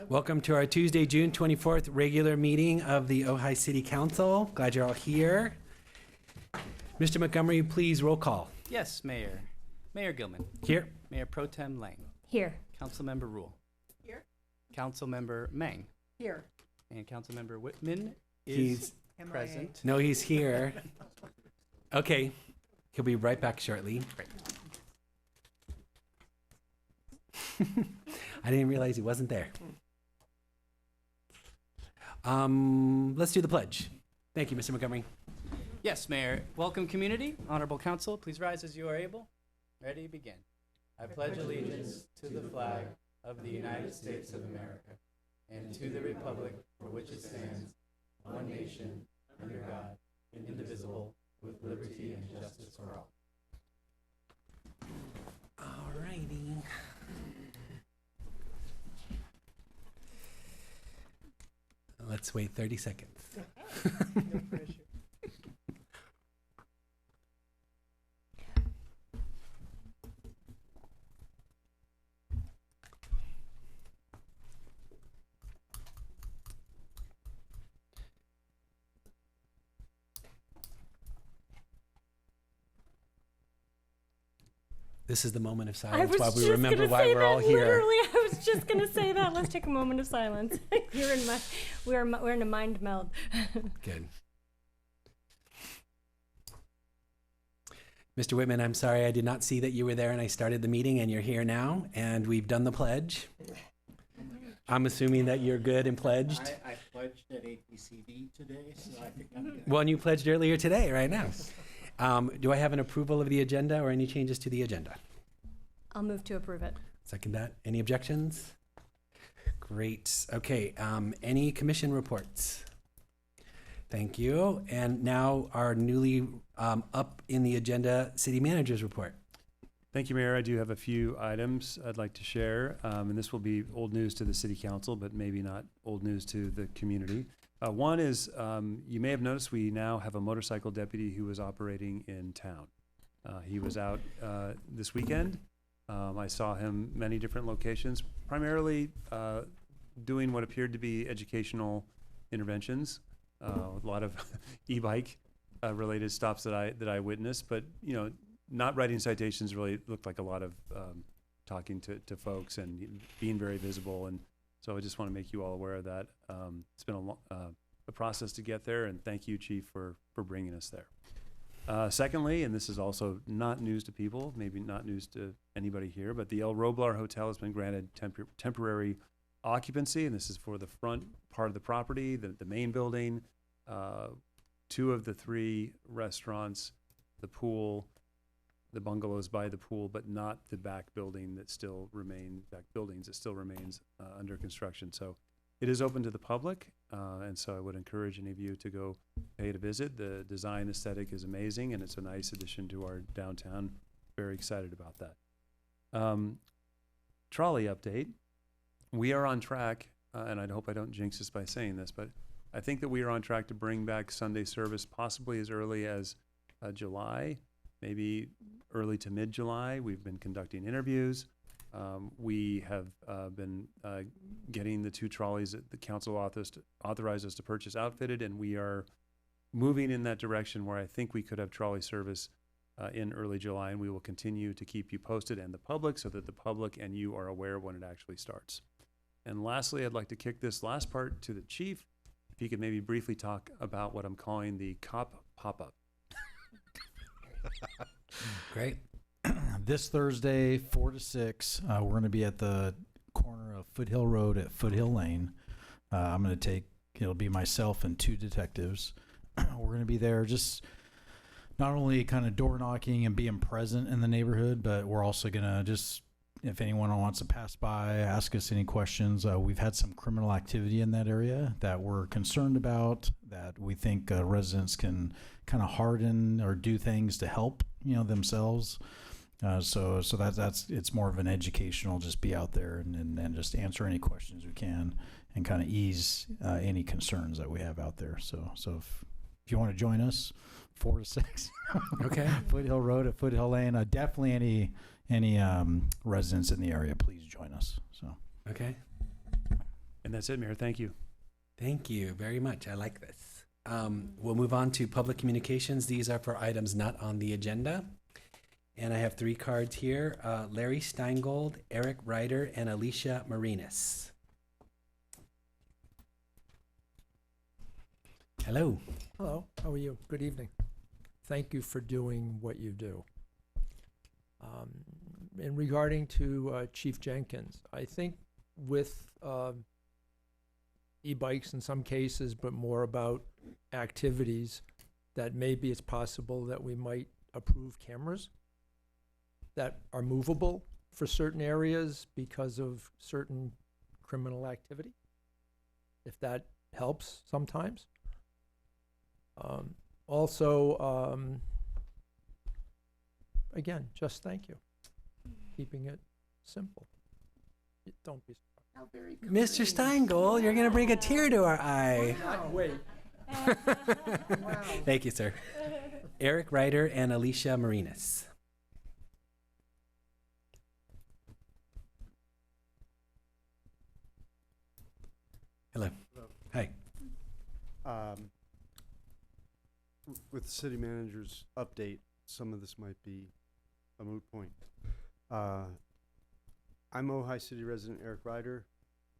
Welcome to our Tuesday, June 24th regular meeting of the Ojai City Council. Glad you're all here. Mr. Montgomery, please roll call. Yes, Mayor. Mayor Gilman. Here. Mayor Pro Tem Lang. Here. Councilmember Rule. Here. Councilmember Mang. Here. And Councilmember Whitman He's present. No, he's here. Okay. He'll be right back shortly. I didn't realize he wasn't there. Let's do the pledge. Thank you, Mr. Montgomery. Yes, Mayor. Welcome, community. Honorable Council, please rise as you are able. Ready, begin. I pledge allegiance to the flag of the United States of America and to the republic for which it stands, one nation, under God, indivisible, with liberty and justice for all. All righty. Let's wait 30 seconds. This is the moment of silence while we remember why we're all here. Literally, I was just gonna say that. Let's take a moment of silence. We're in a mind meld. Good. Mr. Whitman, I'm sorry I did not see that you were there and I started the meeting and you're here now and we've done the pledge. I'm assuming that you're good and pledged. I pledged at APCD today, so I think I'm good. Well, and you pledged earlier today, right now. Do I have an approval of the agenda or any changes to the agenda? I'll move to approve it. Second that. Any objections? Great. Okay. Any commission reports? Thank you. And now our newly up in the agenda city manager's report. Thank you, Mayor. I do have a few items I'd like to share, and this will be old news to the City Council, but maybe not old news to the community. One is, you may have noticed we now have a motorcycle deputy who is operating in town. He was out this weekend. I saw him many different locations, primarily doing what appeared to be educational interventions, a lot of e-bike related stops that I witnessed, but not writing citations. Really looked like a lot of talking to folks and being very visible. And so I just want to make you all aware of that. It's been a process to get there, and thank you, Chief, for bringing us there. Secondly, and this is also not news to people, maybe not news to anybody here, but the El Roblar Hotel has been granted temporary occupancy, and this is for the front part of the property, the main building, 2 of the 3 restaurants, the pool, the bungalows by the pool, but not the back buildings that still remains under construction. So it is open to the public, and so I would encourage any of you to go pay it a visit. The design aesthetic is amazing, and it's a nice addition to our downtown. Very excited about that. Trolley update. We are on track, and I hope I don't jinx this by saying this, but I think that we are on track to bring back Sunday service possibly as early as July, maybe early to mid-July. We've been conducting interviews. We have been getting the 2 trolleys that the council authorized us to purchase outfitted, and we are moving in that direction where I think we could have trolley service in early July, and we will continue to keep you posted and the public so that the public and you are aware when it actually starts. And lastly, I'd like to kick this last part to the chief. If he could maybe briefly talk about what I'm calling the cop pop-up. Great. This Thursday, 4 to 6, we're going to be at the corner of Foothill Road at Foothill Lane. I'm going to it'll be myself and 2 detectives. We're going to be there just not only kind of door knocking and being present in the neighborhood, but we're also going to just, if anyone wants to pass by, ask us any questions. We've had some criminal activity in that area that we're concerned about, that we think residents can kind of harden or do things to help, themselves. So that's it's more of an educational, just be out there and just answer any questions we can and kind of ease any concerns that we have out there. So if you want to join us, 4 to 6, Okay. Foothill Road at Foothill Lane. Definitely any residents in the area, please join us. So Okay. And that's it, Mayor. Thank you. Thank you very much. I like this. We'll move on to public communications. These are for items not on the agenda. And I have 3 cards here. Larry Steingold, Eric Ryder, and Alicia Marinas. Hello. Hello, how are you? Good evening. Thank you for doing what you do. In regarding to Chief Jenkins, I think with e-bikes in some cases, but more about activities, that maybe it's possible that we might approve cameras that are movable for certain areas because of certain criminal activity, if that helps sometimes. Again, just thank you. Keeping it simple. Don't be surprised. Mr. Steingold, you're going to bring a tear to our eye. Oh, wait. Thank you, sir. Eric Ryder and Alicia Marinas. Hello. Hi. With the city manager's update, some of this might be a moot point. I'm Ojai City resident Eric Ryder,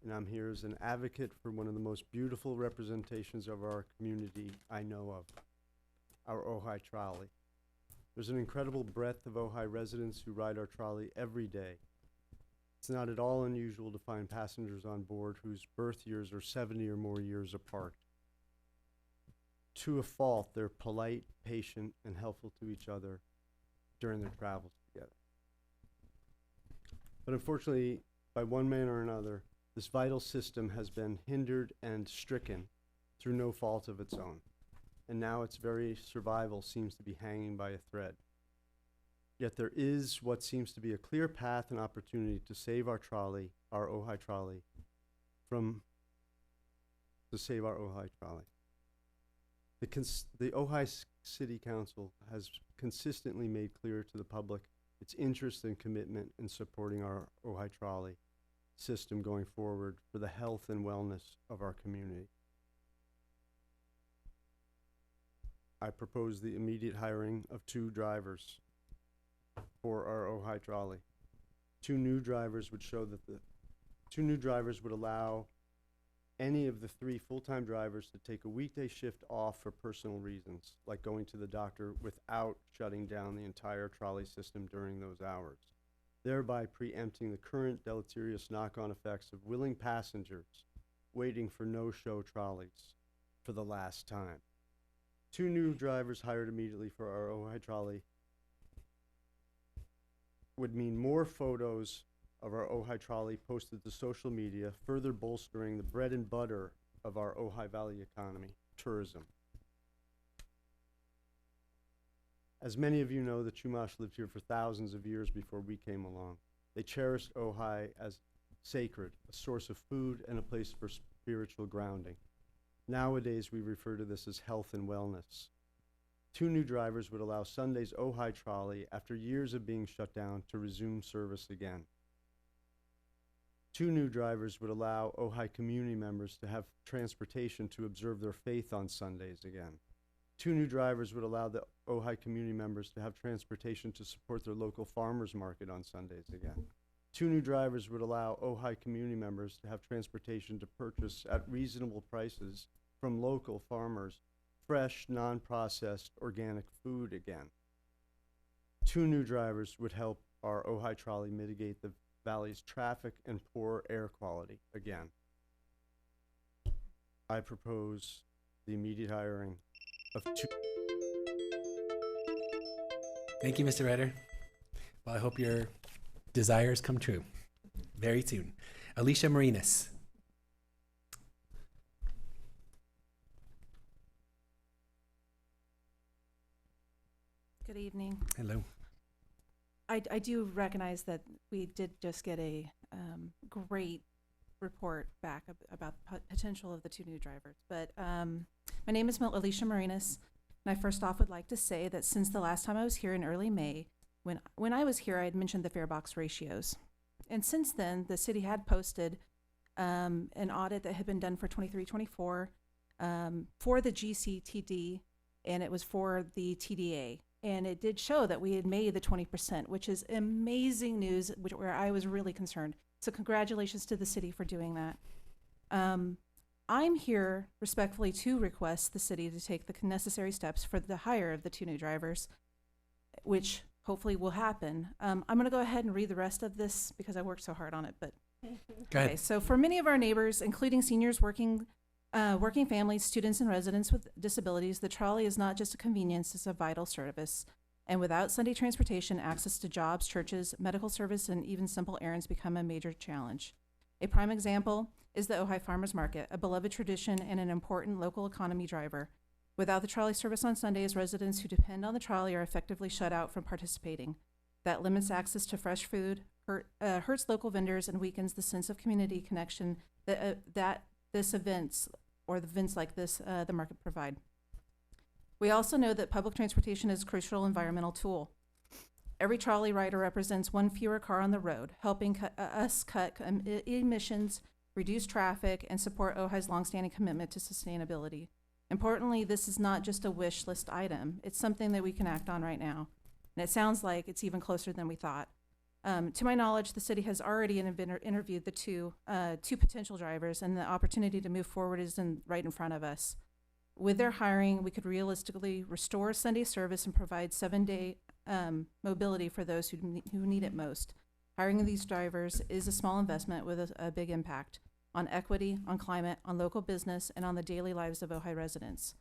and I'm here as an advocate for one of the most beautiful representations of our community I know of, our Ojai trolley. There's an incredible breadth of Ojai residents who ride our trolley every day. It's not at all unusual to find passengers on board whose birth years are 70 or more years apart. To a fault, they're polite, patient, and helpful to each other during their travels together. But unfortunately, by one man or another, this vital system has been hindered and stricken through no fault of its own. And now its very survival seems to be hanging by a thread. Yet there is what seems to be a clear path and opportunity to save our trolley, our Ojai trolley, The Ojai City Council has consistently made clear to the public its interest and commitment in supporting our Ojai trolley system going forward for the health and wellness of our community. I propose the immediate hiring of 2 drivers for our Ojai trolley. 2 new drivers would allow any of the 3 full-time drivers to take a weekday shift off for personal reasons, like going to the doctor, without shutting down the entire trolley system during those hours, thereby preempting the current deleterious knock-on effects of willing passengers waiting for no-show trolleys for the last time. 2 new drivers hired immediately for our Ojai trolley would mean more photos of our Ojai trolley posted to social media, further bolstering the bread and butter of our Ojai Valley economy, tourism. As many of you know, the Chumash lived here for thousands of years before we came along. They cherished Ojai as sacred, a source of food and a place for spiritual grounding. Nowadays, we refer to this as health and wellness. 2 new drivers would allow Sunday's Ojai trolley, after years of being shut down, to resume service again. 2 new drivers would allow Ojai community members to have transportation to observe their faith on Sundays again. 2 new drivers would allow the Ojai community members to have transportation to support their local farmers market on Sundays again. 2 new drivers would allow Ojai community members to have transportation to purchase at reasonable prices from local farmers fresh, non-processed organic food again. 2 new drivers would help our Ojai trolley mitigate the Valley's traffic and poor air quality again. I propose the immediate hiring of 2. Thank you, Mr. Ryder. Well, I hope your desires come true very soon. Alicia Marinas. Good evening. Hello. I do recognize that we did just get a great report back about the potential of the 2 new drivers. But my name is Alicia Marinas, and I first off would like to say that since the last time I was here in early May, when I was here, I had mentioned the fare box ratios. And since then, the city had posted an audit that had been done for 23-24 for the GCTD, and it was for the TDA. And it did show that we had made the 20%, which is amazing news, where I was really concerned. So congratulations to the city for doing that. I'm here respectfully to request the city to take the necessary steps for the hire of the 2 new drivers, which hopefully will happen. I'm going to go ahead and read the rest of this because I worked so hard on it. But Go ahead. okay, so for many of our neighbors, including seniors, working families, students, and residents with disabilities, the trolley is not just a convenience, it's a vital service. And without Sunday transportation, access to jobs, churches, medical service, and even simple errands become a major challenge. A prime example is the Ojai Farmers Market, a beloved tradition and an important local economy driver. Without the trolley service on Sundays, residents who depend on the trolley are effectively shut out from participating. That limits access to fresh food, hurts local vendors, and weakens the sense of community connection that this events, or the events like this, the market provide. We also know that public transportation is a crucial environmental tool. Every trolley rider represents one fewer car on the road, helping us cut emissions, reduce traffic, and support Ojai's longstanding commitment to sustainability. Importantly, this is not just a wish list item. It's something that we can act on right now. And it sounds like it's even closer than we thought. To my knowledge, the city has already interviewed the two potential drivers, and the opportunity to move forward is right in front of us. With their hiring, we could realistically restore Sunday service and provide 7-day mobility for those who need it most. Hiring these drivers is a small investment with a big impact on equity, on climate, on local business, and on the daily lives of Ojai residents.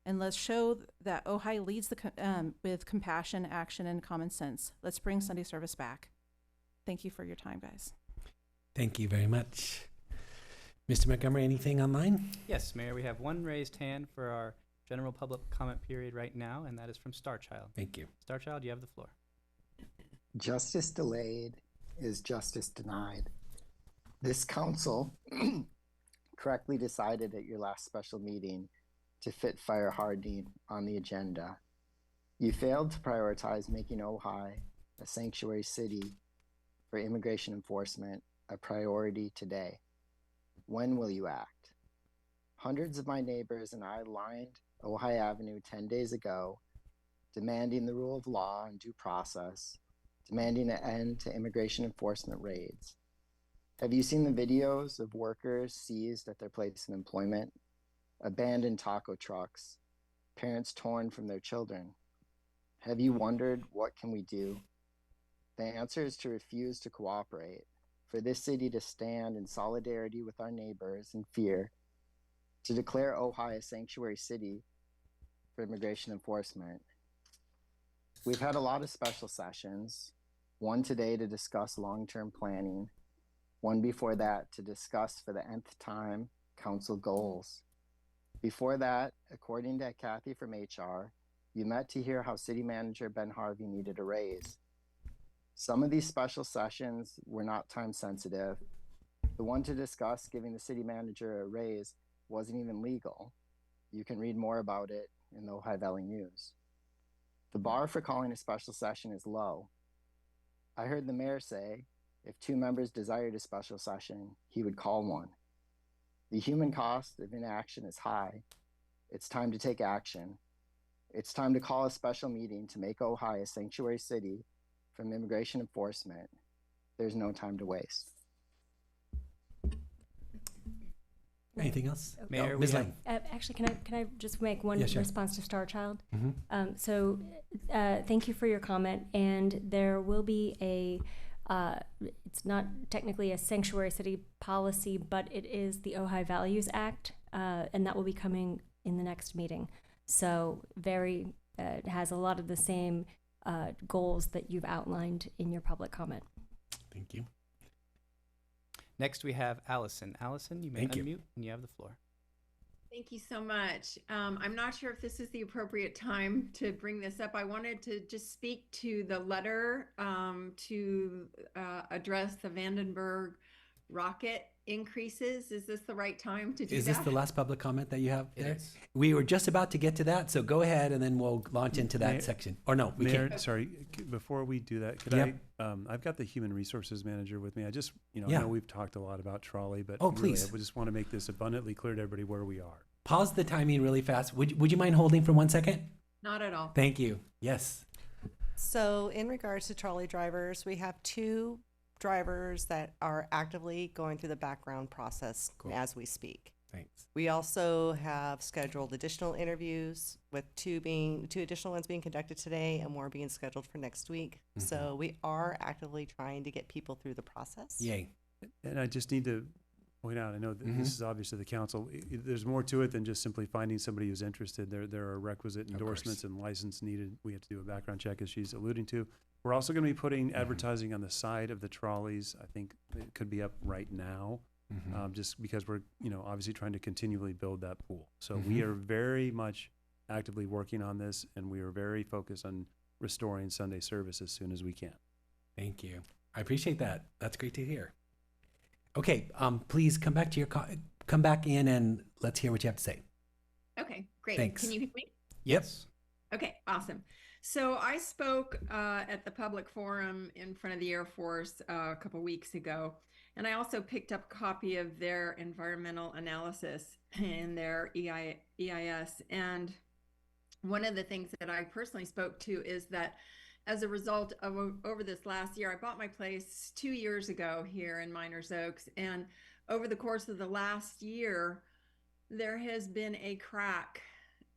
And let's show that Ojai leads with compassion, action, and common sense. Let's bring Sunday service back. Thank you for your time, guys. Thank you very much. Mr. Montgomery, anything online? Yes, Mayor, we have one raised hand for our general public comment period right now, and that is from Starchild. Thank you. Starchild, you have the floor. Justice delayed is justice denied. This council correctly decided at your last special meeting to fit fire hardening on the agenda. You failed to prioritize making Ojai, a sanctuary city for immigration enforcement, a priority today. When will you act? Hundreds of my neighbors and I lined Ojai Avenue 10 days ago, demanding the rule of law and due process, demanding an end to immigration enforcement raids. Have you seen the videos of workers seized at their place of employment, abandoned taco trucks, parents torn from their children? Have you wondered, what can we do? The answer is to refuse to cooperate, for this city to stand in solidarity with our neighbors in fear, to declare Ojai a sanctuary city for immigration enforcement. We've had a lot of special sessions, one today to discuss long-term planning, one before that to discuss for the nth time council goals. Before that, according to Kathy from HR, you met to hear how City Manager Ben Harvey needed a raise. Some of these special sessions were not time sensitive. The one to discuss giving the city manager a raise wasn't even legal. You can read more about it in the Ojai Valley News. The bar for calling a special session is low. I heard the mayor say if 2 members desired a special session, he would call one. The human cost of inaction is high. It's time to take action. It's time to call a special meeting to make Ojai a sanctuary city from immigration enforcement. There's no time to waste. Anything else? Mayor, Ms. we Lang. Actually, can I just make one Yeah, sure. response to Starchild? Mhm. Thank you for your comment, and there will be it's not technically a sanctuary city policy, but it is the Ojai Values Act, and that will be coming in the next meeting. So it has a lot of the same goals that you've outlined in your public comment. Thank you. Next, we have Allison. Allison, you may Thank you. unmute, and you have the floor. Thank you so much. I'm not sure if this is the appropriate time to bring this up. I wanted to just speak to the letter to address the Vandenberg rocket increases. Is this the right time to do Is that? this the last public comment that you have It there? is. We were just about to get to that, so go ahead and then we'll launch into that Mayor- section. Or no, we Mayor, can't. sorry, before we do that, could Yep. I've got the human resources manager with me. I just, I Yeah. know we've talked a lot about trolley, but Oh, really, please. I just want to make this abundantly clear to everybody where we are. Pause the timing really fast. Would you mind holding for 1 second? Not at all. Thank you. Yes. So in regards to trolley drivers, we have 2 drivers that are actively going through the background process Cool. as we speak. Thanks. We also have scheduled additional interviews with 2 additional ones being conducted today and more being scheduled for next week. Mhm. So we are actively trying to get people through the process. Yay. And I just need to point out, I know that Mhm. this is obvious to the council, there's more to it than just simply finding somebody who's interested. There are requisite course. endorsements and license needed. We have to do a background check, as she's alluding to. We're also going to be putting advertising on the side of the trolleys. I think it could be up right now, Mhm. just because we're, obviously trying to continually build that pool. So we Mhm. are very much actively working on this, and we are very focused on restoring Sunday service as soon as we can. Thank you. I appreciate that. That's great to hear. Okay, please come back to come back in and let's hear what you have to say. Okay, great. Thanks. Can you hear me? Yep. Okay, awesome. So I spoke at the public forum in front of the Air Force a couple weeks ago, and I also picked up a copy of their environmental analysis in their EIS. And one of the things that I personally spoke to is that as a result of over this last year, I bought my place 2 years ago here in Miners Oaks, and over the course of the last year, there has been a crack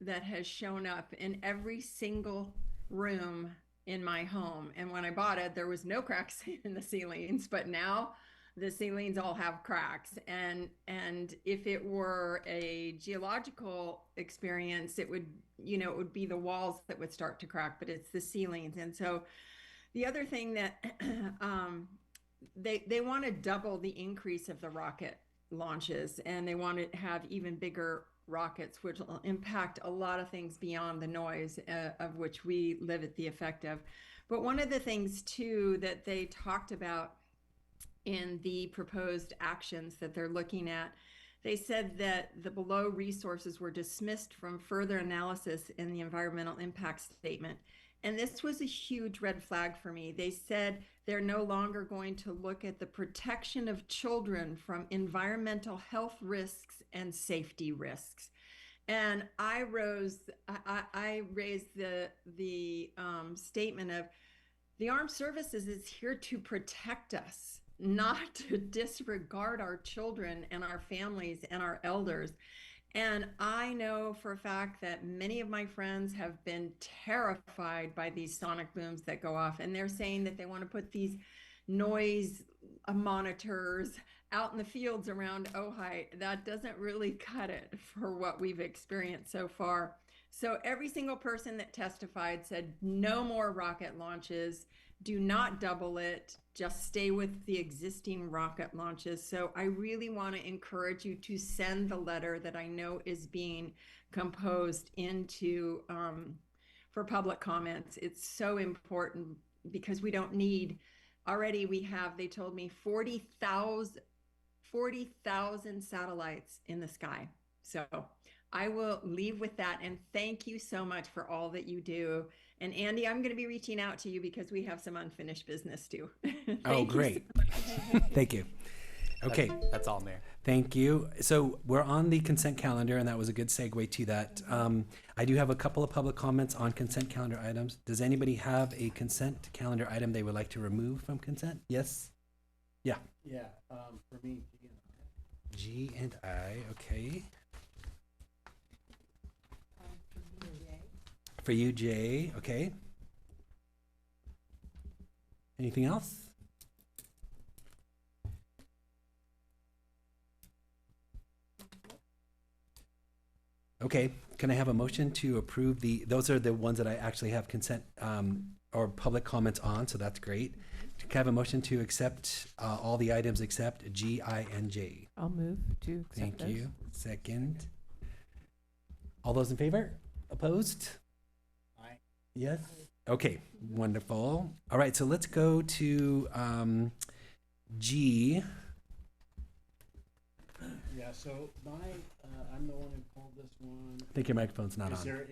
that has shown up in every single room in my home. And when I bought it, there was no cracks in the ceilings, but now the ceilings all have cracks. And if it were a geological experience, it would, it would be the walls that would start to crack, but it's the ceilings. And so the other thing that they want to double the increase of the rocket launches, and they want to have even bigger rockets, which will impact a lot of things beyond the noise of which we live at the effect of. But one of the things too that they talked about in the proposed actions that they're looking at, they said that the below resources were dismissed from further analysis in the environmental impact statement. And this was a huge red flag for me. They said they're no longer going to look at the protection of children from environmental health risks and safety risks. And I raised the statement of the armed services is here to protect us, not to disregard our children and our families and our elders. And I know for a fact that many of my friends have been terrified by these sonic booms that go off. And they're saying that they want to put these noise monitors out in the fields around Ojai. That doesn't really cut it for what we've experienced so far. So every single person that testified said no more rocket launches. Do not double it. Just stay with the existing rocket launches. So I really want to encourage you to send the letter that I know is being composed into for public comments. It's so important because we don't need, already we have, they told me 40,000 satellites in the sky. So I will leave with that, and thank you so much for all that you do. And Andy, I'm going to be reaching out to you because we have some unfinished business too. Oh, great. Thank you. Okay. That's all, Mayor. Thank you. So we're on the consent calendar, and that was a good segue to that. I do have a couple of public comments on consent calendar items. Does anybody have a consent calendar item they would like to remove from consent? Yes? Yeah. Yeah, for me, G and I, okay. For you, Jay, okay. Anything else? Okay, can I have a motion to approve those are the ones that I actually have consent or public comments on, so that's great. Can I have a motion to accept all the items except G, I, and J? I'll move to accept Thank you. Second. All those in favor? Opposed? Aye. Yes? Okay, wonderful. All right, so let's go to G. Yeah, so I'm the one who pulled this one. I think your microphone's not Is on. there,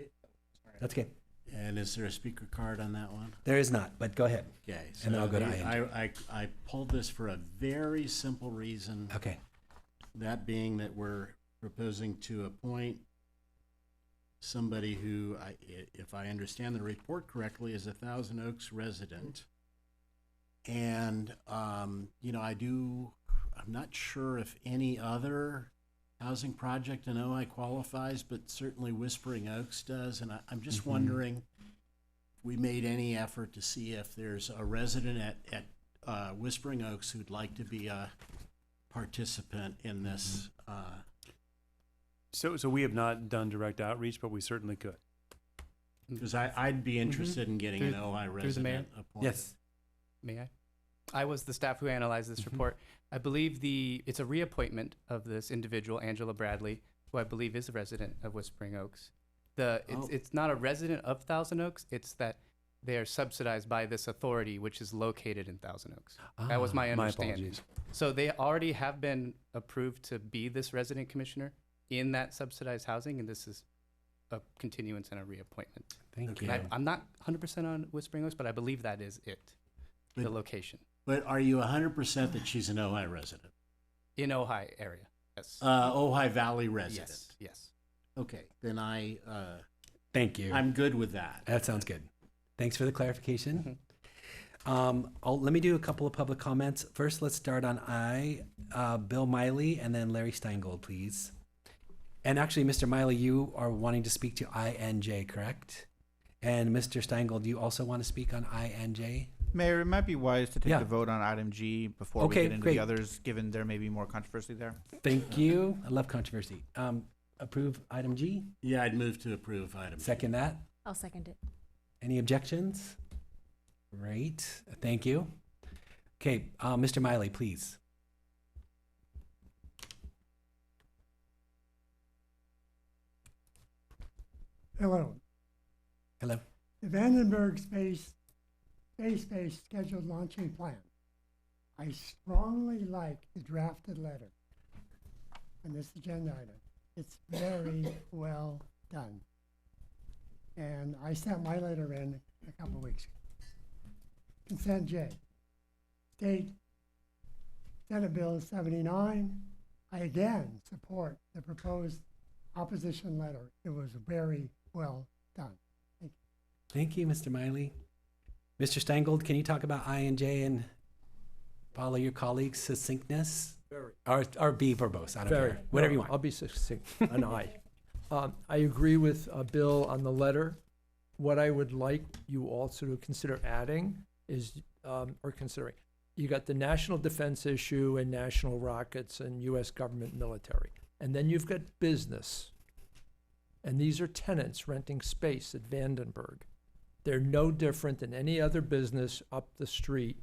That's okay. and is there a speaker card on that one? There is not, but go ahead. Okay. And then I'll go to I pulled this for a very simple reason. Okay. That being that we're proposing to appoint somebody who, if I understand the report correctly, is a Thousand Oaks resident. And, I'm not sure if any other housing project in Ojai qualifies, but certainly Whispering Oaks does. And I'm just wondering if we made any effort to see if there's a resident at Whispering Oaks who'd like to be a participant in this. So we have not done direct outreach, but we certainly could. Because I'd be interested in getting an Ojai through the mayor? resident appointed. Yes. May I? I was the staff who analyzed this report. I believe it's a reappointment of this individual, Angela Bradley, who I believe is a resident of Whispering Oaks. It's not a resident of Thousand Oaks, it's that they are subsidized by this authority, which is located in Thousand Oaks. That was my understanding. apologies. So they already have been approved to be this resident commissioner in that subsidized housing, and this is a continuance and a reappointment. Thank And you. I'm not 100% on Whispering Oaks, but I believe that is it, the But- location. But are you 100% that she's an Ojai resident? In Ojai area, yes. Ojai Valley resident? Yes. Okay, then Thank you. I'm good with that. That sounds good. Thanks for the clarification. Let me do a couple of public comments. First, let's start on I, Bill Miley, and then Larry Steingold, please. And actually, Mr. Miley, you are wanting to speak to I and J, correct? And Mr. Steingold, you also want to speak on I and J? Mayor, it might be wise to take Yeah. the vote on item G before Okay, we get into great. the others, given there may be more controversy there. Thank you. I love controversy. Approve item G? Yeah, I'd move to approve item. Second that? I'll second it. Any objections? Great. Thank you. Okay, Mr. Miley, please. Hello. Hello. The Vandenberg space-based scheduled launching plan. I strongly like the drafted letter on this agenda item. It's very well done. And I sent my letter in a couple of weeks ago. Consent J. State Senate Bill 79. I again support the proposed opposition letter. It was very well done. Thank you, Mr. Miley. Mr. Steingold, can you talk about I and J and follow your colleagues' succinctness? Very. Or be verbose, I don't Very. care. Whatever you No, want. I'll be succinct, an I. I agree with Bill on the letter. What I would like you also to consider adding is, or considering, you got the national defense issue and national rockets and U.S. government military. And then you've got business. And these are tenants renting space at Vandenberg. They're no different than any other business up the street.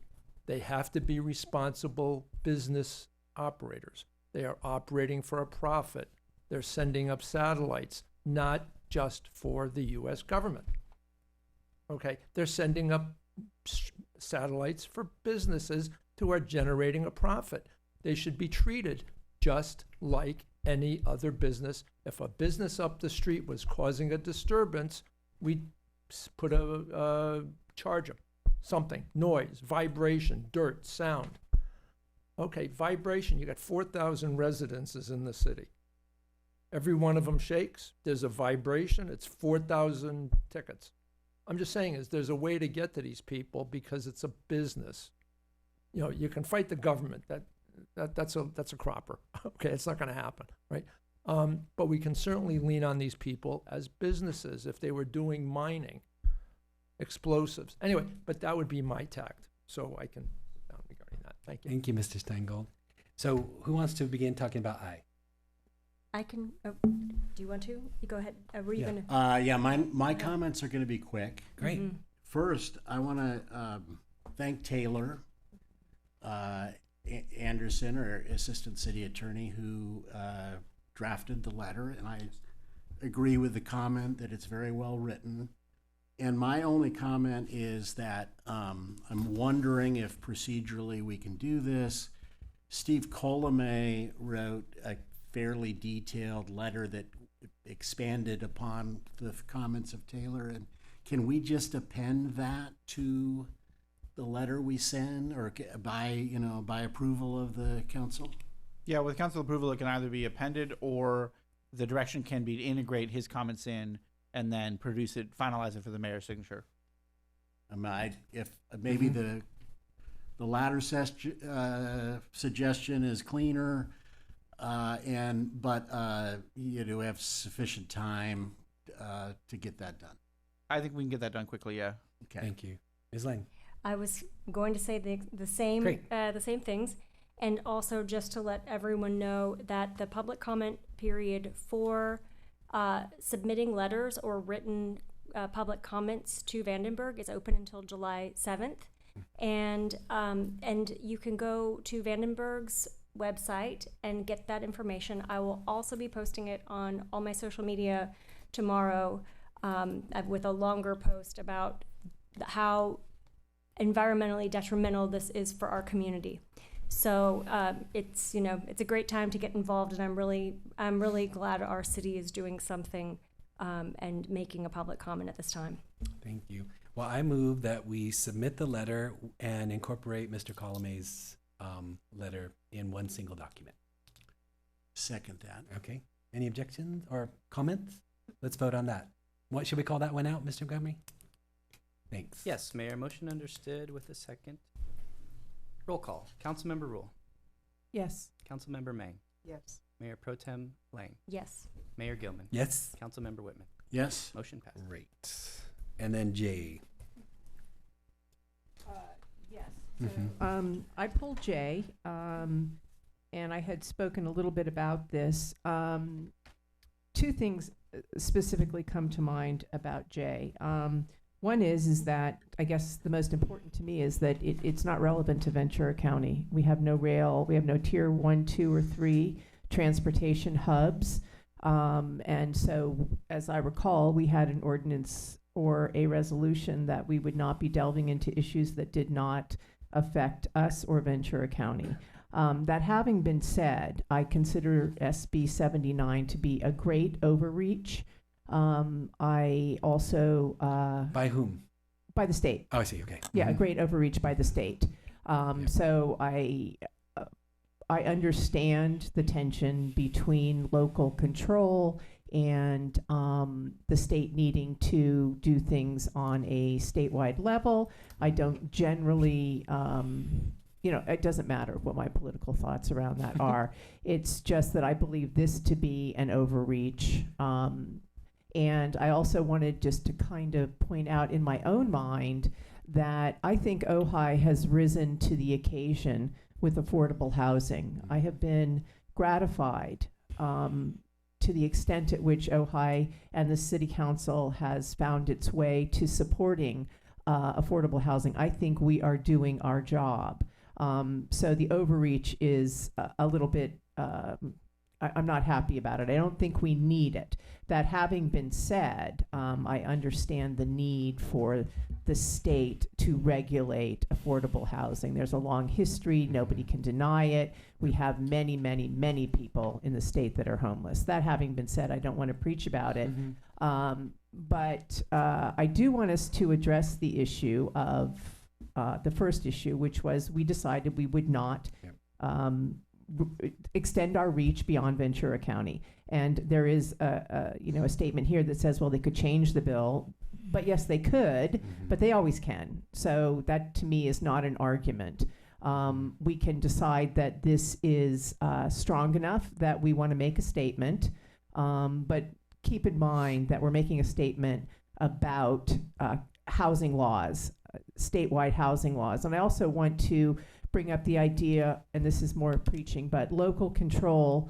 They have to be responsible business operators. They are operating for a profit. They're sending up satellites, not just for the U.S. government. Okay, they're sending up satellites for businesses who are generating a profit. They should be treated just like any other business. If a business up the street was causing a disturbance, we'd put charge them, something, noise, vibration, dirt, sound. Okay, vibration, you got 4,000 residences in the city. Every one of them shakes, there's a vibration, it's 4,000 tickets. I'm just saying is there's a way to get to these people because it's a business. You know, you can fight the government, that's a cropper. Okay, it's not gonna happen, right? But we can certainly lean on these people as businesses if they were doing mining, explosives. Anyway, but that would be my tact, so I can sit down regarding that. Thank you. Thank you, Mr. Steingold. So who wants to begin talking about I? I can, do you want to? You go ahead. Were you Yeah. gonna? Yeah, my comments are going to be quick. Great. First, I want to thank Taylor Anderson, our Assistant City Attorney, who drafted the letter, and I agree with the comment that it's very well written. And my only comment is that I'm wondering if procedurally we can do this. Steve Colomay wrote a fairly detailed letter that expanded upon the comments of Taylor. And can we just append that to the letter we send, or by approval of the council? Yeah, with council approval, it can either be appended or the direction can be to integrate his comments in and then produce it, finalize it for the mayor's signature. If maybe the latter suggestion is cleaner, but you do have sufficient time to get that done. I think we can get that done quickly, yeah. Okay. Thank you. Ms. Lang? I was going to say the same Great. the same things, and also just to let everyone know that the public comment period for submitting letters or written public comments to Vandenberg is open until July 7th, and you can go to Vandenberg's website and get that information. I will also be posting it on all my social media tomorrow with a longer post about how environmentally detrimental this is for our community. So it's a great time to get involved, and I'm really glad our city is doing something and making a public comment at this time. Thank you. Well, I move that we submit the letter and incorporate Mr. Colome's letter in one single document. Second that. Okay. Any objections or comments? Let's vote on that. What should we call that one out, Mr. Montgomery? Thanks. Yes, Mayor. Motion understood with a second. Roll call. Councilmember Rule. Yes. Councilmember Mang. Yes. Mayor Pro Tem Lang. Yes. Mayor Gilman. Yes. Councilmember Whitman. Yes. Motion passed. Great. And then Jay. Yes. Mhm. I pulled J, and I had spoken a little bit about this. Two things specifically come to mind about J. One is that I guess the most important to me is that it's not relevant to Ventura County. We have no rail, we have no tier 1, 2, or 3 transportation hubs. And so, as I recall, we had an ordinance or a resolution that we would not be delving into issues that did not affect us or Ventura County. That having been said, I consider SB 79 to be a great overreach. I also By whom? by the state. Oh, I see. Okay. Yeah, a Mhm. great overreach by the state. So I understand the tension between local control and the state needing to do things on a statewide level. I don't generally, it doesn't matter what my political thoughts around that are. It's just that I believe this to be an overreach. And I also wanted just to kind of point out in my own mind that I think Ojai has risen to the occasion with affordable housing. I have been gratified to the extent at which Ojai and the City Council has found its way to supporting affordable housing. I think we are doing our job. So the overreach is a little bit, I'm not happy about it. I don't think we need it. That having been said, I understand the need for the state to regulate affordable housing. There's a long history. Nobody can deny it. We have many, many, many people in the state that are homeless. That having been said, I don't want to preach about it. But I do want us to address the issue of the first issue, which was we decided we would not extend our reach beyond Ventura County. And there is a statement here that says, well, they could change the bill. But yes, they could, but they always can. So that to me is not an argument. We can decide that this is strong enough that we want to make a statement, but keep in mind that we're making a statement about housing laws, statewide housing laws. And I also want to bring up the idea, and this is more preaching, but local control,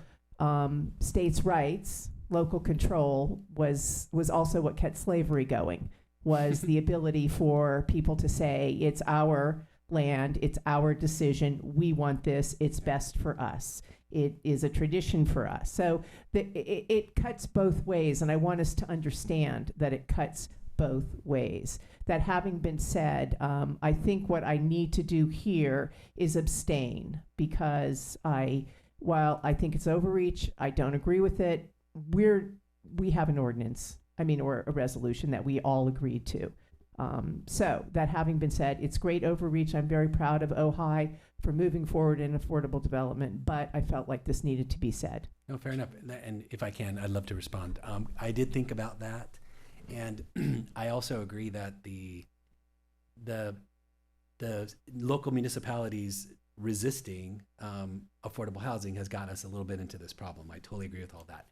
states' rights, local control was also what kept slavery going, was the ability for people to say, it's our land, it's our decision, we want this, it's best for us. It is a tradition for us. So it cuts both ways, and I want us to understand that it cuts both ways. That having been said, I think what I need to do here is abstain, because I while I think it's overreach, I don't agree with it. We have an ordinance, or a resolution that we all agreed to. So that having been said, it's great overreach. I'm very proud of Ojai for moving forward in affordable development, but I felt like this needed to be said. No, fair enough. And if I can, I'd love to respond. I did think about that, and I also agree that the local municipalities resisting affordable housing has got us a little bit into this problem. I totally agree with all that.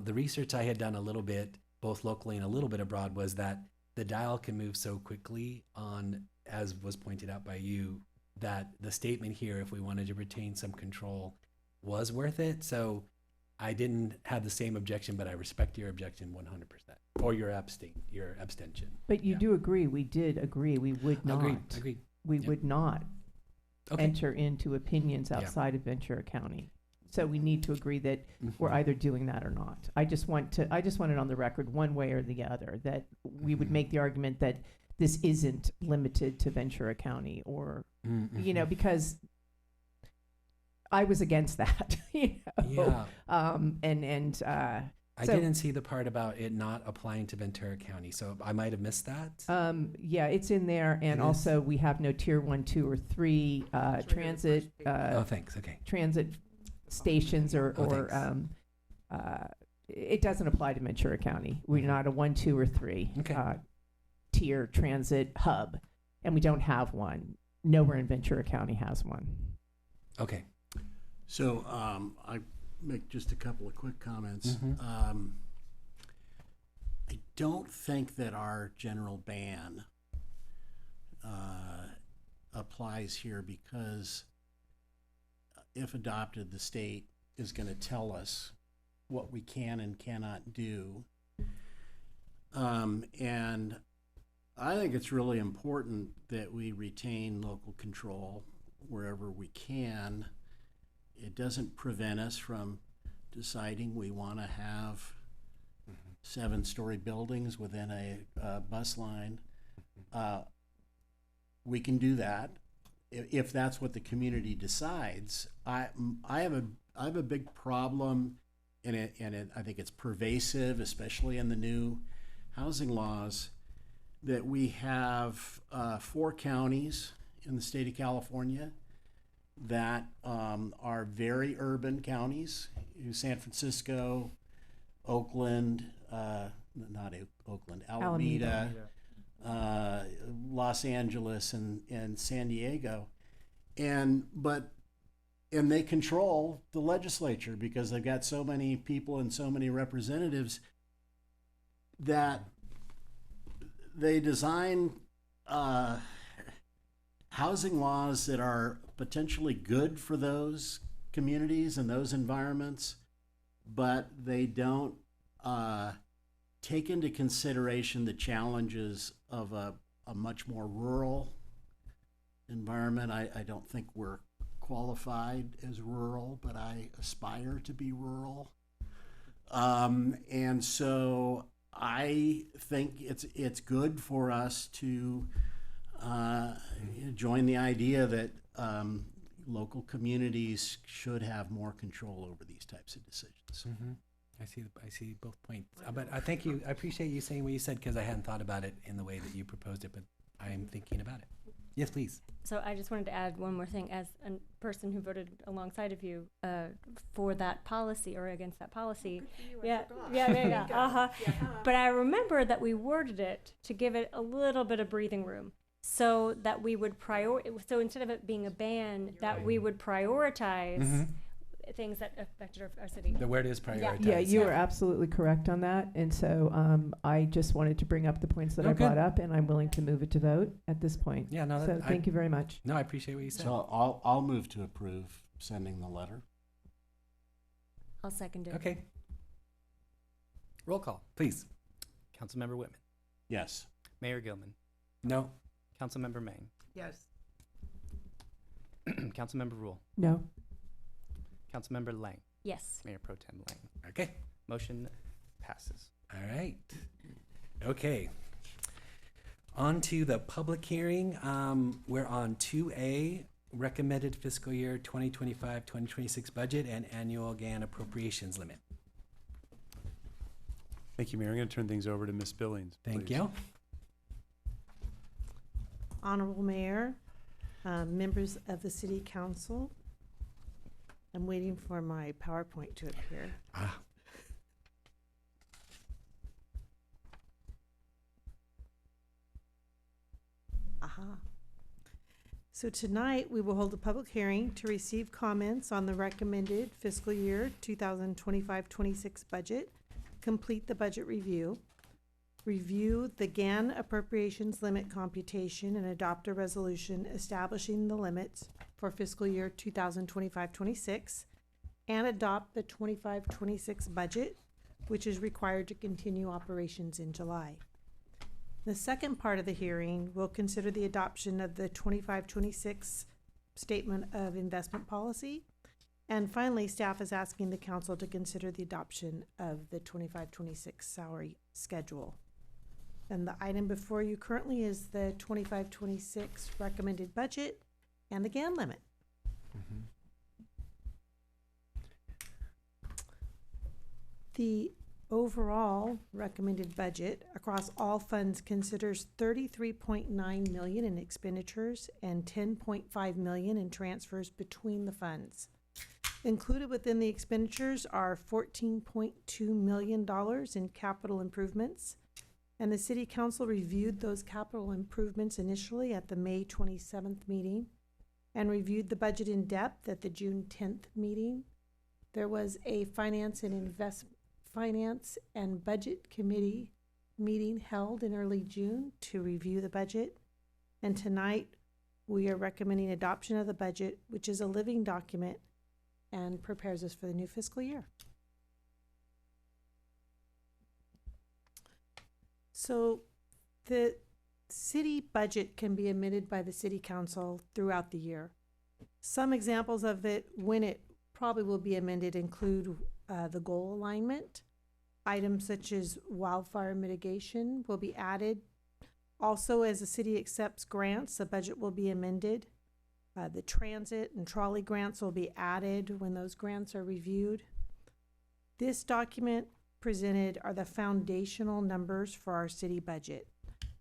The research I had done a little bit, both locally and a little bit abroad, was that the dial can move so quickly on, as was pointed out by you, that the statement here, if we wanted to retain some control, was worth it. So I didn't have the same objection, but I respect your objection 100%, or your abstention. But you Yeah. do agree, we did agree, we would not. Agreed. We Yep. would not Okay. enter into opinions outside of Ventura County. So we need to agree that we're Mhm. either doing that or not. I just want it on the record one way or the other, that we would Mhm. make the argument that this isn't limited to Ventura County, or, Mhm. because I was against that, Yeah. I So- didn't see the part about it not applying to Ventura County, so I might have missed that. Yeah, it's in there, and It is? also we have no tier 1, 2, or 3 transit, Oh, thanks. Okay. transit stations or, Oh, thanks. It doesn't apply to Ventura County. We're Mhm. not a 1, 2, or 3 Okay. tier transit hub, and we don't have one. Nowhere in Ventura County has one. Okay. So I make just a couple of quick comments. Mhm. I don't think that our general ban applies here, because if adopted, the state is going to tell us what we can and cannot do. And I think it's really important that we retain local control wherever we can. It doesn't prevent us from deciding we want to have 7-story buildings within a bus line. We can do that if that's what the community decides. I have a big problem, and I think it's pervasive, especially in the new housing laws, that we have 4 counties in the state of California that are very urban counties: San Francisco, Oakland, Alameda, Los Angeles, and San Diego, and they control the legislature because they've got so many people and so many representatives that they design housing laws that are potentially good for those communities and those environments, but they don't take into consideration the challenges of a much more rural environment. I don't think we're qualified as rural, but I aspire to be rural. And so I think it's good for us to join the idea that local communities should have more control over these types of decisions. Mhm. I see both points. But I thank you. I appreciate you saying what you said, because I hadn't thought about it in the way that you proposed it, but I am thinking about it. Yes, please. So I just wanted to add one more thing. As a person who voted alongside of you for that policy or against that policy, yeah. But I remember that we worded it to give it a little bit of breathing room, so that we would So instead of it being a ban, that we would prioritize things that affected our city. The word is prioritized. Yeah, you are absolutely correct on that. And so I just wanted to bring up the points that I brought up, and I'm willing to move it to vote at this point. Yeah, no. So thank you very much. No, I appreciate what you said. So I'll move to approve sending the letter. I'll second it. Okay. Roll call. Please. Councilmember Whitman. Yes. Mayor Gilman. No. Councilmember Mang. Yes. Councilmember Rule. No. Councilmember Lang. Yes. Mayor Pro Tem Lang. Okay. Motion passes. All right. Okay. On to the public hearing. We're on 2A, recommended fiscal year 2025-2026 budget and annual GAN appropriations limit. Thank you, Mayor. I'm going to turn things over to Ms. Billings. Thank please. you. Honorable Mayor, members of the City Council, I'm waiting for my PowerPoint to appear. Aha. So tonight, we will hold a public hearing to receive comments on the recommended fiscal year 2025-26 budget, complete the budget review, review the GAN appropriations limit computation, and adopt a resolution establishing the limits for fiscal year 2025-26, and adopt the 25-26 budget, which is required to continue operations in July. The second part of the hearing will consider the adoption of the 25-26 Statement of Investment Policy. And finally, staff is asking the council to consider the adoption of the 25-26 salary schedule. And the item before you currently is the 25-26 recommended budget and the GAN limit. The overall recommended budget across all funds considers $33.9 million in expenditures and $10.5 million in transfers between the funds. Included within the expenditures are $14.2 million in capital improvements, and the City Council reviewed those capital improvements initially at the May 27th meeting and reviewed the budget in depth at the June 10th meeting. There was a Finance and Budget Committee meeting held in early June to review the budget. And tonight, we are recommending adoption of the budget, which is a living document and prepares us for the new fiscal year. So the city budget can be amended by the City Council throughout the year. Some examples of it, when it probably will be amended, include the goal alignment. Items such as wildfire mitigation will be added. Also, as the city accepts grants, the budget will be amended. The transit and trolley grants will be added when those grants are reviewed. This document presented are the foundational numbers for our city budget.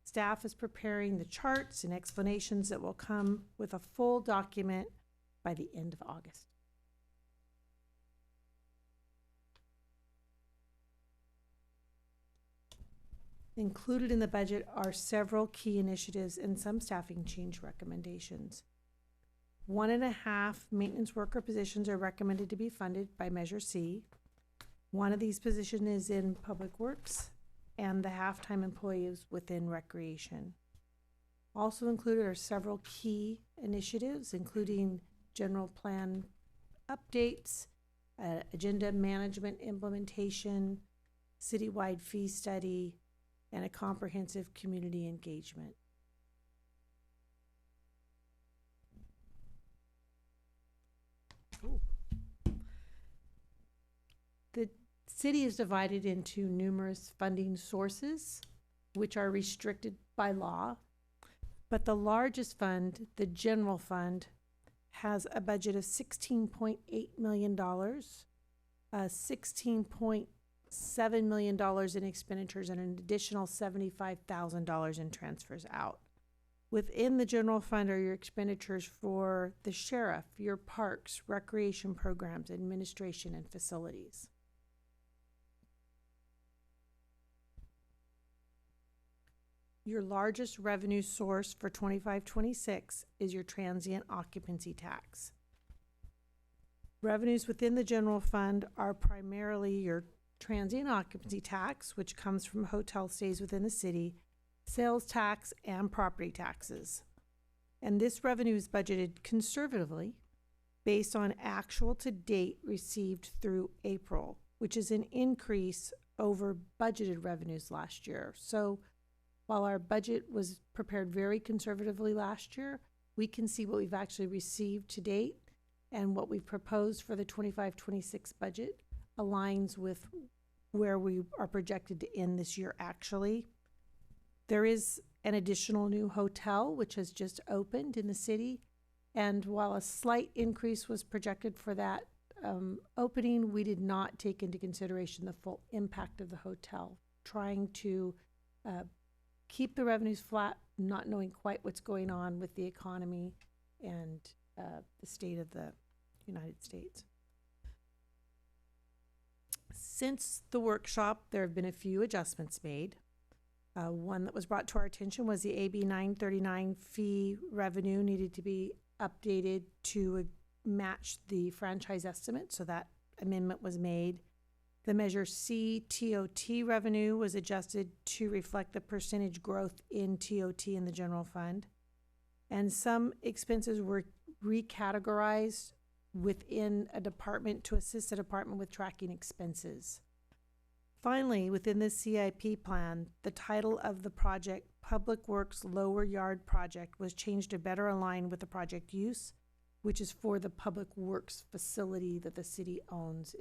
Staff is preparing the charts and explanations that will come with a full document by the end of August. Included in the budget are several key initiatives and some staffing change recommendations. 1.5 maintenance worker positions are recommended to be funded by Measure C. One of these positions is in Public Works, and the half-time employees within Recreation. Also included are several key initiatives, including general plan updates, agenda management implementation, citywide fee study, and a comprehensive community engagement. Ooh. The city is divided into numerous funding sources, which are restricted by law. But the largest fund, the general fund, has a budget of $16.8 million, $16.7 million in expenditures, and an additional $75,000 in transfers out. Within the general fund are your expenditures for the sheriff, your parks, recreation programs, administration, and facilities. Your largest revenue source for 25-26 is your transient occupancy tax. Revenues within the general fund are primarily your transient occupancy tax, which comes from hotel stays within the city, sales tax, and property taxes. And this revenue is budgeted conservatively based on actual to date received through April, which is an increase over budgeted revenues last year. So while our budget was prepared very conservatively last year, we can see what we've actually received to date, and what we've proposed for the 25-26 budget aligns with where we are projected to end this year actually. There is an additional new hotel which has just opened in the city, And while a slight increase was projected for that opening, we did not take into consideration the full impact of the hotel, trying to keep the revenues flat, not knowing quite what's going on with the economy and the state of the United States. Since the workshop, there have been a few adjustments made. One that was brought to our attention was the AB 939 fee revenue needed to be updated to match the franchise estimate, so that amendment was made. The Measure C TOT revenue was adjusted to reflect the percentage growth in TOT in the general fund. And some expenses were recategorized within a department to assist the department with tracking expenses. Finally, within the CIP plan, the title of the project, Public Works Lower Yard Project, was changed to better align with the project use, which is for the Public Works facility that the city owns.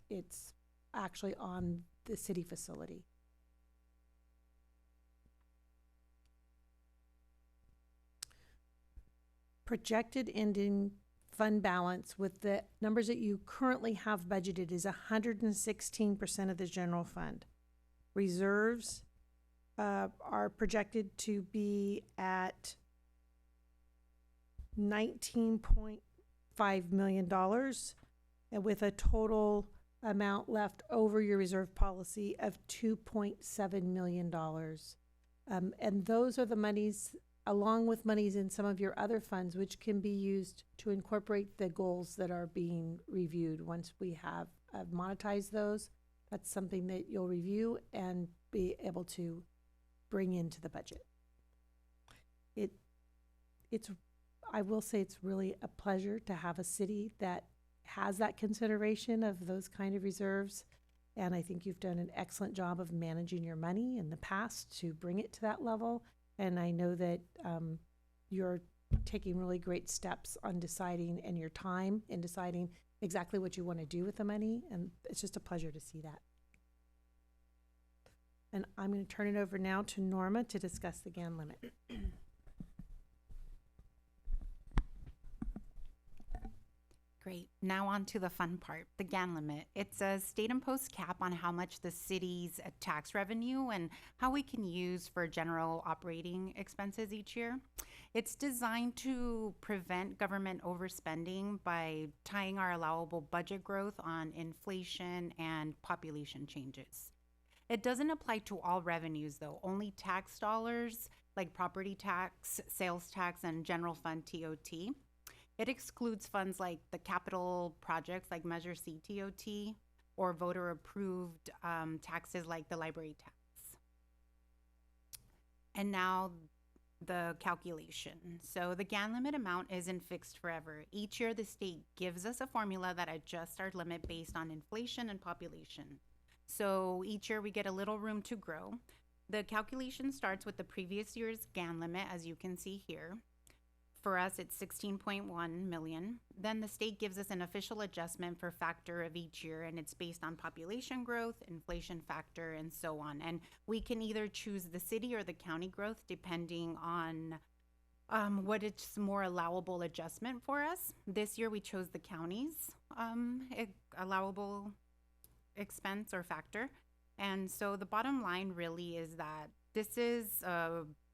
It's actually on the city facility. Projected ending fund balance with the numbers that you currently have budgeted is 116% of the general fund. Reserves are projected to be at $19.5 million, and with a total amount left over your reserve policy of $2.7 million. And those are the monies, along with monies in some of your other funds, which can be used to incorporate the goals that are being reviewed. Once we have monetized those, that's something that you'll review and be able to bring into the budget. I will say it's really a pleasure to have a city that has that consideration of those kind of reserves. And I think you've done an excellent job of managing your money in the past to bring it to that level. And I know that you're taking really great steps on deciding, and your time in deciding exactly what you want to do with the money. And it's just a pleasure to see that. And I'm going to turn it over now to Norma to discuss the GAN limit. Great. Now on to the fun part, the GAN limit. It's a state-imposed cap on how much the city's tax revenue and how we can use for general operating expenses each year. It's designed to prevent government overspending by tying our allowable budget growth on inflation and population changes. It doesn't apply to all revenues, though. Only tax dollars like property tax, sales tax, and general fund TOT. It excludes funds like the capital projects like Measure C TOT or voter-approved taxes like the library tax. And now the calculation. So the GAN limit amount isn't fixed forever. Each year the state gives us a formula that adjusts our limit based on inflation and population. So each year we get a little room to grow. The calculation starts with the previous year's GAN limit, as you can see here. For us, it's 16.1 million. Then the state gives us an official adjustment for factor of each year, and it's based on population growth, inflation factor, and so on. And we can either choose the city or the county growth depending on what is more allowable adjustment for us. This year we chose the county's allowable expense or factor. And so the bottom line really is that this is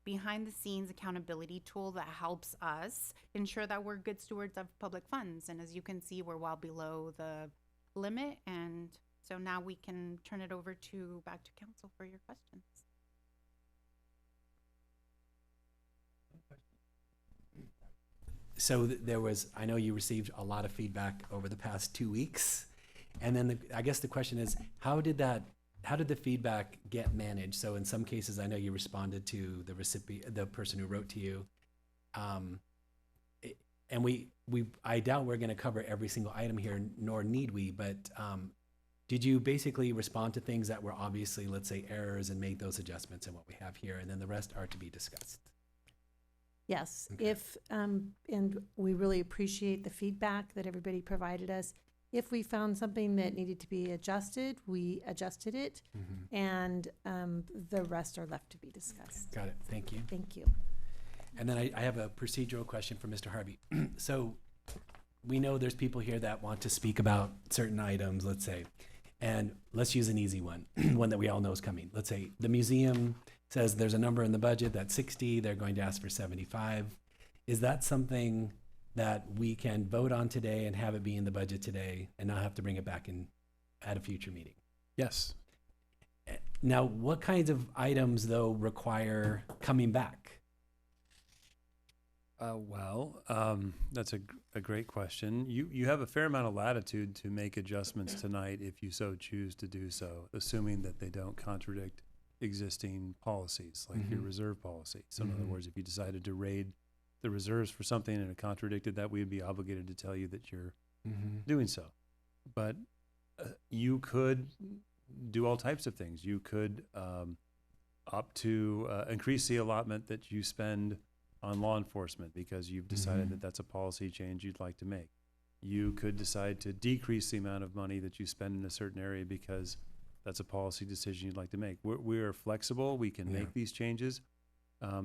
behind the scenes accountability tool that helps us ensure that we're good stewards of public funds. And as you can see, we're well below the limit. And so now we can turn it over back to council for your questions. So there was, I know you received a lot of feedback over the past 2 weeks. And then I guess the question is, how did the feedback get managed? So in some cases, I know you responded to the recipient, the person who wrote to you. And I doubt we're going to cover every single item here, nor need we, but did you basically respond to things that were obviously, let's say, errors and make those adjustments in what we have here, and then the rest are to be discussed? Yes, Okay. And we really appreciate the feedback that everybody provided us. If we found something that needed to be adjusted, we adjusted it, Mm-hmm. and the rest are left to be discussed. Got it. Thank you. Thank you. And then I have a procedural question for Mr. Harvey. So we know there's people here that want to speak about certain items, let's say, and let's use an easy one, one that we all know is coming. Let's say the museum says there's a number in the budget that's 60, they're going to ask for 75. Is that something that we can vote on today and have it be in the budget today and not have to bring it back in at a future meeting? Yes. Now, what kinds of items, though, require coming back? That's a great question. You have a fair amount of latitude to make adjustments tonight if you so choose to do so, assuming that they don't contradict existing policies, like your reserve policy. So in other words, if you decided to raid the reserves for something and it contradicted that, we would be obligated to tell you that you're doing so. But you could do all types of things. You could opt to increase the allotment that you spend on law enforcement because you've decided that that's a policy change you'd like to make. You could decide to decrease the amount of money that you spend in a certain area because that's a policy decision you'd like to make. We are flexible. We can make these changes.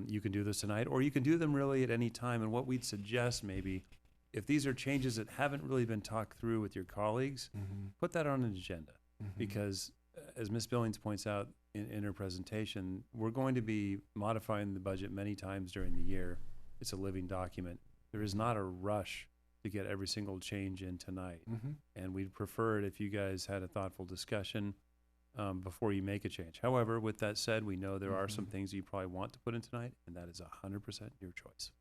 You can do this tonight, or you can do them really at any time. And what we'd suggest maybe, if these are changes that haven't really been talked through with your colleagues, put that on an agenda. Because as Ms. Billings points out in her presentation, we're going to be modifying the budget many times during the year. It's a living document. There is not a rush to get every single change in tonight. And we'd prefer it if you guys had a thoughtful discussion before you make a change. However, with that said, we know there are some things you probably want to put in tonight, and that is 100% your choice.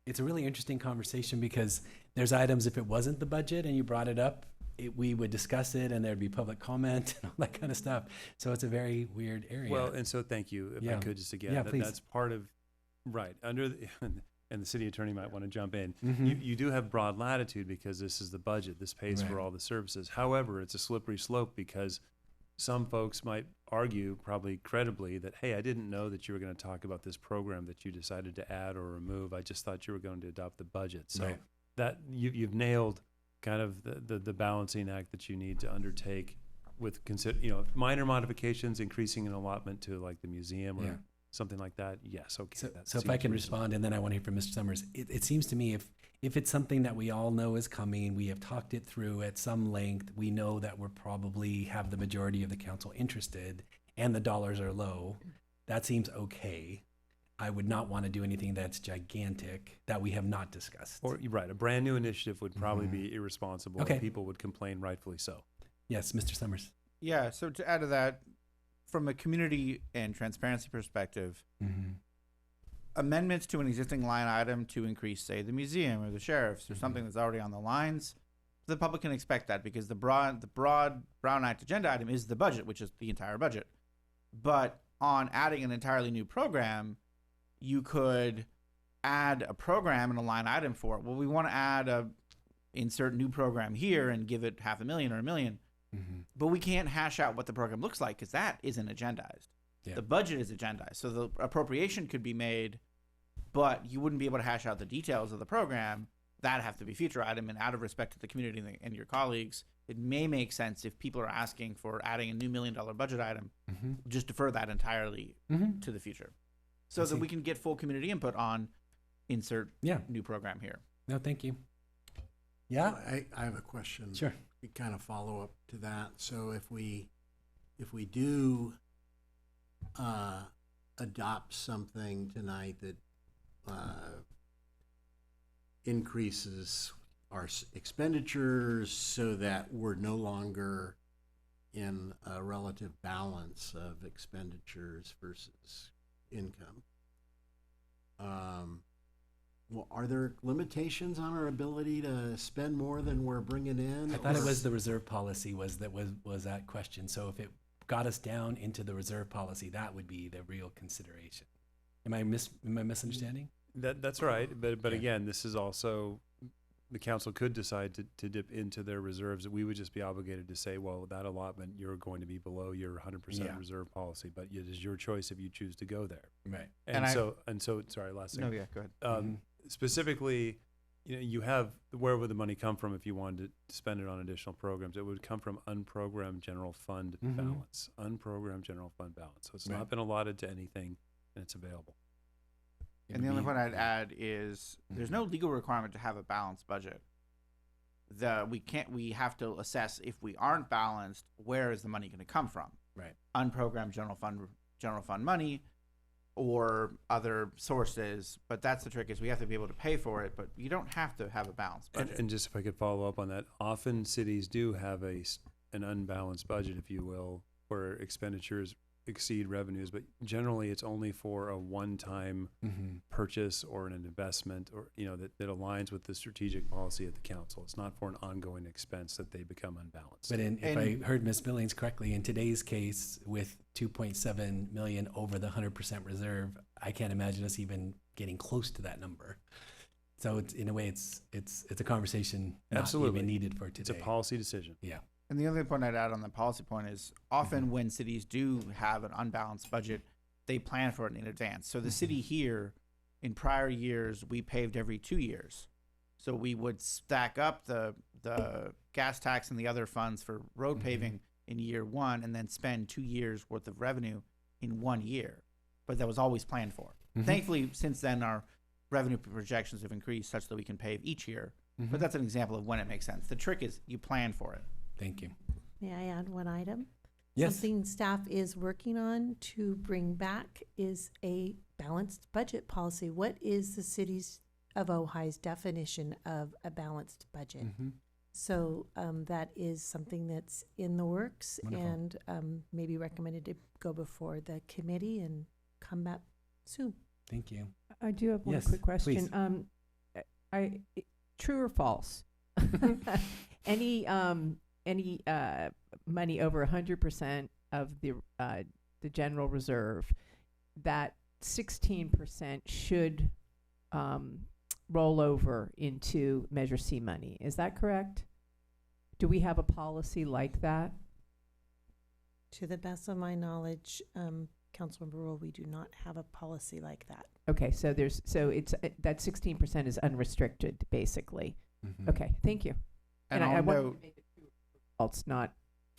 It's a really interesting conversation because there's items, if it wasn't the budget and you brought it up, we would discuss it and there'd be public comment and all that kind of stuff. So it's a very weird area. Well, and so thank you, if I could just again, that's part of, right, under the, and the city attorney might want to jump in. You do have broad latitude because this is the budget. This pays for all the services. However, it's a slippery slope because some folks might argue, probably credibly, that, hey, I didn't know that you were going to talk about this program that you decided to add or remove. I just thought you were going to adopt the budget. So that you've nailed kind of the balancing act that you need to undertake with minor modifications, increasing an allotment to like the museum or something like that. Yes, okay. So if I can respond, and then I want to hear from Mr. Summers. It seems to me if it's something that we all know is coming, we have talked it through at some length, we know that we're probably have the majority of the council interested, and the dollars are low, that seems okay. I would not want to do anything that's gigantic that we have not discussed. Or a brand new initiative would probably be irresponsible. Okay. And people would complain, rightfully so. Yes, Mr. Summers. Yeah, so to add to that, from a community and transparency perspective, amendments to an existing line item to increase, say, the museum or the sheriff's or something that's already on the lines, the public can expect that because the broad Brown Act agenda item is the budget, which is the entire budget. But on adding an entirely new program, you could add a program and a line item for it. Well, we want to add a insert new program here and give it $500,000 or $1 million. But we can't hash out what the program looks like because that isn't agendized. The budget is agendized. So the appropriation could be made, but you wouldn't be able to hash out the details of the program. That'd have to be future item. And out of respect to the community and your colleagues, it may make sense if people are asking for adding a new $1 million budget item, just defer that entirely to the future. So that we can get full community input on insert new program here. No, thank you. Yeah. I have a question. Sure. Kind of follow up to that. So if we do adopt something tonight that increases our expenditures so that we're no longer in a relative balance of expenditures versus income, well, are there limitations on our ability to spend more than we're bringing in? I thought it was the reserve policy was that question. So if it got us down into the reserve policy, that would be the real consideration. Am I misunderstanding? That's right. But again, this is also, the council could decide to dip into their reserves. We would just be obligated to say, well, that allotment, you're going to be below your 100% reserve policy, but it is your choice if you choose to go there. Right. And so, sorry, last thing. No, yeah, go ahead. Specifically, you have, where would the money come from if you wanted to spend it on additional programs? It would come from unprogrammed general fund balance. Unprogrammed general fund balance. So it's not been allotted to anything, and it's available. And the only point I'd add is there's no legal requirement to have a balanced budget. We have to assess if we aren't balanced, where is the money going to come from? Right. Unprogrammed general fund money or other sources. But that's the trick, is we have to be able to pay for it, but you don't have to have a balanced budget. And just if I could follow up on that, often cities do have an unbalanced budget, if you will, where expenditures exceed revenues, but generally it's only for a one-time purchase or an investment, or that aligns with the strategic policy of the council. It's not for an ongoing expense that they become unbalanced. But if I heard Ms. Billings correctly, in today's case, with 2.7 million over the 100% reserve, I can't imagine us even getting close to that number. So it's, in a way, it's a conversation not even needed for today. It's a policy decision. Yeah. And the other point I'd add on the policy point is often when cities do have an unbalanced budget, they plan for it in advance. So the city here, in prior years, we paved every 2 years. So we would stack up the gas tax and the other funds for road paving in year one, and then spend 2 years worth of revenue in 1 year. But that was always planned for. Thankfully, since then, our revenue projections have increased such that we can pave each year. But that's an example of when it makes sense. The trick is you plan for it. Thank you. May I add one item? Yes. Something staff is working on to bring back is a balanced budget policy. What is the cities of Ojai's definition of a balanced budget? So that is something that's in the works. Wonderful. And maybe recommended to go before the committee and come back soon. Thank you. I do have one Yes, quick question. please. True or false? Any money over 100% of the general reserve, that 16% should roll over into Measure C money. Is that correct? Do we have a policy like that? To the best of my knowledge, Councilmember Rule, we do not have a policy like that. Okay, so it's that 16% is unrestricted, basically. Okay, thank you. And I I'll want note, it's not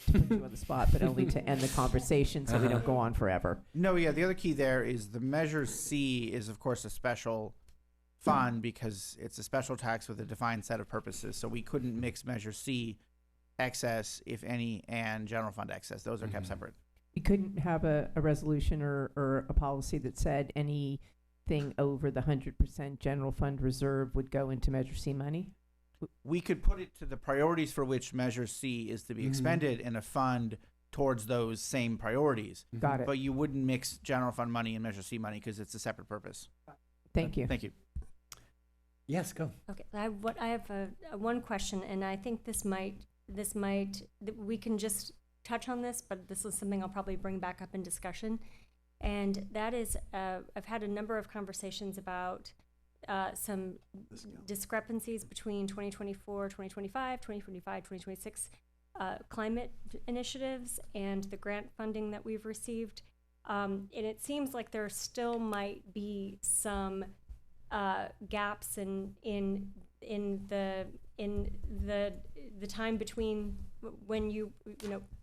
to put you on the spot, but only to end the conversation so we don't go on forever. no, yeah, the other key there is the Measure C is, of course, a special fund because it's a special tax with a defined set of purposes. So we couldn't mix Measure C excess, if any, and general fund excess. Those are kept separate. You couldn't have a resolution or a policy that said anything over the 100% general fund reserve would go into Measure C money? We could put it to the priorities for which Measure C is to be expended in a fund towards those same priorities. Got it. But you wouldn't mix general fund money and Measure C money because it's a separate purpose. Thank you. Thank you. Yes, go. Okay, I have one question, and I think we can just touch on this, but this is something I'll probably bring back up in discussion. And that is, I've had a number of conversations about some discrepancies between 2024, 2025, 2025, 2026 climate initiatives and the grant funding that we've received. And it seems like there still might be some gaps in the time between when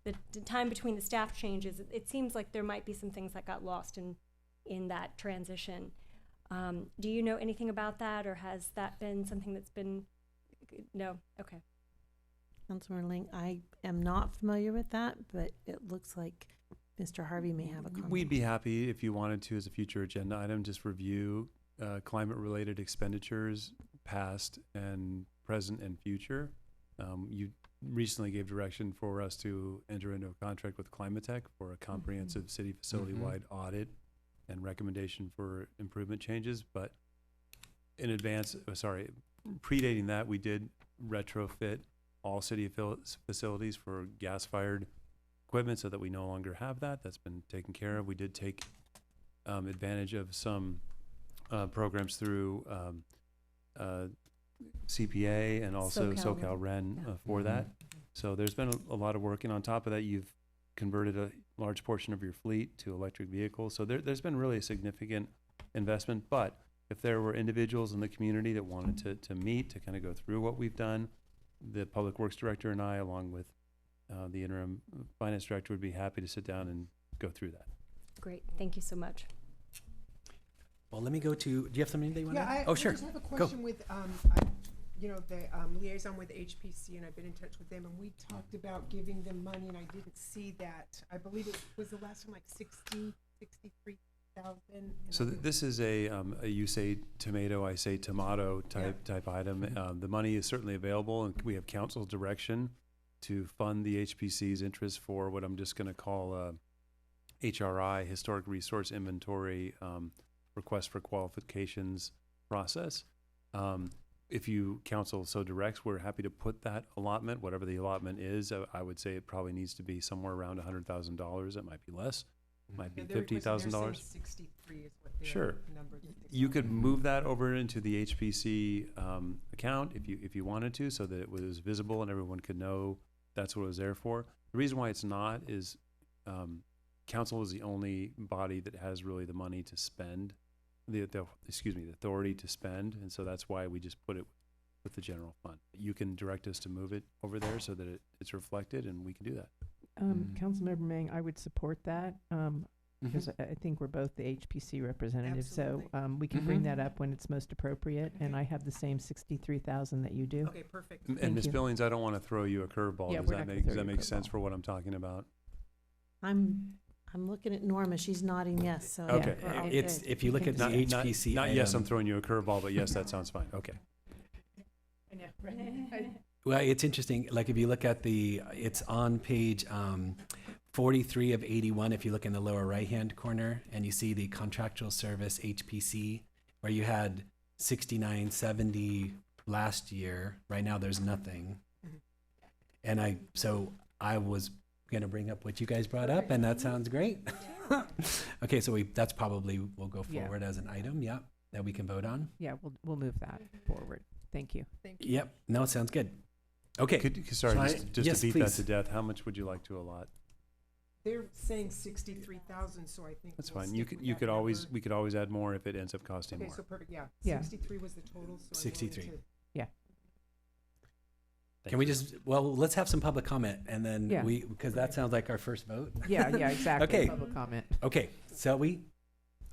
the time between the staff changes. It seems like there might be some things that got lost in that transition. Do you know anything about that, or has that been something that's been? No. Okay. Councilmember Ling, I am not familiar with that, but it looks like Mr. Harvey may have a comment. We'd be happy if you wanted to, as a future agenda item, just review climate-related expenditures, past and present and future. You recently gave direction for us to enter into a contract with Climatech for a comprehensive city facility-wide audit and recommendation for improvement changes. But in advance, predating that, we did retrofit all city facilities for gas-fired equipment so that we no longer have that. That's been taken care of. We did take advantage of some programs through CPA and also SoCal Ren for that. So there's been a lot of work, and on top of that, you've converted a large portion of your fleet to electric vehicles. So there's been really a significant investment. But if there were individuals in the community that wanted to meet, to kind of go through what we've done, the Public Works Director and I, along with the interim finance director, would be happy to sit down and go through that. Great. Thank you so much. Well, let me go to, do you have something that you want to? Yeah, Oh, sure. I just have a Go. question with, the liaison with HPC, and I've been in touch with them, and we talked about giving them money, and I didn't see that. I believe it was the last time like 63,000. So this is a you say tomato, I say tomato type item. The money is certainly available, and we have council's direction to fund the HPC's interest for what I'm just going to call HRI, Historic Resource Inventory Request for Qualifications process. If you council so directs, we're happy to put that allotment, whatever the allotment is. I would say it probably needs to be somewhere around $100,000. It might be less, might be $50,000. 63 is what their Sure. number. You could move that over into the HPC account if you wanted to, so that it was visible and everyone could know that's what it was there for. The reason why it's not is council is the only body that has really the money to spend, the authority to spend, and so that's why we just put it with the general fund. You can direct us to move it over there so that it's reflected, and we can do that. Councilmember Mang, I would support that because I think we're both the HPC representatives, so we can bring that up when it's most appropriate. And I have the same 63,000 that you do. Okay, perfect. And Ms. Billings, I don't want to throw you a curveball. Yeah, Does that make sense for what I'm talking about? I'm looking at Norma. She's nodding yes. So Okay. we're all It's, good. if you look at the HPC. Not yes, I'm item- throwing you a curveball, but yes, that sounds fine. Okay. I know, right? Well, it's interesting, like if you look at it's on page 43 of 81, if you look in the lower right-hand corner, and you see the contractual service HPC, where you had 6970 last year. Right now, there's nothing. And I was going to bring up what you guys brought up, and that sounds great. Okay, so that's probably, we'll go forward as an item, that we can vote on. Yeah, we'll move that forward. Thank you. Yep, no, sounds good. Okay. Sorry, just yes, to beat please. that to death, how much would you like to allot? They're saying 63,000, so I think That's we'll fine. stick with We that could always number. add more if it ends up costing Okay, more. so perfect. Yeah, Yeah. 63 was the total. So 63. Thank Can we you. let's have some public comment, and then Yeah. because that sounds like our first vote. Yeah, exactly. Okay. Public comment. Okay, so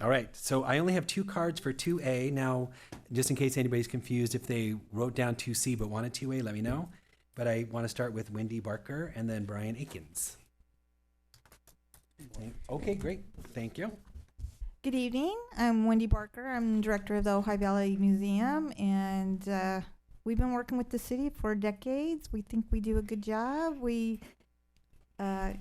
all right, so I only have 2 cards for 2A. Now, just in case anybody's confused, if they wrote down 2C but wanted 2A, let me know. But I want to start with Wendy Barker and then Brian Akins. Okay, great. Thank you. Good evening. I'm Wendy Barker. I'm director of the Ojai Valley Museum, and we've been working with the city for decades. We think we do a good job. We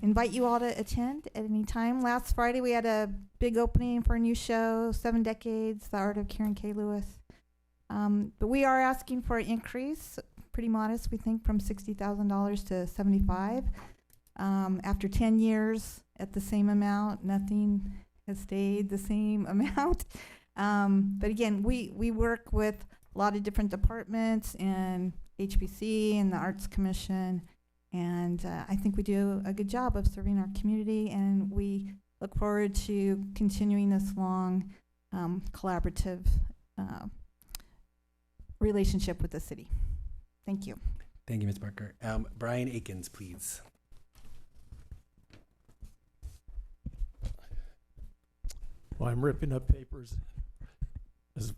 invite you all to attend at any time. Last Friday, we had a big opening for a new show, 7 Decades, The Art of Karen K. Lewis. But we are asking for an increase, pretty modest, we think, from $60,000 to $75,000. After 10 years at the same amount, nothing has stayed the same amount. But again, we work with a lot of different departments and HBC and the Arts Commission. And I think we do a good job of serving our community, and we look forward to continuing this long, collaborative relationship with the city. Thank you. Thank you, Ms. Barker. Brian Akins, please. Well, I'm ripping up papers as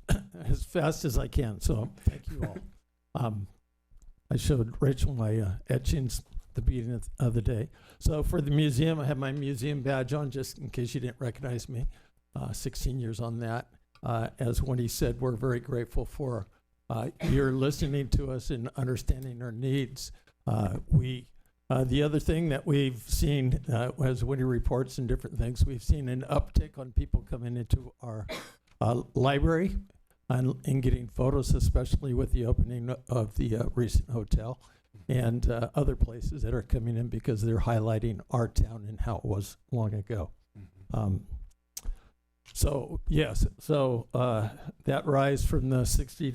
fast as I can, so thank you all. I showed Rachel my etchings the beginning of the day. So for the museum, I have my museum badge on, just in case you didn't recognize me. 16 years on that. As Wendy said, we're very grateful for your listening to us and understanding our needs. The other thing that we've seen, as Wendy reports and different things, we've seen an uptick on people coming into our library and getting photos, especially with the opening of the recent hotel and other places that are coming in because they're highlighting our town and how it was long ago. So yes, that rise from the 60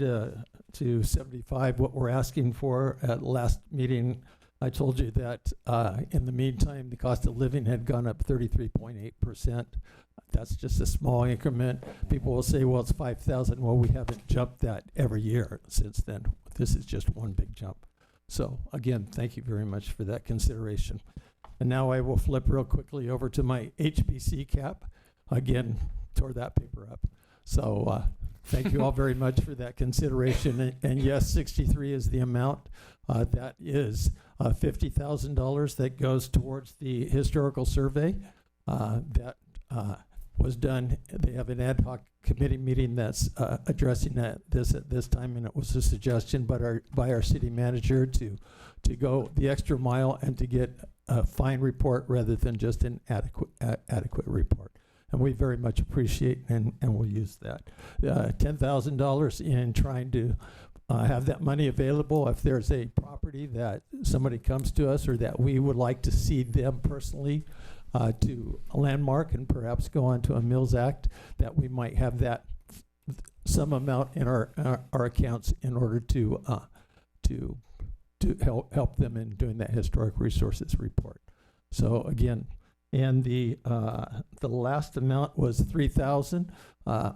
to 75, what we're asking for at last meeting, I told you that in the meantime, the cost of living had gone up 33.8%. That's just a small increment. People will say, well, it's 5,000. Well, we haven't jumped that every year since then. This is just one big jump. So again, thank you very much for that consideration. And now I will flip real quickly over to my HBC cap. Again, tore that paper up. So thank you all very much for that consideration. And yes, 63 is the amount. That is $50,000 that goes towards the historical survey that was done. They have an ad hoc committee meeting that's addressing this at this time, and it was a suggestion by our city manager to go the extra mile and to get a fine report rather than just an adequate report. And we very much appreciate and we'll use that. $10,000 in trying to have that money available if there's a property that somebody comes to us or that we would like to see them personally to a landmark and perhaps go on to a Mills Act, that we might have that some amount in our accounts in order to help them in doing that historic resources report. So again, and the last amount was $3,000.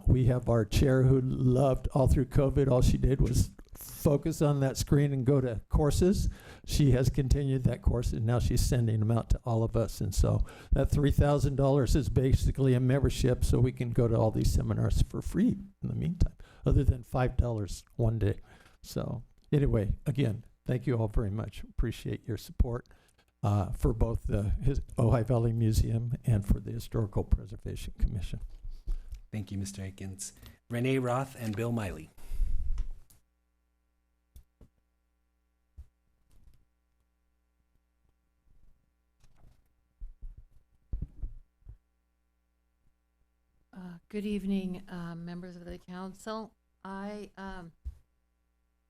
We have our chair who loved all through COVID. All she did was focus on that screen and go to courses. She has continued that course, and now she's sending them out to all of us. And so that $3,000 is basically a membership, so we can go to all these seminars for free in the meantime, other than $5 one day. So anyway, again, thank you all very much. Appreciate your support for both the Ojai Valley Museum and for the Historical Preservation Commission. Thank you, Mr. Aikens. Renee Roth and Bill Miley. Good evening, members of the council. I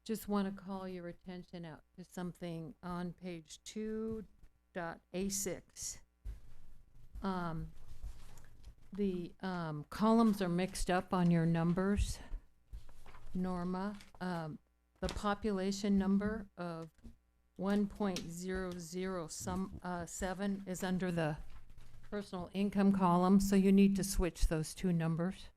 just want to call your attention out to something on page 2.A6. The columns are mixed up on your numbers, Norma. The population number of 1.007 is under the personal income column, so you need to switch those two numbers.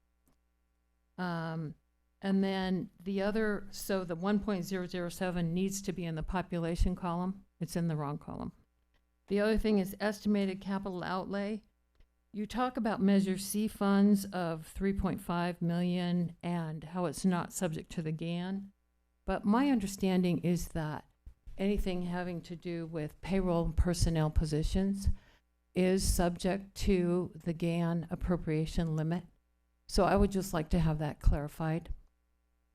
And then the other, so the 1.007 needs to be in the population column. It's in the wrong column. The other thing is estimated capital outlay. You talk about Measure C funds of 3.5 million and how it's not subject to the GAN. But my understanding is that anything having to do with payroll and personnel positions is subject to the GAN appropriation limit. So I would just like to have that clarified.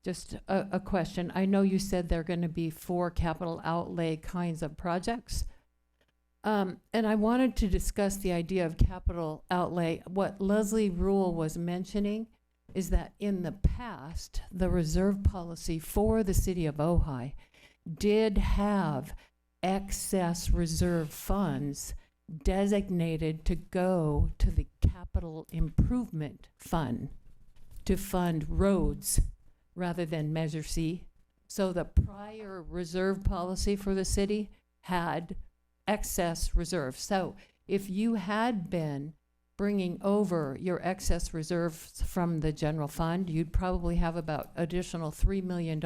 Just a question. I know you said there are going to be 4 capital outlay kinds of projects. And I wanted to discuss the idea of capital outlay. What Leslie Rule was mentioning is that in the past, the reserve policy for the city of Ojai did have excess reserve funds designated to go to the capital improvement fund to fund roads rather than Measure C. So the prior reserve policy for the city had excess reserves. So if you had been bringing over your excess reserves from the general fund, you'd probably have about additional $3 million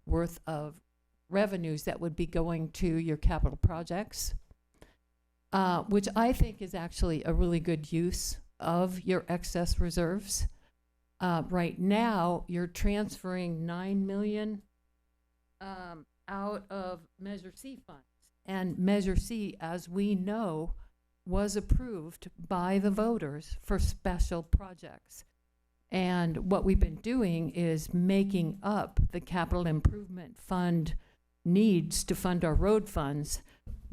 worth of revenues that would be going to your capital projects. Which I think is actually a really good use of your excess reserves. Right now, you're transferring $9 million out of Measure C funds. And Measure C, as we know, was approved by the voters for special projects. And what we've been doing is making up the capital improvement fund needs to fund our road funds.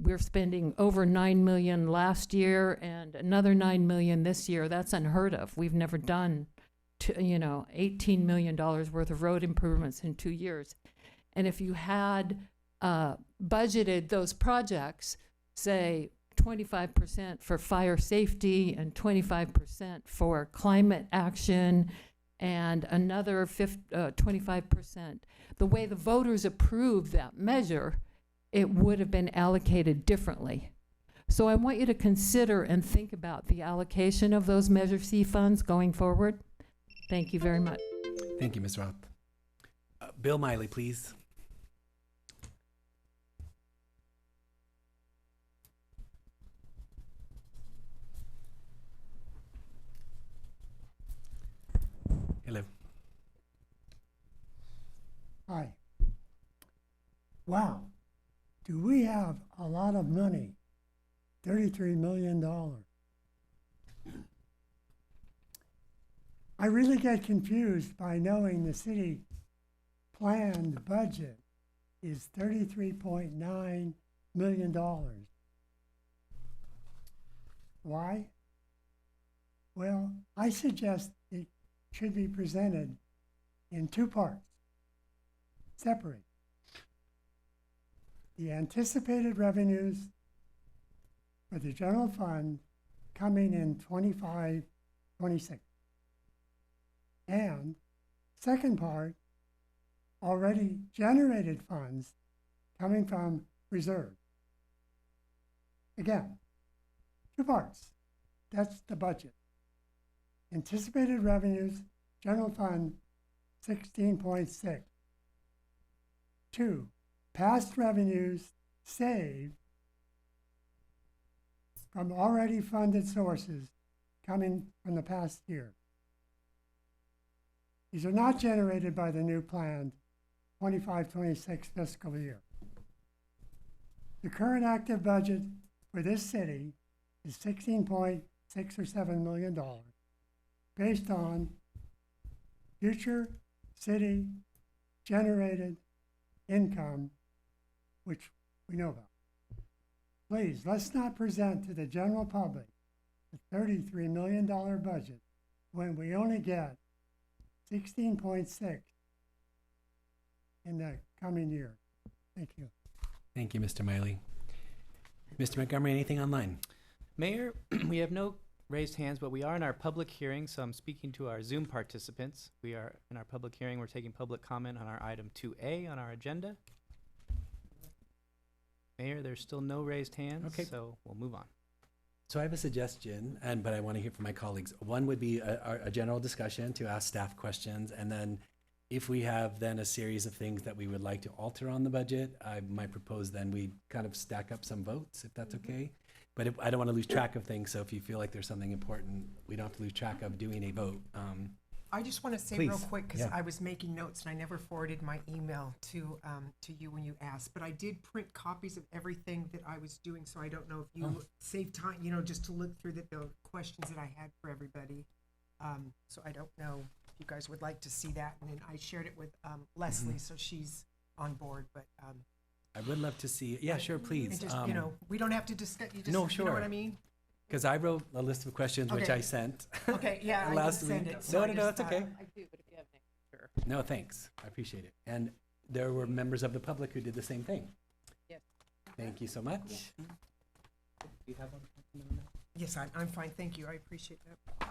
We're spending over $9 million last year and another $9 million this year. That's unheard of. We've never done, $18 million worth of road improvements in 2 years. And if you had budgeted those projects, say 25% for fire safety and 25% for climate action and another 25%, the way the voters approved that measure, it would have been allocated differently. So I want you to consider and think about the allocation of those Measure C funds going forward. Thank you very much. Thank you, Ms. Roth. Bill Miley, please. wow, do we have a lot of money? $33 million. I really get confused by knowing the city planned budget is $33.9 million. Why? Well, I suggest it should be presented in two parts, separate. The anticipated revenues for the general fund coming in 25, 26. And second part, already generated funds coming from reserve. Again, two parts. That's the budget. Anticipated revenues, general fund, 16.6. 2, past revenues saved from already funded sources coming from the past year. These are not generated by the new planned 25-26 fiscal year. The current active budget for this city is $16.6 or $7 million based on future city generated income, which we know about. Please, let's not present to the general public a $33 million budget when we only get 16.6 in the coming year. Thank you. Thank you, Mr. Miley. Mr. Montgomery, anything online? Mayor, we have no raised hands, but we are in our public hearing, so I'm speaking to our Zoom participants. We are in our public hearing. We're taking public comment on our item 2A on our agenda. Mayor, there's still no raised hands, Okay. so we'll move on. So I have a suggestion, but I want to hear from my colleagues. One would be a general discussion to ask staff questions, and then if we have then a series of things that we would like to alter on the budget, I might propose then we kind of stack up some votes, if that's okay. But I don't want to lose track of things, so if you feel like there's something important, we don't have to lose track of doing a vote. I just want to say Please. real quick, because Yeah. I was making notes and I never forwarded my email to you when you asked, but I did print copies of everything that I was doing, so I don't know if you save time, just to look through the questions that I had for everybody. So I don't know if you guys would like to see that, and then I shared it with Leslie, so she's on board, but I would love to see, yeah, sure, please. and just, we don't have to discuss, you just, No, you know sure. what I mean? Because I wrote a list of questions, which Okay. I sent. Okay, yeah, I last did send week. it, so No, I no, just that's thought- okay. I do, but if you have an answer. No, thanks. I appreciate it. And there were members of the public who did the same thing. Yes. Thank you so much. Do you have one? Yes, I'm fine, thank you, I appreciate that.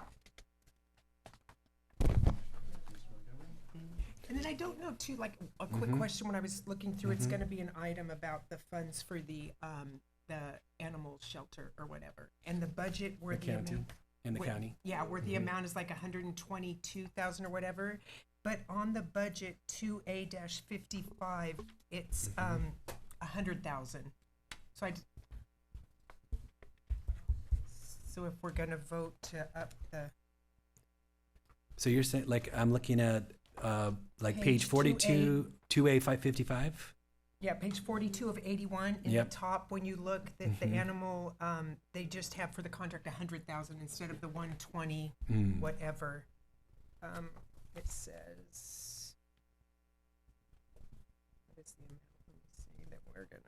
And then I don't know too, like a quick question when I was looking through, it's gonna be an item about the funds for the animal shelter or whatever. And the budget where The the county, amount. in the where- county. Yeah, where the amount is like 122,000 or whatever. But on the budget 2A-55, it's 100,000. So so if we're gonna vote to up the So you're saying, like, I'm looking at, like page Page 42, 2A 555? Yeah, page 42 of 81, in the Yep. top, when you look, the Mhm. animal, they just have for the contract 100,000 instead of the 120, Mm. whatever. It says, what is the amount? Let me see that we're gonna.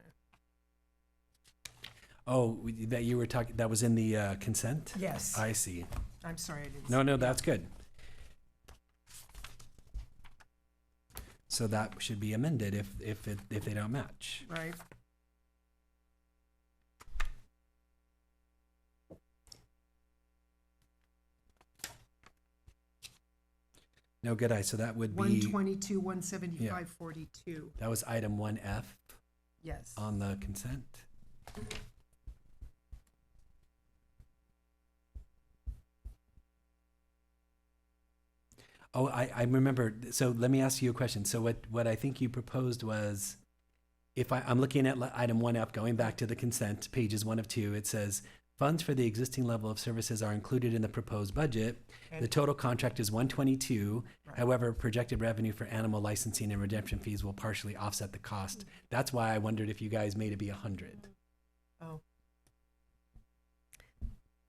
Oh, that you were talking, that was in the consent? Yes. I see. I'm sorry, I didn't. No, see no, it. that's good. So that should be amended if they don't match. Right. No, good eye. So that would be, 122, 175, 42. that was item 1F Yes. on the consent. Oh, I remember. So let me ask you a question. So what I think you proposed was, if I'm looking at item 1F, going back to the consent, pages 1 of 2, it says Funds for the existing level of services are included in the proposed budget. The total contract is 122. Right. However, projected revenue for animal licensing and redemption fees will partially offset the cost. That's why I wondered if you guys made it be 100. Oh,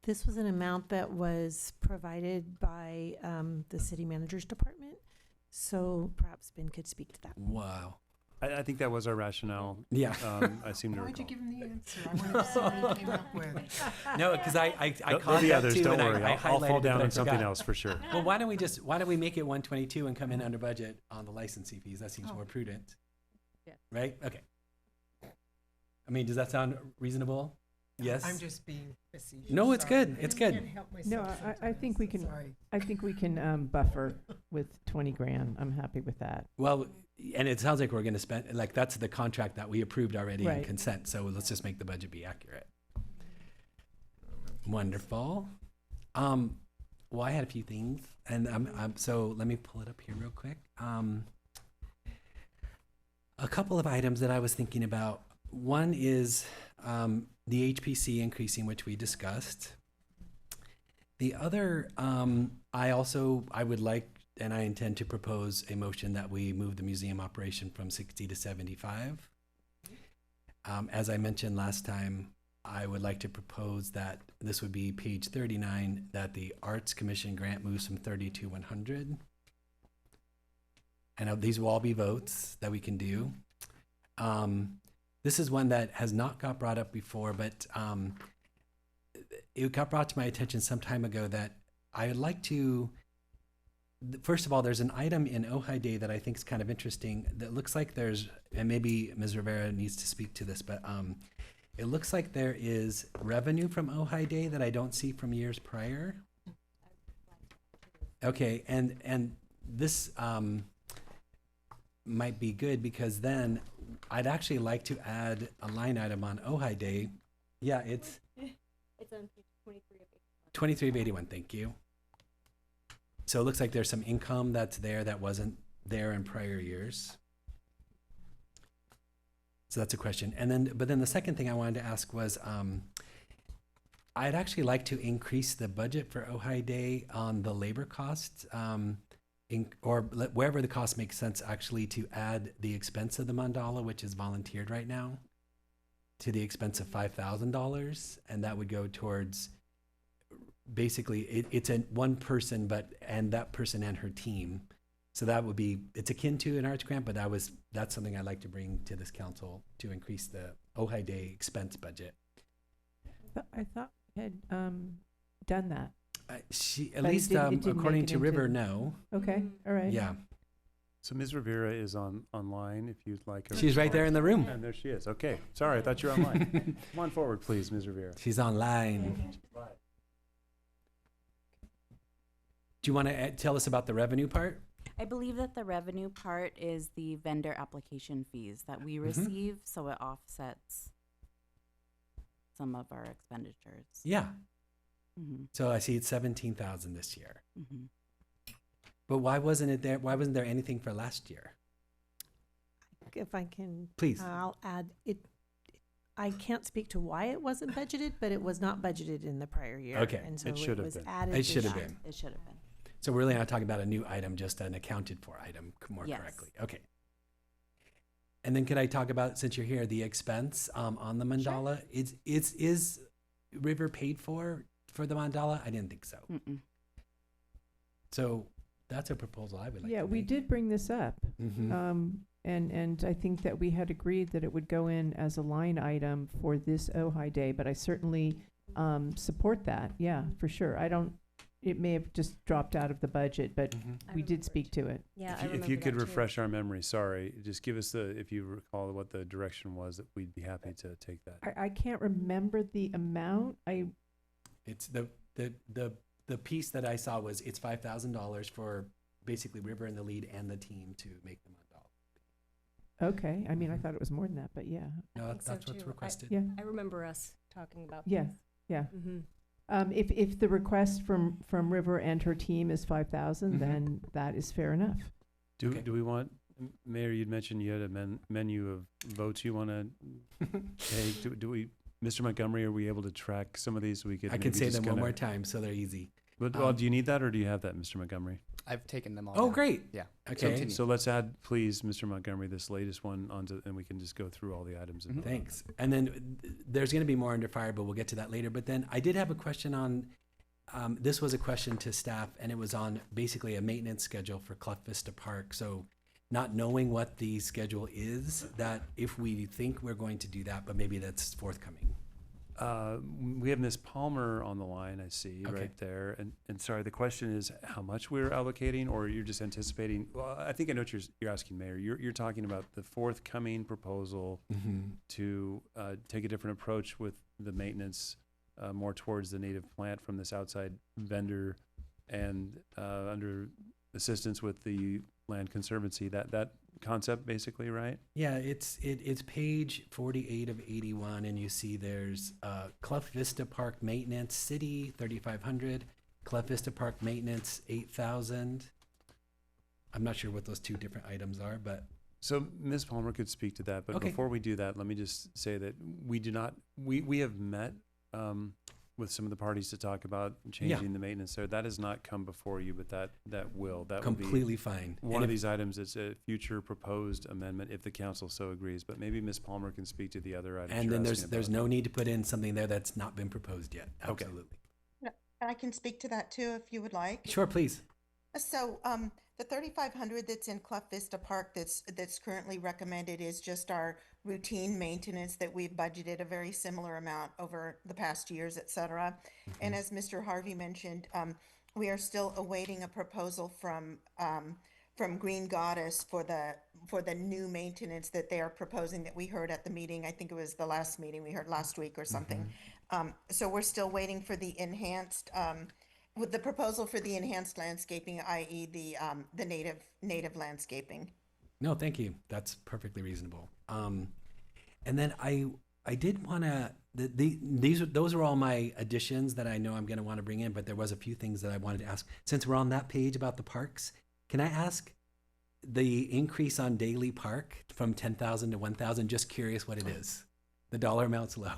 This was an amount that was provided by the city manager's department. So perhaps Ben could speak to that. Wow. I think that was our rationale. Yeah. I seem to why'd you recall. give him the answer? I wanted to see what he came up with. No, because I There'll caught be that others, too, don't and worry. I I'll fall highlighted it, down but I on something forgot. else for sure. Well, why don't we make it 122 and come in under budget on the licensing fees? That seems more prudent. Yeah. Right? Okay. I mean, does that sound reasonable? Yes. I'm just being facetious. No, it's Sorry. good. It's I good. can't help No, myself I think we can, Sorry. I think we can buffer with 20 grand. I'm happy with that. Well, and it sounds like we're going to spend, like, that's the contract that we approved already in Right. consent. So let's just make the budget be accurate. Wonderful. Well, I had a few things, and so let me pull it up here real quick. A couple of items that I was thinking about. One is the HPC increasing, which we discussed. The other, I would like, and I intend to propose a motion that we move the museum operation from 60 to 75. As I mentioned last time, I would like to propose that this would be page 39, that the Arts Commission grant moves from 30 to 100. And these will all be votes that we can do. This is one that has not got brought up before, but it got brought to my attention some time ago that I would like to, first of all, there's an item in Ojai Day that I think is kind of interesting that looks like there's, and maybe Ms. Rivera needs to speak to this, but it looks like there is revenue from Ojai Day that I don't see from years prior. Okay, and this might be good because then I'd actually like to add a line item on Ojai Day. Yeah, it's on page 23 of 23 of 81, thank you. So it looks like there's some income that's there that wasn't there in prior years. So that's a question. But then the second thing I wanted to ask was, I'd actually like to increase the budget for Ojai Day on the labor costs, wherever the cost makes sense, actually to add the expense of the mandala, which is volunteered right now, to the expense of $5,000, and that would go towards, basically, it's one person, and that person and her team. So that would be, it's akin to an arts grant, but that's something I'd like to bring to this council to increase the Ojai Day expense budget. I thought we had done that. At But least it didn't according make it to River, into- no. Okay, all right. Yeah. So Ms. Rivera is online if you'd like her. She's right there in the room. And there she is. Okay. Sorry, I thought you were online. Come on forward, please, Ms. Rivera. She's online. Do you want to tell us about the revenue part? I believe that the revenue part is the vendor application fees that we receive, so it offsets some of our expenditures. Yeah. Mm-hmm. So I see it's 17,000 this year. Mm-hmm. But why wasn't it there? Why wasn't there anything for last year? If I can, Please. I'll add it. I can't speak to why it wasn't budgeted, but it was not budgeted in the prior year. Okay. And so It should have was been. added. It should this have year. been. It should have been. So we're really not talking about a new item, just an accounted for item more Yes. correctly. Okay. And then could I talk about, since you're here, the expense on the mandala? Is River paid for the mandala? I didn't think so. Mm-mm. So that's a proposal I would like Yeah, to we make. did bring this up. Mhm. And I think that we had agreed that it would go in as a line item for this Ojai Day, but I certainly support that. Yeah, for sure. It may have just dropped out of the budget, but we did speak to it. Yeah, If you could refresh our memory, sorry, just give us if you recall what the direction was, that we'd be happy to take that. I can't remember the amount. It's the piece that I saw was it's $5,000 for basically River and the lead and the team to make the mandala. Okay, I mean, I thought it was more than that, but yeah. No, think so that's what's too. requested. Yeah. I remember us talking about Yeah, this. yeah. Mm-hmm. If the request from River and her team is 5,000, Mhm. then that is fair enough. Do we want, Mayor, you'd mentioned you had a menu of votes you want to take. Do we Mr. Montgomery, are we able to track some of these so we could I could maybe say just them one kinda- more time so they're easy. But, well, do you need that or do you have that, Mr. Montgomery? I've taken them all. Oh, down. great. Yeah. Okay. Continue. So let's add, please, Mr. Montgomery, this latest one onto, and we can just go through all the items. Mhm. Thanks. And then there's going to be more under fire, but we'll get to that later. But then I did have a question on, this was a question to staff, and it was on basically a maintenance schedule for Clough Vista Park. So not knowing what the schedule is, that if we think we're going to do that, but maybe that's forthcoming. We have Ms. Palmer on the line, I see, Okay. right there. And sorry, the question is how much we're allocating, or you're just anticipating? Well, I think I know what you're asking, Mayor. You're talking about the forthcoming proposal to take a different approach with the maintenance, more towards the native plant from this outside vendor, and under assistance with the Land Conservancy. That concept, basically, right? Yeah, it's page 48 of 81, and you see there's Clough Vista Park Maintenance City 3,500, Clough Vista Park Maintenance 8,000. I'm not sure what those two different items are, but So Ms. Palmer could speak to that, but Okay. before we do that, let me just say that we have met with some of the parties to talk about changing the maintenance there. That has not come before you, but that will be completely fine. one And of if- these items. It's a future proposed amendment if the council so agrees, but maybe Ms. Palmer can speak to the other items. And you're then asking there's about. no need to put in something there that's not been proposed yet. Okay. Absolutely. I can speak to that too if you would like. Sure, please. So, the 3,500 that's in Clough Vista Park that's currently recommended is just our routine maintenance that we've budgeted a very similar amount over the past years, et cetera. And as Mr. Harvey mentioned, we are still awaiting a proposal from Green Goddess for the new maintenance that they are proposing that we heard at the meeting. I think it was the last meeting we heard last week or something. So we're still waiting for the enhanced, with the proposal for the enhanced landscaping, i.e. the native landscaping. No, thank you. That's perfectly reasonable. And then I did want to, those are all my additions that I know I'm going to want to bring in, but there was a few things that I wanted to ask. Since we're on that page about the parks, can I ask the increase on Daily Park from 10,000 to 1,000? Just curious what it is. The dollar amount's low.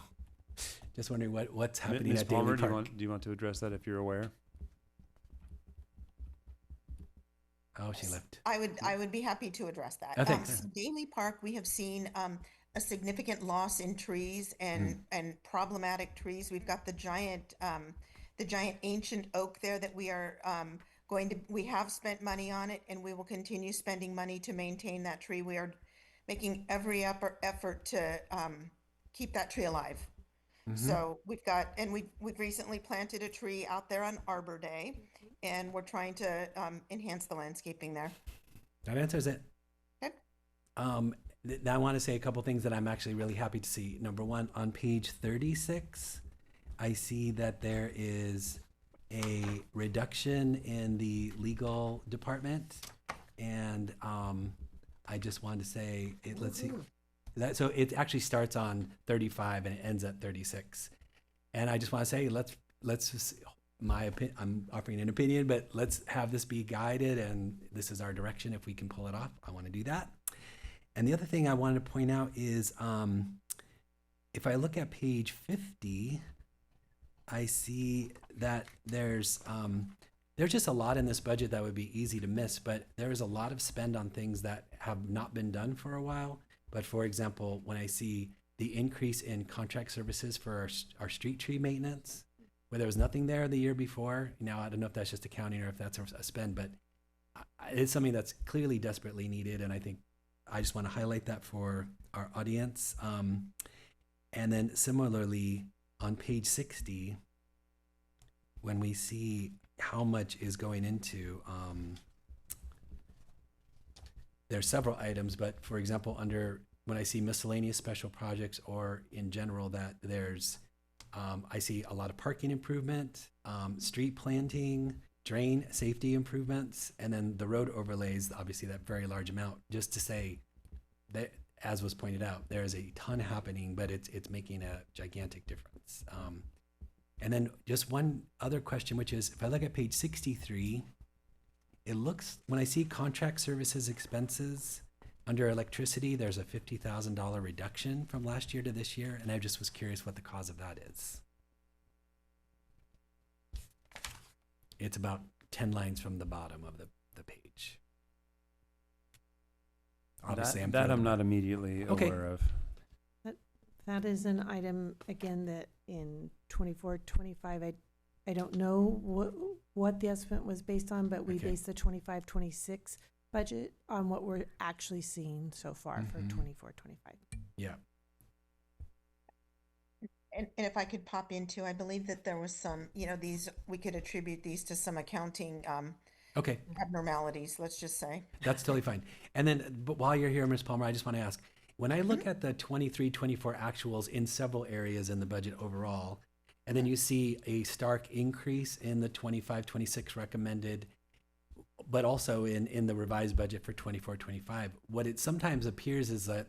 Just wondering what's happening Ms. at Palmer, Daily Park. do you want to address that if you're aware? Oh, she left. I would be happy to address that. Oh, thanks. Daily Park, we have seen a significant loss in trees and problematic trees. We've got the giant ancient oak there that we are we have spent money on it, and we will continue spending money to maintain that tree. We are making every effort to keep that tree alive. So we've recently planted a tree out there on Arbor Day, and we're trying to enhance the landscaping there. That answers it. Okay. I want to say a couple things that I'm actually really happy to see. Number one, on page 36, I see that there is a reduction in the legal department, and I just wanted to say, let's see. So it actually starts on 35 and it ends at 36. And I just want to say, let's just, I'm offering an opinion, but let's have this be guided, and this is our direction. If we can pull it off, I want to do that. And the other thing I wanted to point out is, if I look at page 50, I see that there's just a lot in this budget that would be easy to miss, but there is a lot of spend on things that have not been done for a while. But for example, when I see the increase in contract services for our street tree maintenance, where there was nothing there the year before, now I don't know if that's just accounting or if that's a spend, but it's something that's clearly desperately needed. And I think I just want to highlight that for our audience. And then similarly, on page 60, when we see how much is going into, there's several items, but for example, when I see miscellaneous special projects or in general, that there's, I see a lot of parking improvement, street planting, drain safety improvements, and then the road overlays, obviously that very large amount, just to say that, as was pointed out, there is a ton happening, but it's making a gigantic difference. And then just one other question, which is, if I look at page 63, it looks, when I see contract services expenses, Under electricity, there's a $50,000 reduction from last year to this year, and I just was curious what the cause of that is. It's about 10 lines from the bottom of the page. Obviously, that I'm not immediately Okay. aware of. That is an item, again, that in 24, 25, I don't know what the estimate was based on, but we Okay. based the 25, 26 budget on what we're actually seeing so far for Mhm. 24, 25. Yeah. And if I could pop into, I believe that there was some, these, we could attribute these to some accounting Okay. abnormalities, let's just say. That's totally fine. And then, but while you're here, Ms. Palmer, I just want to ask, when I look at the 23, 24 actuals in several areas in the budget overall, and then you see a stark increase in the 25, 26 recommended, but also in the revised budget for 24, 25, what it sometimes appears is that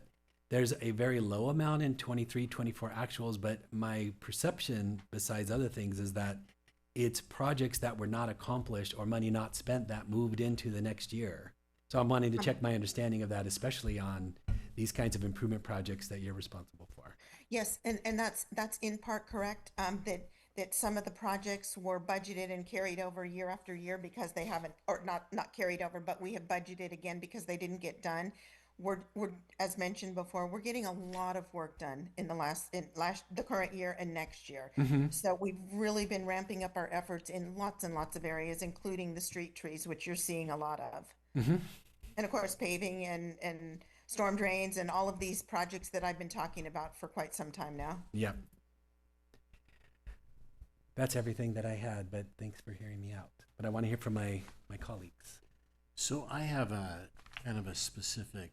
there's a very low amount in 23, 24 actuals, but my perception, besides other things, is that it's projects that were not accomplished or money not spent that moved into the next year. So I'm wanting to check my understanding of that, especially on these kinds of improvement projects that you're responsible for. Yes, and that's in part correct, that some of the projects were budgeted and carried over year after year because they haven't, or not carried over, but we have budgeted again because they didn't get done. We're as mentioned before, we're getting a lot of work done in the current year and next year. Mhm. So we've really been ramping up our efforts in lots and lots of areas, including the street trees, which you're seeing a lot of. Mm-hmm. And of course, paving and storm drains and all of these projects that I've been talking about for quite some time now. Yep. That's everything that I had, but thanks for hearing me out. But I want to hear from my colleagues. So I have a kind of a specific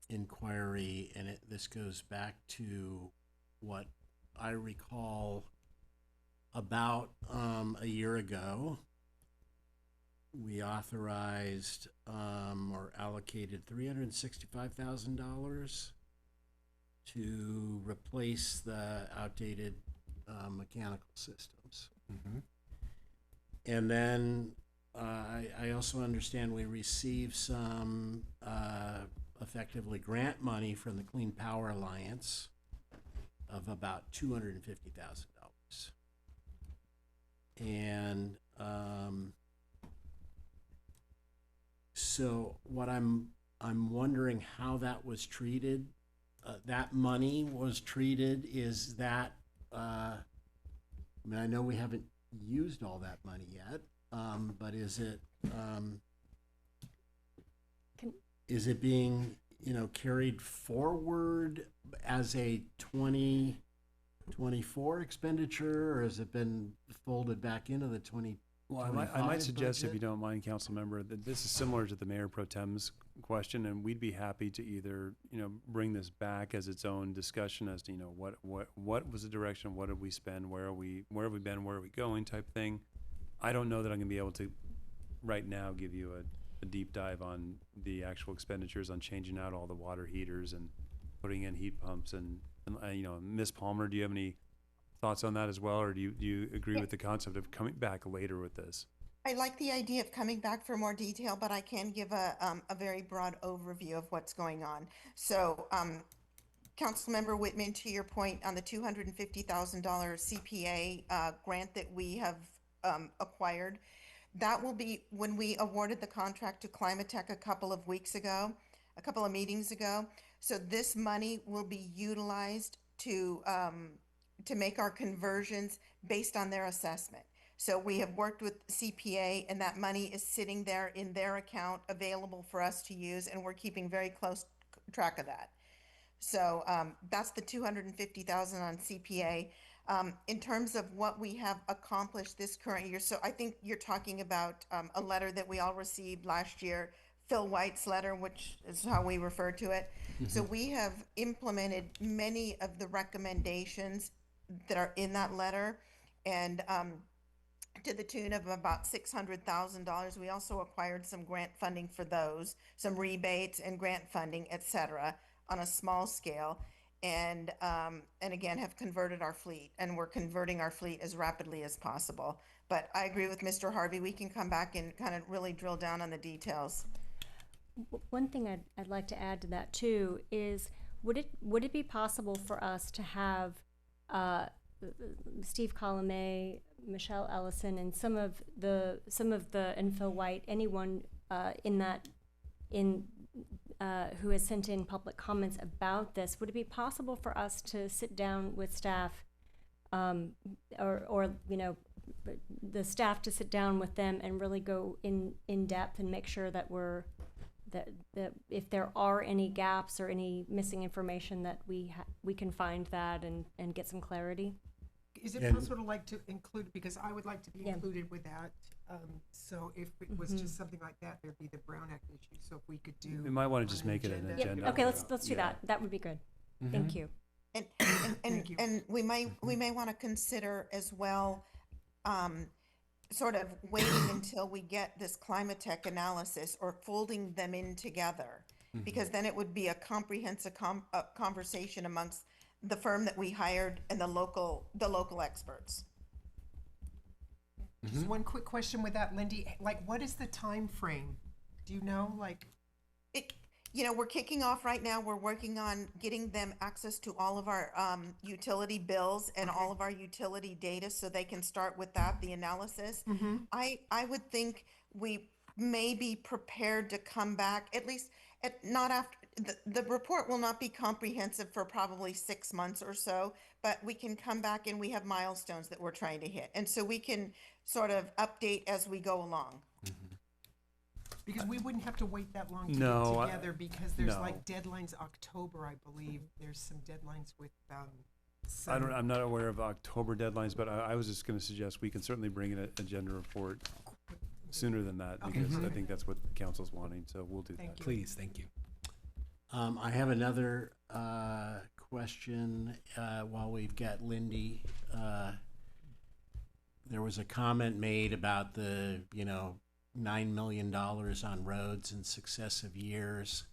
inquiry, and this goes back to what I recall about a year ago. We authorized or allocated $365,000 to replace the outdated mechanical systems. Mm-hmm. And then I also understand we received some effectively grant money from the Clean Power Alliance of about $250,000. And so what I'm wondering how that was treated. That money was treated. Is that I mean, I know we haven't used all that money yet, but is it being carried forward as a 2024 expenditure, or has it been folded back into the 2025 Well, I might suggest, if budget? you don't mind, council member, that this is similar to the Mayor Pro Tem's question, and we'd be happy to either, bring this back as its own discussion as to, what was the direction, what did we spend, where have we been, where are we going type thing. I don't know that I'm gonna be able to, right now, give you a deep dive on the actual expenditures on changing out all the water heaters and putting in heat pumps and Ms. Palmer, do you have any thoughts on that as well, or do you agree with the concept of coming back later with this? I like the idea of coming back for more detail, but I can give a very broad overview of what's going on. So, Councilmember Whitman, to your point on the $250,000 CPA grant that we have acquired, that will be when we awarded the contract to Climatech a couple of meetings ago. So this money will be utilized to make our conversions based on their assessment. So we have worked with CPA, and that money is sitting there in their account available for us to use, and we're keeping very close track of that. So that's the $250,000 on CPA. In terms of what we have accomplished this current year, so I think you're talking about a letter that we all received last year, Phil White's letter, which is how we refer to it. So we have implemented many of the recommendations that are in that letter, and to the tune of about $600,000. We also acquired some grant funding for those, some rebates and grant funding, et cetera, on a small scale, and again have converted our fleet, and we're converting our fleet as rapidly as possible. But I agree with Mr. Harvey. We can come back and kind of really drill down on the details. One thing I'd like to add to that too is, would it be possible for us to have Steve Colomé, Michelle Ellison, and some of the and Phil White, anyone who has sent in public comments about this, would it be possible for us to sit down with staff, or the staff to sit down with them and really go in depth and make sure that that if there are any gaps or any missing information, that we can find that and get some clarity? Is it possible to include, because I would like to be included with that. So if it was just something like that, there'd be the Brown Act issue. So if we could do, We might want to just make it an agenda. Okay, let's do that. That would be good. Thank you. And Thank you. and we may want to consider as well, sort of waiting until we get this climate tech analysis, or folding them in together, because then it would be a comprehensive conversation amongst the firm that we hired and the local experts. Just one quick question with that, Lindy. Like, what is the time frame? Do you know? Like, We're kicking off right now. We're working on getting them access to all of our utility bills and all of our utility data, so they can start with that, the analysis. I would think we may be prepared to come back, at least not after the report will not be comprehensive for probably 6 months or so, but we can come back and we have milestones that we're trying to hit, and so we can sort of update as we go along. because we wouldn't have to wait that long to No, get together, because there's no. like deadlines October, I believe. There's some deadlines with I'm not aware of October deadlines, but I was just going to suggest we can certainly bring in an agenda report sooner than that, Okay. because I think that's what the council's wanting, so we'll do Thank that. you. Please, thank you. I have another question while we've got Lindy. There was a comment made about the, $9 million on roads in successive years,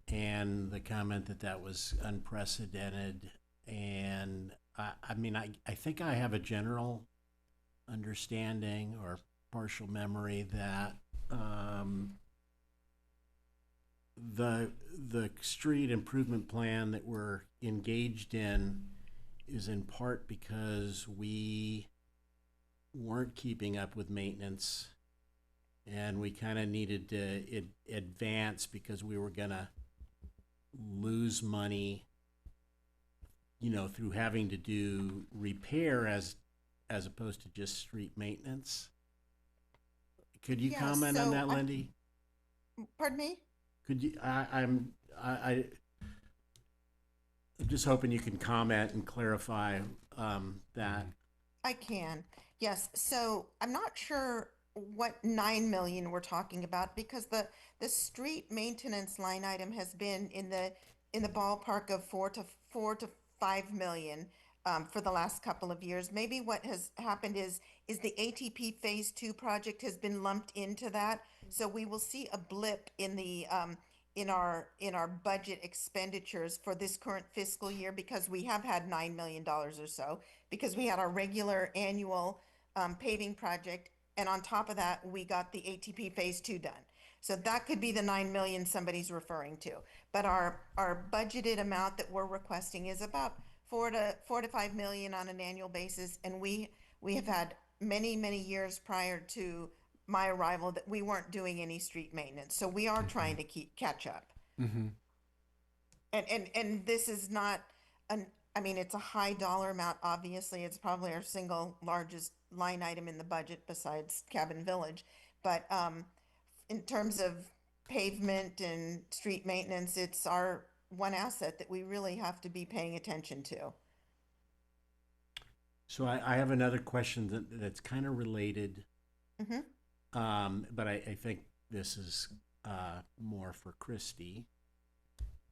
and the comment that was unprecedented. And I think I have a general understanding or partial memory that the street improvement plan that we're engaged in is in part because we weren't keeping up with maintenance, and we kind of needed to advance because we were going to lose money, through having to do repair as opposed to just street maintenance. Could you comment on that, Lindy? Pardon me? Could you? I'm just hoping you can comment and clarify that. I can. Yes. So I'm not sure what 9 million we're talking about, because the street maintenance line item has been in the ballpark of 4 to 5 million for the last couple of years. Maybe what has happened is the ATP Phase 2 project has been lumped into that, so we will see a blip in the in our budget expenditures for this current fiscal year, because we have had $9 million or so, because we had our regular annual paving project, and on top of that we got the ATP Phase 2 done. So that could be the 9 million somebody's referring to. But our budgeted amount that we're requesting is about 4 to 5 million on an annual basis, and we have had many years prior to my arrival that we weren't doing any street maintenance. So we are trying to catch up. Mm-hmm. And this is not it's a high dollar amount. Obviously, it's probably our single largest line item in the budget besides Cabin Village. But in terms of pavement and street maintenance, it's our one asset that we really have to be paying attention to. So I have another question that's kind of related, but I think this is more for Christy,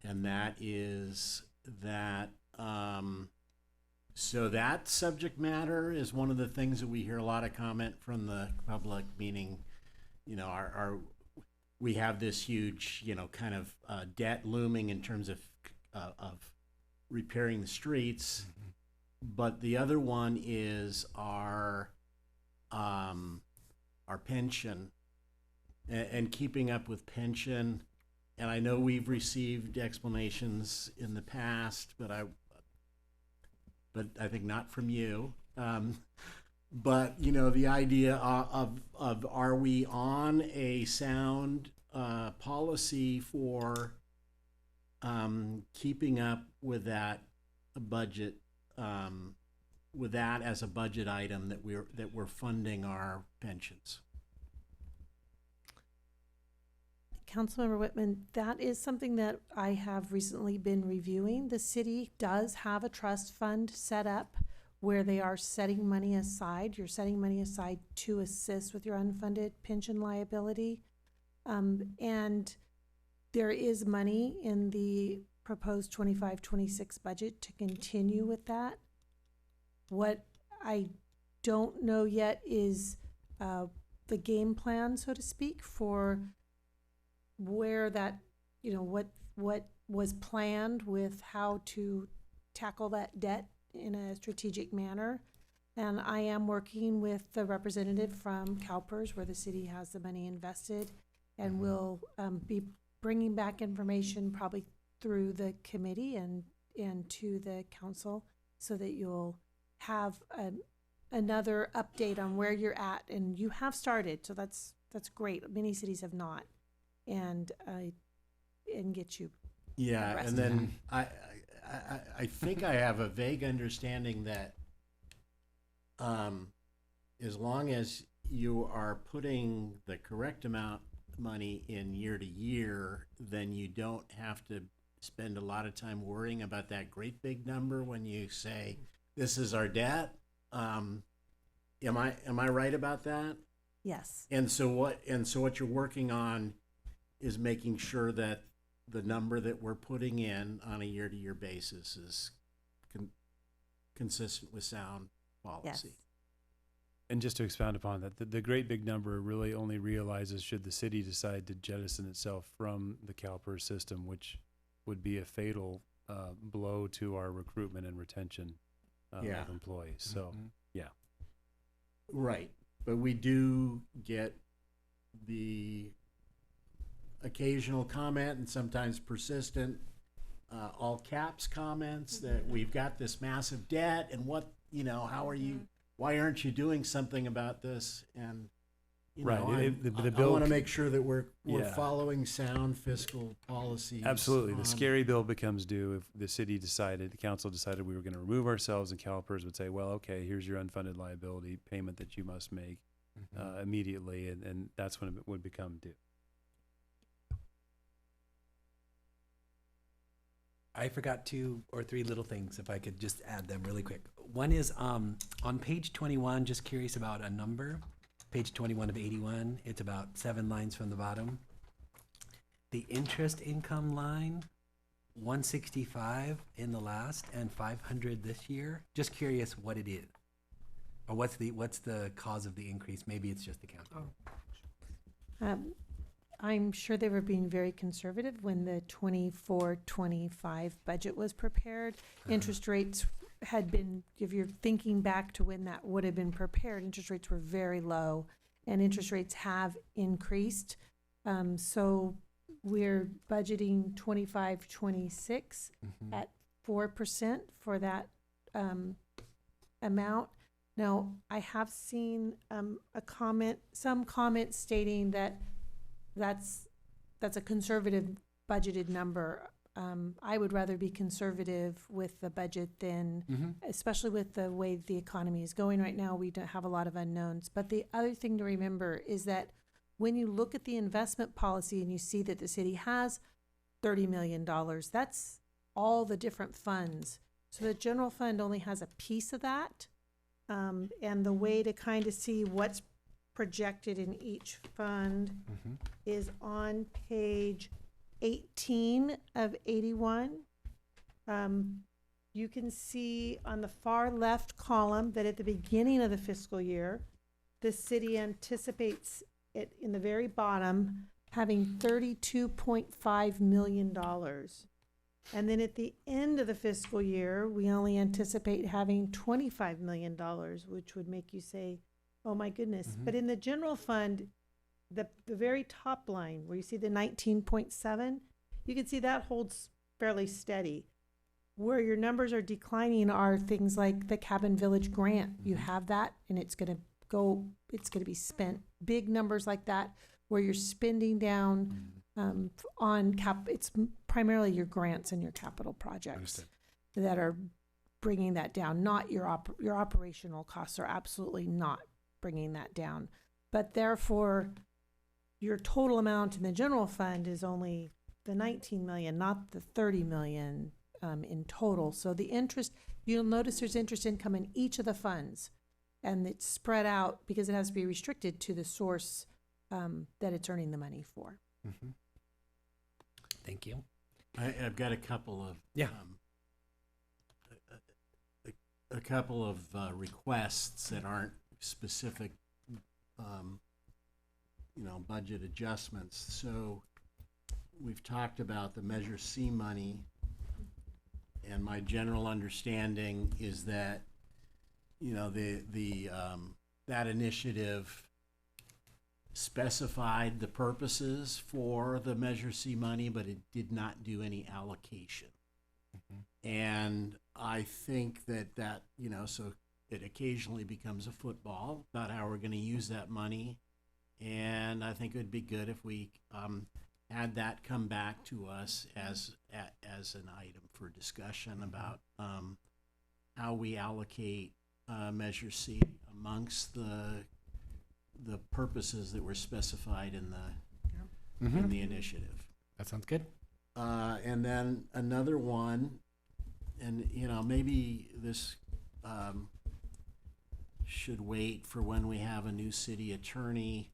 and that is that so that subject matter is one of the things that we hear a lot of comment from the public, meaning, we have this huge, kind of debt looming in terms of repairing the streets. But the other one is our pension and keeping up with pension. And I know we've received explanations in the past, but I think not from you. But you know, the idea of are we on a sound policy for keeping up with that budget, with that as a budget item that we're funding our pensions. Councilmember Whitman, that is something that I have recently been reviewing. The city does have a trust fund set up where they are setting money aside. You're setting money aside to assist with your unfunded pension liability. And there is money in the proposed 25-26 budget to continue with that. What I don't know yet is the game plan, so to speak, for where that, you know, what was planned with how to tackle that debt in a strategic manner. And I am working with the representative from CalPERS, where the city has the money invested, and will be bringing back information probably through the committee and to the council, so that you'll have another update on where you're at. And you have started, so that's great. Many cities have not. And get you. Yeah, and then I think I have a vague understanding that as long as you are putting the correct amount of money in year to year, then you don't have to spend a lot of time worrying about that great big number when you say this is our debt. Am I right about that? Yes. And so what you're working on is making sure that the number that we're putting in on a year-to-year basis is consistent with sound policy. Yes. And just to expound upon that, the great big number really only realizes should the city decide to jettison itself from the CalPERS system, which would be a fatal blow to our recruitment and retention of employees. So, yeah. Right. But we do get the occasional comment, and sometimes persistent, all caps comments that we've got this massive debt, and what, you know, how are you, why aren't you doing something about this? And, you know, I want to make sure that we're following sound fiscal policies. Absolutely. The scary bill becomes due if the city decided, the council decided we were going to remove ourselves, and CalPERS would say, well, okay, here's your unfunded liability payment that you must make immediately, and that's when it would become due. I forgot 2 or 3 little things, if I could just add them really quick. One is on page 21, just curious about a number. Page 21 of 81, it's about 7 lines from the bottom. The interest income line, 165 in the last and 500 this year. Just curious what it is, or what's the cause of the increase? Maybe it's just accounting. I'm sure they were being very conservative when the 24-25 budget was prepared. Interest rates had been, if you're thinking back to when that would have been prepared, interest rates were very low, and interest rates have increased. So we're budgeting 25-26 at 4% for that amount. Now, I have seen some comments stating that that's a conservative budgeted number. I would rather be conservative with the budget than, especially with the way the economy is going right now, we don't have a lot of unknowns. But the other thing to remember is that when you look at the investment policy and you see that the city has $30 million, that's all the different funds. So the general fund only has a piece of that. And the way to kind of see what's projected in each fund is on page 18 of 81. You can see on the far left column that at the beginning of the fiscal year, the city anticipates it in the very bottom having $32.5 million. And then at the end of the fiscal year, we only anticipate having $25 million, which would make you say, oh my goodness. But in the general fund, the very top line where you see the 19.7, you can see that holds fairly steady. Where your numbers are declining are things like the Cabin Village grant. You have that, and it's going to be spent. Big numbers like that, where you're spending down on it's primarily your grants and your capital projects. Understood. That are bringing that down. Not your operational costs are absolutely not bringing that down. But therefore, your total amount in the general fund is only the 19 million, not the 30 million in total. So the interest, you'll notice there's interest income in each of the funds, and it's spread out because it has to be restricted to the source that it's earning the money for. Mm-hmm. Thank you. I've got a couple of Yeah. A couple of requests that aren't specific, budget adjustments. So we've talked about the Measure C money, and my general understanding is that, that initiative specified the purposes for the Measure C money, but it did not do any allocation. And I think that, so it occasionally becomes a football about how we're going to use that money. And I think it would be good if we had that come back to us as an item for discussion about how we allocate Measure C amongst the purposes that were specified in the initiative. That sounds good. And then another one, and maybe this should wait for when we have a new city attorney,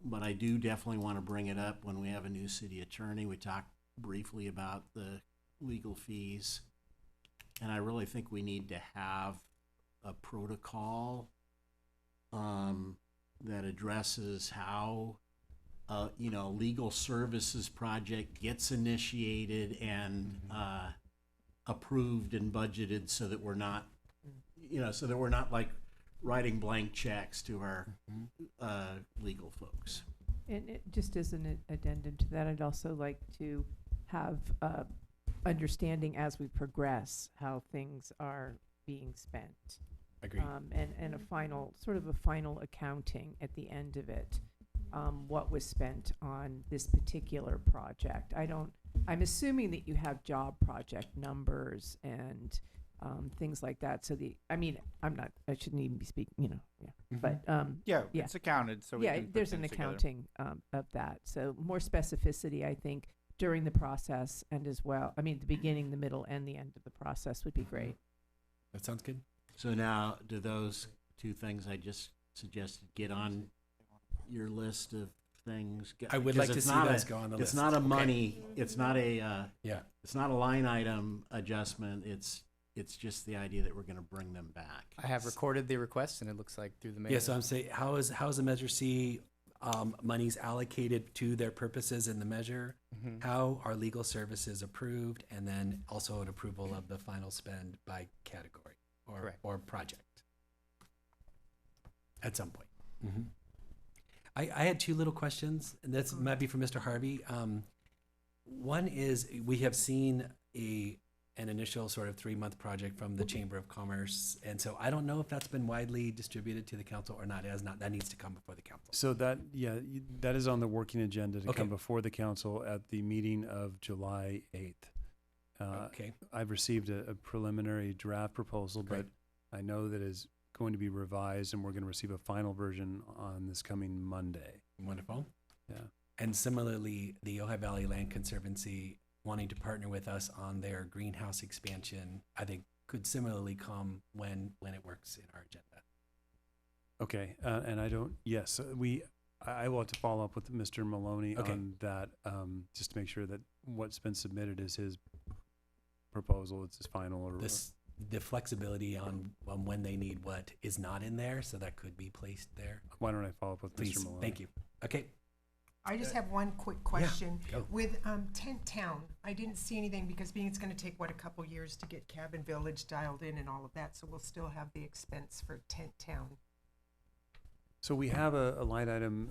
but I do definitely want to bring it up when we have a new city attorney. We talked briefly about the legal fees, and I really think we need to have a protocol that addresses how legal services project gets initiated and approved and budgeted, so that we're not like writing blank checks to our legal folks. And just as an addendum to that, I'd also like to have understanding as we progress how things are being spent. Agreed. And a final accounting at the end of it, what was spent on this particular project. I'm assuming that you have job project numbers and things like that. So I shouldn't even be speaking, but it's accounted. So we can put there's an things together. accounting of that. So more specificity, I think, during the process, and as well, the beginning, the middle, and the end of the process would be great. That sounds good. So now, do those two things I just suggested get on your list of things? I would like to see those go on the list. It's not a money. It's not a. Yeah. It's not a line item adjustment. It's just the idea that we're going to bring them back. I have recorded the request, and it looks like through the mayor. Yeah, so I'm saying, how is the Measure C monies allocated to their purposes in the measure? Mm-hmm. How are legal services approved, and then also an approval of the final spend by category or project at some point. Mm-hmm. I had two little questions, and this might be for Mr. Harvey. One is, we have seen an initial sort of 3-month project from the Chamber of Commerce, and so I don't know if that's been widely distributed to the council or not. It has not. That needs to come before the council. So that is on the working agenda to Okay. come before the council at the meeting of July 8th. Okay. I've received a preliminary draft proposal, Great. but I know that is going to be revised, and we're going to receive a final version on this coming Monday. Wonderful. Yeah. And similarly, the Ojai Valley Land Conservancy wanting to partner with us on their greenhouse expansion, I think could similarly come when it works in our agenda. Okay, and I will have to follow up with Mr. Maloney on that, just to make sure that what's been submitted is his proposal, it's his final. Or The flexibility on when they need what is not in there, so that could be placed there. Why don't I follow up with Please, Mr. Maloney? thank you. Okay. I just have one quick question. go. With Tent Town, I didn't see anything because it's going to take, a couple years to get Cabin Village dialed in and all of that, so we'll still have the expense for Tent Town. So we have a line item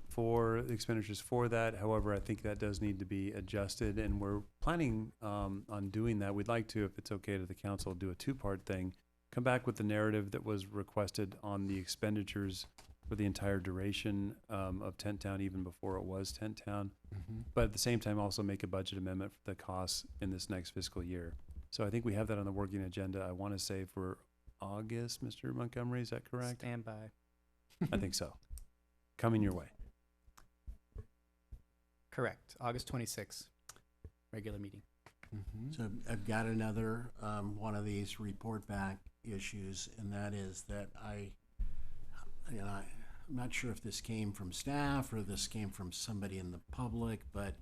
for the expenditures for that. However, I think that does need to be adjusted, and we're planning on doing that. We'd like to, if it's okay to the council, do a two-part thing. Come back with the narrative that was requested on the expenditures for the entire duration of Tent Town, even before it was Tent Town. But at the same time, also make a budget amendment for the costs in this next fiscal year. So I think we have that on the working agenda. I want to say for August, Mr. Montgomery, is that correct? Stand by. I think so. Coming your way. Correct. August 26th, regular meeting. So I've got another one of these report back issues, and that is that I'm not sure if this came from staff or this came from somebody in the public, but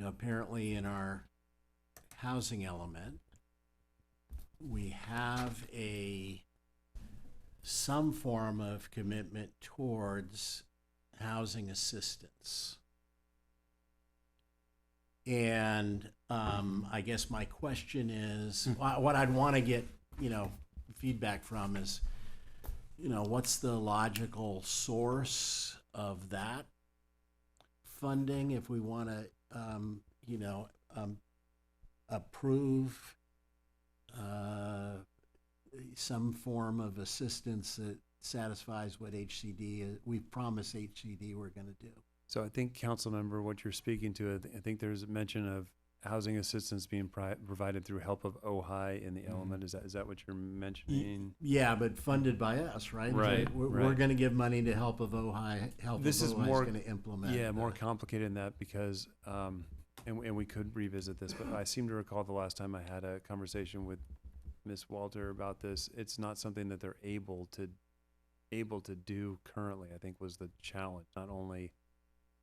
apparently in our housing element, we have some form of commitment towards housing assistance. And I guess my question is, what I'd want to get, feedback from is, what's the logical source of that funding if we want to, approve some form of assistance that satisfies what HCD is. We've promised HCD we're going to do. So I think, council member, what you're speaking to, I think there's a mention of housing assistance being provided through help of Ojai in the element. Is that what you're mentioning? Yeah, but funded by us, right? Right. We're going to give money to help of Ojai. This is more going to implement. Yeah, more complicated than that because, and we could revisit this, but I seem to recall the last time I had a conversation with Ms. Walter about this. It's not something that they're able to do currently, I think was the challenge. Not only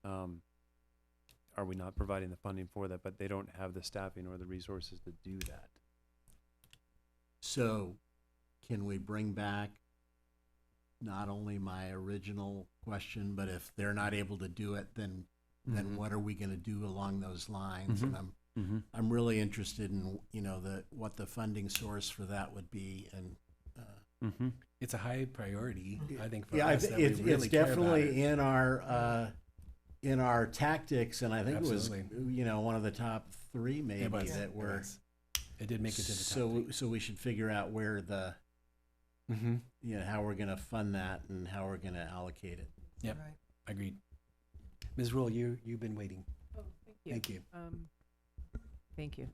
are we not providing the funding for that, but they don't have the staffing or the resources to do that. So can we bring back not only my original question, but if they're not able to do it, then what are we going to do along those lines? And I'm really interested in what the funding source for that would be, and It's a high priority, I think, for yeah, us. That we really it's care about definitely it. in our tactics, and I think Absolutely. it was one of the top three maybe It was. that were. It did make it to the top. So we should figure out where the how we're going to fund that and how we're going to allocate it. Yep, agreed. Ms. Rule, you've been waiting. Oh, Thank you. Thank you.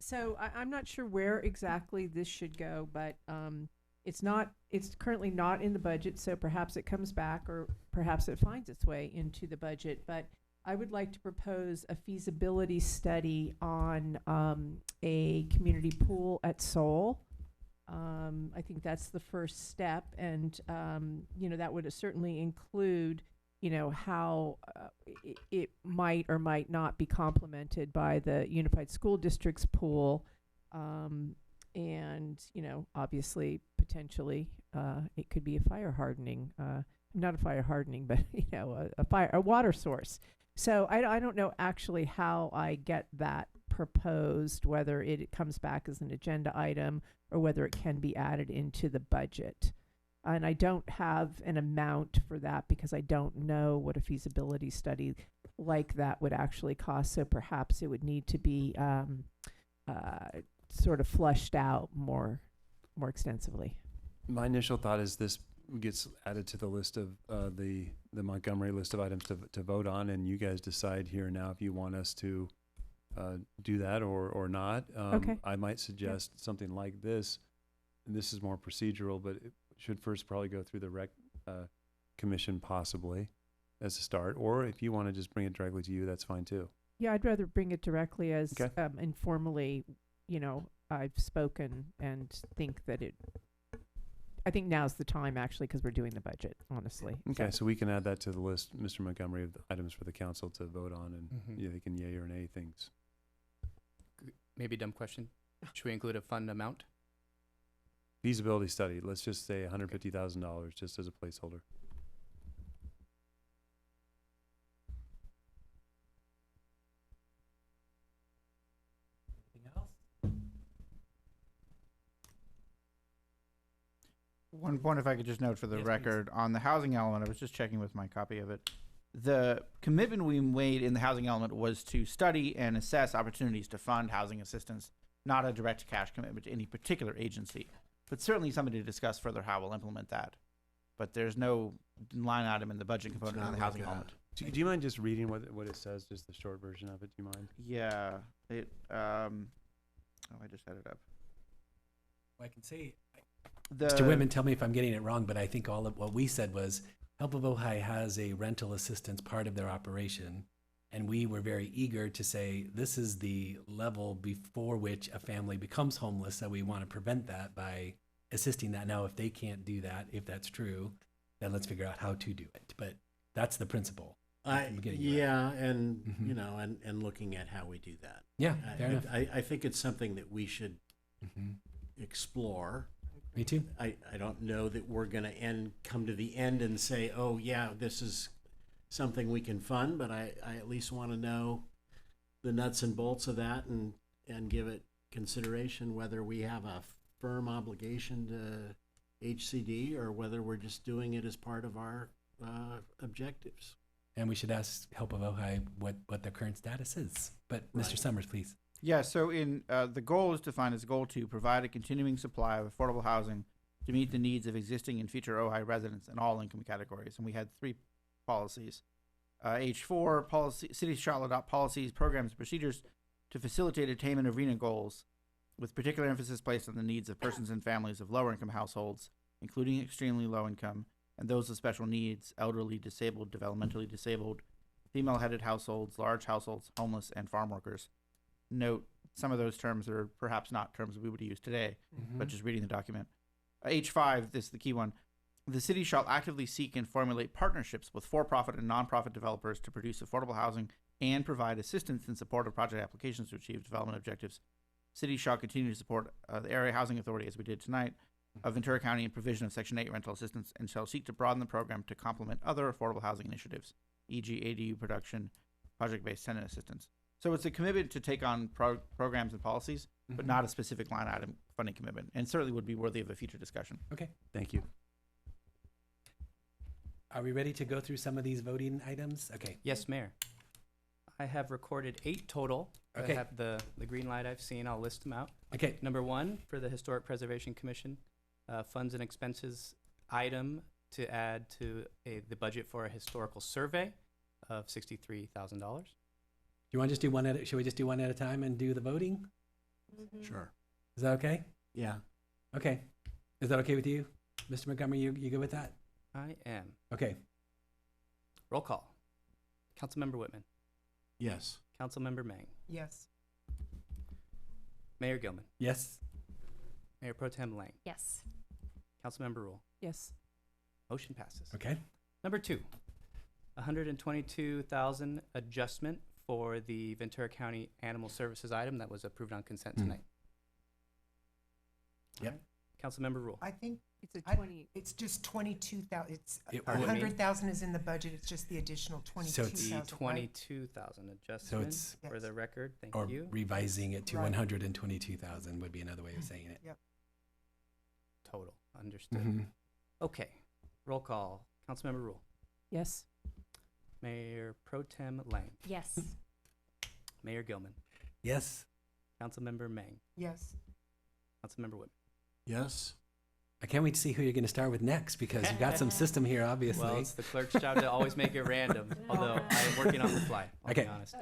So I'm not sure where exactly this should go, but it's currently not in the budget, so perhaps it comes back or perhaps it finds its way into the budget. But I would like to propose a feasibility study on a community pool at Seoul. I think that's the first step, and that would certainly include how it might or might not be complemented by the Unified School District's pool, and obviously potentially it could be a fire hardening, not a fire hardening, but a water source. So I don't know actually how I get that proposed, whether it comes back as an agenda item or whether it can be added into the budget. And I don't have an amount for that because I don't know what a feasibility study like that would actually cost. So perhaps it would need to be sort of flushed out more extensively. My initial thought is this gets added to the list of the Montgomery list of items to vote on, and you guys decide here now if you want us to do that or not. Okay. I might suggest something like this, and this is more procedural, but it should first probably go through the rec commission possibly as a start, or if you want to just bring it directly to you, that's fine too. Yeah, I'd rather bring it directly as Okay. Informally, I've spoken and think that I think now's the time actually because we're doing the budget, honestly. Okay, so we can add that to the list, Mr. Montgomery, of the items for the council to vote on, and they can yay or nay things. Maybe a dumb question. Should we include a fund amount? Feasibility study, let's just say $150,000 just as a placeholder. Anything else? One point, if I could just note for the record, on the housing element, I was just checking with my copy of it. The commitment we made in the housing element was to study and assess opportunities to fund housing assistance, not a direct cash commitment to any particular agency, but certainly something to discuss further how we'll implement that. But there's no line item in the budget component in the housing element. Do you mind just reading what it says, just the short version of it? Do you mind? Yeah, I just had it up. I can say, The Mr. Whitman, tell me if I'm getting it wrong, but I think all of what we said was Help of Ojai has a rental assistance part of their operation. And we were very eager to say, this is the level before which a family becomes homeless. So we want to prevent that by assisting that. Now, if they can't do that, if that's true, then let's figure out how to do it. But that's the principle. Yeah, and you know, and looking at how we do that. Yeah, fair enough. I think it's something that we should explore. Me too. I don't know that we're going to come to the end and say, oh yeah, this is something we can fund, but I at least want to know the nuts and bolts of that and give it consideration, whether we have a firm obligation to HCD or whether we're just doing it as part of our objectives. And we should ask Help of Ojai what their current status is. But Mr. Summers, please. Yeah, so in the goal is defined as goal to provide a continuing supply of affordable housing to meet the needs of existing and future Ojai residents in all income categories. And we had 3 policies. H4, policy, cities shall adopt policies, programs, and procedures to facilitate attainment of RENA goals, with particular emphasis placed on the needs of persons and families of lower income households, including extremely low income, and those with special needs, elderly, disabled, developmentally disabled, female-headed households, large households, homeless, and farm workers. Note, some of those terms are perhaps not terms we would use today, but just reading the document. H5, this is the key one. The city shall actively seek and formulate partnerships with for-profit and nonprofit developers to produce affordable housing and provide assistance in support of project applications to achieve development objectives. City shall continue to support the Area Housing Authority, as we did tonight, of Ventura County in provision of Section 8 rental assistance, and shall seek to broaden the program to complement other affordable housing initiatives, e.g. ADU production, project-based tenant assistance. So it's a commitment to take on programs and policies, but not a specific line item funding commitment, and certainly would be worthy of a future discussion. Okay. Thank you. Are we ready to go through some of these voting items? Okay. Yes, Mayor. I have recorded 8 total. Okay. I have the green light I've seen. I'll list them out. Okay. Number 1, for the Historic Preservation Commission, funds and expenses item to add to the budget for a historical survey of $63,000. Do you want to just do one should we just do one at a time and do the voting? Sure. Is that okay? Yeah. Okay. Is that okay with you? Mr. Montgomery, you good with that? I am. Okay. Roll call. Councilmember Whitman. Yes. Councilmember Mang. Yes. Mayor Gilman. Yes. Mayor Pro Tem Lang. Yes. Councilmember Rule. Yes. Motion passes. Okay. Number 2, $122,000 adjustment for the Ventura County Animal Services item that was approved on consent tonight. Yep. All right. Councilmember Rule. I think It's a I- 20. it's just 22,000. It's Pardon me? 100,000 is in the budget. It's just the additional So 22,000. it's The 22,000 adjustment it's- for the record. Thank Or you. revising it to Right. 122,000 would be another way of saying it. Yep. Total. Understood. Mhm. Okay. Roll call. Councilmember Rule. Yes. Mayor Pro Tem Lang. Yes. Mayor Gilman. Yes. Councilmember Mang. Yes. Councilmember Whitman. Yes. I can't wait to see who you're going to start with next because you've got some system here, obviously. Well, it's the clerk's job to always make it random, although I am working on the fly, I'll be Okay. honest.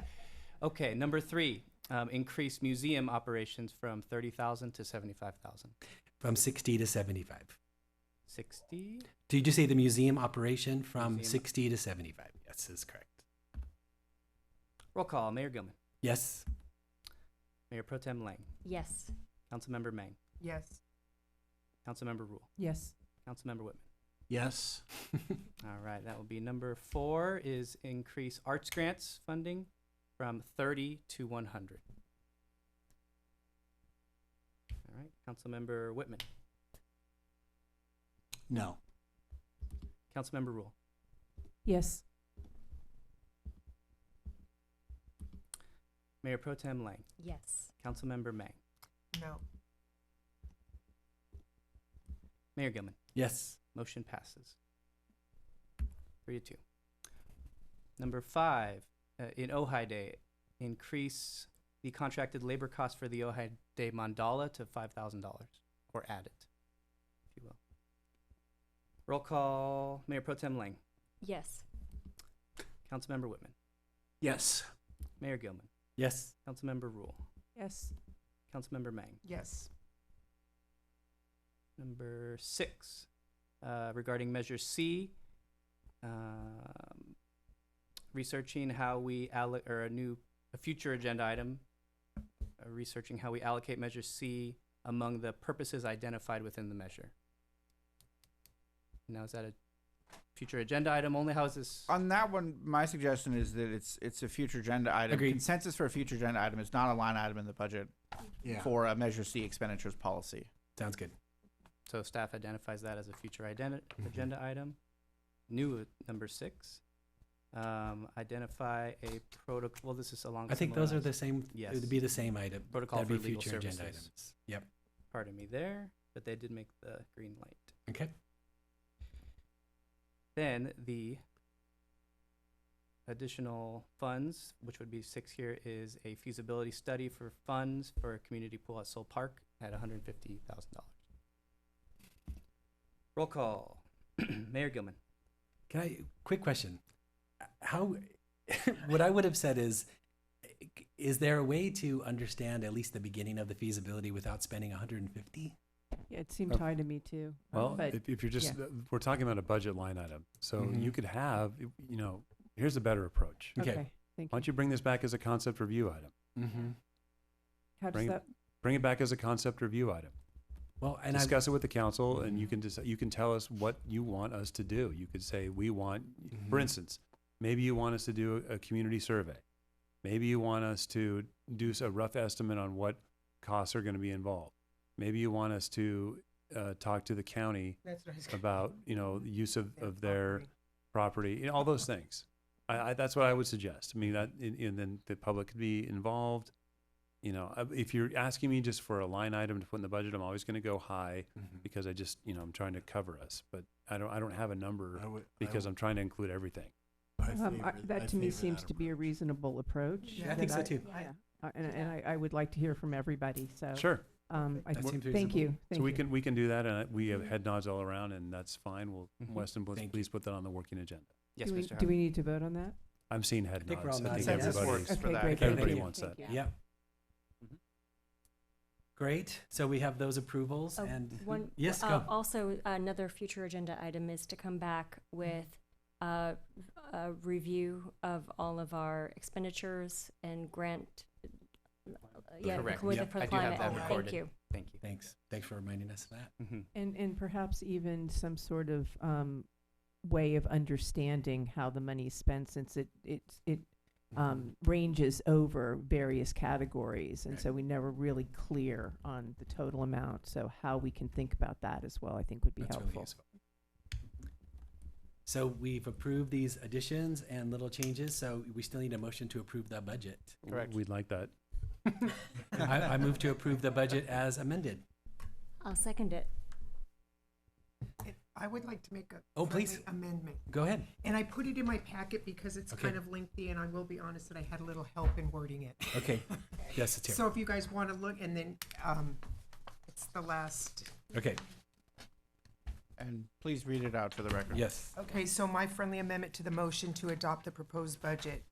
Okay, number 3, increase museum operations from 30,000 to 75,000. From 60 to 75. 60? Did you say the museum operation from Museum. 60 to 75? Yes, is correct. Roll call. Mayor Gilman. Yes. Mayor Pro Tem Lang. Yes. Councilmember Mang. Yes. Councilmember Rule. Yes. Councilmember Whitman. Yes. All right, that will be number 4 is increase arts grants funding from 30 to 100. All right, Councilmember Whitman. No. Councilmember Rule. Yes. Mayor Pro Tem Lang. Yes. Councilmember Mang. No. Mayor Gilman. Yes. Motion passes. 3-2. Number 5, in Ojai Day, increase the contracted labor cost for the Ojai Day mandala to $5,000, or add it, if you will. Roll call, Mayor Pro Tem Lang. Yes. Councilmember Whitman. Yes. Mayor Gilman. Yes. Councilmember Rule. Yes. Councilmember Mang. Yes. Number 6, regarding Measure C, researching how we a future agenda item, researching how we allocate Measure C among the purposes identified within the measure. Now, is that a future agenda item only? How is this? On that one, my suggestion is that it's a future agenda item. Agreed. Consensus for a future agenda item is not a line item in the budget for a Measure C expenditures policy. Sounds good. So staff identifies that as a future agenda item. New number 6. Identify a protocol. Well, this is along. I think similar those are lines. the same. Yes. It would be the same item. Protocol That'd for be legal future services. agenda items. Yep. Pardon me there, but they did make the green light. Okay. Then the additional funds, which would be 6 here, is a feasibility study for funds for a community pool at Soul Park at $150,000. Roll call. Mayor Gilman. Quick question. How, what I would have said is there a way to understand at least the beginning of the feasibility without spending 150? Yeah, it seemed high to me too. Well, But if you're just, yeah. we're talking about a budget line item. So Mhm. you could have, here's a better approach. Okay. Thank Why don't you bring this back as a concept review item? Mm-hmm. How does Bring, that? bring it back as a concept review item. Well, and Discuss it with the council, and you can you can tell us what you want us to do. You could say we want, for Mhm. instance, maybe you want us to do a community survey. Maybe you want us to do a rough estimate on what costs are going to be involved. Maybe you want us to talk to the county That's what I was gonna- about the use of their property, all those things. That's what I would suggest. I mean, and then the public could be involved. If you're asking me just for a line item to put in the budget, I'm always going to go high because I just, I'm trying to cover us. But I don't have a number because I'm trying to include everything. That to me seems to be a reasonable approach. Yeah, I think so too. And I would like to hear from everybody. So Sure. I That seems thank you. Thank So you. we can do that, and we have head nods all around, and that's fine. Weston, Thank please put that on the working agenda. Yes, do we, Mr. do we need to vote on that? I'm seeing head think we're nods. all I think nodding. Consensus everybody, works for Okay, that. great. everybody Thank you. wants that. Yep. Great. So we have those approvals and One, yes, go. Also, another future agenda item is to come back with a review of all of our expenditures and grant. Correct. With Yep. for the I do have climate. that Thank recorded. you. Thank you. Thanks for reminding us of that. And perhaps even some sort of way of understanding how the money is spent, since it ranges over various categories, and Right. so we never really clear on the total amount. So how we can think about that as well, I think, would be That's really helpful. useful. So we've approved these additions and little changes, so we still need a motion to approve the budget. Correct. We'd like that. I move to approve the budget as amended. I'll second it. I would like to make a Oh, please. friendly amendment. Go ahead. And I put it in my packet because it's Okay. kind of lengthy, and I will be honest that I had a little help in wording it. Okay. Yes, it's here. So if you guys want to look, and then it's the last. Okay. And please read it out for the record. Yes. Okay, so my friendly amendment to the motion to adopt the proposed budget.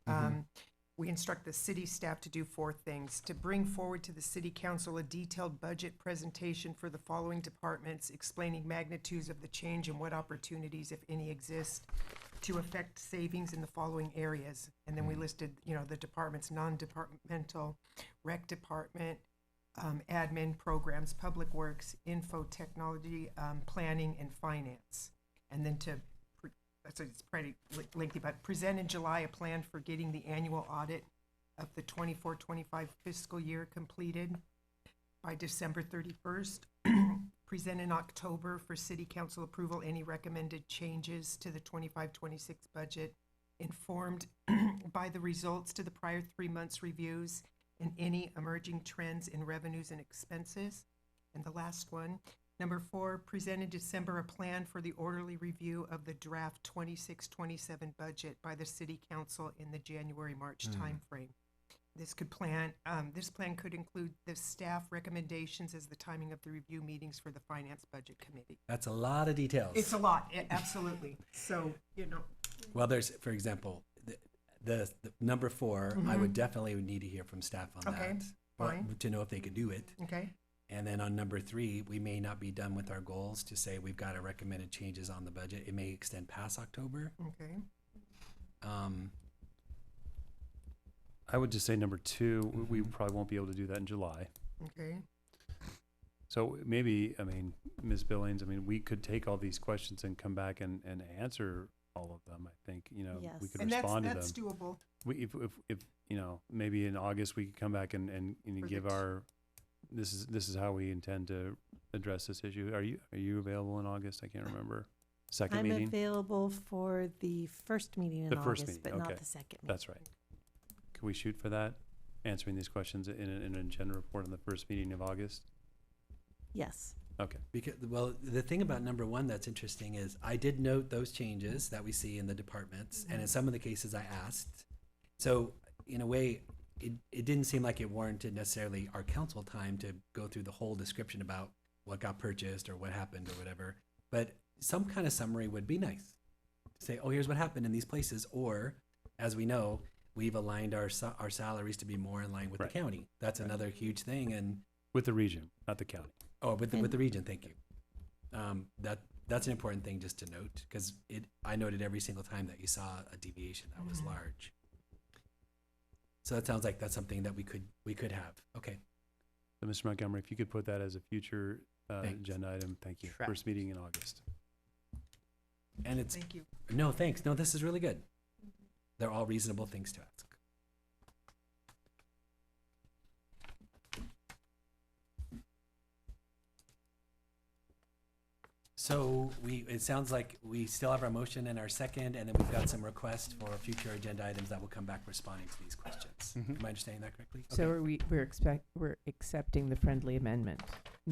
We instruct the city staff to do 4 things: to bring forward to the city council a detailed budget presentation for the following departments, explaining magnitudes of the change and what opportunities, if any, exist to affect savings in the following areas. And then we listed, the departments: non-departmental, rec department, admin programs, public works, info technology, planning, and finance. And then it's pretty lengthy, but present in July a plan for getting the annual audit of the 24-25 fiscal year completed by December 31st. Present in October for city council approval any recommended changes to the 25-26 budget, informed by the results to the prior 3 months' reviews and any emerging trends in revenues and expenses. And the last one, Number 4, present in December a plan for the orderly review of the draft 26-27 budget by the city council in the January-March timeframe. This plan could include the staff recommendations as the timing of the review meetings for the Finance Budget Committee. That's a lot of details. It's a lot, absolutely. So, Well, there's, for example, the number 4, I would definitely need to hear from staff on Okay, that. fine. To know if they could do it. Okay. And then on number 3, we may not be done with our goals to say we've got a recommended changes on the budget. It may extend past October. Okay. I would just say number 2, we probably won't be able to do that in July. Okay. So maybe, I mean, Ms. Billings, I mean, we could take all these questions and come back and answer all of them. I think, we Yes. could And respond to them. that's doable. We, if maybe in August we could come back and For give the t- our, this is how we intend to address this issue. Are you available in August? I can't remember. Second I'm meeting? available for the first meeting in The first August, meeting, but okay. not the second meeting. That's right. Can we shoot for that? Answering these questions in an agenda report on the first meeting of August? Yes. Okay. Because, well, the thing about number 1 that's interesting is I did note those changes that we see in the departments, and in some of the cases I asked. So in a way, it didn't seem like it warranted necessarily our council time to go through the whole description about what got purchased or what happened or whatever. But some kind of summary would be nice. Say, oh, here's what happened in these places, or as we know, we've aligned our salaries to be more in line with Right. the county. That's another huge thing, and With the region, not the county. oh, with the region, thank you. That's an important thing just to note, because I noted every single time that you saw a deviation that was large. So that sounds like that's something that we could have. Okay. So Mr. Montgomery, if you could put that as a future Thanks. agenda item, thank you. Track. First meeting in August. And it's Thank you. no thanks. No, this is really good. They're all reasonable things to ask. So it sounds like we still have our motion and our second, and then we've got some requests for future agenda items that will come back responding to these questions. Am I understanding that correctly? So are we're accepting the friendly amendment,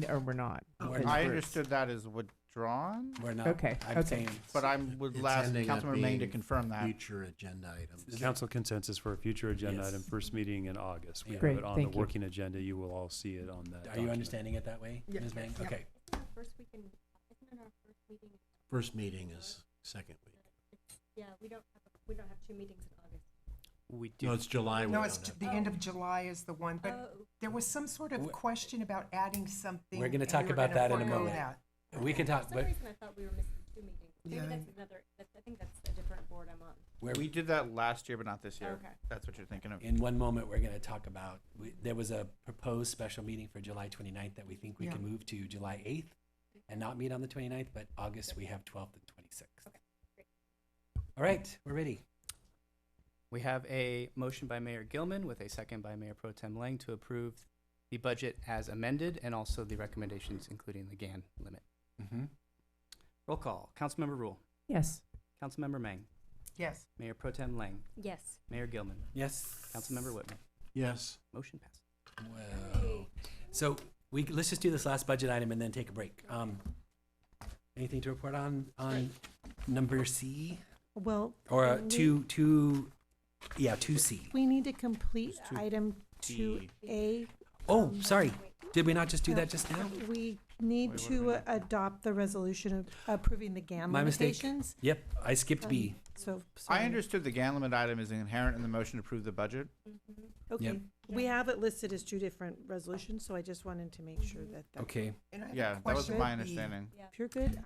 or we're not? We're Because not. I We're- understood that as withdrawn, We're not. Okay, I'm okay. saying but I would It's ask ending up Councilmember Mang to being confirm that. Future agenda items. Council consensus for a future agenda Yes. item, first meeting in August. We have Great, it on thank the you. working agenda. You will all see it on that Are you document. understanding it that way, Yep. Ms. Mang? Yep. Okay. First week in, isn't it our first meeting? First meeting is second week. Yeah, we don't have 2 meetings in August. We do. No, it's July. we No, don't it's have. the end of July is the one, but Oh, there was some sort of Wh- question about adding something. We're gonna and talk we were about gonna that in a forego moment. that. We can talk, for some but reason I thought we were missing 2 meetings. Maybe Yeah. I think that's a different board I'm on. We did that last year, but not this year. Okay. That's what you're thinking of. in one moment, we're going to talk about, there was a proposed special meeting for July 29th that we think we Yeah. can move to July 8th and not meet on the 29th, but August, we have 12th and 26th. All right, we're ready. We have a motion by Mayor Gilman with a second by Mayor Pro Tem Lang to approve the budget as amended and also the recommendations, including the GAN limit. Mm-hmm. Roll call. Councilmember Rule. Yes. Councilmember Mang. Yes. Mayor Pro Tem Lang. Yes. Mayor Gilman. Yes. Councilmember Whitman. Yes. Motion passed. Well, so let's just do this last budget item and then take a break. Anything to report on number C? Well, Or we- 2C. we need to complete It's 2D. item 2A. Oh, sorry. Did we not just do that just now? We need Wait, what to do we do? adopt the resolution of approving the GAN My mistake. limitations. Yep, I skipped B. So, I sorry. understood the GAN limit item is inherent in the motion to approve the budget. Okay, Yep. we have it listed as 2 different resolutions, so I just wanted to make sure that. Okay. And I have a Yeah, that was question. my understanding. If you're good,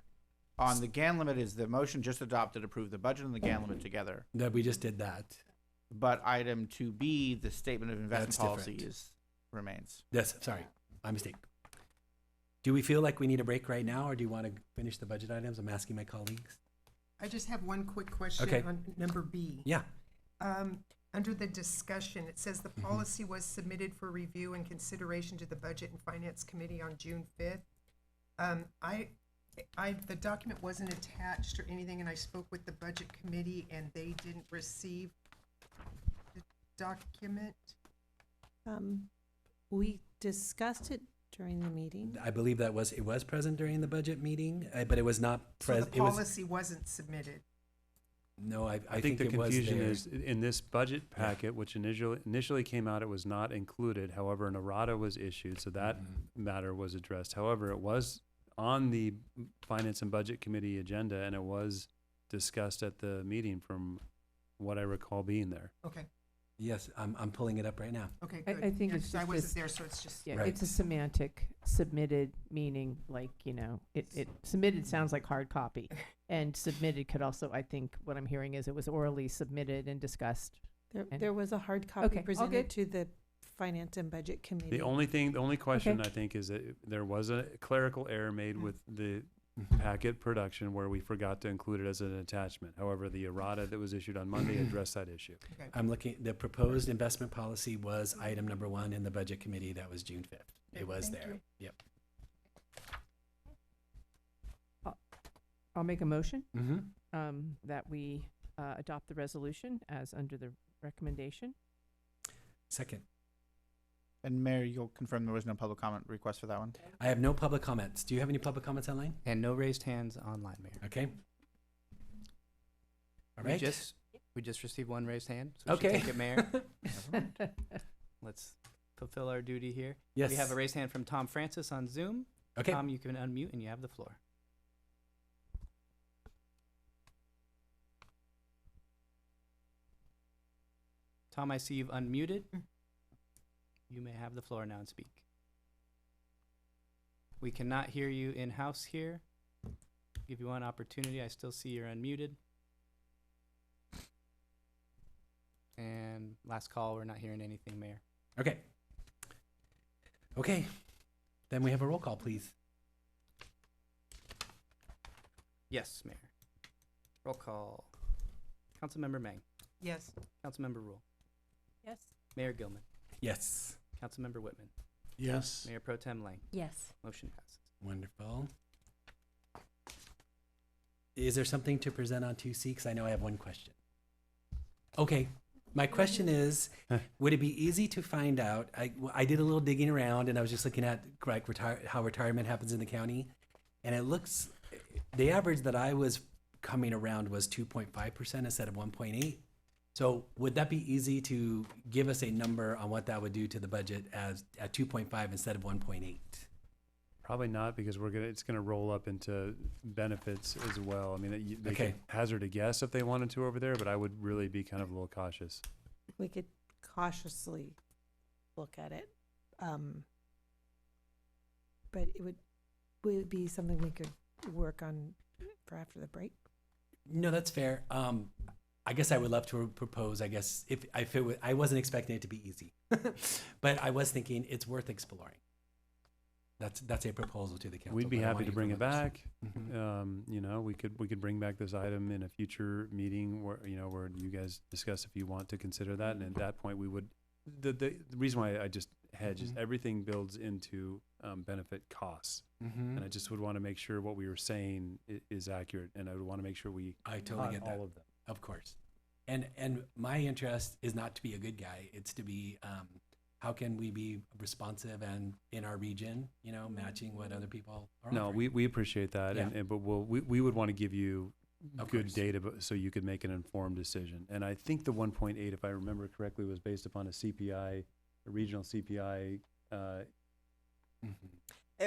On the GAN limit is the motion just adopted, approve the budget and the GAN limit together. That we just did that. But item 2B, the statement of investment That's policy different. remains. Yes, sorry, my mistake. Do we feel like we need a break right now, or do you want to finish the budget items? I'm asking my colleagues. I just have one quick question Okay. on number B. Yeah. Under the discussion, it says the policy was submitted for review and consideration to the Budget and Finance Committee on June 5th. The document wasn't attached or anything, and I spoke with the Budget Committee, and they didn't receive the document. we discussed it during the meeting? I believe it was present during the budget meeting, but it was not So the present. policy wasn't submitted. No, I I think the it was confusion there. is in this budget packet, which initially came out, it was not included. However, an errata was issued, so that matter was addressed. However, it was on the Finance and Budget Committee agenda, and it was discussed at the meeting from what I recall being there. Okay, Yes, I'm pulling it up right now. okay, I, good. I think Yeah, it's 'cause I just wasn't this- there, so it's just. Yeah, Right. it's a semantic submitted, meaning like, it submitted sounds like hard copy. And submitted could also, I think, what I'm hearing is it was orally submitted and discussed. And- There was a hard copy Okay, all presented good. to the Finance and Budget Committee. The only question I think is that there was a clerical error made with the packet production where we forgot to include it as an attachment. However, the errata that was issued on Monday addressed that issue. Okay. I'm looking, the proposed investment policy was item number 1 in the budget committee. That was June 5th. It was Thank there. you. Yep. I'll make a motion Mm-hmm. that we adopt the resolution as under the recommendation. Second. And Mayor, you'll confirm there was no public comment request for that one? I have no public comments. Do you have any public comments online? And no raised hands online, Mayor. Okay. All right. We just received one raised hand. So we should Okay. take it, Mayor. Let's fulfill our duty here. Yes. We have a raised hand from Tom Francis on Zoom. Okay. Tom, you can unmute and you have the floor. Tom, I see you've unmuted. You may have the floor now and speak. We cannot hear you in-house here. Give you one opportunity. I still see you're unmuted. And last call, we're not hearing anything, Mayor. Okay. Okay. Then we have a roll call, please. Yes, Mayor. Roll call. Councilmember Mang. Yes. Councilmember Rule. Yes. Mayor Gilman. Yes. Councilmember Whitman. Yes. Mayor Pro Tem Lang. Yes. Motion passes. Wonderful. Is there something to present on 2C? Because I know I have one question. Okay. My question is, would it be easy to find out? I did a little digging around, and I was just looking at like how retirement happens in the county, and it looks, the average that I was coming around was 2.5% instead of 1.8. So would that be easy to give us a number on what that would do to the budget as at 2.5 instead of 1.8? Probably not, because it's gonna roll up into benefits as well. I mean, they Okay. could hazard a guess if they wanted to over there, but I would really be kind of a little cautious. We could cautiously look at it. But would it be something we could work on for after the break? No, that's fair. I guess I would love to propose, I guess, if it was, I wasn't expecting it to be easy, but I was thinking it's worth exploring. That's a proposal to the council. We'd be but I happy want to you bring it vote. back. Mhm. You know, we could bring back this item in a future meeting where you guys discuss if you want to consider that. And at that point, we would, the reason why I just hedge is Mhm. everything builds into benefit costs. Mhm. And I just would want to make sure what we were saying is accurate. And I would want to make sure we I totally caught get that. all of them. Of course. And my interest is not to be a good guy. It's to be, how can we be responsive and in our region, matching what other people are No, offering. we appreciate that. Yeah. But we would want to give you Of good course. data so you could make an informed decision. And I think the 1.8, if I remember correctly, was based upon a regional CPI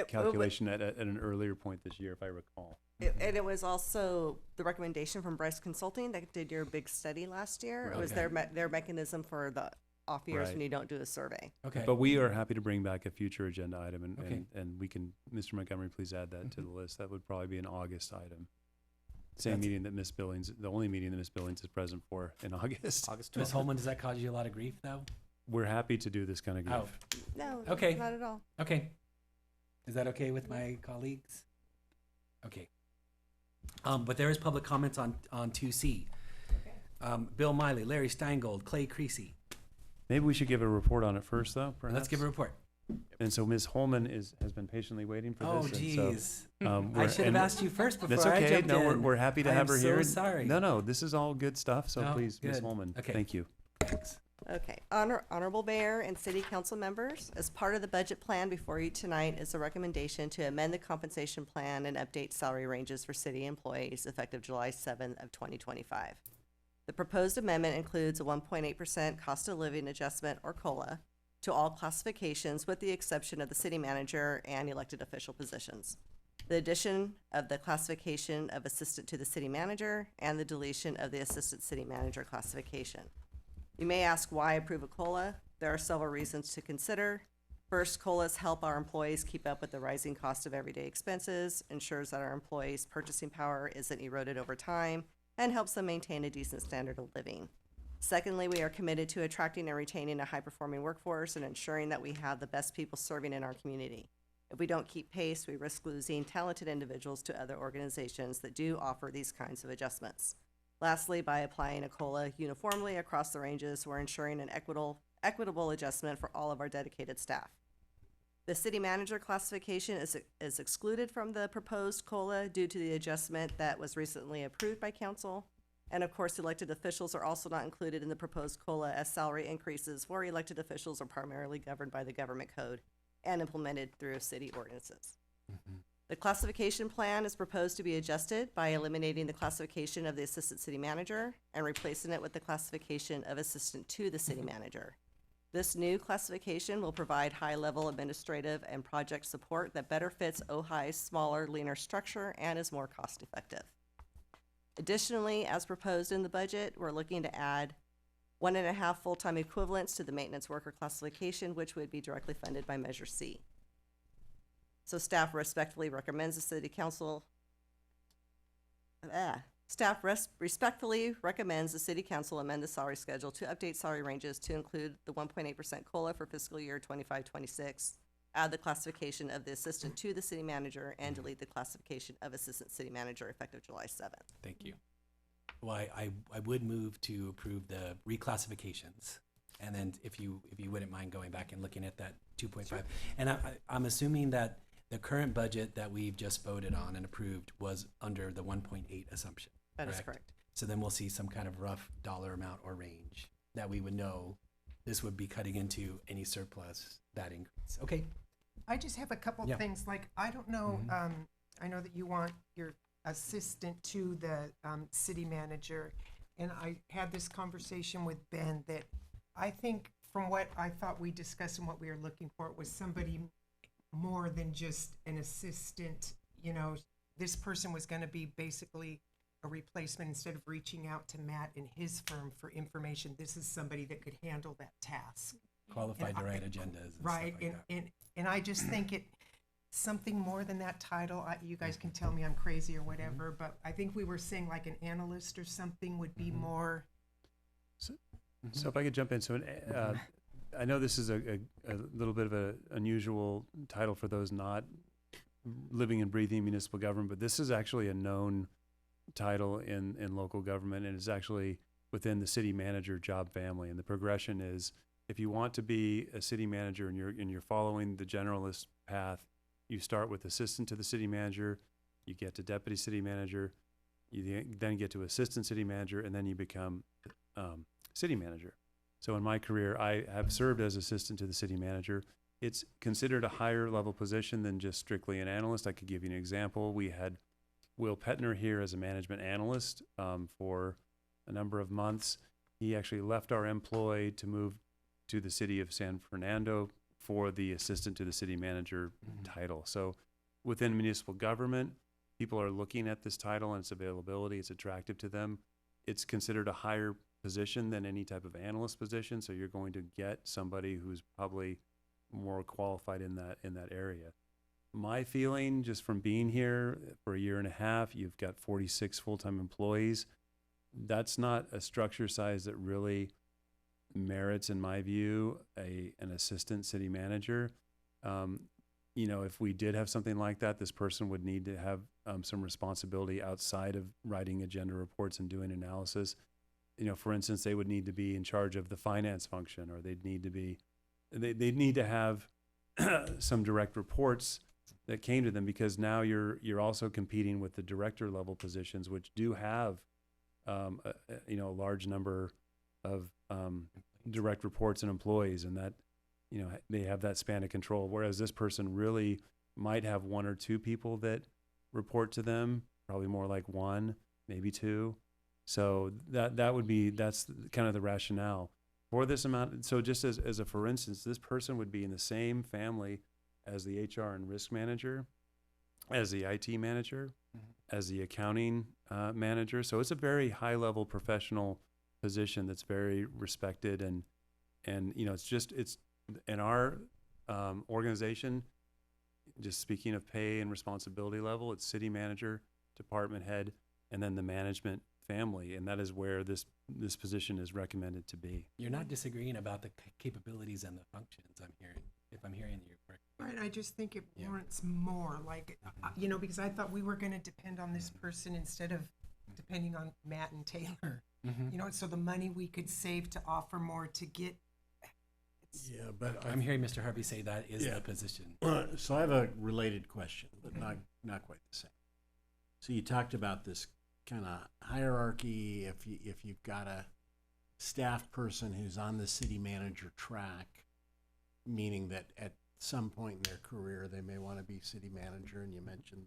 calculation at an earlier point this year, if I recall. And it was also the recommendation from Bryce Consulting that did your big study last year. It was Okay. their mechanism for the off years Right. when you don't do a survey. Okay. But we are happy to bring back a future agenda item, Okay. and we can, Mr. Montgomery, please add that to the list. That would probably be an August item. Same That's- meeting that Ms. Billings, the only meeting that Ms. Billings is present for in August. August Ms. 12th. Holman, does that cause you a lot of grief, though? We're happy to do this kind of Oh, grief. No, Okay. not at all. okay. Is that okay with my colleagues? Okay. But there is public comments on 2C. Bill Miley, Larry Steingold, Clay Creasy. Maybe we should give a report on it first, though, perhaps? Let's give a report. And so Ms. Holman has been patiently waiting for Oh, this. and geez. so, I should have asked you first before That's I okay. jumped No, in. we're happy to I have am her here. so sorry. No, this is all good stuff. So No, please, Ms. good. Holman, Okay. thank you. Thanks. Okay, Honorable Mayor and City Council members, as part of the budget plan before you tonight is a recommendation to amend the compensation plan and update salary ranges for city employees effective July 7th of 2025. The proposed amendment includes a 1.8% cost of living adjustment, or COLA, to all classifications with the exception of the city manager and elected official positions. The addition of the classification of assistant to the city manager and the deletion of the assistant city manager classification. You may ask why approve a COLA. There are several reasons to consider. First, COLAs help our employees keep up with the rising cost of everyday expenses, ensures that our employees' purchasing power isn't eroded over time, and helps them maintain a decent standard of living. Secondly, we are committed to attracting and retaining a high-performing workforce and ensuring that we have the best people serving in our community. If we don't keep pace, we risk losing talented individuals to other organizations that do offer these kinds of adjustments. Lastly, by applying a COLA uniformly across the ranges, we're ensuring an equitable adjustment for all of our dedicated staff. The city manager classification is excluded from the proposed COLA due to the adjustment that was recently approved by council. And of course, elected officials are also not included in the proposed COLA, as salary increases for elected officials are primarily governed by the government code and implemented through city ordinances. The classification plan is proposed to be adjusted by eliminating the classification of the assistant city manager and replacing it with the classification of assistant to the city manager. This new classification will provide high-level administrative and project support that better fits Ojai's smaller, leaner structure and is more cost-effective. Additionally, as proposed in the budget, we're looking to add 1.5 full-time equivalents to the maintenance worker classification, which would be directly funded by Measure C. So staff respectfully recommends the city council, respectfully recommends the city council amend the salary schedule to update salary ranges to include the 1.8% COLA for fiscal year 25-26, add the classification of the assistant to the city manager, and delete the classification of assistant city manager effective July 7th. Thank you. Well, I would move to approve the reclassifications. And then if you wouldn't mind going back and looking at that 2.5. Sure. And I'm assuming that the current budget that we've just voted on and approved was under the 1.8 assumption. That is correct. So then we'll see some kind of rough dollar amount or range that we would know this would be cutting into any surplus, that increase. Okay. I just have a couple things. Like, I don't know, I know that you want your assistant to the city manager, and I had this conversation with Ben that I think from what I thought we discussed and what we were looking for, it was somebody more than just an assistant. You know, this person was going to be basically a replacement. Instead of reaching out to Matt and his firm for information, this is somebody that could handle that task. Qualified to write agendas. Right, and I just think it something more than that title. You guys can tell me I'm crazy or whatever, but I think we were saying like an analyst or something would be more. So if I could jump in, so I know this is a little bit of an unusual title for those not living and breathing municipal government, but this is actually a known title in local government, and it's actually within the city manager job family. And the progression is, if you want to be a city manager and you're following the generalist path, you start with assistant to the city manager, you get to deputy city manager, you then get to assistant city manager, and then you become city manager. So in my career, I have served as assistant to the city manager. It's considered a higher level position than just strictly an analyst. I could give you an example. We had Will Petner here as a management analyst for a number of months. He actually left our employ to move to the city of San Fernando for the assistant to the city manager title. So within municipal government, people are looking at this title and its availability. It's attractive to them. It's considered a higher position than any type of analyst position, so you're going to get somebody who's probably more qualified in that area. My feeling, just from being here for a year and a half, you've got 46 full-time employees. That's not a structure size that really merits, in my view, an assistant city manager. You know, if we did have something like that, this person would need to have some responsibility outside of writing agenda reports and doing analysis. You know, for instance, they would need to be in charge of the finance function, or they'd need to have some direct reports that came to them, because now you're also competing with the director level positions, which do have a large number of direct reports and employees, and that, you know, they have that span of control. Whereas this person really might have one or two people that report to them, probably more like one, maybe two. So that's kind of the rationale for this amount. So just as a for instance, this person would be in the same family as the HR and risk manager, as the IT manager, as the accounting manager. So it's a very high level professional position that's very respected, and you know, it's in our organization, just speaking of pay and responsibility level, it's city manager, department head, and then the management family, and that is where this position is recommended to be. You're not disagreeing about the capabilities and the functions, I'm hearing, if I'm hearing you correctly. Right, I just think it warrants more, like, you know, because I thought we were going to depend on this person instead of depending on Matt and Taylor. You know, so the money we could save to offer more to get. Yeah, but I'm hearing Mr. Harvey say that is the position. So I have a related question, but not quite the same. So you talked about this kind of hierarchy. If you've got a staff person who's on the city manager track, meaning that at some point in their career they may want to be city manager, and you mentioned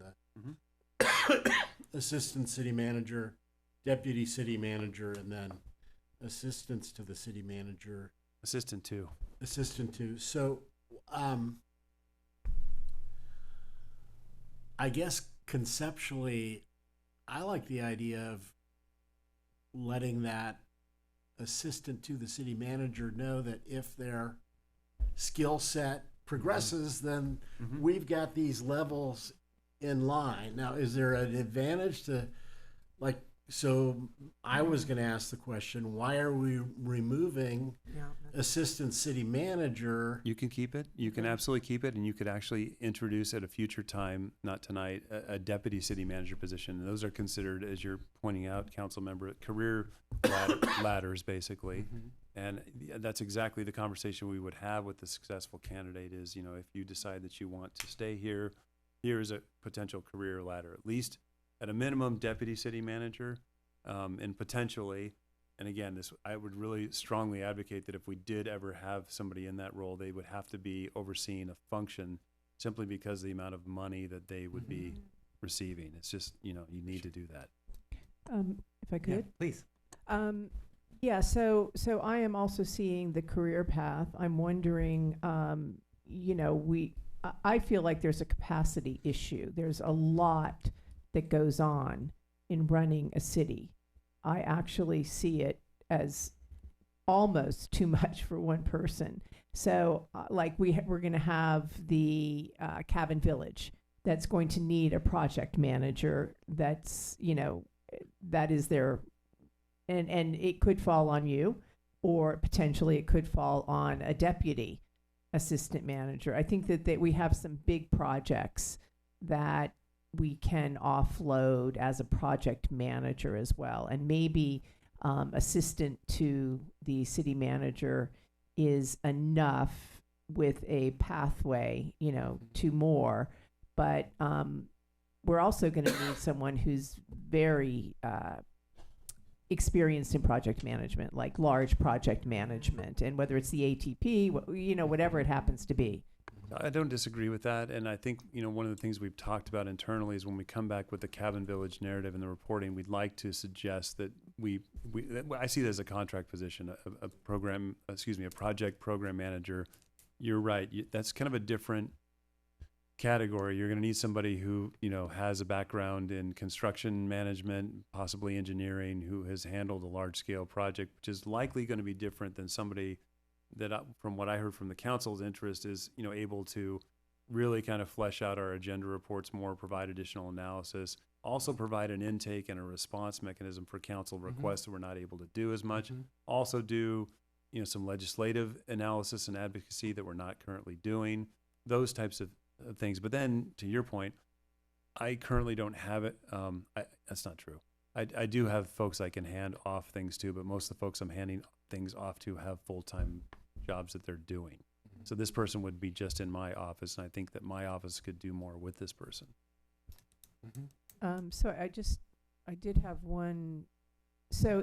the assistant city manager, deputy city manager, and then assistants to the city manager. Assistant two. So, I guess conceptually, I like the idea of letting that assistant to the city manager know that if their skill set progresses, then we've got these levels in line. Now, is there an advantage to, like, so I was going to ask the question, why are we removing assistant city manager? You can keep it. You can absolutely keep it, and you could actually introduce at a future time, not tonight, a deputy city manager position. And those are considered, as you're pointing out, council member, career ladders, basically. And that's exactly the conversation we would have with the successful candidate is, you know, if you decide that you want to stay here, here is a potential career ladder, at least at a minimum deputy city manager, and potentially, and again, I would really strongly advocate that if we did ever have somebody in that role, they would have to be overseeing a function simply because of the amount of money that they would be receiving. It's just, you know, you need to do that. If I could? Yeah, please. Yeah, so I am also seeing the career path. I'm wondering, you know, I feel like there's a capacity issue. There's a lot that goes on in running a city. I actually see it as almost too much for one person. So like we're going to have the Cabin Village that's going to need a project manager that's, you know, that is their, and it could fall on you, or potentially it could fall on a deputy assistant manager. I think that we have some big projects that we can offload as a project manager as well. And maybe assistant to the city manager is enough with a pathway, you know, to more. But we're also going to need someone who's very experienced in project management, like large project management, and whether it's the ATP, you know, whatever it happens to be. I don't disagree with that, and I think, you know, one of the things we've talked about internally is when we come back with the Cabin Village narrative and the reporting, we'd like to suggest that I see it as a contract position, a project program manager. You're right. That's kind of a different category. You're going to need somebody who, you know, has a background in construction management, possibly engineering, who has handled a large scale project, which is likely going to be different than somebody that, from what I heard from the council's interest, is, you know, able to really kind of flesh out our agenda reports more, provide additional analysis, also provide an intake and a response mechanism for council requests that we're not able to do as much. Also do, you know, some legislative analysis and advocacy that we're not currently doing, those types of things. But then, to your point, I currently don't have it. That's not true. I do have folks I can hand off things to, but most of the folks I'm handing things off to have full-time jobs that they're doing. So this person would be just in my office, and I think that my office could do more with this person. So I did have one. So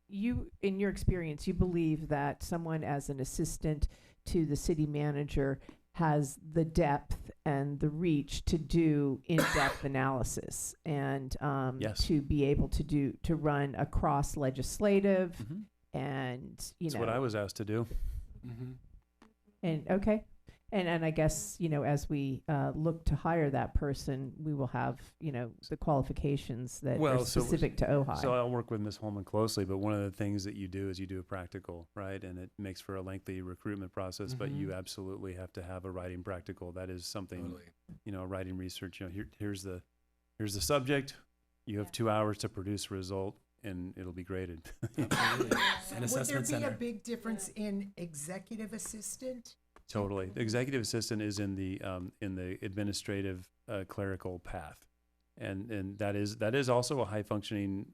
you, in your experience, you believe that someone as an assistant to the city manager has the depth and the reach to do in-depth analysis and Yes. to be able to run across legislative and, you That's know. what I was asked to do. And okay. And I guess, you know, as we look to hire that person, we will have, you know, the qualifications that are specific to Ojai. So I'll work with Ms. Holman closely, but one of the things that you do is you do a practical, right? And it makes for a lengthy recruitment process, but you absolutely have to have a writing practical. That is something, you know, writing research, you know, here's the subject. You have 2 hours to produce a result and it'll be graded. An Would assessment there be center. a big difference in executive assistant? Totally. The executive assistant is in the administrative clerical path. And that is also a high functioning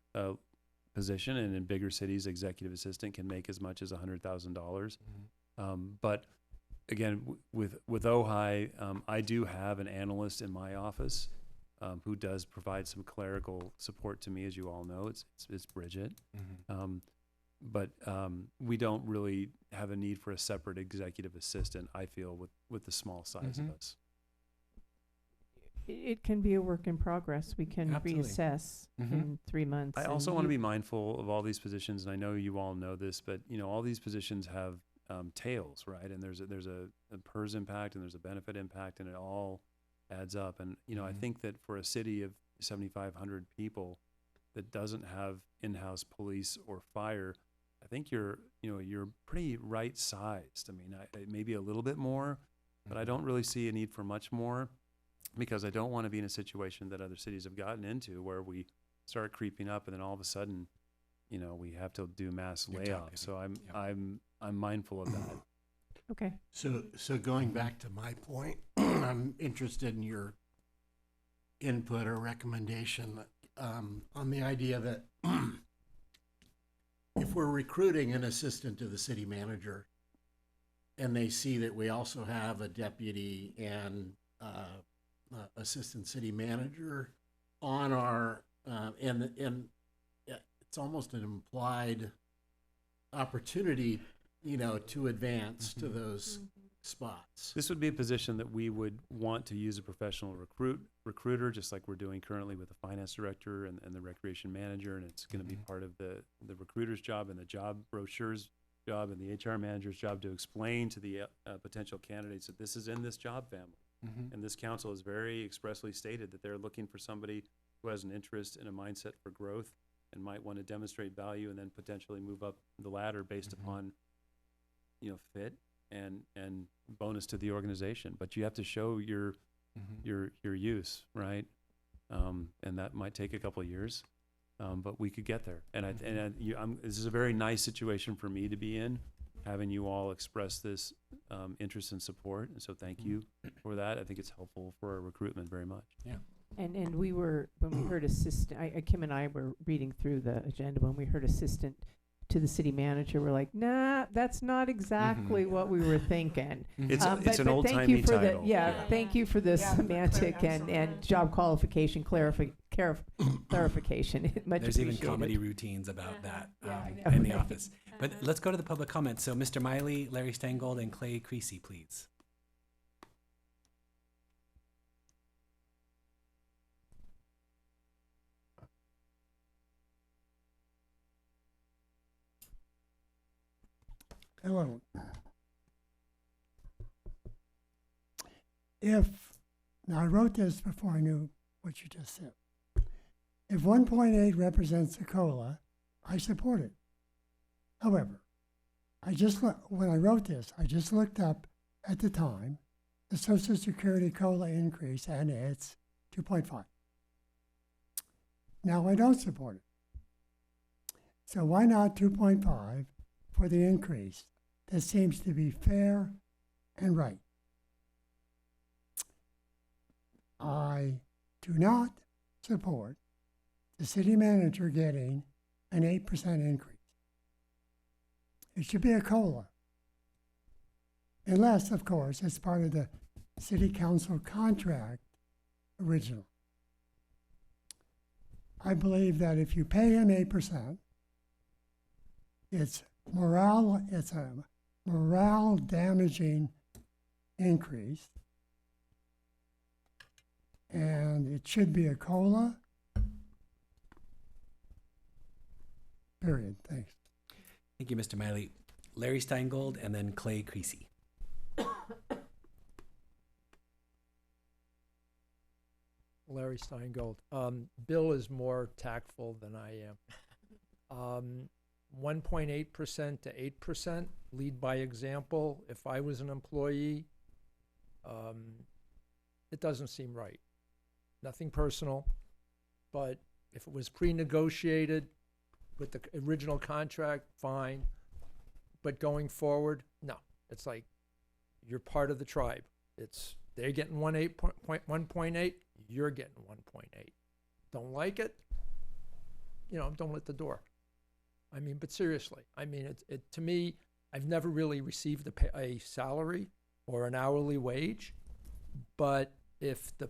position, and in bigger cities, executive assistant can make as much as $100,000. But again, with Ojai, I do have an analyst in my office who does provide some clerical support to me, as you all know. It's Bridget. But we don't really have a need for a separate executive assistant, I feel, with the small size of us. It can be a work in progress. We can Absolutely. reassess in 3 months. I and also want to you- be mindful of all these positions, and I know you all know this, but you know, all these positions have tails, right? And there's a PERS impact and there's a benefit impact, and it all adds up. And you know, I think that for a city of 7,500 people that doesn't have in-house police or fire, I think you're pretty right sized. I mean, maybe a little bit more, but I don't really see a need for much more, because I don't want to be in a situation that other cities have gotten into where we start creeping up and then all of a sudden, you know, we have to do mass layoffs. So I'm mindful of that. Okay. So going back to my point, I'm interested in your input or recommendation on the idea that if we're recruiting an assistant to the city manager and they see that we also have a deputy and assistant city manager on our, and it's almost an implied opportunity, you know, to advance to those spots. This would be a position that we would want to use a professional recruiter, just like we're doing currently with the finance director and the recreation manager. And it's going to be part of the recruiter's job and the job brochure's job and the HR manager's job to explain to the potential candidates that this is in this job family. And this council has very expressly stated that they're looking for somebody who has an interest and a mindset for growth and might want to demonstrate value and then potentially move up the ladder based upon, you know, fit and bonus to the organization. But you have to show your use, right? And that might take a couple of years, but we could get there. And this is a very nice situation for me to be in, having you all express this interest and support. And so thank you for that. I think it's helpful for our recruitment very much. Yeah. And we were, when we heard assistant, Kim and I were reading through the agenda, when we heard assistant to the city manager, we're like, nah, that's not exactly what we were thinking. It's an but old-timey thank you for title. thank you for the semantic and job qualification clarification. Much There's even appreciated. comedy routines about that in the office. But let's go to the public comments. So Mr. Miley, Larry Stangold, and Clay Creasy, please. Hello. Now I wrote this before I knew what you just said. If 1.8 represents the COLA, I support it. However, when I wrote this, I just looked up at the time the Social Security COLA increase, and it's 2.5. Now I don't support it. So why not 2.5 for the increase? That seems to be fair and right. I do not support the city manager getting an 8% increase. It should be a COLA. Unless, of course, it's part of the city council contract original. I believe that if you pay him 8%, it's a morale damaging increase. And it should be a COLA. Period. Thanks. Thank you, Mr. Miley. Larry Steingold and then Clay Creasy. Larry Steingold. Bill is more tactful than I am. 1.8% to 8%, lead by example. If I was an employee, it doesn't seem right. Nothing personal, but if it was pre-negotiated with the original contract, fine. But going forward, no. It's like you're part of the tribe. They're getting 1.8, you're getting 1.8. Don't like it? Don't let the door. I mean, but seriously, I mean, to me, I've never really received a salary or an hourly wage, but if the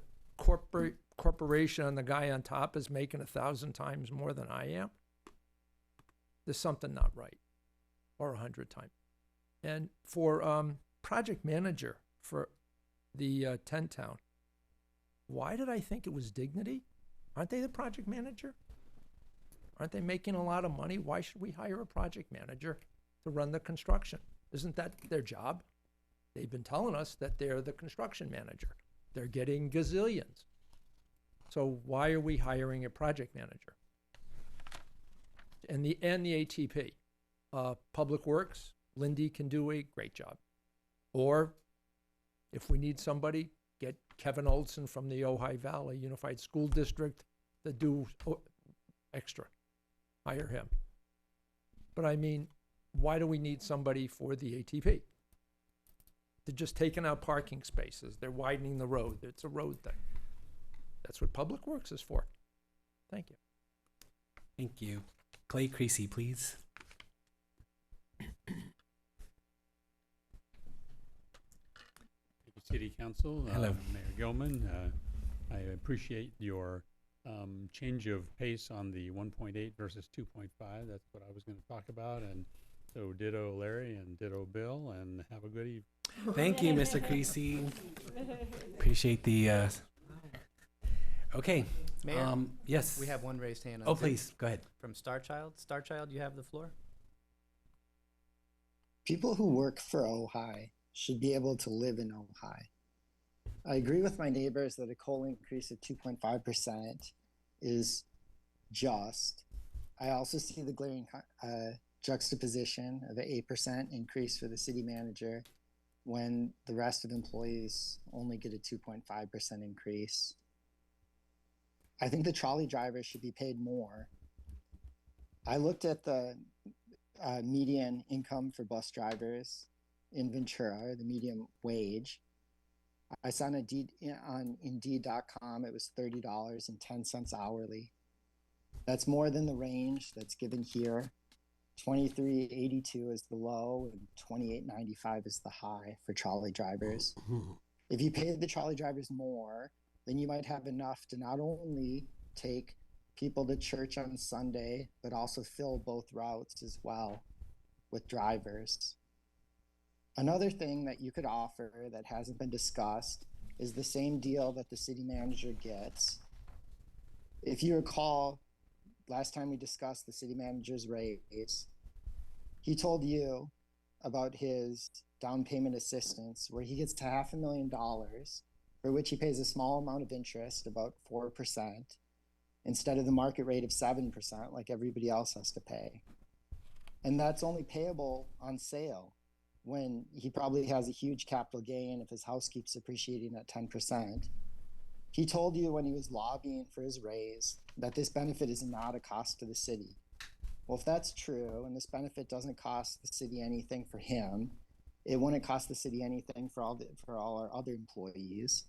corporation and the guy on top is making 1,000 times more than I am, there's something not right, or 100 times. And for project manager for the 10 town, why did I think it was Dignity? Aren't they the project manager? Aren't they making a lot of money? Why should we hire a project manager to run the construction? Isn't that their job? They've been telling us that they're the construction manager. They're getting gazillions. So why are we hiring a project manager? And the ATP, Public Works, Lindy can do a great job. Or if we need somebody, get Kevin Olson from the Ojai Valley Unified School District to do extra. Hire him. But I mean, why do we need somebody for the ATP? They're just taking out parking spaces. They're widening the road. It's a road thing. That's what Public Works is for. Thank you. Thank you. Clay Creasy, please. City Council. Hello. Mayor Gilman. I appreciate your change of pace on the 1.8 versus 2.5. That's what I was going to talk about. And so ditto Larry and ditto Bill, and have a good evening. Thank you, Mr. Creasy. Appreciate the... Okay. Mayor, yes. we have one raised hand on Oh, Zoom. please, go ahead. From Starchild. Starchild, you have the floor. People who work for Ojai should be able to live in Ojai. I agree with my neighbors that a COLA increase of 2.5% is just. I also see the glaring juxtaposition of an 8% increase for the city manager when the rest of employees only get a 2.5% increase. I think the trolley drivers should be paid more. I looked at the median income for bus drivers in Ventura, the median wage. I saw on Indeed.com, it was $30.10 hourly. That's more than the range that's given here. $23.82 is the low and $28.95 is the high for trolley drivers. If you pay the trolley drivers more, then you might have enough to not only take people to church on Sunday, but also fill both routes as well with drivers. Another thing that you could offer that hasn't been discussed is the same deal that the city manager gets. If you recall, last time we discussed the city manager's raise, he told you about his down payment assistance, where he gets to $500,000, for which he pays a small amount of interest, about 4%, instead of the market rate of 7%, like everybody else has to pay. And that's only payable on sale, when he probably has a huge capital gain if his house keeps appreciating at 10%. He told you when he was lobbying for his raise that this benefit is not a cost to the city. Well, if that's true, and this benefit doesn't cost the city anything for him, it wouldn't cost the city anything for all our other employees.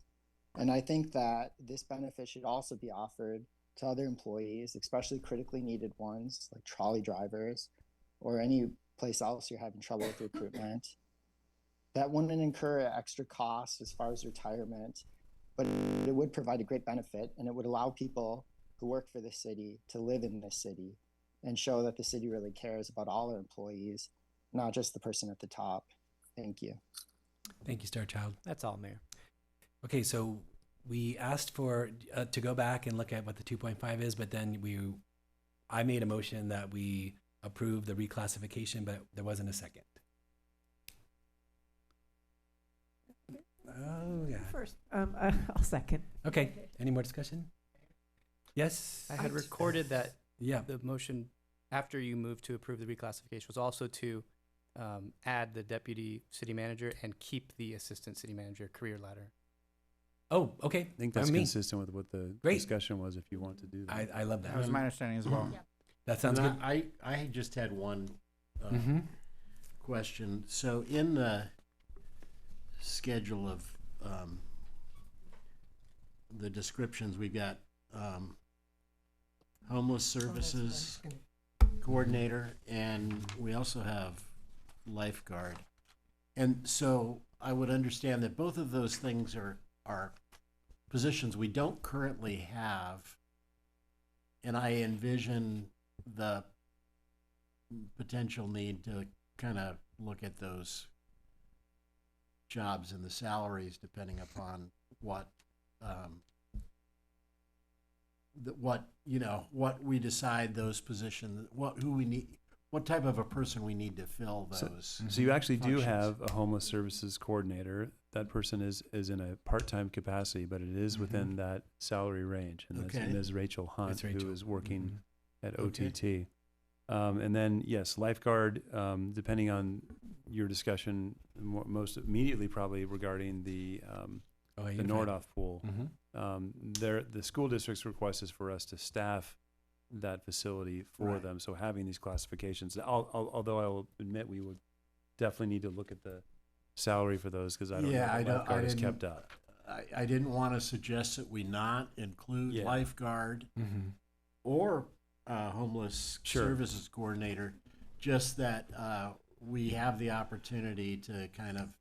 And I think that this benefit should also be offered to other employees, especially critically needed ones like trolley drivers or any place else you're having trouble with recruitment. That wouldn't incur extra costs as far as retirement, but it would provide a great benefit, and it would allow people who work for the city to live in this city and show that the city really cares about all our employees, not just the person at the top. Thank you. Thank you, Star Child. That's all, Mayor. Okay, so we asked for to go back and look at what the 2.5 is, but then I made a motion that we approve the reclassification, but there wasn't a second. Oh, yeah. First, I'll second. Okay, any more discussion? Yes? I had recorded that Yeah. the motion after you moved to approve the reclassification was also to add the deputy city manager and keep the assistant city manager career ladder. Oh, okay. I think that's consistent with what the discussion was, if you want to do that. I love that. That was my understanding as well. That sounds good. I just had one Mm-hmm. question. So in the schedule of the descriptions, we've got homeless services coordinator, and we also have lifeguard. And so I would understand that both of those things are positions we don't currently have, and I envision the potential need to kind of look at those jobs and the salaries depending upon what what we decide those positions, who we need, what type of a person we need to fill those. So you actually do functions. have a homeless services coordinator. That person is in a part-time capacity, but it is within that salary range. And that's Okay. Ms. Rachel Hunt, That's Rachel. who is working at Okay. OTT. And then, yes, lifeguard, depending on your discussion, most immediately probably regarding the Unified. Nordoff pool. Mhm. The school district's request is for us to staff that facility for Right. them. So having these classifications, although I will admit we would definitely need to look at the salary for those, because I don't know if lifeguard is kept up. I didn't want to suggest that we not include Yeah. lifeguard Mm-hmm. or homeless Sure. services coordinator, just that we have the opportunity to kind of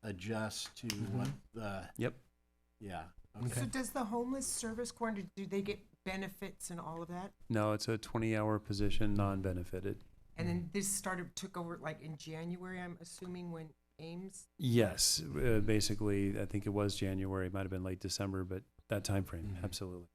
adjust to what the Yep. yeah. Okay. So does the homeless service coordinator, do they get benefits and all of that? No, it's a 20-hour position, non-benefited. And then this took over like in January, I'm assuming, when Ames. Yes, basically, I think it was January. It might have been late December, but that time frame, absolutely.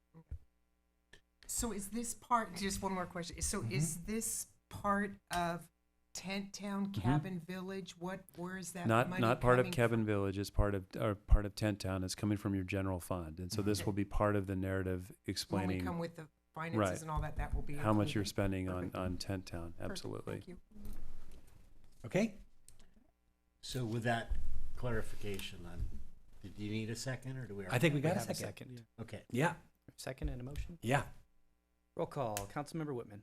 So is this part, just one more question. So is this part of Tent Town, Cabin Village? Where is that money Not part of coming Kevin Village. It's part of Tent Town. It's coming from your general fund, and so this will be part of the narrative When explaining we come with the finances right, and all that, that will be how much you're included. spending Perfect. on Tent Town. Perfect. Absolutely. Thank you. Okay. So with that clarification, then, did you need a second, or do we? I think we got a have second. Okay. Yeah. Second and a motion? Yeah. Roll call. Councilmember Whitman.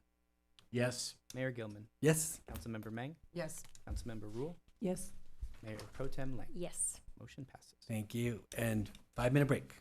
Yes. Mayor Gilman. Yes. Councilmember Meng. Yes. Councilmember Rule. Yes. Mayor Pro Tem Lang. Yes. Motion passes. Thank you. And 5-minute break.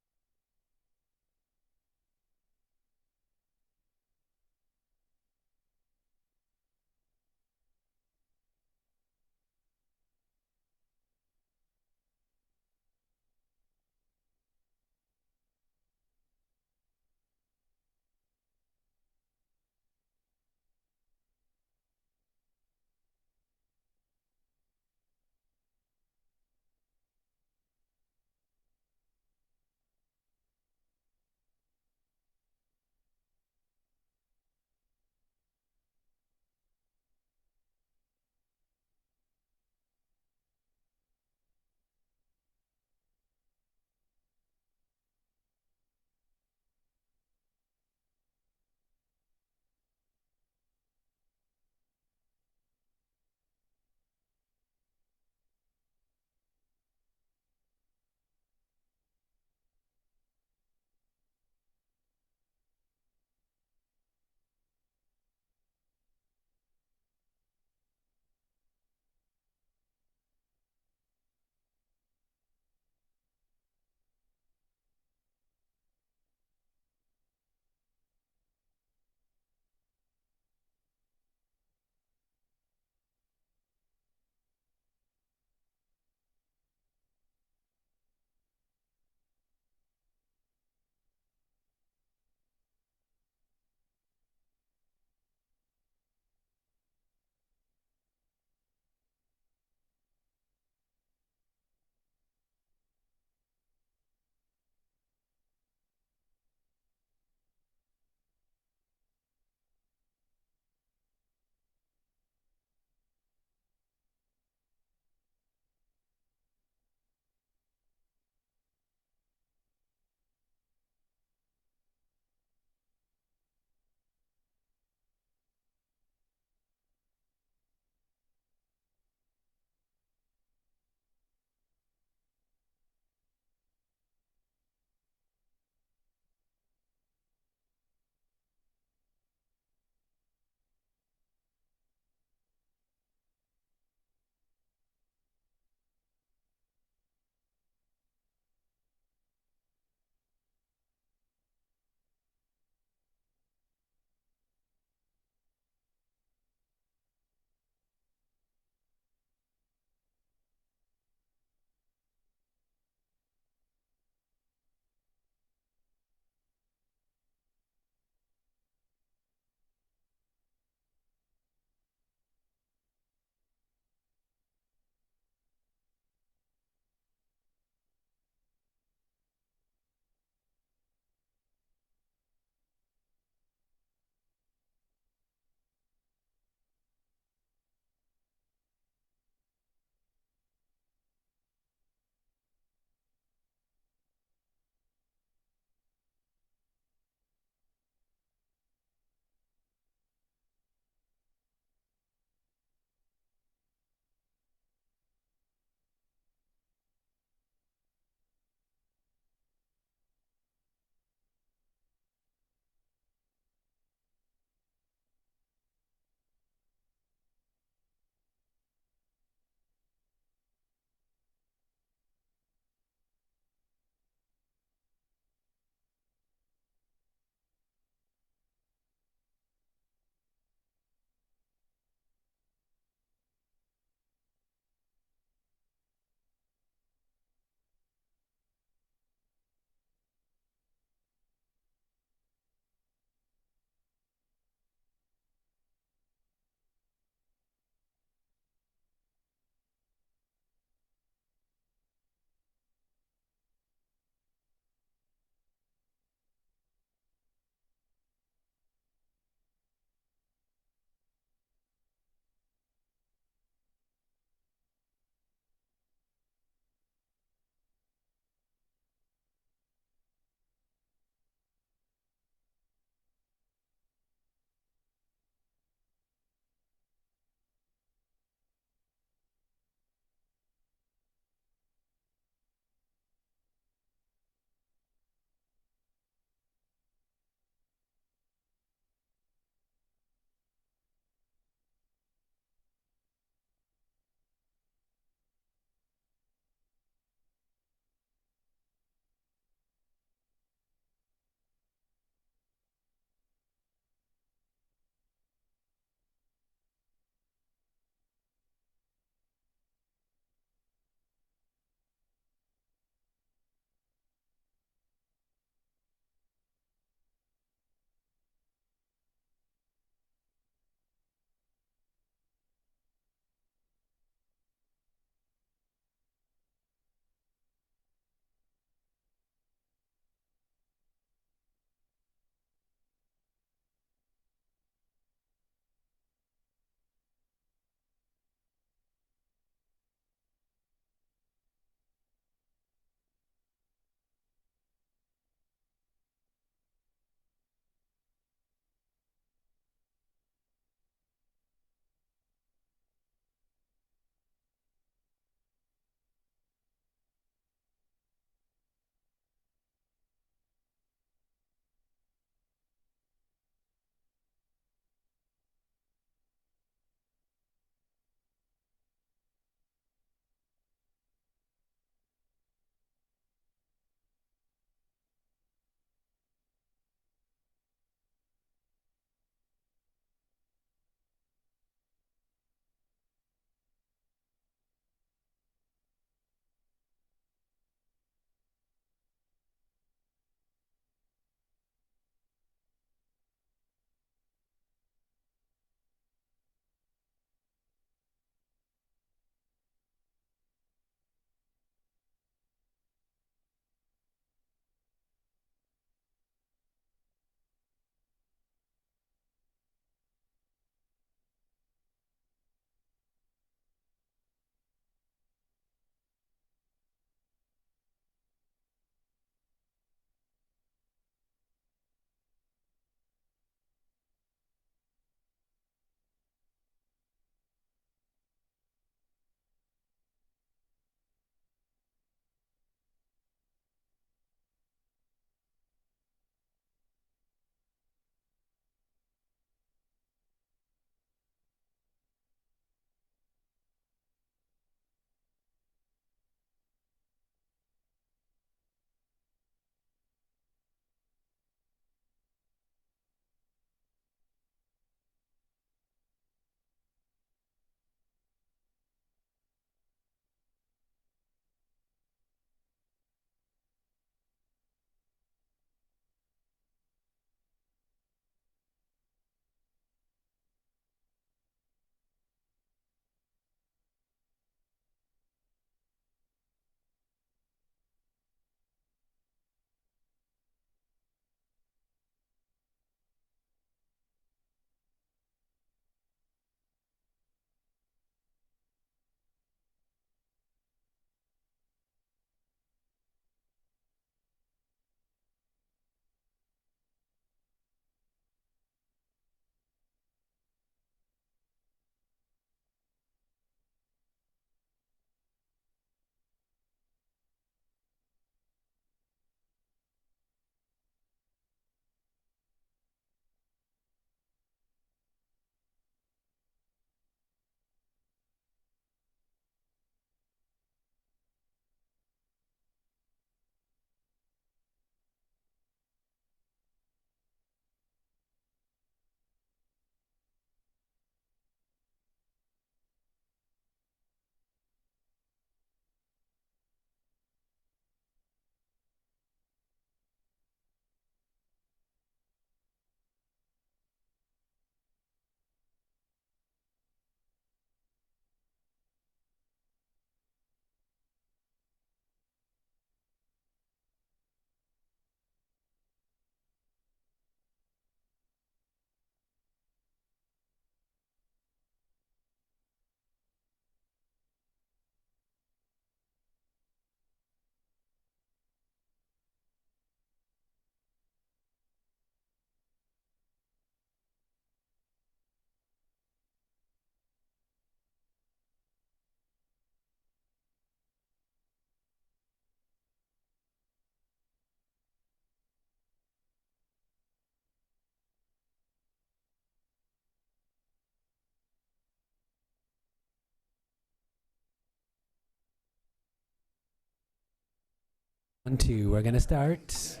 1, 2. We're going to start. Sorry,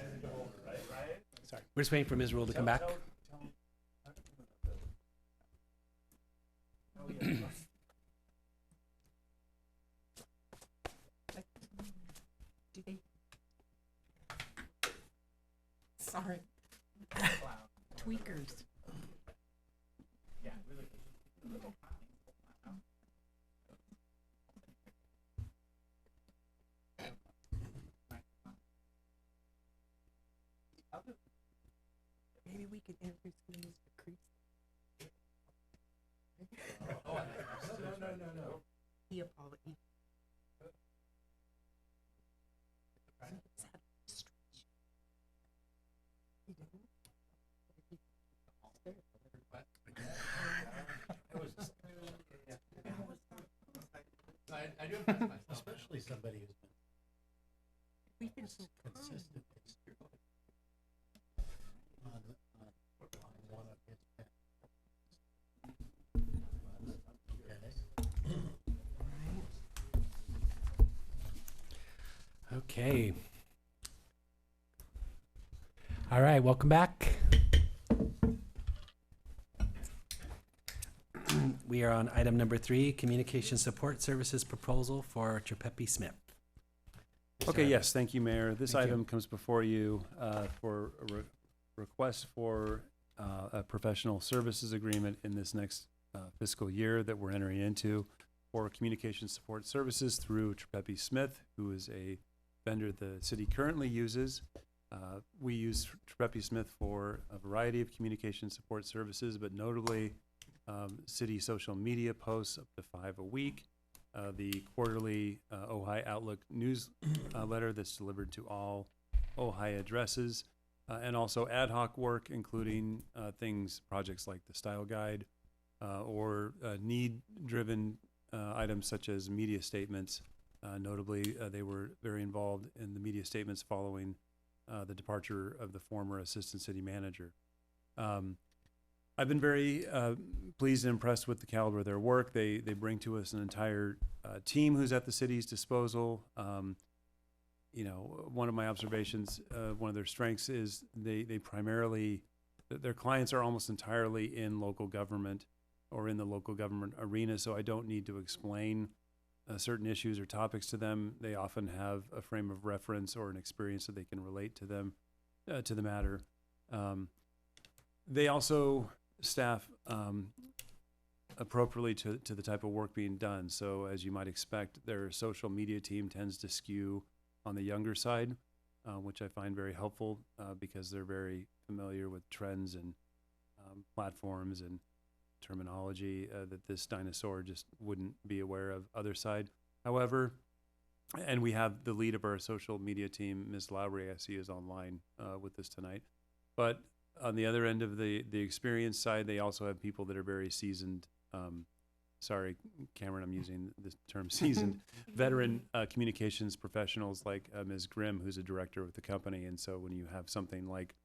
we're just waiting for Ms. Rule to come back. Sorry. Tweakers. Maybe we could introduce Mr. Crease. No. He apologized. I do impress myself, especially somebody who's been We've been so consistent on one of his pets. Okay. All right, welcome back. We are on item number 3, Communication Support Services Proposal for Trepepi Smith. Okay, yes, thank you, Mayor. This Thank you. item comes before you for a request for a professional services agreement in this next fiscal year that we're entering into for communication support services through Trepepi Smith, who is a vendor the city currently uses. We use Trepepi Smith for a variety of communication support services, but notably city social media posts up to 5 a week, the quarterly Ojai Outlook newsletter that's delivered to all Ojai addresses, and also ad hoc work, including projects like the style guide, or need-driven items such as media statements. Notably, they were very involved in the media statements following the departure of the former assistant city manager. I've been very pleased and impressed with the caliber of their work. They bring to us an entire team who's at the city's disposal. One of my observations, one of their strengths is they primarily, their clients are almost entirely in local government or in the local government arena, so I don't need to explain certain issues or topics to them. They often have a frame of reference or an experience that they can relate to them, to the matter. They also staff appropriately to the type of work being done. So as you might expect, their social media team tends to skew on the younger side, which I find very helpful because they're very familiar with trends and platforms and terminology that this dinosaur just wouldn't be aware of other side. However, and we have the lead of our social media team, Ms. Lowry, I see is online with us tonight. But on the other end of the experience side, they also have people that are very seasoned. Sorry, Cameron, I'm using the term seasoned, veteran communications professionals like Ms. Grimm, who's a director with the company. And so when you have something like,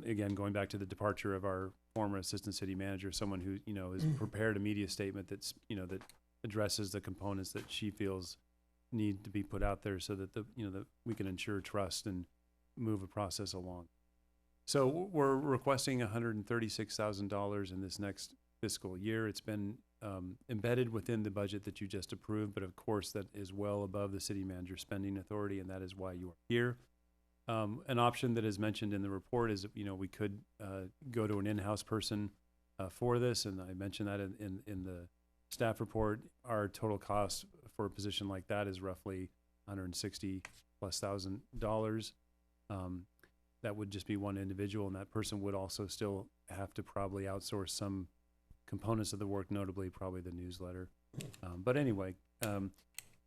again, going back to the departure of our former assistant city manager, someone who, has prepared a media statement that's, that addresses the components that she feels need to be put out there so that that we can ensure trust and move a process along. So we're requesting $136,000 in this next fiscal year. It's been embedded within the budget that you just approved, but of course that is well above the city manager spending authority, and that is why you are here. An option that is mentioned in the report is, we could go to an in-house person for this, and I mentioned that in the staff report. Our total cost for a position like that is roughly $160,000+. That would just be one individual, and that person would also still have to probably outsource some components of the work, notably probably the newsletter. But anyway,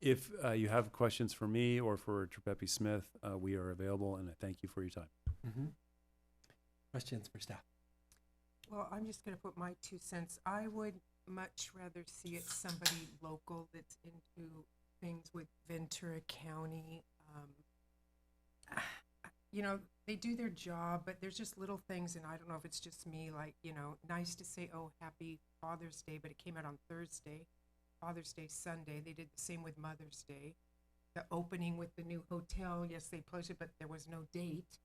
if you have questions for me or for Trepepi Smith, we are available, and I thank you for your time. Mm-hmm. Questions for staff? Well, I'm just going to put my 2 cents. I would much rather see it somebody local that's into things with Ventura County. They do their job, but there's just little things, and I don't know if it's just me, like, nice to say, oh, happy Father's Day, but it came out on Thursday. Father's Day Sunday. They did the same with Mother's Day. the opening with the new hotel. Yes, they posted, but there was no date.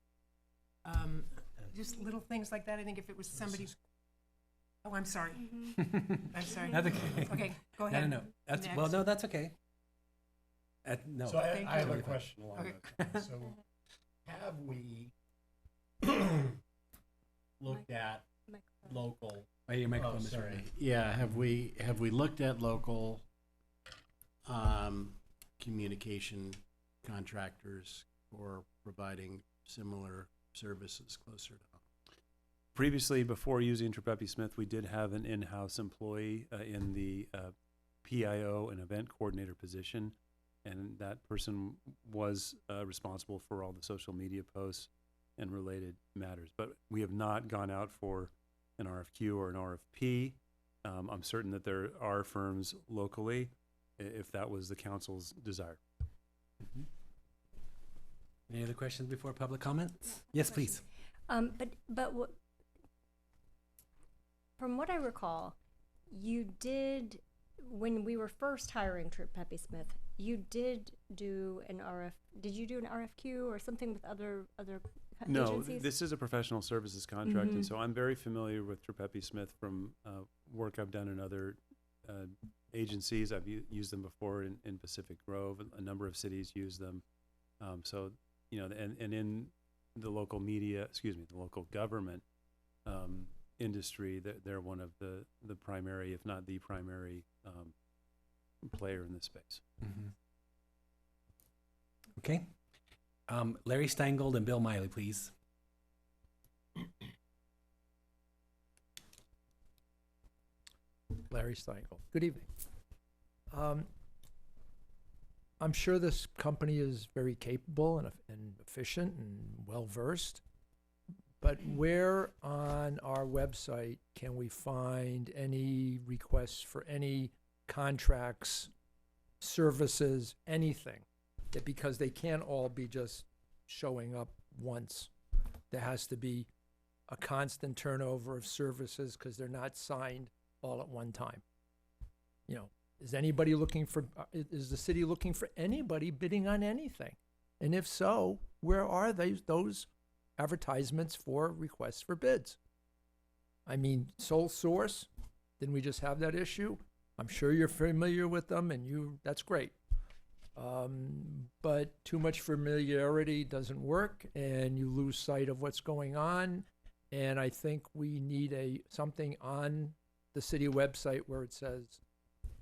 Just little things like that. I think if it was somebody. Oh, I'm sorry. I'm sorry. That's okay. Okay, go ahead. No. That's well, Next. no, that's okay. No. So I Thank have you. a question along Okay. that. So have we looked at local? Oh, your microphone, Mr. sorry. Ryan. Yeah, have we looked at local communication contractors for providing similar services closer to home? Previously, before using Trepepi Smith, we did have an in-house employee in the PIO and event coordinator position, and that person was responsible for all the social media posts and related matters. But we have not gone out for an RFQ or an RFP. I'm certain that there are firms locally, if that was the council's desire. Mm-hmm. Any other questions before public comments? Yes, please. But what, from what I recall, you did, when we were first hiring Pepe Smith, you did do an did you do an RFQ or something with other No, agencies? this is a professional services contract, and Mhm. so I'm very familiar with Trepepi Smith from work I've done in other agencies. I've used them before in Pacific Grove. A number of cities use them. So, you know, and in the local media, the local government industry, they're one of the primary, if not the primary, player in this space. Mm-hmm. Okay. Larry Steingold and Bill Miley, please. Larry Steingold. Good evening. I'm sure this company is very capable and efficient and well-versed, but where on our website can we find any requests for any contracts, services, anything? That because they can't all be just showing up once. There has to be a constant turnover of services because they're not signed all at one time. You know, is anybody looking for, is the city looking for anybody bidding on anything? And if so, where are those advertisements for requests for bids? I mean, sole source, didn't we just have that issue? I'm sure you're familiar with them and that's great. But too much familiarity doesn't work and you lose sight of what's going on. And I think we need something on the city website where it says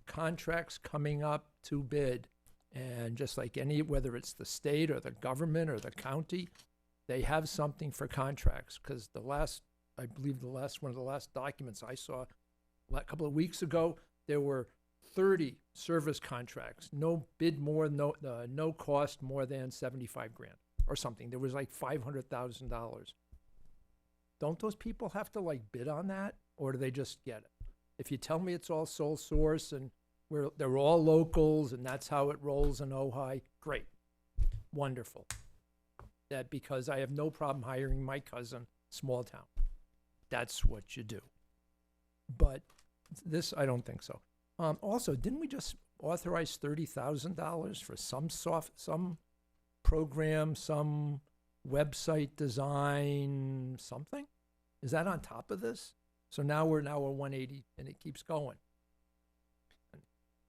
contracts coming up to bid. And just like whether it's the state or the government or the county, they have something for contracts. Because I believe one of the last documents I saw a couple of weeks ago, there were 30 service contracts, no bid more, no cost more than $75,000 or something. There was like $500,000. Don't those people have to like bid on that, or do they just get it? If you tell me it's all sole source and they're all locals and that's how it rolls in Ojai, great, wonderful. That because I have no problem hiring my cousin, small town. That's what you do. But this, I don't think so. Also, didn't we just authorize $30,000 for some program, some website design, something? Is that on top of this? So now we're 180 and it keeps going.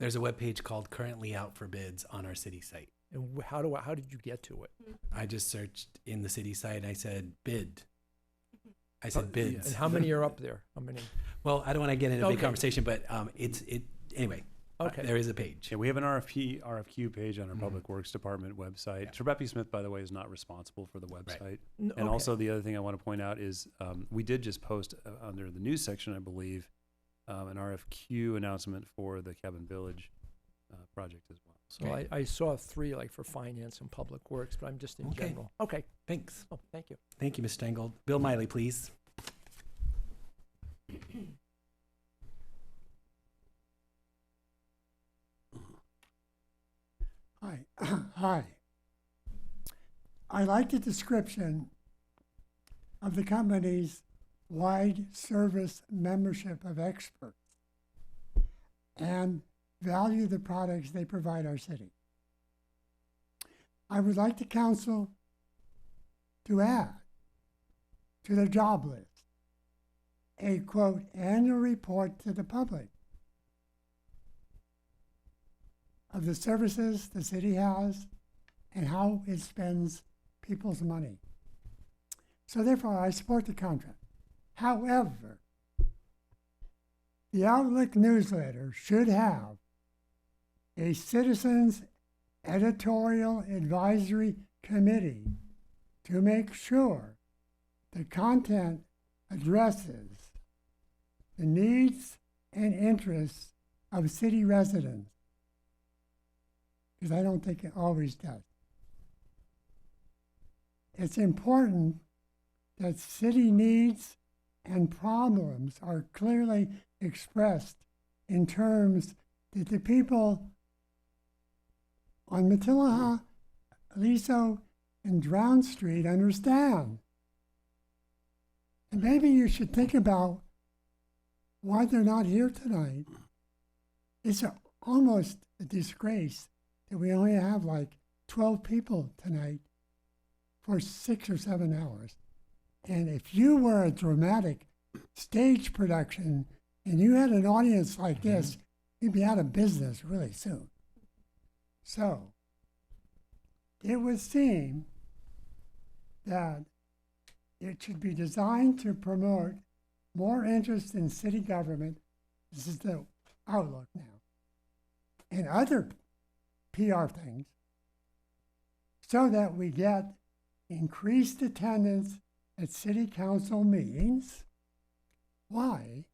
There's a webpage called Currently Out for Bids on our city site. And how did you get to it? I just searched in the city site. I said bid. I said bids. And how many are up there? How many? Well, I don't want to get into a big Okay. conversation, but anyway. Okay. There is a page. Yeah, we have an RFQ page on our Public Works Department website. Trepepi Smith, by the way, is not responsible for the website. And Okay. also the other thing I want to point out is we did just post under the news section, I believe, an RFQ announcement for the Cabin Village project as well. So Well, I saw 3 like for finance and public works, but I'm just in Okay. general. Okay. Thanks. Oh, thank you. Thank you, Ms. Steingold. Bill Miley, please. Hi. Hi. I like the description of the company's wide service membership of experts and value the products they provide our city. I would like the council to add to the job list a, quote, annual report to the public of the services the city has and how it spends people's money. So therefore, I support the contract. However, the Outlook newsletter should have a citizens editorial advisory committee to make sure the content addresses the needs and interests of city residents, because I don't think it always does. It's important that city needs and problems are clearly expressed in terms that the people on Matilaha, Aliso, and Drown Street understand. And maybe you should think about why they're not here tonight. It's almost a disgrace that we only have like 12 people tonight for 6 or 7 hours. And if you were a dramatic stage production and you had an audience like this, you'd be out of business really soon. So it would seem that it should be designed to promote more interest in city government. This is the outlook now. And other PR things, so that we get increased attendance at city council meetings. Why?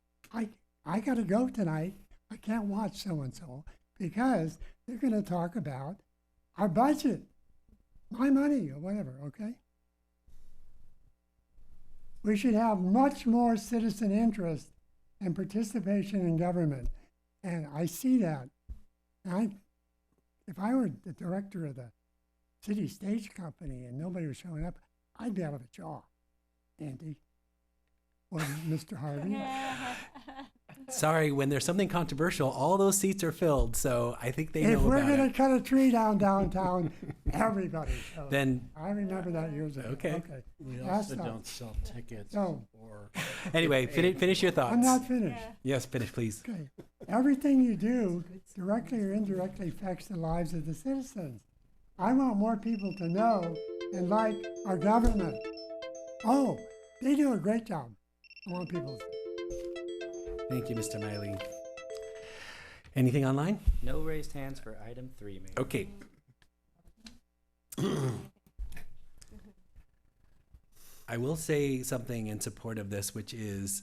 I got to go tonight. I can't watch so-and-so because they're going to talk about our budget, my money or whatever, okay? We should have much more citizen interest and participation in government. And I see that. And if I were the director of the city stage company and nobody was showing up, I'd be out of a job, Andy. Or Mr. Harvey. Sorry, when there's something controversial, all those seats are filled, so I think they know If we're about going it. to cut a tree down downtown, everybody shows. Then- I remember that years ago. Okay. We That's also not- don't sell tickets No. or. Anyway, finish your thoughts. I'm not finished. Yes, finish, please. Okay. Everything you do directly or indirectly affects the lives of the citizens. I want more people to know and like our government. Oh, they do a great job. I want people to. Thank you, Mr. Miley. Anything online? No raised hands for item 3, Mayor. Okay. I will say something in support of this, which is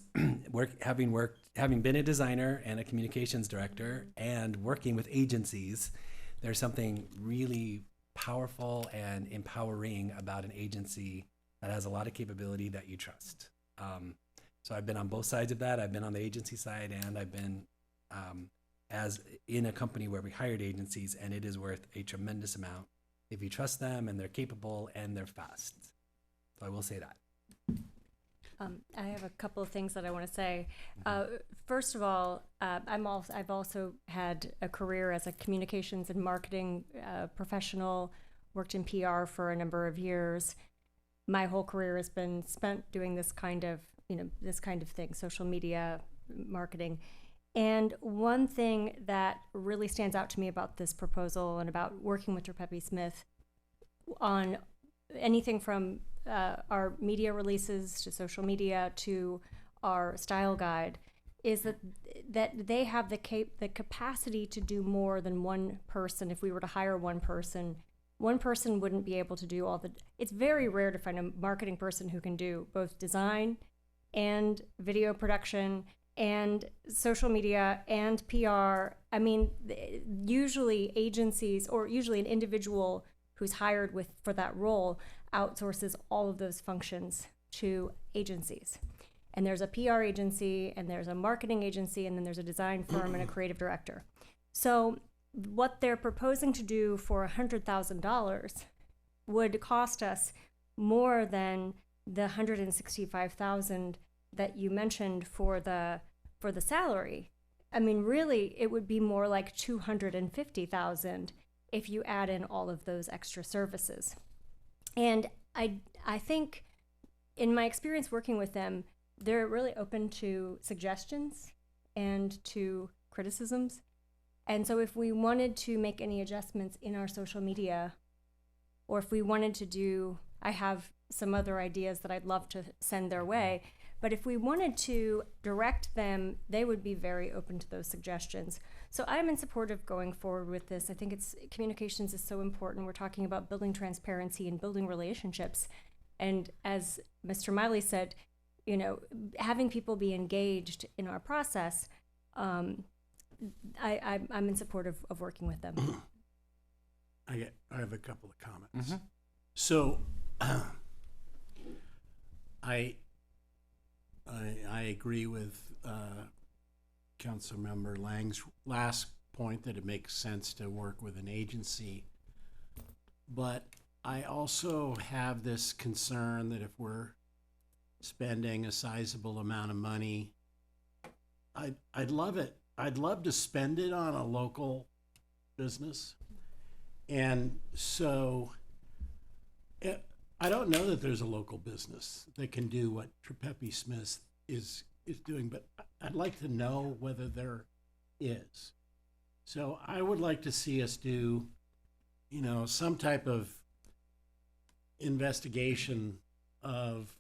having been a designer and a communications director and working with agencies, there's something really powerful and empowering about an agency that has a lot of capability that you trust. So I've been on both sides of that. I've been on the agency side, and I've been as in a company where we hired agencies, and it is worth a tremendous amount if you trust them and they're capable and they're fast. So I will say that. I have a couple of things that I want to say. First of all, I've also had a career as a communications and marketing professional, worked in PR for a number of years. My whole career has been spent doing this kind of thing, social media marketing. And one thing that really stands out to me about this proposal and about working with Pepe Smith on anything from our media releases to social media to our style guide is that they have the capacity to do more than one person. If we were to hire one person wouldn't be able to do all the. It's very rare to find a marketing person who can do both design and video production and social media and PR. I mean, usually agencies or usually an individual who's hired for that role outsources all of those functions to agencies. And there's a PR agency, and there's a marketing agency, and then there's a design firm and a creative director. So what they're proposing to do for $100,000 would cost us more than the $165,000 that you mentioned for the salary. I mean, really, it would be more like $250,000 if you add in all of those extra services. And I think in my experience working with them, they're really open to suggestions and to criticisms. And so if we wanted to make any adjustments in our social media, or if we wanted to do, I have some other ideas that I'd love to send their way, but if we wanted to direct them, they would be very open to those suggestions. So I'm in support of going forward with this. I think communications is so important. We're talking about building transparency and building relationships. And as Mr. Miley said, you know, having people be engaged in our process, I'm in support of working with them. I have a couple of comments. So I agree with Councilmember Lang's last point that it makes sense to work with an agency, but I also have this concern that if we're spending a sizable amount of money, I'd love it. I'd love to spend it on a local business. And so I don't know that there's a local business that can do what Trepepi Smith is doing, but I'd like to know whether there is. So I would like to see us do, you know, some type of investigation of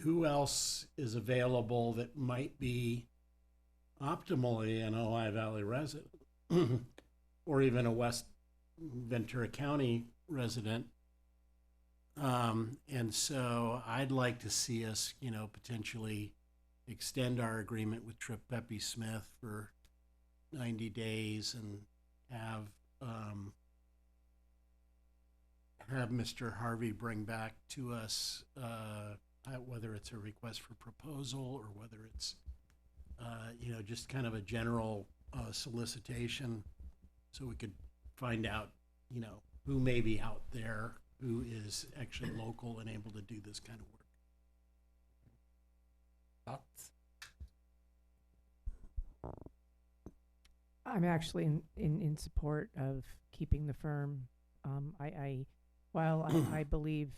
who else is available that might be optimally an Ojai Valley resident or even a West Ventura County resident. And so I'd like to see us, you know, potentially extend our agreement with Trepepi Smith for 90 days and have Mr. Harvey bring back to us, whether it's a request for proposal or whether it's, you know, just kind of a general solicitation, so we could find out, you know, who may be out there who is actually local and able to do this kind of work. Thoughts? I'm actually in support of keeping the firm. While I believe,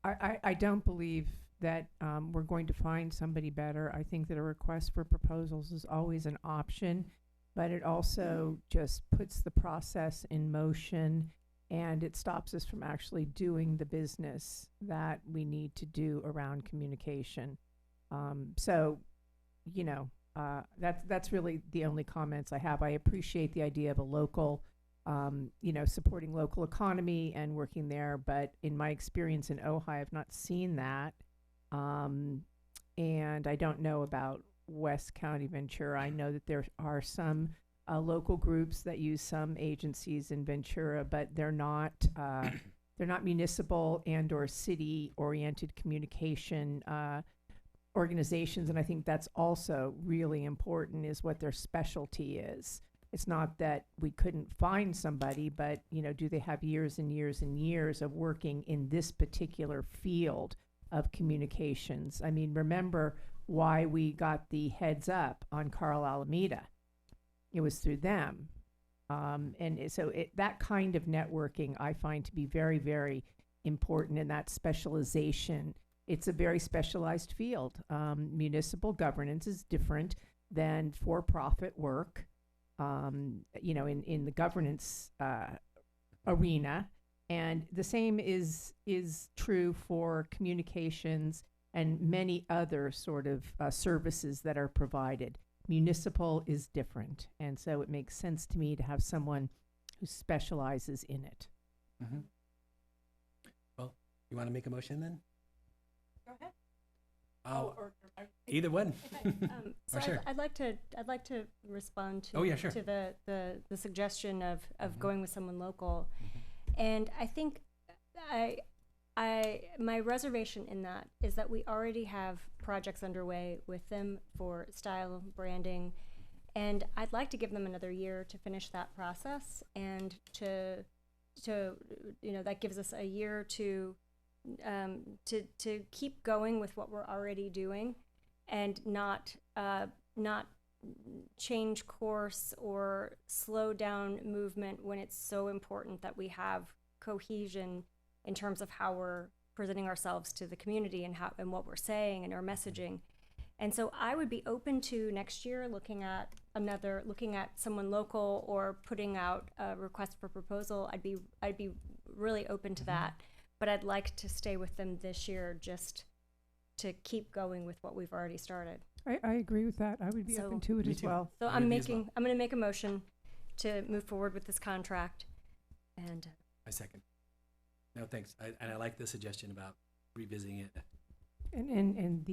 I don't believe that we're going to find somebody better. I think that a request for proposals is always an option, but it also just puts the process in motion, and it stops us from actually doing the business that we need to do around communication. So, you know, that's really the only comments I have. I appreciate the idea of a local, you know, supporting local economy and working there, but in my experience in Ojai, I've not seen that. And I don't know about West County Ventura. I know that there are some local groups that use some agencies in Ventura, but they're not municipal and or city oriented communication organizations. And I think that's also really important, is what their specialty is. It's not that we couldn't find somebody, but, you know, do they have years and years and years of working in this particular field of communications? I mean, remember why we got the heads up on Carl Alameda. It was through them. So that kind of networking I find to be very, very important, in that specialization. It's a very specialized field. Municipal governance is different than for-profit work, you know, in the governance arena. And the same is true for communications and many other sort of services that are provided. Municipal is different, and so it makes sense to me to have someone who specializes in it. Mm-hmm. Well, you want to make a motion then? Go ahead. Either one. So sure. I'd like to respond to Sure. to the suggestion of going with someone local, and I think my reservation in that is that we already have projects underway with them for style branding, and I'd like to give them another year to finish that process, and to you know, that gives us a year to keep going with what we're already doing, and not change course or slow down movement when it's so important that we have cohesion in terms of how we're presenting ourselves to the community and what we're saying and our messaging. And so I would be open to next year looking at someone local or putting out a request for proposal. I'd be really open to that, but I'd like to stay with them this year just to keep going with what we've already started. I agree with that. I would be open to it Me as too. well. So I I'm would be as well. going to make a motion to move forward with this contract. And I second. No, thanks. And I like the suggestion about revisiting it. And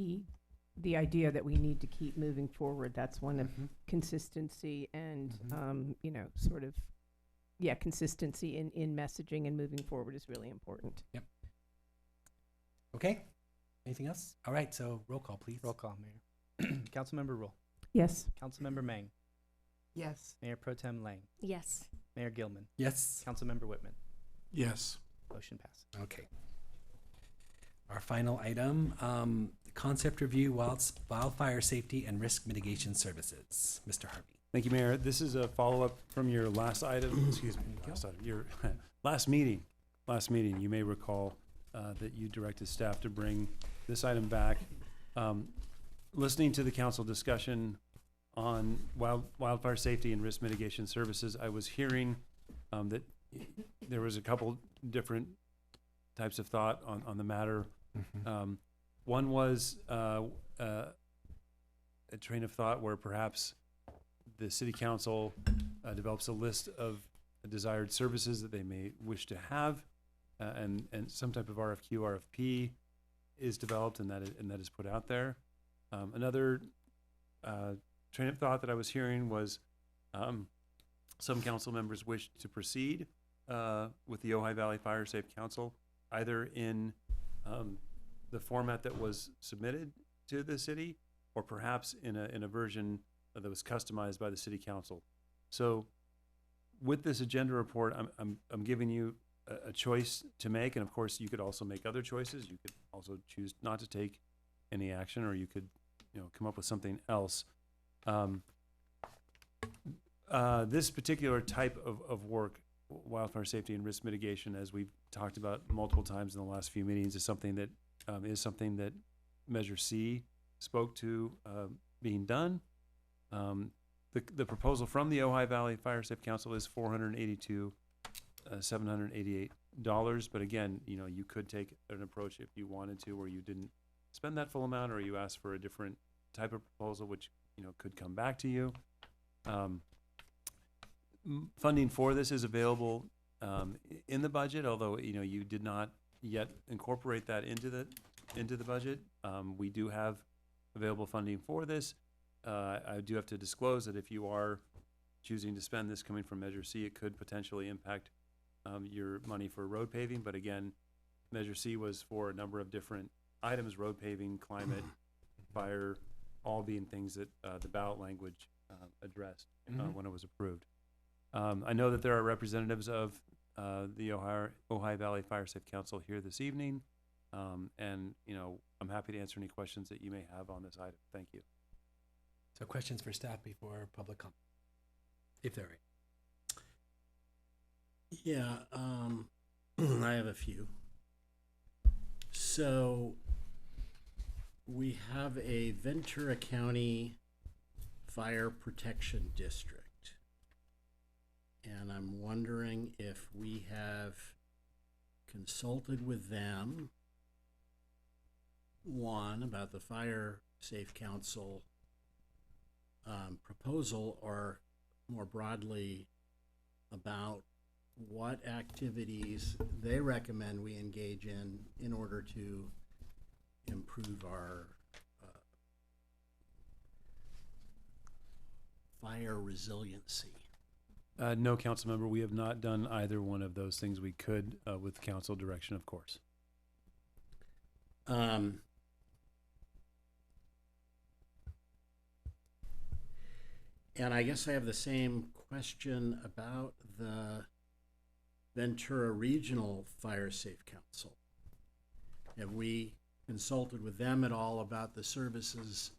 the idea that we need to keep moving forward, that's one of consistency and, sort of, consistency in messaging and moving forward is really important. Yep. Okay. Anything else? All right. So roll call, please. Roll call, Mayor. Councilmember Rule. Yes. Councilmember Mang. Yes. Mayor Pro Tem Lang. yes. Mayor Gilman. Yes. Councilmember Whitman. Yes. Motion passes. Okay. Our final item, concept review wildfire safety and risk mitigation services. Mr. Harvey. Thank you, Mayor. This is a follow-up from your last item, excuse me, your last meeting. You may recall that you directed staff to bring this item back. Listening to the council discussion on wildfire safety and risk mitigation services, I was hearing that there was a couple different types of thought on the matter. One was a train of thought where perhaps the city council develops a list of desired services that they may wish to have, and some type of RFQ, RFP is developed and that is put out there. Another train of thought that I was hearing was some council members wish to proceed with the Ojai Valley Fire Safe Council, either in the format that was submitted to the city, or perhaps in a version that was customized by the city council. So, with this agenda report, I'm giving you a choice to make, and of course, you could also make other choices. You could also choose not to take any action, or you could, come up with something else. This particular type of work, wildfire safety and risk mitigation, as we've talked about multiple times in the last few meetings, is something that Measure C spoke to being done. The proposal from the Ojai Valley Fire Safe Council is $482,788. But again, you could take an approach if you wanted to, where you didn't spend that full amount, or you asked for a different type of proposal, which could come back to you. Funding for this is available in the budget, although you did not yet incorporate that into the budget. We do have available funding for this. I do have to disclose that if you are choosing to spend this coming from Measure C, it could potentially impact your money for road paving. But again, Measure C was for a number of different items: road paving, climate, fire, all being things that the ballot language addressed when it was approved. I know that there are representatives of the Ojai Valley Fire Safe Council here this evening, and I'm happy to answer any questions that you may have on this item. Thank you. So questions for staff before public comment, if there are any. Yeah, I have a few. So we have a Ventura County Fire Protection District. And I'm wondering if we have consulted with them, one, about the Fire Safe Council proposal, or more broadly about what activities they recommend we engage in order to improve our fire resiliency. No, council member, we have not done either one of those things. We could with council direction, of course. And I guess I have the same question about the Ventura Regional Fire Safe Council. Have we consulted with them at all about the services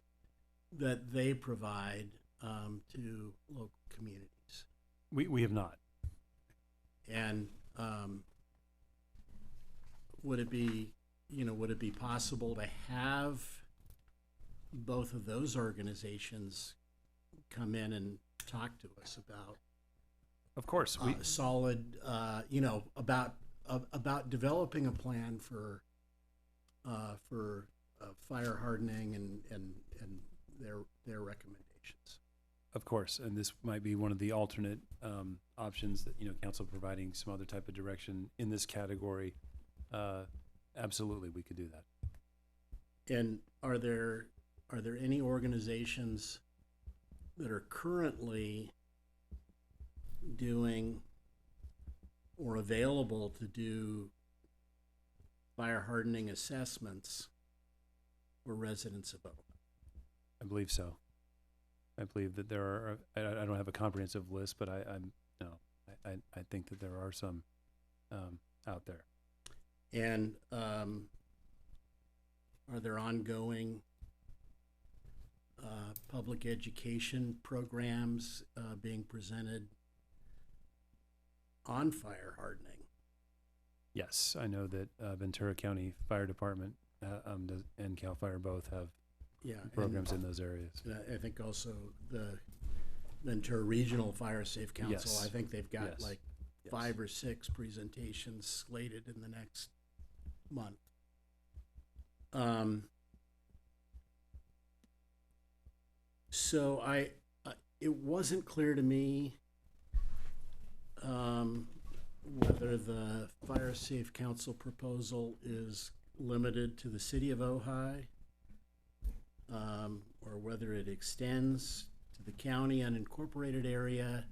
that they provide to local communities? We have not. And would it be possible to have both of those organizations come in and talk to us about, of course, solid, about developing a plan for fire hardening and their recommendations? Of course, and this might be one of the alternate options that, council providing some other type of direction in this category. Absolutely, we could do that. And are there any organizations that are currently doing or available to do fire hardening assessments for residents of Ojai? I believe so. I believe that there are. I don't have a comprehensive list, but I think that there are some out there. And are there ongoing public education programs being presented on fire hardening? Yes, I know that Ventura County Fire Department and CAL FIRE both have programs in those areas. I think also the Ventura Regional Fire Safe Council, Yes. I think they've got Yes. 5 or 6 presentations slated in the next month. So it wasn't clear to me whether the Fire Safe Council proposal is limited to the city of Ojai, or whether it extends to the county unincorporated area.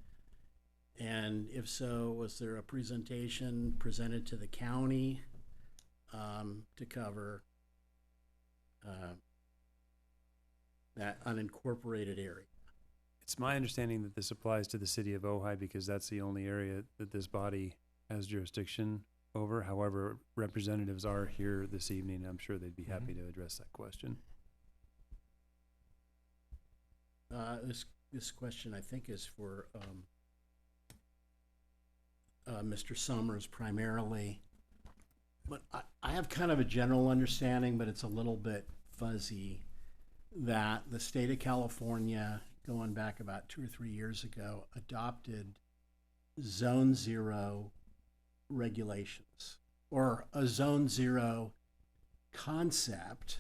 And if so, was there a presentation presented to the county to cover that unincorporated area? It's my understanding that this applies to the city of Ojai because that's the only area that this body has jurisdiction over. However, representatives are here this evening. I'm sure they'd be happy to address that question. This question, I think, is for Mr. Summers primarily. But I have kind of a general understanding, but it's a little bit fuzzy, that the state of California, going back about 2 or 3 years ago, adopted Zone 0 regulations, or a Zone 0 concept,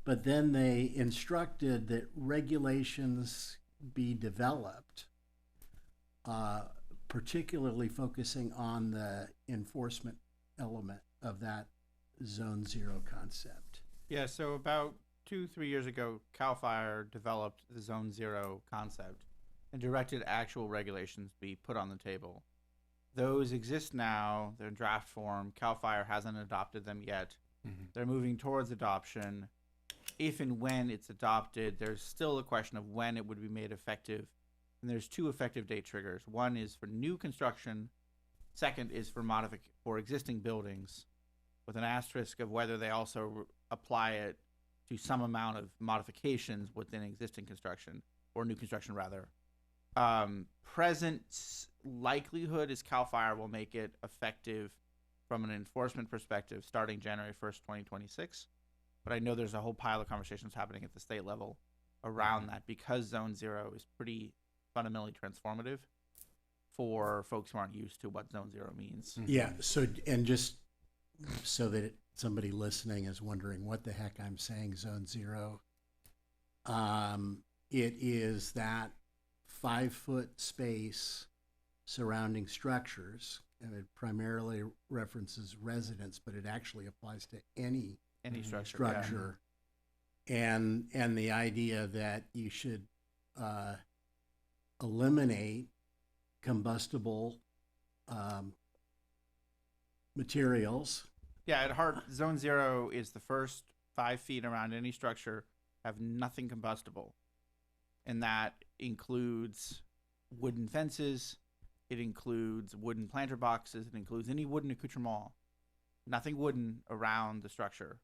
but then they instructed that regulations be developed, particularly focusing on the enforcement element of that Zone 0 concept. Yeah, so about 2-3 years ago, CAL FIRE developed the Zone 0 concept and directed actual regulations be put on the table. Those exist now. They're in draft form. CAL FIRE hasn't adopted them yet. They're moving towards adoption. If and when it's adopted, there's still a question of when it would be made effective. And there's 2 effective date triggers. One is for new construction. Second is for existing buildings, with an asterisk of whether they also apply it to some amount of modifications within existing construction, or new construction rather. Present likelihood is CAL FIRE will make it effective from an enforcement perspective starting January 1st, 2026. But I know there's a whole pile of conversations happening at the state level around that, because Zone 0 is pretty fundamentally transformative for folks who aren't used to what Zone 0 means. Yeah, so, and just so that somebody listening is wondering what the heck I'm saying, Zone 0, it is that 5-foot space surrounding structures, and it primarily references residents, but it actually applies to any structure. Yeah. And the idea that you should eliminate combustible materials. Yeah, at heart, Zone 0 is the first 5 feet around any structure have nothing combustible. And that includes wooden fences, it includes wooden planter boxes, it includes any wooden accoutrement. Nothing wooden around the structure.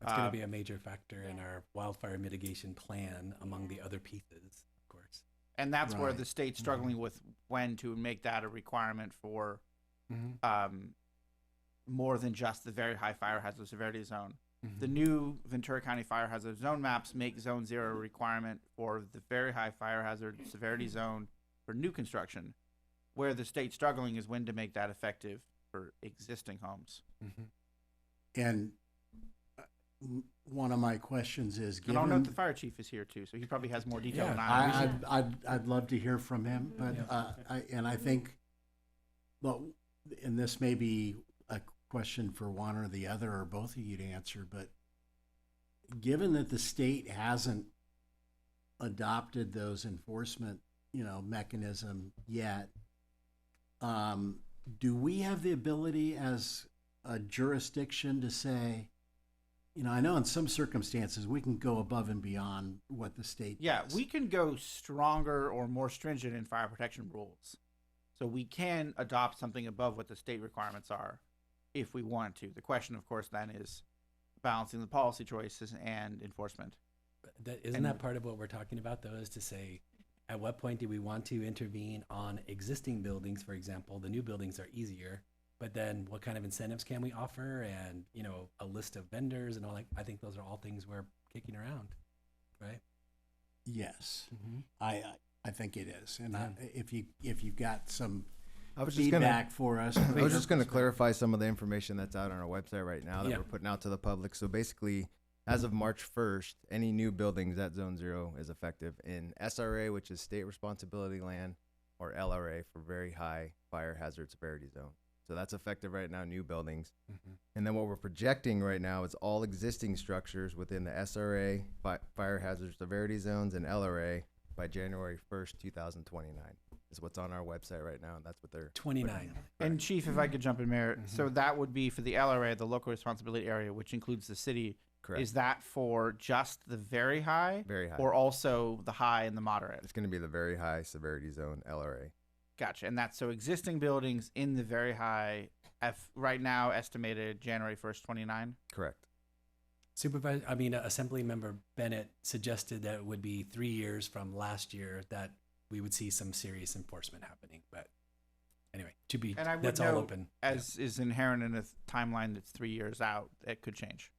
That's going to be a major factor in our wildfire mitigation plan, among the other pieces, of course. And that's where the Right. state's struggling with when to make that a requirement for more than just the very high fire hazard severity zone. The new Ventura County fire hazard zone maps make zone 0 a requirement for the very high fire hazard severity zone for new construction. Where the state's struggling is when to make that effective for existing homes. And one of my questions is, And I'll note given, the fire chief is here too, so he probably has more detail than I do. I'd love to hear from him, but, I think, well, and this may be a question for one or the other or both of you to answer, but given that the state hasn't adopted those enforcement, mechanism yet, do we have the ability as a jurisdiction to say, I know in some circumstances we can go above and beyond what the state does. We can go stronger or more stringent in fire protection rules. So we can adopt something above what the state requirements are if we want to. The question, of course, then is balancing the policy choices and enforcement. Isn't that part of what we're talking about, though, is to say, at what point do we want to intervene on existing buildings, for example? The new buildings are easier, but then what kind of incentives can we offer, and a list of vendors and all that? I think those are all things we're kicking around, right? Yes, I think it is, and if you've got some I was just feedback for us, I was just going to clarify some of the information that's out on our website right now that we're putting out to the public. So basically, as of March 1st, any new buildings at Zone 0 is effective in SRA, which is state responsibility land, or LRA for very high fire hazard severity zone. So that's effective right now, new buildings. And then what we're projecting right now is all existing structures within the SRA, fire hazard severity zones, and LRA by January 1st, 2029 is what's on our website right now. And that's what they're 29. And Chief, if I could jump in there, so that would be for the LRA, the local responsibility area, which includes the city. Correct. Is that for just the very high? Very high. Or also the high and the moderate? It's going to be the very high severity zone, LRA. Gotcha. And that's so existing buildings in the very high, right now estimated January 1st, 29? Correct. Assembly Member Bennett suggested that it would be 3 years from last year that we would see some serious enforcement happening. But anyway, and I would that's note, all open. As is inherent in a timeline that's 3 years out, it could change.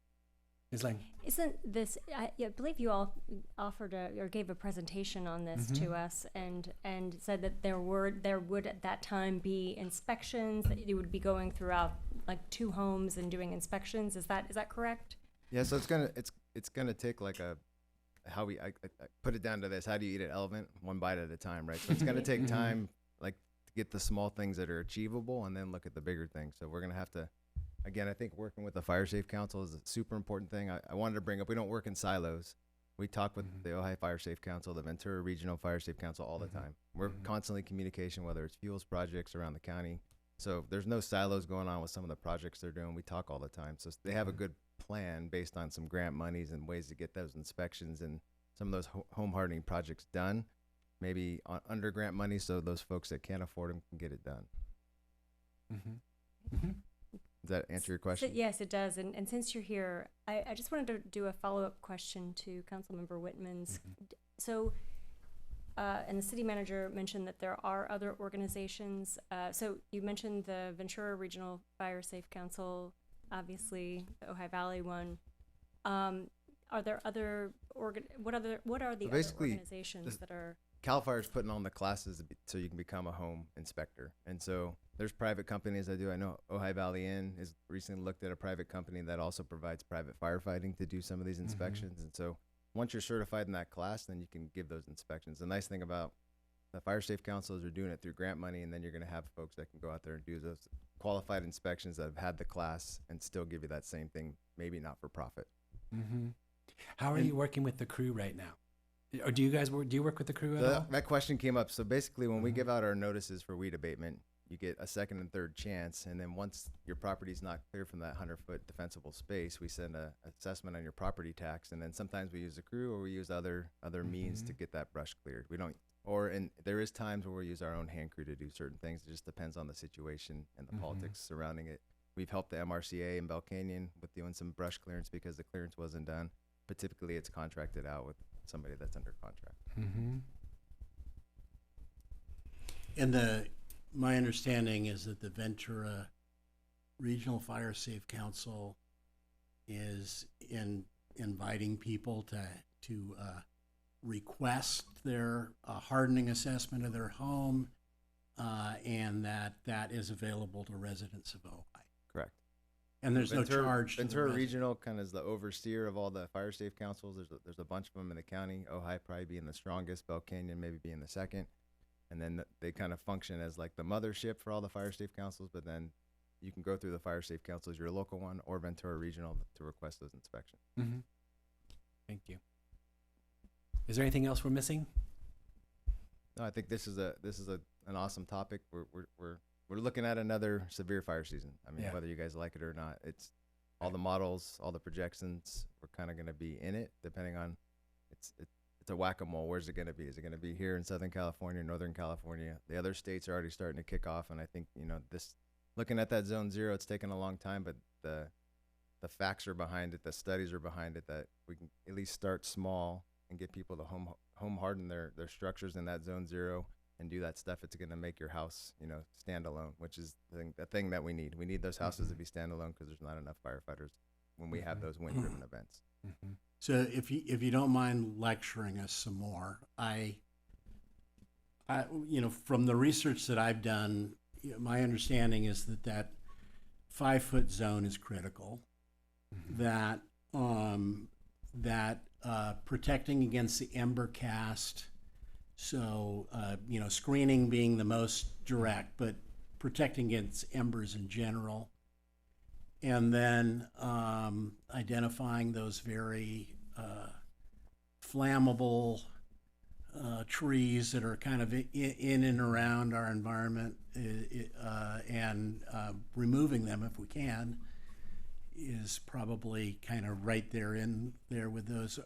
Isn't this? I believe you all offered or gave a presentation on this to us, and said that there would at that time be inspections, that you would be going throughout like 2 homes and doing inspections. Is that correct? Yeah. So it's gonna take like I put it down to this: how do you eat an elephant? One bite at a time, right? So it's gonna take time, like to get the small things that are achievable, and then look at the bigger things. So we're gonna have to. Again, I think working with the Fire Safe Council is a super important thing. I wanted to bring up, we don't work in silos. We talk with the Ojai Fire Safe Council, the Ventura Regional Fire Safe Council all the time. We're constantly in communication, whether it's fuels projects around the county. So there's no silos going on with some of the projects they're doing. We talk all the time. So they have a good plan based on some grant monies and ways to get those inspections and some of those home hardening projects done, maybe under grant money, so those folks that can't afford them can get it done. Does that answer your question? Yes, it does. And since you're here, I just wanted to do a follow-up question to Councilmember Whitman's. So, and the city manager mentioned that there are other organizations. So you mentioned the Ventura Regional Fire Safe Council, obviously the Ojai Valley one. Are there other what are the other organizations that are? CAL FIRE is putting on the classes so you can become a home inspector. And so there's private companies that do. I know Ojai Valley Inn has recently looked at a private company that also provides private firefighting to do some of these inspections. And so once you're certified in that class, then you can give those inspections. The nice thing about the Fire Safe Council is they're doing it through grant money, and then you're going to have folks that can go out there and do those qualified inspections that have had the class and still give you that same thing, maybe not for profit. How are you working with the crew right now? Or do you work with the crew at all? That question came up. So basically, when we give out our notices for weed abatement, you get a second and third chance. And then once your property's not clear from that 100-foot defensible space, we send an assessment on your property tax. And then sometimes we use a crew or we use other means to get that brush cleared. And there is times where we use our own hand crew to do certain things. It just depends on the situation and the politics surrounding it. We've helped the MRCA in Bell Canyon with doing some brush clearance because the clearance wasn't done. But typically it's contracted out with somebody that's under contract. And my understanding is that the Ventura Regional Fire Safe Council is inviting people to request their hardening assessment of their home, and that is available to residents of Ojai. Correct. And there's no charge to the Ventura resident. Regional kind of is the overseer of all the fire safe councils. There's a bunch of them in the county. Ojai probably being the strongest, Bell Canyon maybe being the second. And then they kind of function as like the mothership for all the fire safe councils, but then you can go through the fire safe councils, your local one or Ventura Regional, to request those inspections. Mm-hmm. Thank you. Is there anything else we're missing? No, I think this is an awesome topic. We're looking at another severe fire season. I mean, Yeah. whether you guys like it or not, it's all the models, all the projections. We're kind of going to be in it, depending on it's a whack-a-mole. Where's it going to be? Is it going to be here in Southern California, Northern California? The other states are already starting to kick off, and I think this. Looking at that zone 0, it's taken a long time, but the facts are behind it, the studies are behind it, that we can at least start small and get people to home harden their structures in that zone 0 and do that stuff. It's going to make your house, stand alone, which is the thing that we need. We need those houses to be standalone because there's not enough firefighters when we have those wind-driven events. Mm-hmm. So if you don't mind lecturing us some more, I from the research that I've done, my understanding is that 5-foot zone is critical. Mm-hmm. That protecting against the ember cast, so screening being the most direct, but protecting against embers in general, and then identifying those very flammable trees that are kind of in and around our environment, and removing them if we can is probably kind of right there in there with those.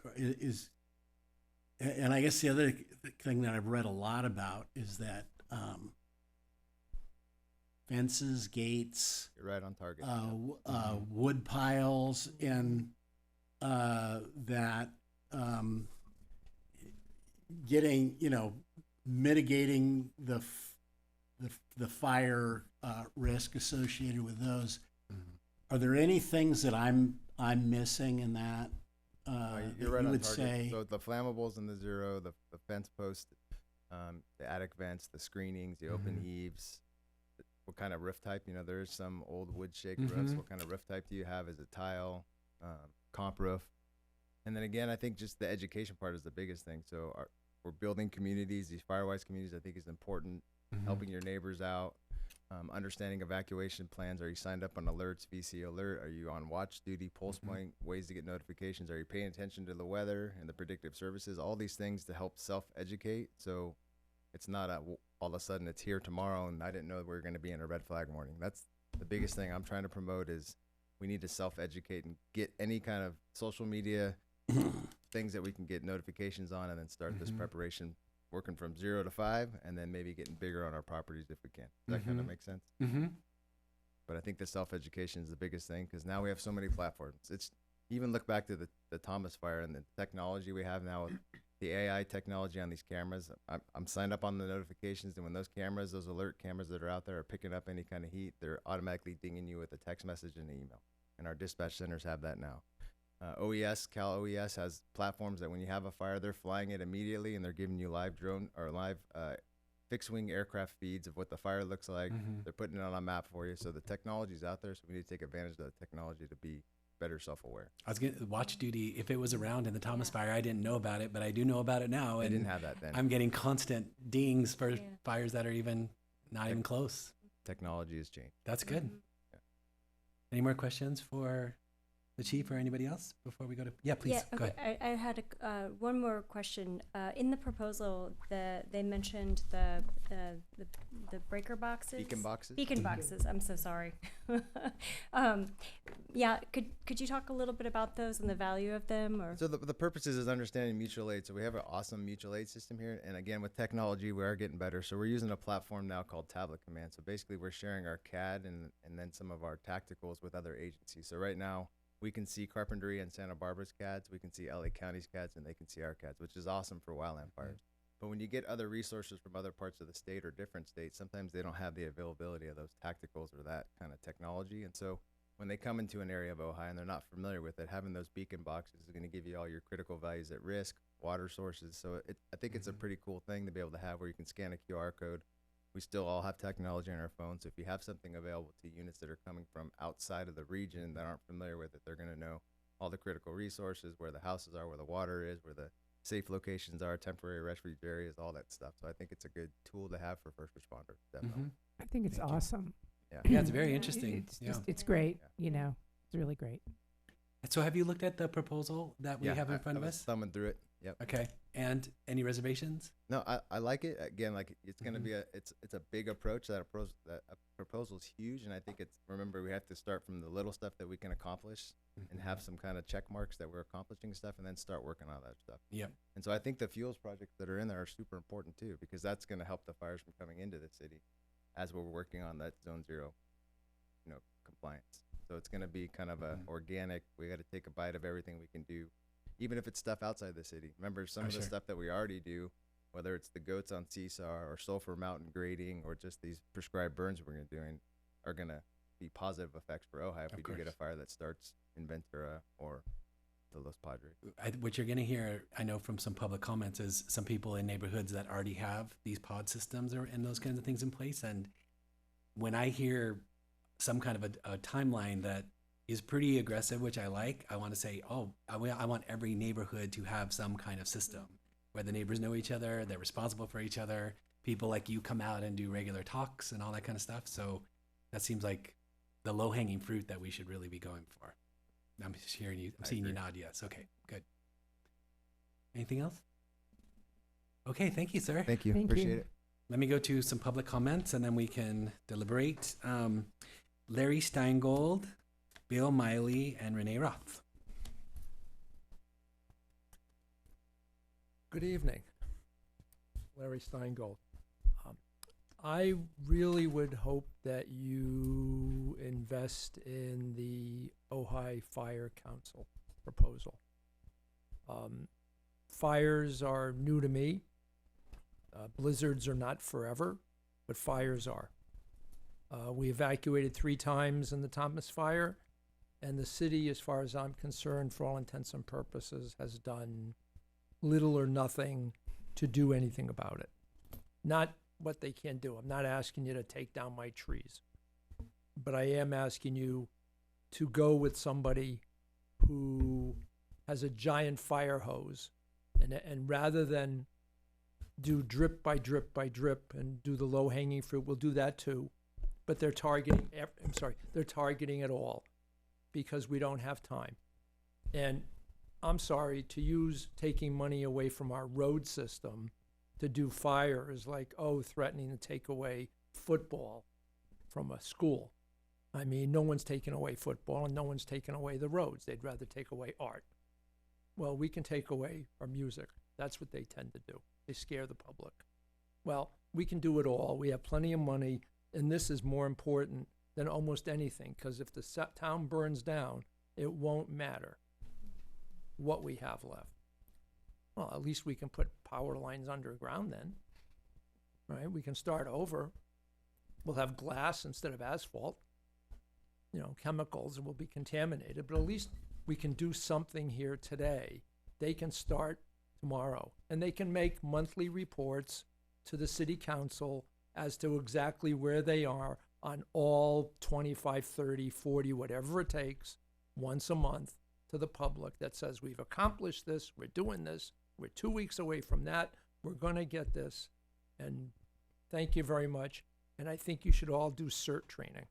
And I guess the other thing that I've read a lot about is that fences, gates, You're right on target. wood piles, and that getting, mitigating the fire risk associated with those. Are there any things that I'm missing in that? You're right you on would target. say? So the flammables in the 0, the fence post, the attic vents, the screenings, the open eaves. What kind of roof type? There is some old wood shake roofs. What kind of roof type do you have? Is it tile, comp roof? And then again, I think just the education part is the biggest thing. So we're building communities, these Firewise communities, I think is important. Helping your neighbors out, understanding evacuation plans. Are you signed up on alerts, VC alert? Are you on watch duty, pulse point, ways to get notifications? Are you paying attention to the weather and the predictive services? All these things to help self-educate. So it's not all of a sudden it's here tomorrow and I didn't know we were going to be in a red flag warning. That's the biggest thing I'm trying to promote is we need to self-educate and get any kind of social media things that we can get notifications on, and then start this preparation working from 0 to 5, and then maybe getting bigger on our properties if we can. Does that kind of make sense? Mm-hmm. But I think the self-education is the biggest thing, because now we have so many platforms. It's even look back to the Thomas fire and the technology we have now with the AI technology on these cameras. I'm signed up on the notifications, and when those cameras, those alert cameras that are out there are picking up any kind of heat, they're automatically dinging you with a text message and an email. And our dispatch centers have that now. Cal OES has platforms that when you have a fire, they're flying it immediately, and they're giving you live drone or live fixed-wing aircraft feeds of what the fire looks like. They're putting it on a map for you. So the technology's out there, so we need to take advantage of the technology to be better self-aware. I was going to watch duty. If it was around in the Thomas fire, I didn't know about it, but I do know about it now. They And didn't have that then. I'm getting constant dings for fires that are even not even close. Technology has changed. That's good. Any more questions for the chief or anybody else before we go to? Yeah, please. Yeah, Go okay. ahead. I had one more question. In the proposal, they mentioned the breaker boxes. Beacon boxes? Beacon boxes. I'm so sorry. Yeah, could you talk a little bit about those and the value of them? Or So the purpose is understanding mutual aid. So we have an awesome mutual aid system here. And again, with technology, we are getting better. So we're using a platform now called Tablet Command. So basically, we're sharing our CAD and then some of our tacticals with other agencies. So right now, we can see Carpinteria and Santa Barbara's CADs. We can see LA County's CADs, and they can see our CADs, which is awesome for wildland fires. But when you get other resources from other parts of the state or different states, sometimes they don't have the availability of those tacticals or that kind of technology. And so when they come into an area of Ojai and they're not familiar with it, having those beacon boxes is going to give you all your critical values at risk, water sources. So I think it's a pretty cool thing to be able to have where you can scan a QR code. We still all have technology on our phones. So if you have something available to units that are coming from outside of the region that aren't familiar with it, they're going to know all the critical resources, where the houses are, where the water is, where the safe locations are, temporary refuge areas, all that stuff. So I think it's a good tool to have for first responders, definitely. I think it's Thank you. awesome. Yeah, it's very interesting. It's just, it's great, you know, it's really great. So have you looked at the proposal that we have in front of I was us? thumbing through it. Yep. Okay. And any reservations? No, I like it. Again, like it's going to be it's a big approach. That proposal is huge, and I think it's, remember, we have to start from the little stuff that we can accomplish and have some kind of check marks that we're accomplishing stuff, and then start working on that stuff. Yep. And so I think the fuels projects that are in there are super important too, because that's going to help the fires from coming into the city as we're working on that zone 0, compliance. So it's going to be kind of a organic, we got to take a bite of everything we can do, even if it's stuff outside the city. Remember, some of the stuff that we already do, whether it's the goats on Seesaw or sulfur mountain grading or just these prescribed burns we're going to doing, are going to be positive effects for Ojai if we do get a fire that starts in Ventura or the Los Padres. What you're going to hear, I know from some public comments, is some people in neighborhoods that already have these pod systems and those kinds of things in place. And when I hear some kind of a timeline that is pretty aggressive, which I like, I want to say, I want every neighborhood to have some kind of system where the neighbors know each other, they're responsible for each other, people like you come out and do regular talks and all that kind of stuff. So that seems like the low-hanging fruit that we should really be going for. I'm just hearing you, I'm seeing you nod yes. Okay, good. Anything else? Okay, thank you, sir. Thank you. Appreciate it. Let me go to some public comments and then we can deliberate. Larry Steingold, Bill Miley, and Renee Roth. Good evening. Larry Steingold. I really would hope that you invest in the Ojai Fire Council proposal. Fires are new to me. Blizzards are not forever, but fires are. We evacuated 3 times in the Thomas Fire, and the city, as far as I'm concerned, for all intents and purposes, has done little or nothing to do anything about it. Not what they can do. I'm not asking you to take down my trees, but I am asking you to go with somebody who has a giant fire hose, and rather than do drip by drip by drip and do the low-hanging fruit, we'll do that too, but they're targeting it all because we don't have time. And I'm sorry, to use taking money away from our road system to do fire is like, threatening to take away football from a school. I mean, no one's taking away football and no one's taking away the roads. They'd rather take away art. Well, we can take away our music. That's what they tend to do. They scare the public. Well, we can do it all. We have plenty of money, and this is more important than almost anything, because if the town burns down, it won't matter what we have left. Well, at least we can put power lines underground then, right? We can start over. We'll have glass instead of asphalt. Chemicals will be contaminated, but at least we can do something here today. They can start tomorrow, and they can make monthly reports to the city council as to exactly where they are on all 25, 30, 40, whatever it takes, once a month to the public that says, we've accomplished this, we're doing this, we're 2 weeks away from that, we're going to get this, and thank you very much. And I think you should all do CERT training.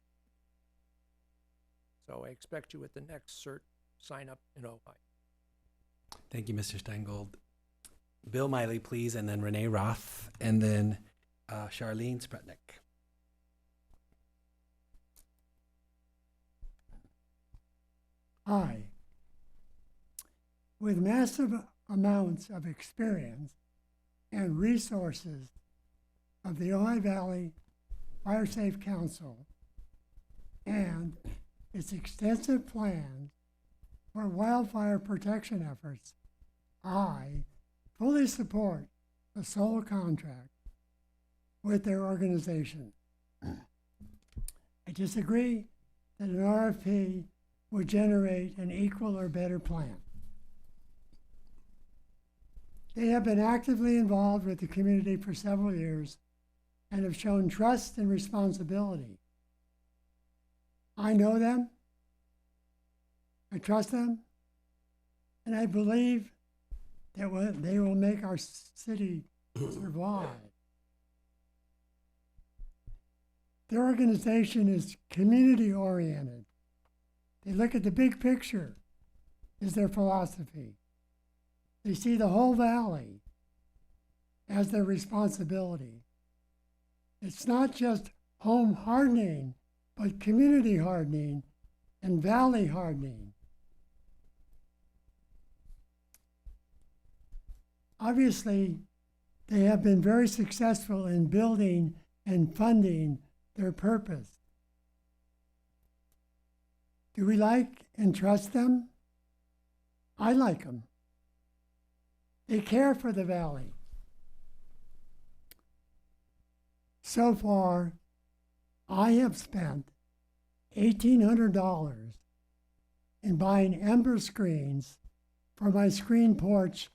So I expect you at the next CERT sign up in Ojai. Thank you, Mr. Steingold. Bill Miley, please, and then Renee Roth, and then Charlene Spretnick. Hi. With massive amounts of experience and resources of the Ojai Valley Fire Safe Council and its extensive plans for wildfire protection efforts, I fully support a sole contract with their organization. I disagree that an RFP would generate an equal or better plan. They have been actively involved with the community for several years and have shown trust and responsibility. I know them, I trust them, and I believe that they will make our city survive. Their organization is community oriented. They look at the big picture, is their philosophy. They see the whole valley as their responsibility. It's not just home hardening, but community hardening and valley hardening. Obviously, they have been very successful in building and funding their purpose. Do we like and trust them? I like them. They care for the valley. So far, I have spent $1,800 in buying ember screens for my screen porch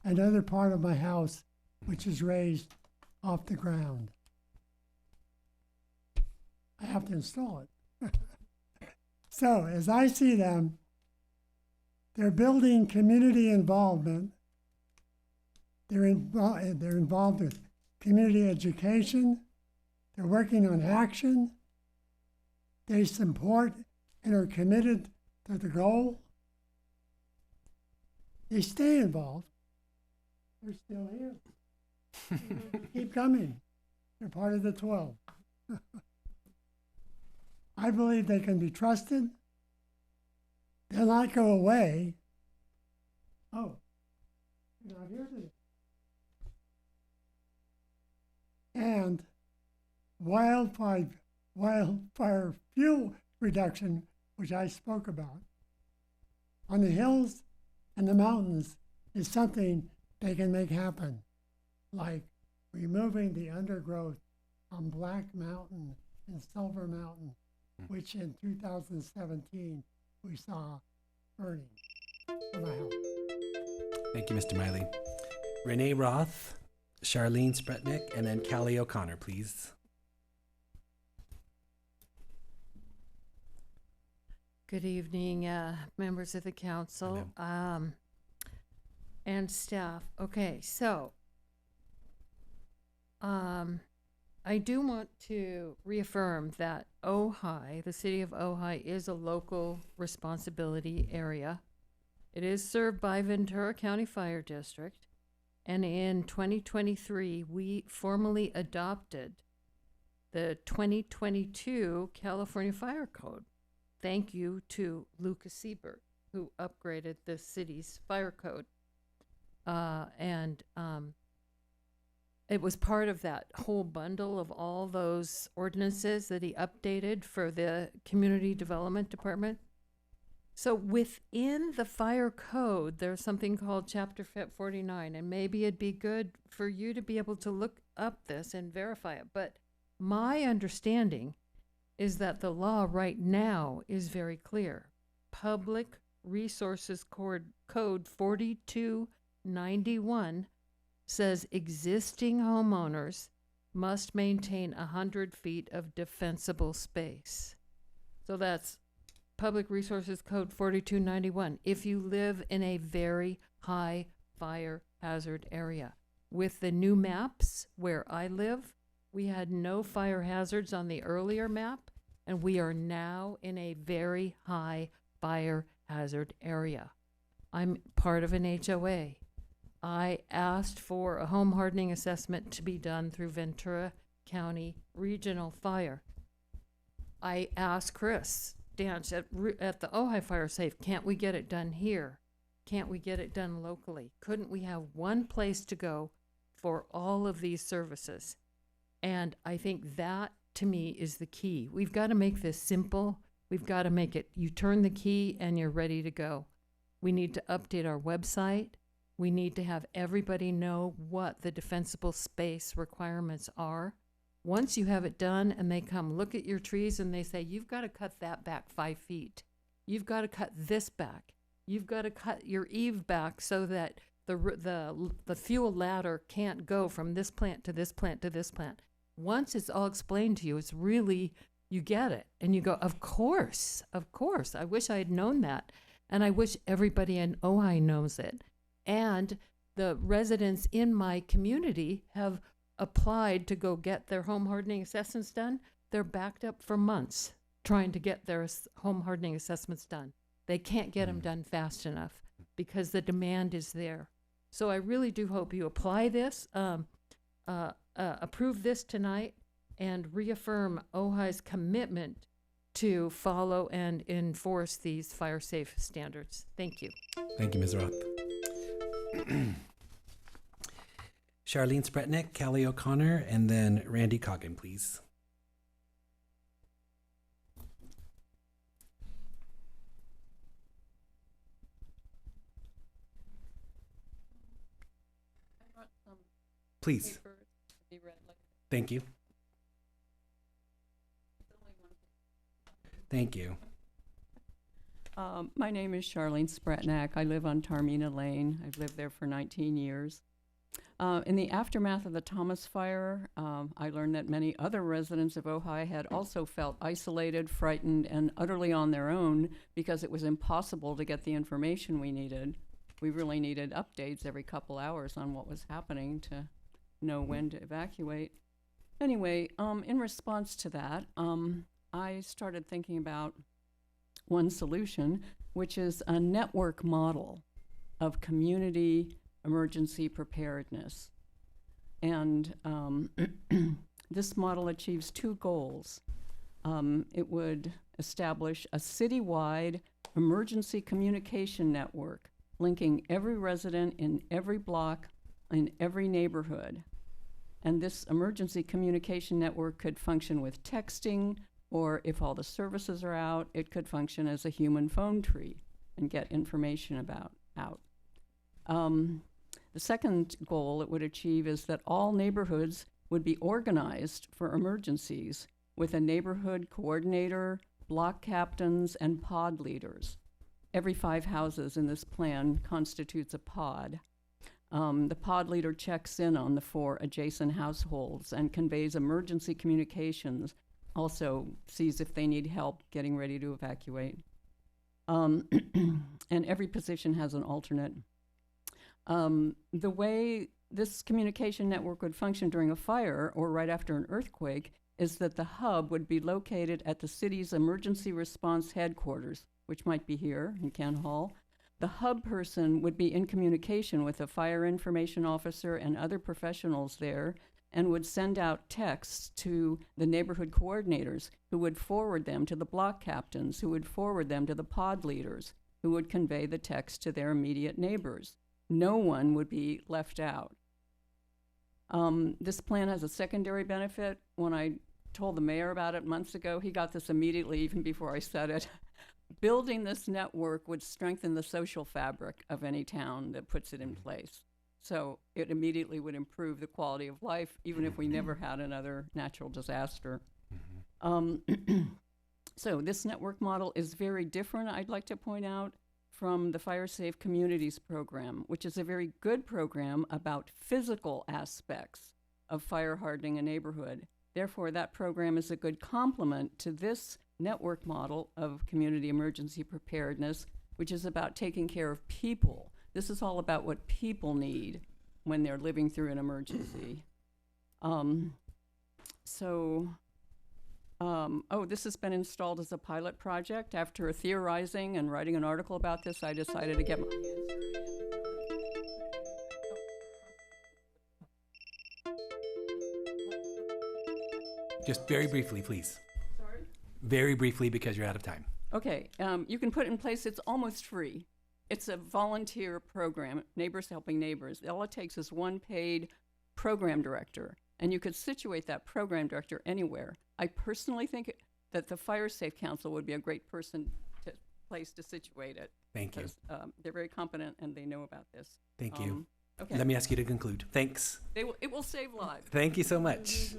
and other part of my house, which is raised off the ground. I have to install it. So, as I see them, they're building community involvement. They're involved with community education. They're working on action. They support and are committed to the goal. They stay involved. They're still here. Keep coming. They're part of the 12. I believe they can be trusted. They'll not go away. Oh, you're not here today. And wildfire fuel reduction, which I spoke about, on the hills and the mountains is something they can make happen, like removing the undergrowth on Black Mountain and Silver Mountain, which in 2017 we saw burning from my house. Thank you, Mr. Miley. Renee Roth, Charlene Spretnick, and then Callie O'Connor, please. Good evening, members of the council and staff. Okay, so I do want to reaffirm that Ojai, the city of Ojai, is a local responsibility area. It is served by Ventura County Fire District, and in 2023, we formally adopted the 2022 California Fire Code. Thank you to Lucas Siebert, who upgraded the city's fire code. It was part of that whole bundle of all those ordinances that he updated for the Community Development Department. So within the fire code, there's something called Chapter 49, and maybe it'd be good for you to be able to look up this and verify it. But my understanding is that the law right now is very clear. Public Resources Code 4291 says existing homeowners must maintain 100 feet of defensible space. So that's Public Resources Code 4291. If you live in a very high fire hazard area. With the new maps where I live, we had no fire hazards on the earlier map, and we are now in a very high fire hazard area. I'm part of an HOA. I asked for a home hardening assessment to be done through Ventura County Regional Fire. I asked Chris Dance at the Ojai Fire Safe, can't we get it done here? Can't we get it done locally? Couldn't we have one place to go for all of these services? And I think that, to me, is the key. We've got to make this simple. We've got to make it, you turn the key and you're ready to go. We need to update our website. We need to have everybody know what the defensible space requirements are. Once you have it done and they come look at your trees and they say, you've got to cut that back 5 feet. You've got to cut this back. You've got to cut your eave back so that the fuel ladder can't go from this plant to this plant to this plant. Once it's all explained to you, it's really, you get it. And you go, of course. I wish I had known that. And I wish everybody in Ojai knows it. And the residents in my community have applied to go get their home hardening assessments done. They're backed up for months trying to get their home hardening assessments done. They can't get them done fast enough because the demand is there. So I really do hope you apply this, approve this tonight, and reaffirm Ojai's commitment to follow and enforce these fire safe standards. Thank you. Thank you, Ms. Roth. Charlene Spretnick, Callie O'Connor, and then Randy Coggin, please. Please. Thank you. Thank you. My name is Charlene Spretnack. I live on Tarmina Lane. I've lived there for 19 years. In the aftermath of the Thomas Fire, I learned that many other residents of Ojai had also felt isolated, frightened, and utterly on their own because it was impossible to get the information we needed. We really needed updates every couple hours on what was happening to know when to evacuate. Anyway, in response to that, I started thinking about one solution, which is a network model of community emergency preparedness. And this model achieves 2 goals. It would establish a citywide emergency communication network linking every resident in every block, in every neighborhood. And this emergency communication network could function with texting, or if all the services are out, it could function as a human phone tree and get information out. The second goal it would achieve is that all neighborhoods would be organized for emergencies with a neighborhood coordinator, block captains, and pod leaders. Every 5 houses in this plan constitutes a pod. The pod leader checks in on the 4 adjacent households and conveys emergency communications, also sees if they need help getting ready to evacuate. And every position has an alternate. The way this communication network would function during a fire or right after an earthquake is that the hub would be located at the city's emergency response headquarters, which might be here in Ken Hall. The hub person would be in communication with a fire information officer and other professionals there and would send out texts to the neighborhood coordinators who would forward them to the block captains, who would forward them to the pod leaders, who would convey the text to their immediate neighbors. No one would be left out. This plan has a secondary benefit. When I told the mayor about it months ago, he got this immediately, even before I said it. Building this network would strengthen the social fabric of any town that puts it in place. So it immediately would improve the quality of life, even if we never had another natural disaster. So this network model is very different, I'd like to point out, from the Fire Safe Communities program, which is a very good program about physical aspects of fire hardening a neighborhood. Therefore, that program is a good complement to this network model of community emergency preparedness, which is about taking care of people. This is all about what people need when they're living through an emergency. This has been installed as a pilot project. After theorizing and writing an article about this, I decided to get my hands dirty. Just very briefly, please. Sorry? Very briefly, because you're out of time. Okay, you can put it in place. It's almost free. It's a volunteer program, Neighbors Helping Neighbors. All it takes is one paid program director, and you could situate that program director anywhere. I personally think that the Fire Safe Council would be a great place to situate it. Thank you. because, they're very competent and they know about this. Thank you. Okay. Let me ask you to conclude. Thanks. It will save lives. Thank you so much.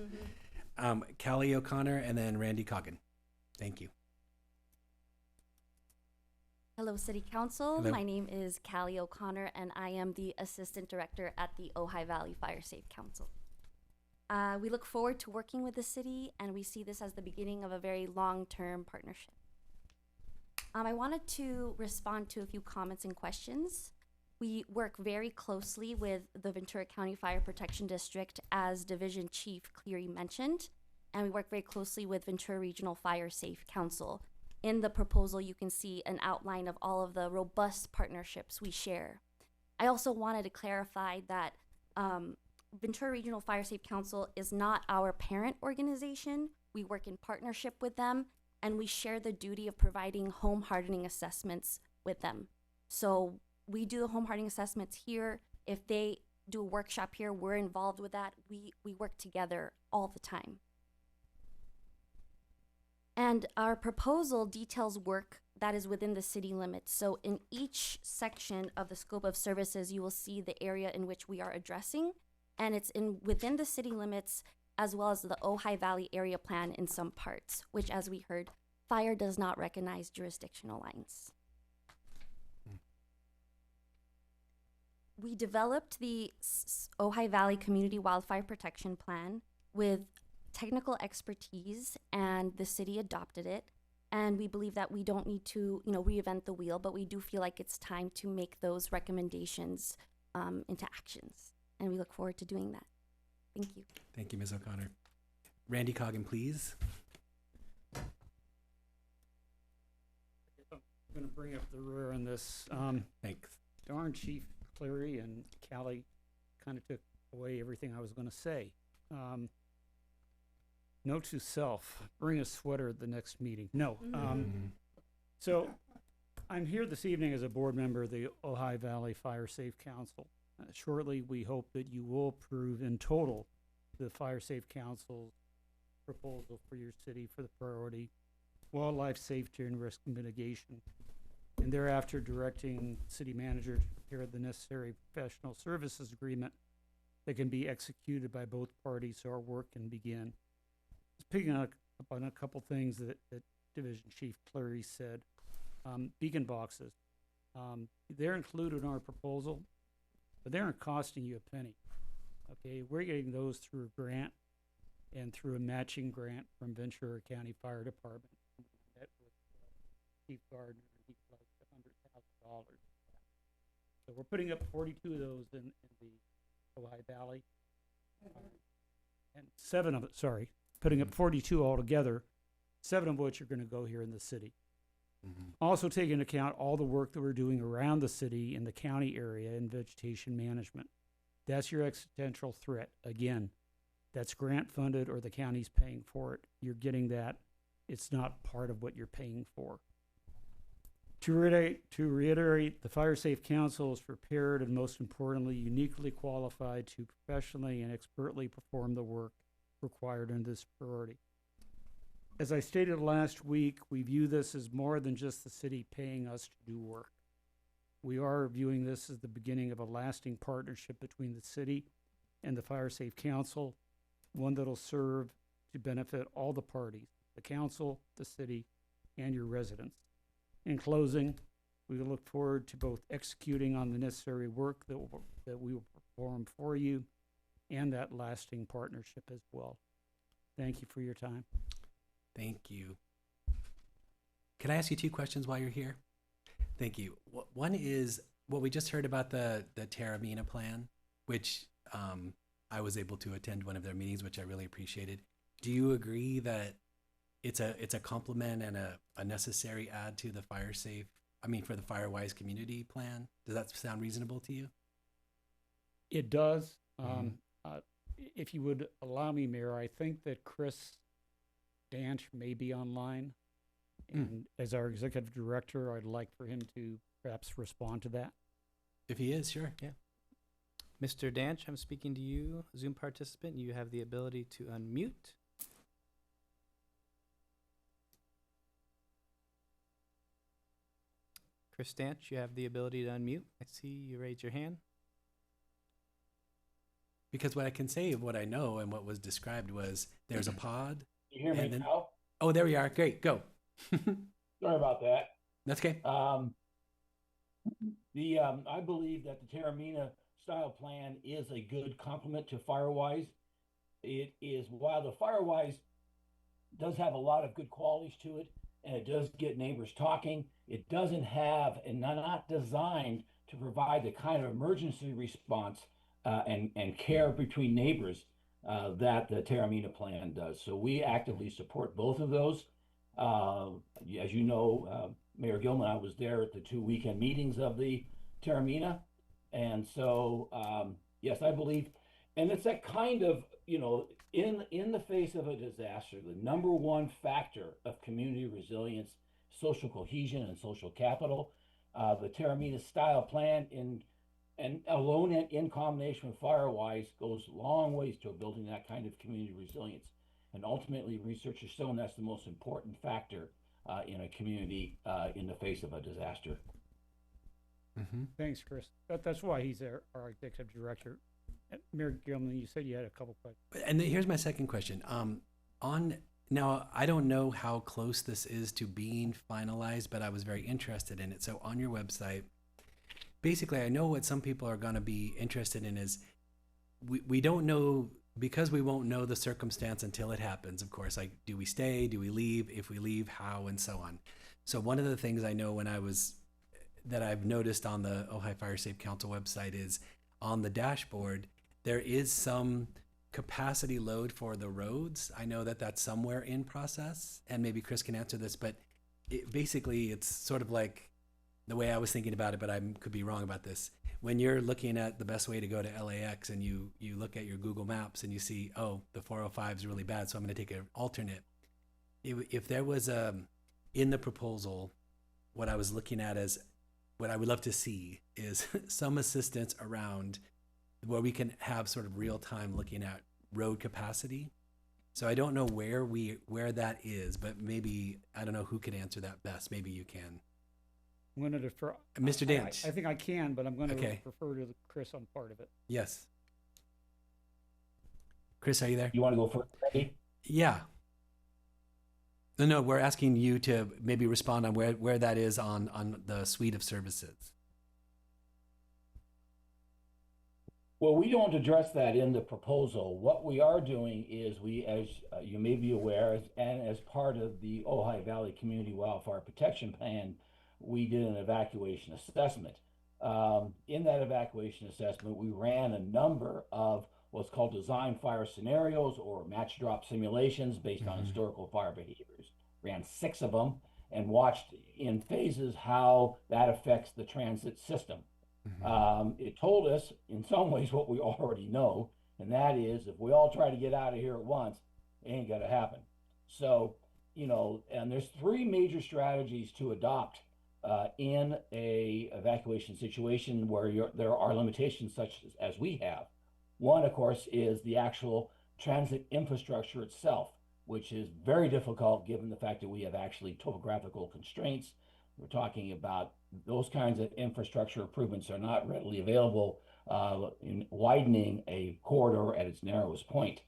Callie O'Connor and then Randy Coggin. Thank you. Hello, City Council. Hello. My name is Callie O'Connor, and I am the Assistant Director at the Ojai Valley Fire Safe Council. We look forward to working with the city, and we see this as the beginning of a very long-term partnership. I wanted to respond to a few comments and questions. We work very closely with the Ventura County Fire Protection District, as Division Chief Cleary mentioned, and we work very closely with Ventura Regional Fire Safe Council. In the proposal, you can see an outline of all of the robust partnerships we share. I also wanted to clarify that Ventura Regional Fire Safe Council is not our parent organization. We work in partnership with them, and we share the duty of providing home hardening assessments with them. So we do the home hardening assessments here. If they do a workshop here, we're involved with that. We work together all the time. And our proposal details work that is within the city limits. So in each section of the scope of services, you will see the area in which we are addressing, and it's within the city limits, as well as the Ojai Valley Area Plan in some parts, which, as we heard, fire does not recognize jurisdictional lines. We developed the Ojai Valley Community Wildfire Protection Plan with technical expertise, and the city adopted it. And we believe that we don't need to, reinvent the wheel, but we do feel like it's time to make those recommendations into actions. And we look forward to doing that. Thank you. Thank you, Ms. O'Connor. Randy Coggin, please. I'm going to bring up the rear on this. Thanks. Darn Chief Cleary and Callie kind of took away everything I was going to say. Note to self, bring a sweater at the next meeting. No. So I'm here this evening as a board member of the Ojai Valley Fire Safe Council. Shortly, we hope that you will approve in total the Fire Safe Council's proposal for your city for the priority wildlife safety and risk mitigation, and thereafter directing city manager to prepare the necessary professional services agreement that can be executed by both parties so our work can begin. Just picking up on a couple things that Division Chief Cleary said. Beacon boxes, they're included in our proposal, but they aren't costing you a penny. Okay, we're getting those through a grant and through a matching grant from Ventura County Fire Department. I met with Chief Gardner, and he pledged $100,000. So we're putting up 42 of those in the Ojai Valley, and putting up 42 altogether, 7 of which are going to go here in the city. Also take into account all the work that we're doing around the city in the county area in vegetation management. That's your existential threat. Again, that's grant funded or the county's paying for it. You're getting that. It's not part of what you're paying for. To reiterate, the Fire Safe Council is prepared and, most importantly, uniquely qualified to professionally and expertly perform the work required in this priority. As I stated last week, we view this as more than just the city paying us to do work. We are viewing this as the beginning of a lasting partnership between the city and the Fire Safe Council, one that'll serve to benefit all the parties, the council, the city, and your residents. In closing, we look forward to both executing on the necessary work that we will perform for you and that lasting partnership as well. Thank you for your time. Thank you. Can I ask you 2 questions while you're here? Thank you. One is what we just heard about the Terramina plan, which I was able to attend one of their meetings, which I really appreciated. Do you agree that it's a complement and a necessary add to the for the FireWise community plan? Does that sound reasonable to you? It does. If you would allow me, Mayor, I think that Chris Danch may be online. And as our executive director, I'd like for him to perhaps respond to that. If he is, sure. Yeah. Mr. Danch, I'm speaking to you, Zoom participant. You have the ability to unmute. Chris Stanch, you have the ability to unmute. I see you raise your hand. Because what I can say of what I know and what was described was there's a pod. You hear me and then- now? Oh, there we are. Great. Go. Sorry about that. That's okay. I believe that the Terramina style plan is a good complement to Firewise. It is, while the Firewise does have a lot of good qualities to it, and it does get neighbors talking, it doesn't have and not designed to provide the kind of emergency response and care between neighbors that the Terramina plan does. So we actively support both of those. As you know, Mayor Gilman, I was there at the 2 weekend meetings of the Terramina. And so, yes, I believe, and it's that kind of, in the face of a disaster, the number one factor of community resilience, social cohesion, and social capital, the Terramina style plan and alone in combination with Firewise goes long ways to building that kind of community resilience. And ultimately, research has shown that's the most important factor in a community in the face of a disaster. Thanks, Chris. That's why he's our executive director. Mayor Gilman, you said you had a couple questions. And here's my second question. Now, I don't know how close this is to being finalized, but I was very interested in it. So on your website, basically, I know what some people are going to be interested in is we don't know, because we won't know the circumstance until it happens, of course, like, do we stay, do we leave, if we leave, how, and so on. So one of the things I know that I've noticed on the Ojai Fire Safe Council website is on the dashboard, there is some capacity load for the roads. I know that that's somewhere in process, and maybe Chris can answer this, but basically it's sort of like the way I was thinking about it, but I could be wrong about this. When you're looking at the best way to go to LAX and you look at your Google Maps and you see, oh, the 405 is really bad, so I'm going to take an alternate. If there was in the proposal, what I was looking at as what I would love to see is some assistance around where we can have sort of real time looking at road capacity. So I don't know where that is, but maybe, I don't know who could answer that best. Maybe you can. I'm going to defer. Mr. Dance. I think I can, but I'm going to Okay. refer to Chris on part of it. Yes. Chris, are you there? You want to go first, Randy? Yeah. No, we're asking you to maybe respond on where that is on the suite of services. Well, we don't address that in the proposal. What we are doing is as you may be aware, and as part of the Ojai Valley Community Wildfire Protection Plan, we did an evacuation assessment. In that evacuation assessment, we ran a number of what's called design fire scenarios or match drop simulations based on historical fire behaviors. Ran 6 of them and watched in phases how that affects the transit system. It told us in some ways what we already know, and that is if we all try to get out of here at once, it ain't gonna happen. So, and there's 3 major strategies to adopt in a evacuation situation where there are limitations such as we have. One, of course, is the actual transit infrastructure itself, which is very difficult given the fact that we have actually topographical constraints. We're talking about those kinds of infrastructure improvements are not readily available in widening a corridor at its narrowest point.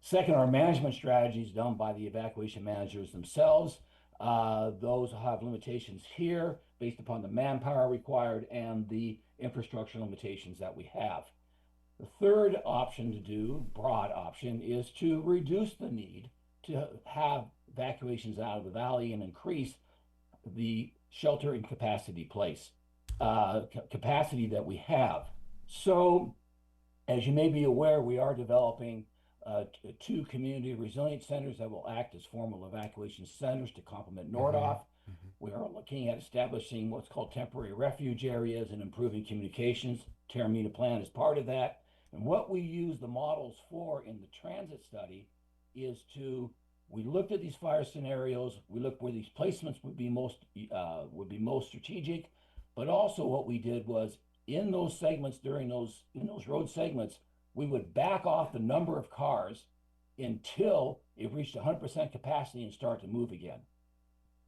Second, are management strategies done by the evacuation managers themselves. Those have limitations here based upon the manpower required and the infrastructure limitations that we have. The third option to do, broad option, is to reduce the need to have evacuations out of the valley and increase the shelter and capacity capacity that we have. So, as you may be aware, we are developing 2 community resilience centers that will act as formal evacuation centers to complement NORDOF. We are looking at establishing what's called temporary refuge areas and improving communications. Terramina plan is part of that. And what we use the models for in the transit study is we looked at these fire scenarios, we looked where these placements would be most strategic, but also what we did was in those segments in those road segments, we would back off the number of cars until it reached 100% capacity and start to move again.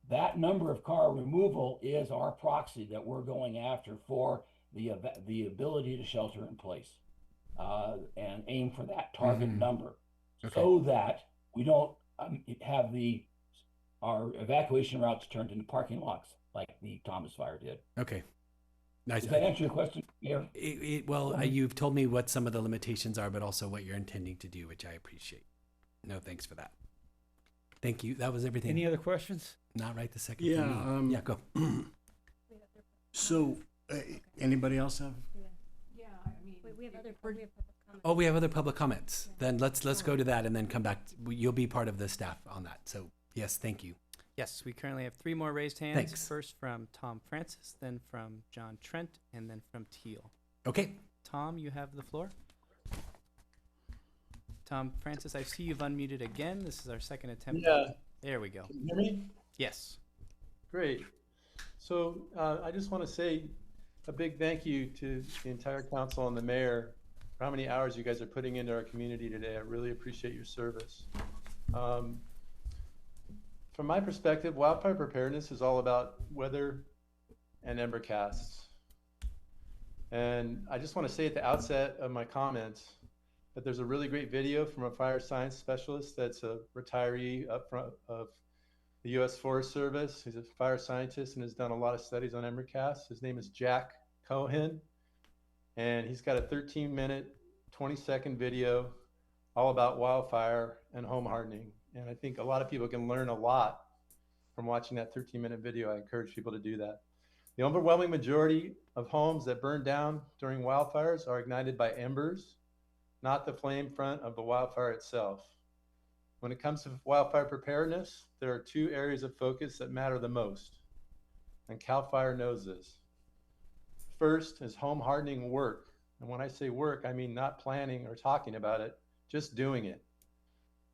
That number of car removal is our proxy that we're going after for the ability to shelter in place, and aim for that target number, so that we don't have our evacuation routes turned into parking lots like the Thomas Fire did. Okay. Nice. Does that answer your question, Mayor? You've told me what some of the limitations are, but also what you're intending to do, which I appreciate. No, thanks for that. Thank you. That was everything. Any other questions? Not right this second. Yeah. For me. Yeah, go. So, anybody else have? We have other public comments. Oh, we have other public comments. Then let's go to that and then come back. You'll be part of the staff on that. So yes, thank you. Yes, we currently have 3 more raised hands. Thanks. First from Tom Francis, then from John Trent, and then from Teal. Okay. Tom, you have the floor. Tom Francis, I see you've unmuted again. This is our second attempt. Yeah. There we go. Can you hear me? Yes. Great. So I just want to say a big thank you to the entire council and the mayor for how many hours you guys are putting into our community today. I really appreciate your service. From my perspective, wildfire preparedness is all about weather and ember casts. And I just want to say at the outset of my comments that there's a really great video from a fire science specialist that's a retiree up front of the U.S. Forest Service. He's a fire scientist and has done a lot of studies on ember casts. His name is Jack Cohen, and he's got a 13-minute, 20-second video all about wildfire and home hardening. And I think a lot of people can learn a lot from watching that 13-minute video. I encourage people to do that. The overwhelming majority of homes that burn down during wildfires are ignited by embers, not the flame front of the wildfire itself. When it comes to wildfire preparedness, there are 2 areas of focus that matter the most, and CAL FIRE knows this. First is home hardening work. And when I say work, I mean not planning or talking about it, just doing it.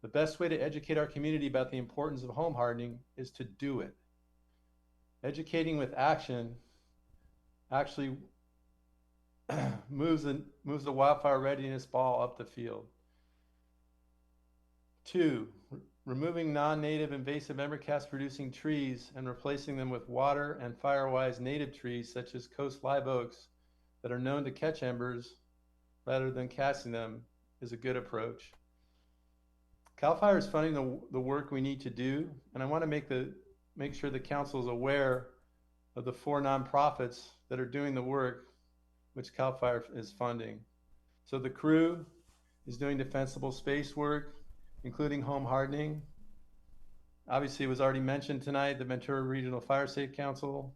The best way to educate our community about the importance of home hardening is to do it. Educating with action actually moves the wildfire readiness ball up the field. 2, removing non-native invasive embercast producing trees and replacing them with water and fire-wise native trees such as coast live oaks that are known to catch embers rather than casting them is a good approach. CAL FIRE is funding the work we need to do, and I want to make sure the council is aware of the 4 nonprofits that are doing the work which CAL FIRE is funding. So the crew is doing defensible space work, including home hardening. Obviously, it was already mentioned tonight, the Ventura Regional Fire Safe Council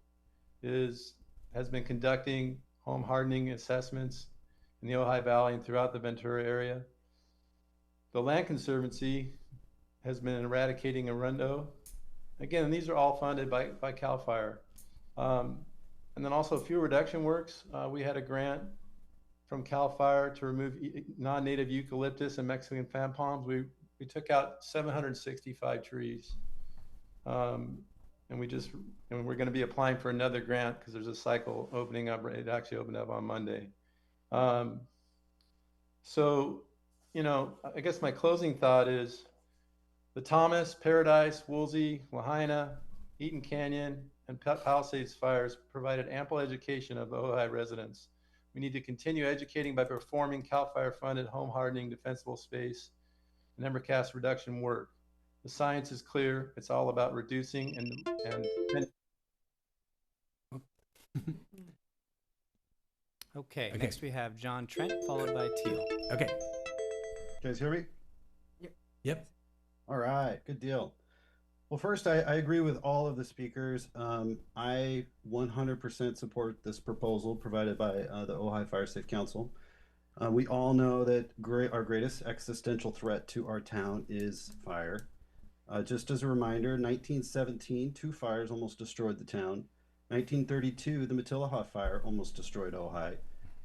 has been conducting home hardening assessments in the Ojai Valley and throughout the Ventura area. The Land Conservancy has been eradicating arundo. Again, these are all funded by CAL FIRE. And then also fuel reduction works. We had a grant from CAL FIRE to remove non-native eucalyptus and Mexican fan palms. We took out 765 trees. And we're going to be applying for another grant because there's a cycle opening up. It actually opened up on Monday. So, I guess my closing thought is the Thomas, Paradise, Woolsey, Lahaina, Eaton Canyon, and Palisades fires provided ample education of Ojai residents. We need to continue educating by performing CAL FIRE funded home hardening, defensible space, and embercast reduction work. The science is clear. It's all about reducing and Okay, next we have John Trent, followed by Teal. Okay. You guys hear me? Yep. All right, good deal. Well, first, I agree with all of the speakers. I 100% support this proposal provided by the Ojai Fire Safe Council. We all know that our greatest existential threat to our town is fire. Just as a reminder, 1917, 2 fires almost destroyed the town. 1932, the Matilaha fire almost destroyed Ojai.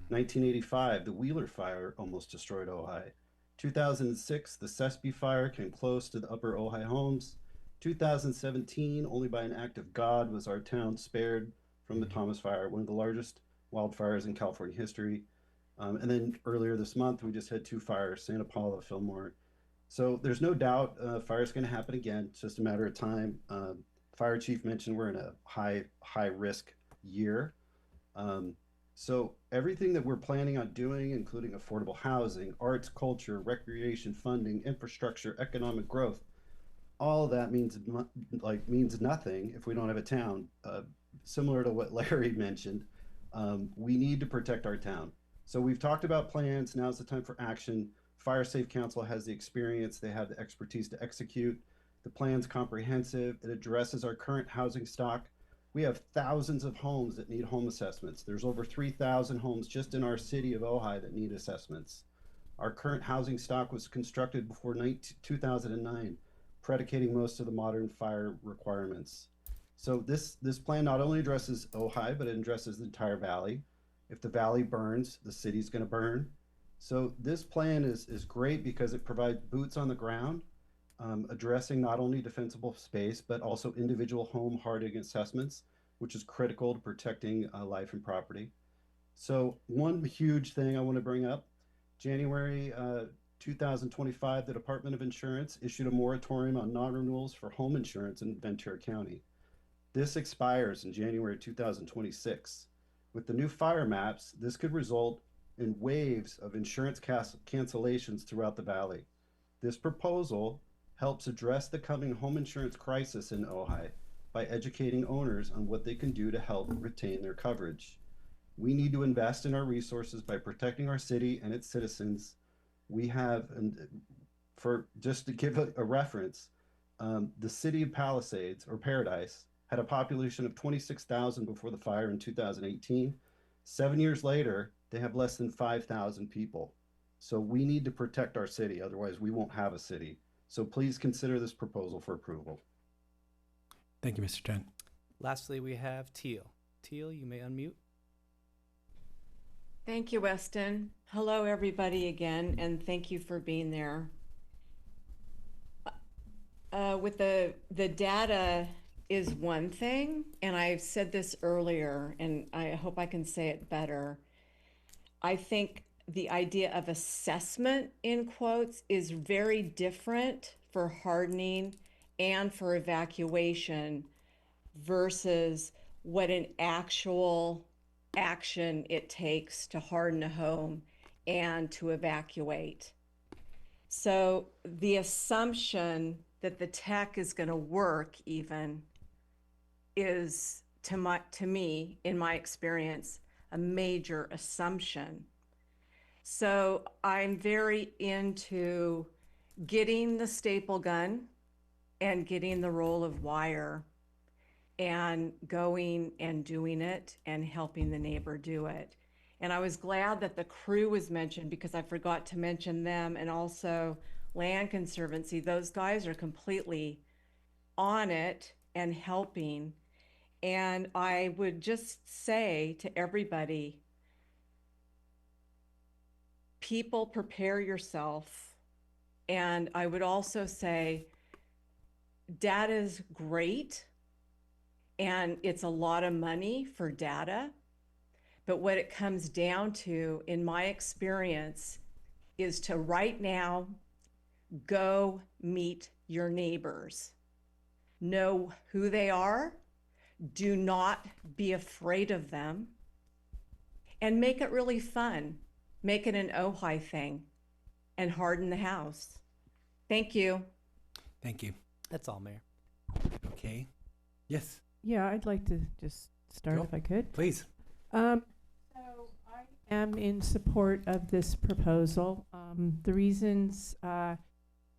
1985, the Wheeler fire almost destroyed Ojai. 2006, the Sespe fire came close to the upper Ojai homes. 2017, only by an act of God was our town spared from the Thomas fire, one of the largest wildfires in California history. And then earlier this month, we just had 2 fires, Santa Paula, Fillmore. So there's no doubt fire is going to happen again. It's just a matter of time. fire chief mentioned we're in a high risk year. So everything that we're planning on doing, including affordable housing, arts, culture, recreation, funding, infrastructure, economic growth, all of that means nothing if we don't have a town. Similar to what Larry mentioned, we need to protect our town. So we've talked about plans. Now's the time for action. Fire Safe Council has the experience. They have the expertise to execute. The plan's comprehensive. It addresses our current housing stock. We have thousands of homes that need home assessments. There's over 3,000 homes just in our city of Ojai that need assessments. Our current housing stock was constructed before 2009, predicating most of the modern fire requirements. So this plan not only addresses Ojai, but it addresses the entire valley. If the valley burns, the city's going to burn. So this plan is great because it provides boots on the ground, addressing not only defensible space, but also individual home hardening assessments, which is critical to protecting life and property. So one huge thing I want to bring up, January 2025, the Department of Insurance issued a moratorium on non-renewals for home insurance in Ventura County. This expires in January 2026. With the new fire maps, this could result in waves of insurance cancellations throughout the valley. This proposal helps address the coming home insurance crisis in Ojai by educating owners on what they can do to help retain their coverage. We need to invest in our resources by protecting our city and its citizens. We have, and for just to give a reference, the city of Palisades or Paradise had a population of 26,000 before the fire in 2018. 7 years later, they have less than 5,000 people. So we need to protect our city, otherwise we won't have a city. So please consider this proposal for approval. Thank you, Mr. Trent. Lastly, we have Teal. Teal, you may unmute. Thank you, Weston. Hello, everybody again, and thank you for being there. With the data is one thing, and I've said this earlier, and I hope I can say it better. I think the idea of assessment, in quotes, is very different for hardening and for evacuation versus what an actual action it takes to harden a home and to evacuate. So the assumption that the tech is going to work even is, to me, in my experience, a major assumption. So I'm very into getting the staple gun and getting the roll of wire and going and doing it and helping the neighbor do it. And I was glad that the crew was mentioned because I forgot to mention them, and also Land Conservancy. Those guys are completely on it and helping. And I would just say to everybody, people, prepare yourself. And I would also say data is great, and it's a lot of money for data. But what it comes down to, in my experience, is to right now go meet your neighbors. Know who they are. Do not be afraid of them. And make it really fun. Make it an Ojai thing and harden the house. Thank you. Thank you. That's all, Mayor. Okay. Yes. Yeah, I'd like to just start if I could. Please. So I am in support of this proposal. The reasons, for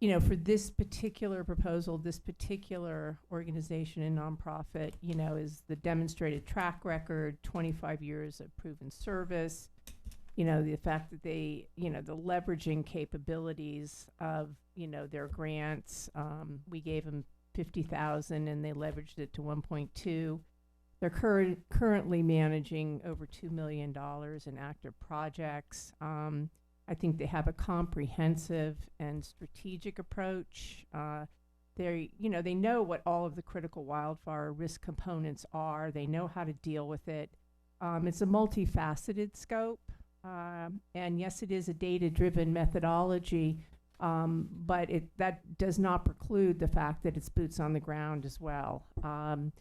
this particular proposal, this particular organization and nonprofit, is the demonstrated track record, 25 years of proven service, the fact that they, the leveraging capabilities of, their grants. We gave them 50,000 and they leveraged it to 1.2. They're currently managing over $2 million in active projects. I think they have a comprehensive and strategic approach. They know what all of the critical wildfire risk components are. They know how to deal with it. It's a multifaceted scope. And yes, it is a data-driven methodology, But that does not preclude the fact that it's boots on the ground as well. I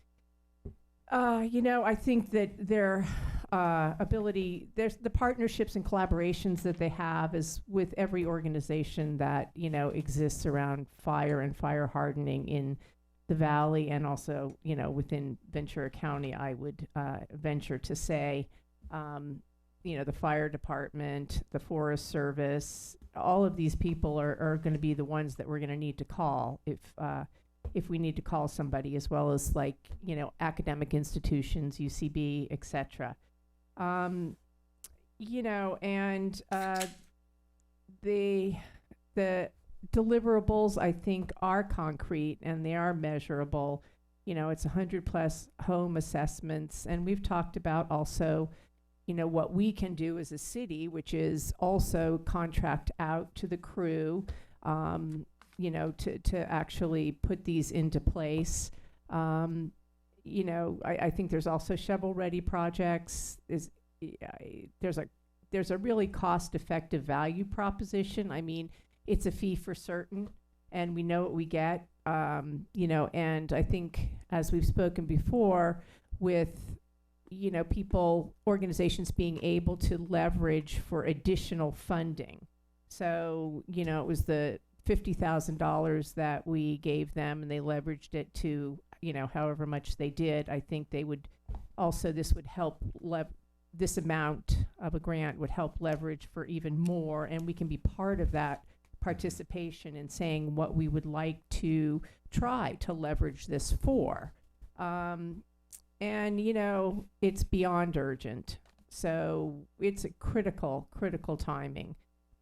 think that their there's the partnerships and collaborations that they have is with every organization that, exists around fire and fire hardening in the valley, and also, within Ventura County, I would venture to say, the fire department, the Forest Service, all of these people are going to be the ones that we're going to need to call if we need to call somebody, as well as academic institutions, UCB, etc. And the deliverables, I think, are concrete and they are measurable. It's 100+ home assessments, and we've talked about also, what we can do as a city, which is also contract out to the crew, to actually put these into place. I think there's also shovel-ready projects. There's a really cost-effective value proposition. I mean, it's a fee for certain, and we know what we get. And I think, as we've spoken before, with organizations being able to leverage for additional funding. So, it was the $50,000 that we gave them, and they leveraged it to, however much they did. I think they would also, this would help, this amount of a grant would help leverage for even more, and we can be part of that participation in saying what we would like to try to leverage this for. And, it's beyond urgent. So it's a critical timing.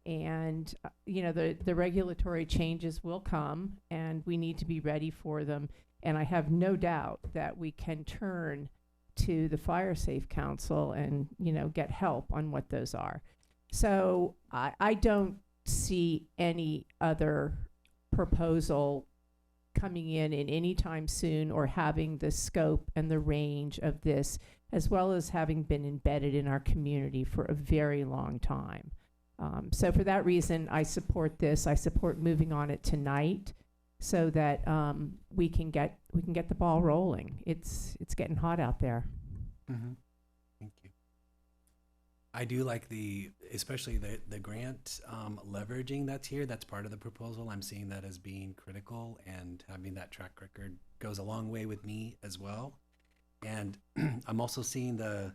And, the regulatory changes will come, and we need to be ready for them. And I have no doubt that we can turn to the Fire Safe Council and, get help on what those are. So I don't see any other proposal coming in any time soon, or having the scope and the range of this, as well as having been embedded in our community for a very long time. So for that reason, I support this. I support moving on it tonight, so that we can get the ball rolling. It's getting hot out there. Mm-hmm. Thank you. I do like especially the grant leveraging that's here. That's part of the proposal. I'm seeing that as being critical, and having that track record goes a long way with me as well. And I'm also seeing the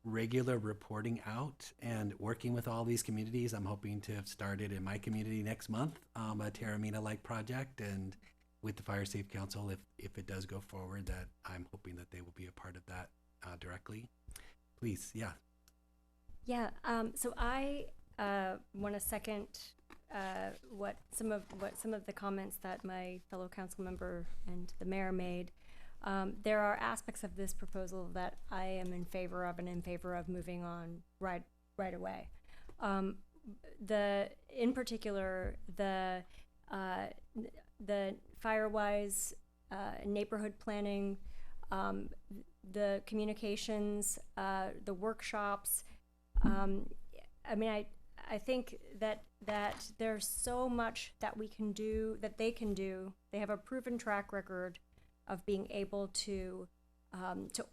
regular reporting out and working with all these communities. I'm hoping to have started in my community next month, a Terramina-like project, and with the Fire Safe Council, if it does go forward, that I'm hoping that they will be a part of that directly. Please, yeah. Yeah, so I want to second what some of the comments that my fellow council member and the mayor made. There are aspects of this proposal that I am in favor of, and in favor of moving on right away. In particular, the Firewise neighborhood planning, the communications, the workshops. I think that there's so much that we can do, that they can do. They have a proven track record of being able to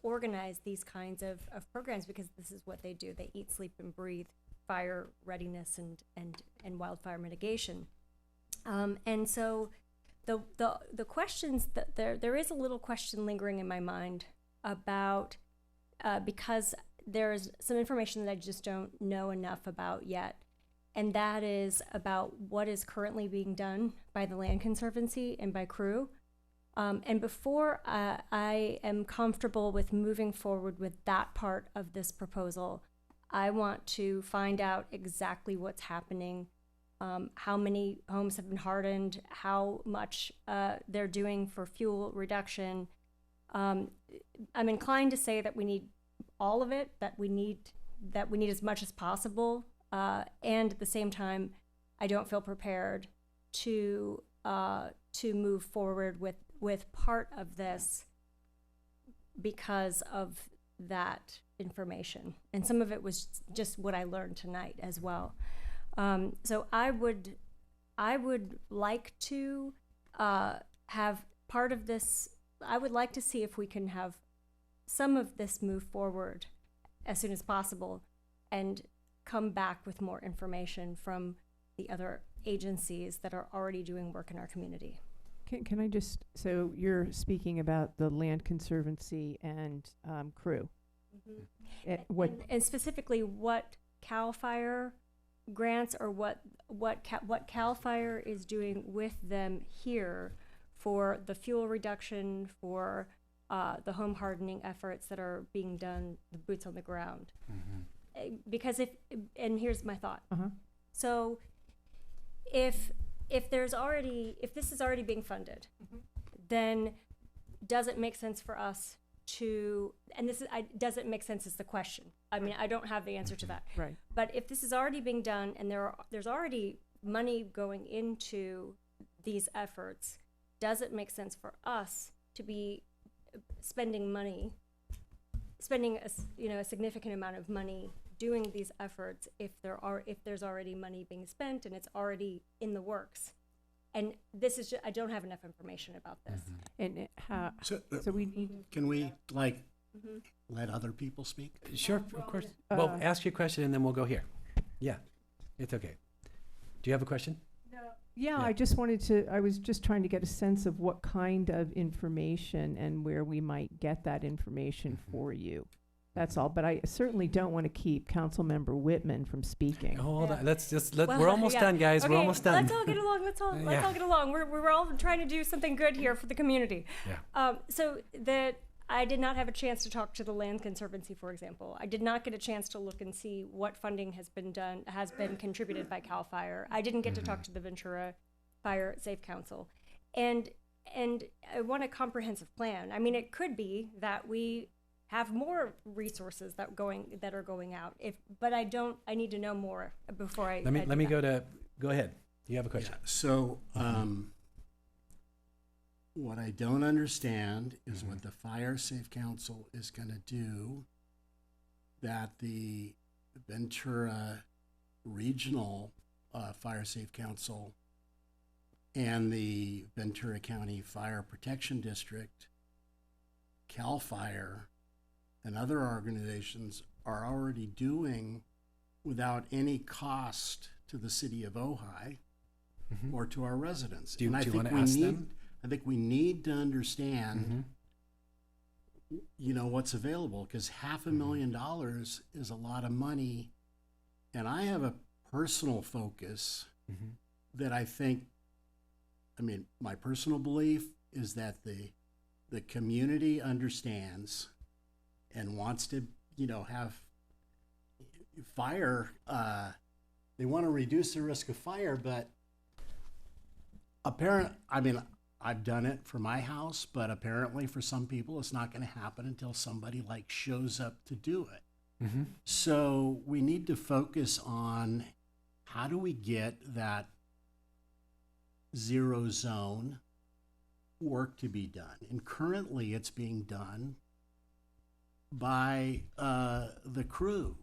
organize these kinds of programs, because this is what they do. They eat, sleep, and breathe fire readiness and wildfire mitigation. And so the questions that there is a little question lingering in my mind about, because there's some information that I just don't know enough about yet, and that is about what is currently being done by the Land Conservancy and by crew. And before I am comfortable with moving forward with that part of this proposal, I want to find out exactly what's happening, how many homes have been hardened, how much they're doing for fuel reduction. I'm inclined to say that we need all of it, that we need as much as possible, and at the same time, I don't feel prepared to move forward with part of this because of that information. And some of it was just what I learned tonight as well. So I would I would like to have part of this. I would like to see if we can have some of this move forward as soon as possible and come back with more information from the other agencies that are already doing work in our community. Can I just, so you're speaking about the Land Conservancy and crew. And specifically what CAL FIRE grants or what CAL FIRE is doing with them here for the fuel reduction, for the home hardening efforts that are being done, the boots on the ground. Because and here's my thought. So if this is already being funded, then does it make sense for us to, and does it make sense is the question. I mean, I don't have the answer to that. Right. But if this is already being done and there's already money going into these efforts, does it make sense for us to be spending a significant amount of money doing these efforts if there's already money being spent and it's already in the works? And this is I don't have enough information about this. And how, so we need. Can we let other people speak? Sure, of course. Well, ask your question and then we'll go here. Yeah, it's okay. Do you have a question? No. Yeah, I was just trying to get a sense of what kind of information and where we might get that information for you. That's all, but I certainly don't want to keep Councilmember Whitman from speaking. Hold on, we're almost done, guys. Okay, we're almost done. Let's all get along. Let's all get along. We're all trying to do something good here for the community. Yeah. So I did not have a chance to talk to the Land Conservancy, for example. I did not get a chance to look and see what funding has been contributed by CAL FIRE. I didn't get to talk to the Ventura Fire Safe Council, and I want a comprehensive plan. I mean, it could be that we have more resources that are going out. But I need to know more before I. Let me go ahead. You have a question. Yeah, so what I don't understand is what the Fire Safe Council is going to do that the Ventura Regional Fire Safe Council and the Ventura County Fire Protection District, CAL FIRE, and other organizations are already doing without any cost to the city of Ojai or to our residents. Do you want to ask them? I think we need to understand, what's available, because $500,000 is a lot of money. And I have a personal focus that my personal belief is that the community understands and wants to, have fire. They want to reduce the risk of fire, but I've done it for my house, but apparently for some people it's not going to happen until somebody shows up to do it. So we need to focus on how do we get that zero zone work to be done. And currently it's being done by the crew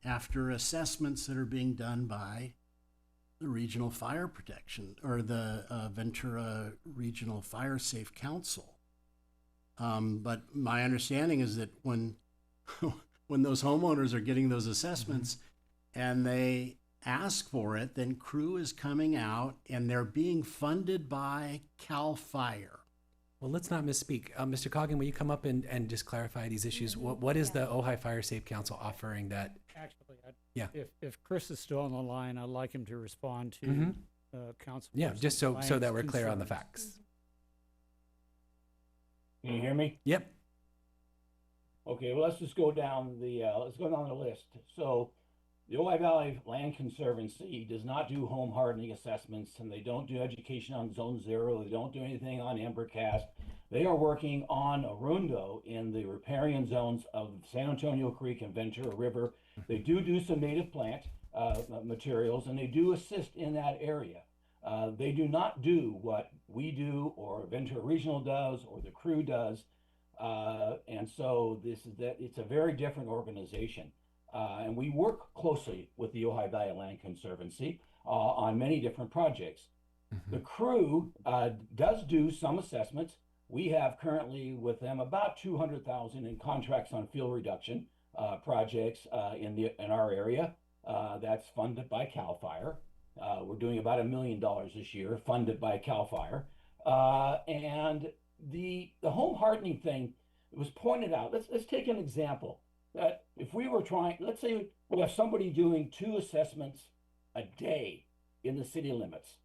after assessments that are being done by the Regional Fire Protection or the Ventura Regional Fire Safe Council. But my understanding is that when those homeowners are getting those assessments and they ask for it, then crew is coming out and they're being funded by CAL FIRE. Well, let's not misspeak. Mr. Coggin, will you come up and just clarify these issues? What is the Ojai Fire Safe Council offering that? Actually, if Chris is still on the line, I'd like him to respond to Council. Yeah, just so that we're clear on the facts. Can you hear me? Yep. Okay, well, let's just go down the list. So the Ojai Valley Land Conservancy does not do home hardening assessments, and they don't do education on Zone 0. They don't do anything on Embercast. They are working on Arundo in the riparian zones of San Antonio Creek and Ventura River. They do some native plant materials, and they do assist in that area. They do not do what we do or Ventura Regional does or the crew does. And so it's a very different organization. And we work closely with the Ojai Valley Land Conservancy on many different projects. The crew does do some assessments. We have currently with them about 200,000 in contracts on fuel reduction projects in our area. That's funded by CAL FIRE. We're doing about $1 million this year, funded by CAL FIRE. And the home hardening thing was pointed out. Let's take an example. That if we were trying, let's say we have somebody doing 2 assessments a day in the city limits.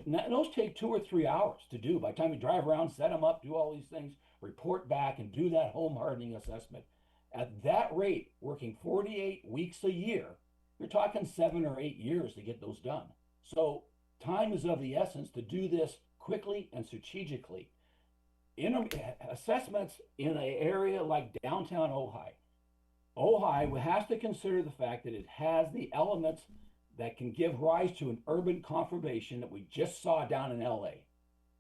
Those take 2 or 3 hours to do. By the time you drive around, set them up, do all these things, report back, and do that home hardening assessment. At that rate, working 48 weeks a year, you're talking 7 or 8 years to get those done. So time is of the essence to do this quickly and strategically. Assessments in an area like downtown Ojai has to consider the fact that it has the elements that can give rise to an urban confirmation that we just saw down in LA.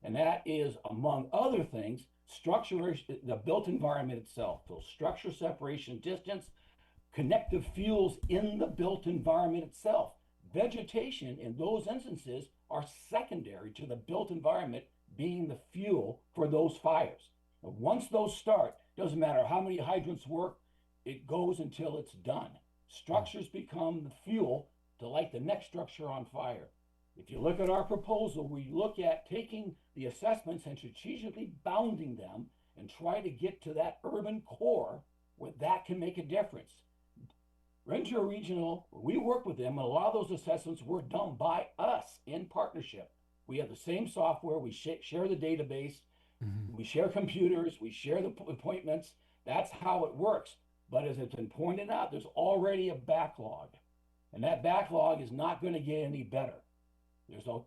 And that is, among other things, the built environment itself. So structure, separation, distance, connective fuels in the built environment itself. Vegetation in those instances are secondary to the built environment being the fuel for those fires. And once those start, doesn't matter how many hydrants work, it goes until it's done. Structures become the fuel to light the next structure on fire. If you look at our proposal, we look at taking the assessments and strategically bounding them and try to get to that urban core where that can make a difference. Ventura Regional, we work with them, and a lot of those assessments were done by us in partnership. We have the same software, we share the database, we share computers, we share the appointments. That's how it works. But as it's been pointed out, there's already a backlog, and that backlog is not going to get any better.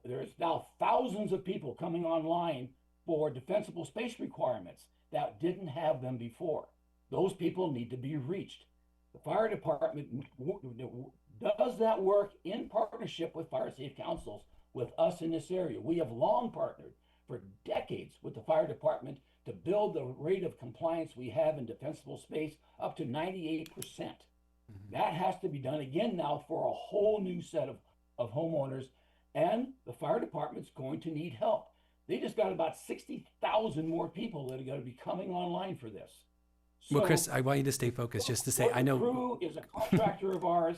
There's now thousands of people coming online for defensible space requirements that didn't have them before. Those people need to be reached. The fire department does that work in partnership with fire safe councils with us in this area. We have long partnered for decades with the fire department to build the rate of compliance we have in defensible space up to 98%. That has to be done again now for a whole new set of homeowners, and the fire department's going to need help. They just got about 60,000 more people that are going to be coming online for this. Well, Chris, I want you to stay focused. Just to say, I know Crew is a contractor of ours,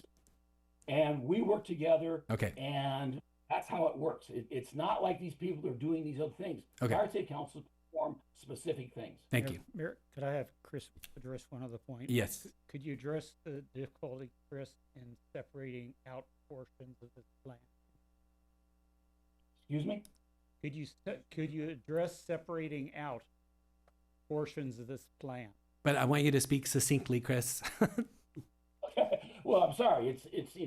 and we work together. Okay. And that's how it works. It's not like these people are doing these other things. Okay. Fire Safety Council perform specific things. Thank you. Mayor, could I have Chris address one other point? Yes. Could you address the difficulty, Chris, in separating out portions of this plan? Excuse me? Could you address separating out portions of this plan? But I want you to speak succinctly, Chris. Well, I'm sorry. It's a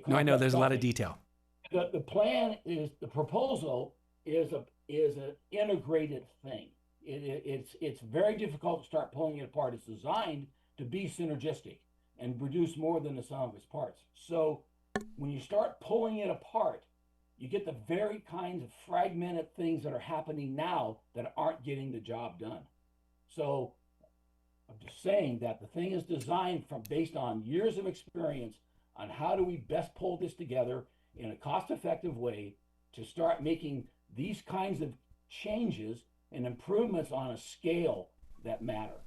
No, I know there's a lot of topic. detail. The proposal is an integrated thing. It's very difficult to start pulling it apart. It's designed to be synergistic and produce more than the sum of its parts. So when you start pulling it apart, you get the very kinds of fragmented things that are happening now that aren't getting the job done. So I'm just saying that the thing is designed based on years of experience on how do we best pull this together in a cost-effective way to start making these kinds of changes and improvements on a scale that matter.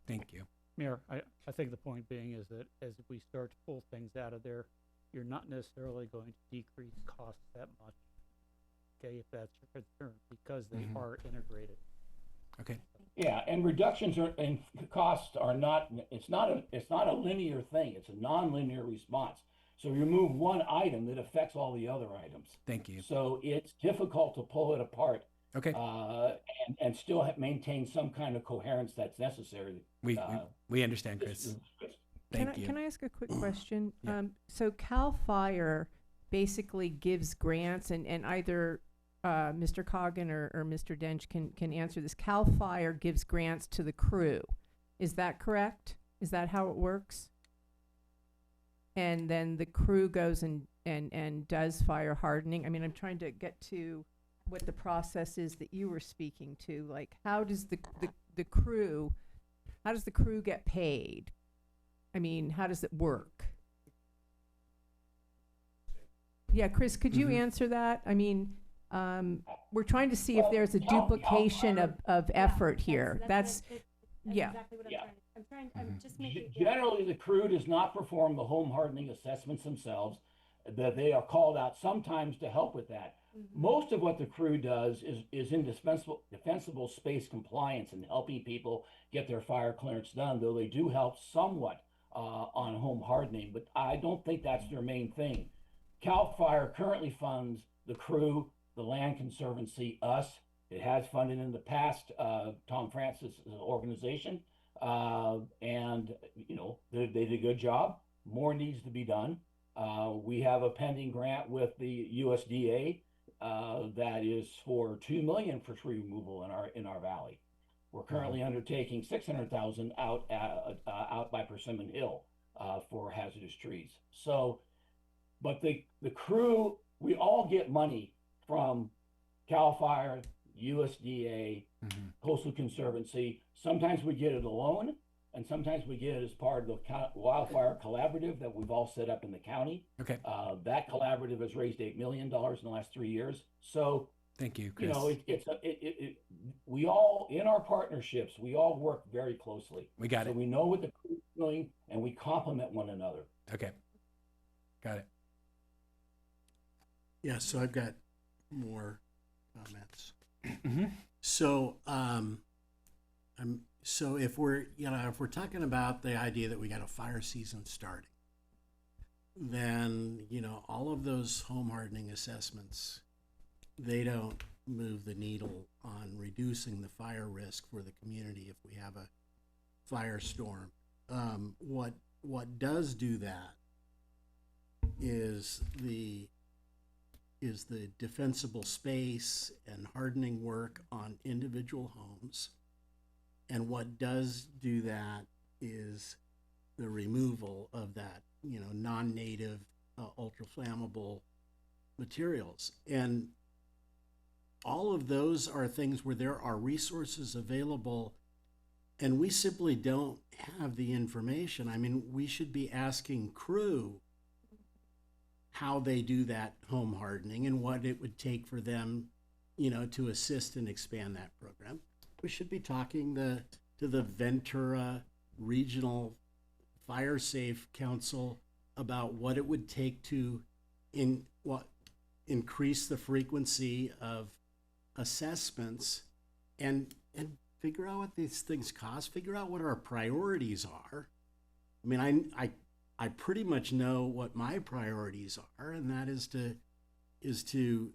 Thank you. Mayor, I think the point being is that as we start to pull things out of there, you're not necessarily going to decrease costs that much, okay, if that's your concern, because they are integrated. Okay. Yeah, and reductions in costs are not. It's not a linear thing. It's a non-linear response. So you remove one item that affects all the other items. Thank you. So it's difficult to pull it apart. Okay. And still maintain some kind of coherence that's necessary. We understand, Chris. Thank you. Can I ask a quick question? Yeah. So CAL FIRE basically gives grants, and either Mr. Coggin or Mr. Dench can answer this. CAL FIRE gives grants to the crew. Is that correct? Is that how it works? And then the crew goes and does fire hardening. I mean, I'm trying to get to what the process is that you were speaking to. Like, how does the crew get paid? I mean, how does it work? Yeah, Chris, could you answer that? I mean, we're trying to see if there's a duplication of effort here. That's yeah. Exactly what Yeah. I'm trying, I'm just making. Generally, the crew does not perform the home hardening assessments themselves. That they are called out sometimes to help with that. Most of what the crew does is indispensable, defensible space compliance and helping people get their fire clearance done, though they do help somewhat on home hardening, but I don't think that's their main thing. CAL FIRE currently funds the crew, the Land Conservancy, us. It has funded in the past Tom Francis' organization, and you know they did a good job. More needs to be done. We have a pending grant with the USDA that is for $2 million for tree removal in our valley. We're currently undertaking $600,000 out by Persimmon Hill for hazardous trees. So, but the crew, we all get money from CAL FIRE, USDA, Coastal Conservancy. Sometimes we get it alone, and sometimes we get it as part of the wildfire collaborative that we've all set up in the county. Okay. That collaborative has raised $8 million in the last 3 years. So, thank you, Chris. you know, we all, in our partnerships, we all work very closely. We got so it. we know what the crew's doing, and we complement one another. Okay. Got it. Yeah, so I've got more comments. So, so if we're talking about the idea that we got a fire season starting, then, all of those home hardening assessments, they don't move the needle on reducing the fire risk for the community if we have a firestorm. What does do that is the defensible space and hardening work on individual homes. And what does do that is the removal of that, non-native, ultra-flammable materials. And all of those are things where there are resources available, and we simply don't have the information. I mean, we should be asking crew how they do that home hardening and what it would take for them, to assist and expand that program. We should be talking to the Ventura Regional Fire Safe Council about what it would take to increase the frequency of assessments and figure out what these things cost, figure out what our priorities are. I mean, I pretty much know what my priorities are, and that is to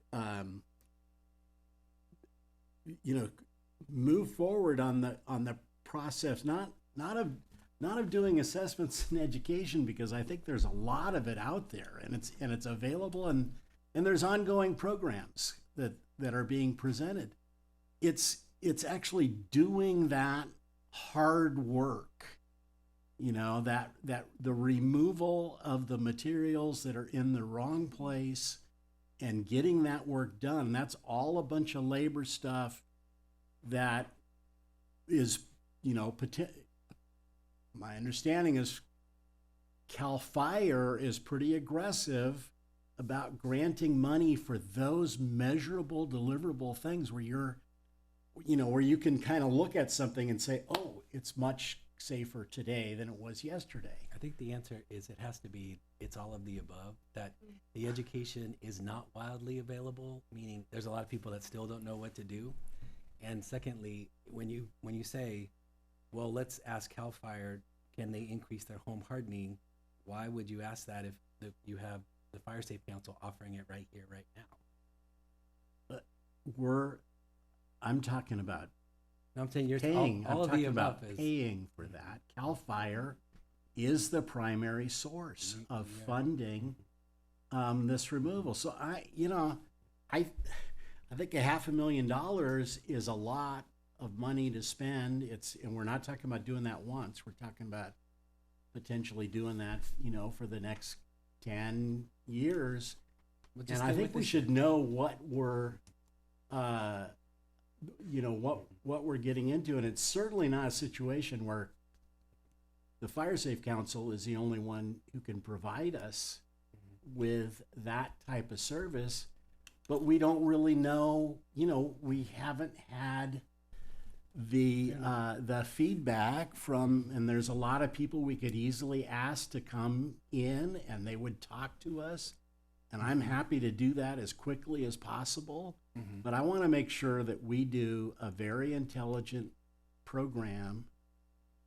move forward on the process, not of doing assessments in education, because I think there's a lot of it out there, and it's available, and there's ongoing programs that are being presented. It's actually doing that hard work. That the removal of the materials that are in the wrong place and getting that work done, that's all a bunch of labor stuff that is, my understanding is CAL FIRE is pretty aggressive about granting money for those measurable, deliverable things where where you can kind of look at something and say, oh, it's much safer today than it was yesterday. I think the answer is it's all of the above, that the education is not wildly available, meaning there's a lot of people that still don't know what to do. And secondly, when you say, well, let's ask CAL FIRE, can they increase their home hardening? Why would you ask that if you have the Fire Safe Council offering it right here, right now? I'm talking about I'm saying you're paying. all I'm of talking the above about is paying for that. CAL FIRE is the primary source of funding this removal. So I think $500,000 is a lot of money to spend. And we're not talking about doing that once. We're talking about potentially doing that, for the next 10 years. And I think we should know what we're, what we're getting into. And it's certainly not a situation where the Fire Safe Council is the only one who can provide us with that type of service, but we don't really know, we haven't had the feedback from, and there's a lot of people we could easily ask to come in and they would talk to us. And I'm happy to do that as quickly as possible. But I want to make sure that we do a very intelligent program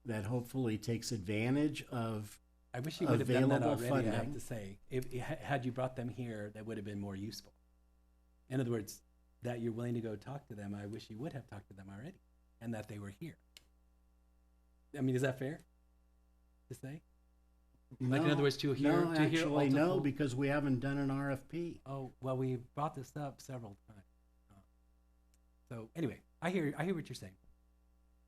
that hopefully takes advantage of I wish you would have done that available already, I have funding. to say. If had you brought them here, that would have been more useful. In other words, that you're willing to go talk to them, I wish you would have talked to them already, and that they were here. I mean, is that fair to say? Like, in other words, to hear, no, actually, no, multiple- because we haven't done an RFP. Oh, well, we brought this up several times. So anyway, I hear what you're saying.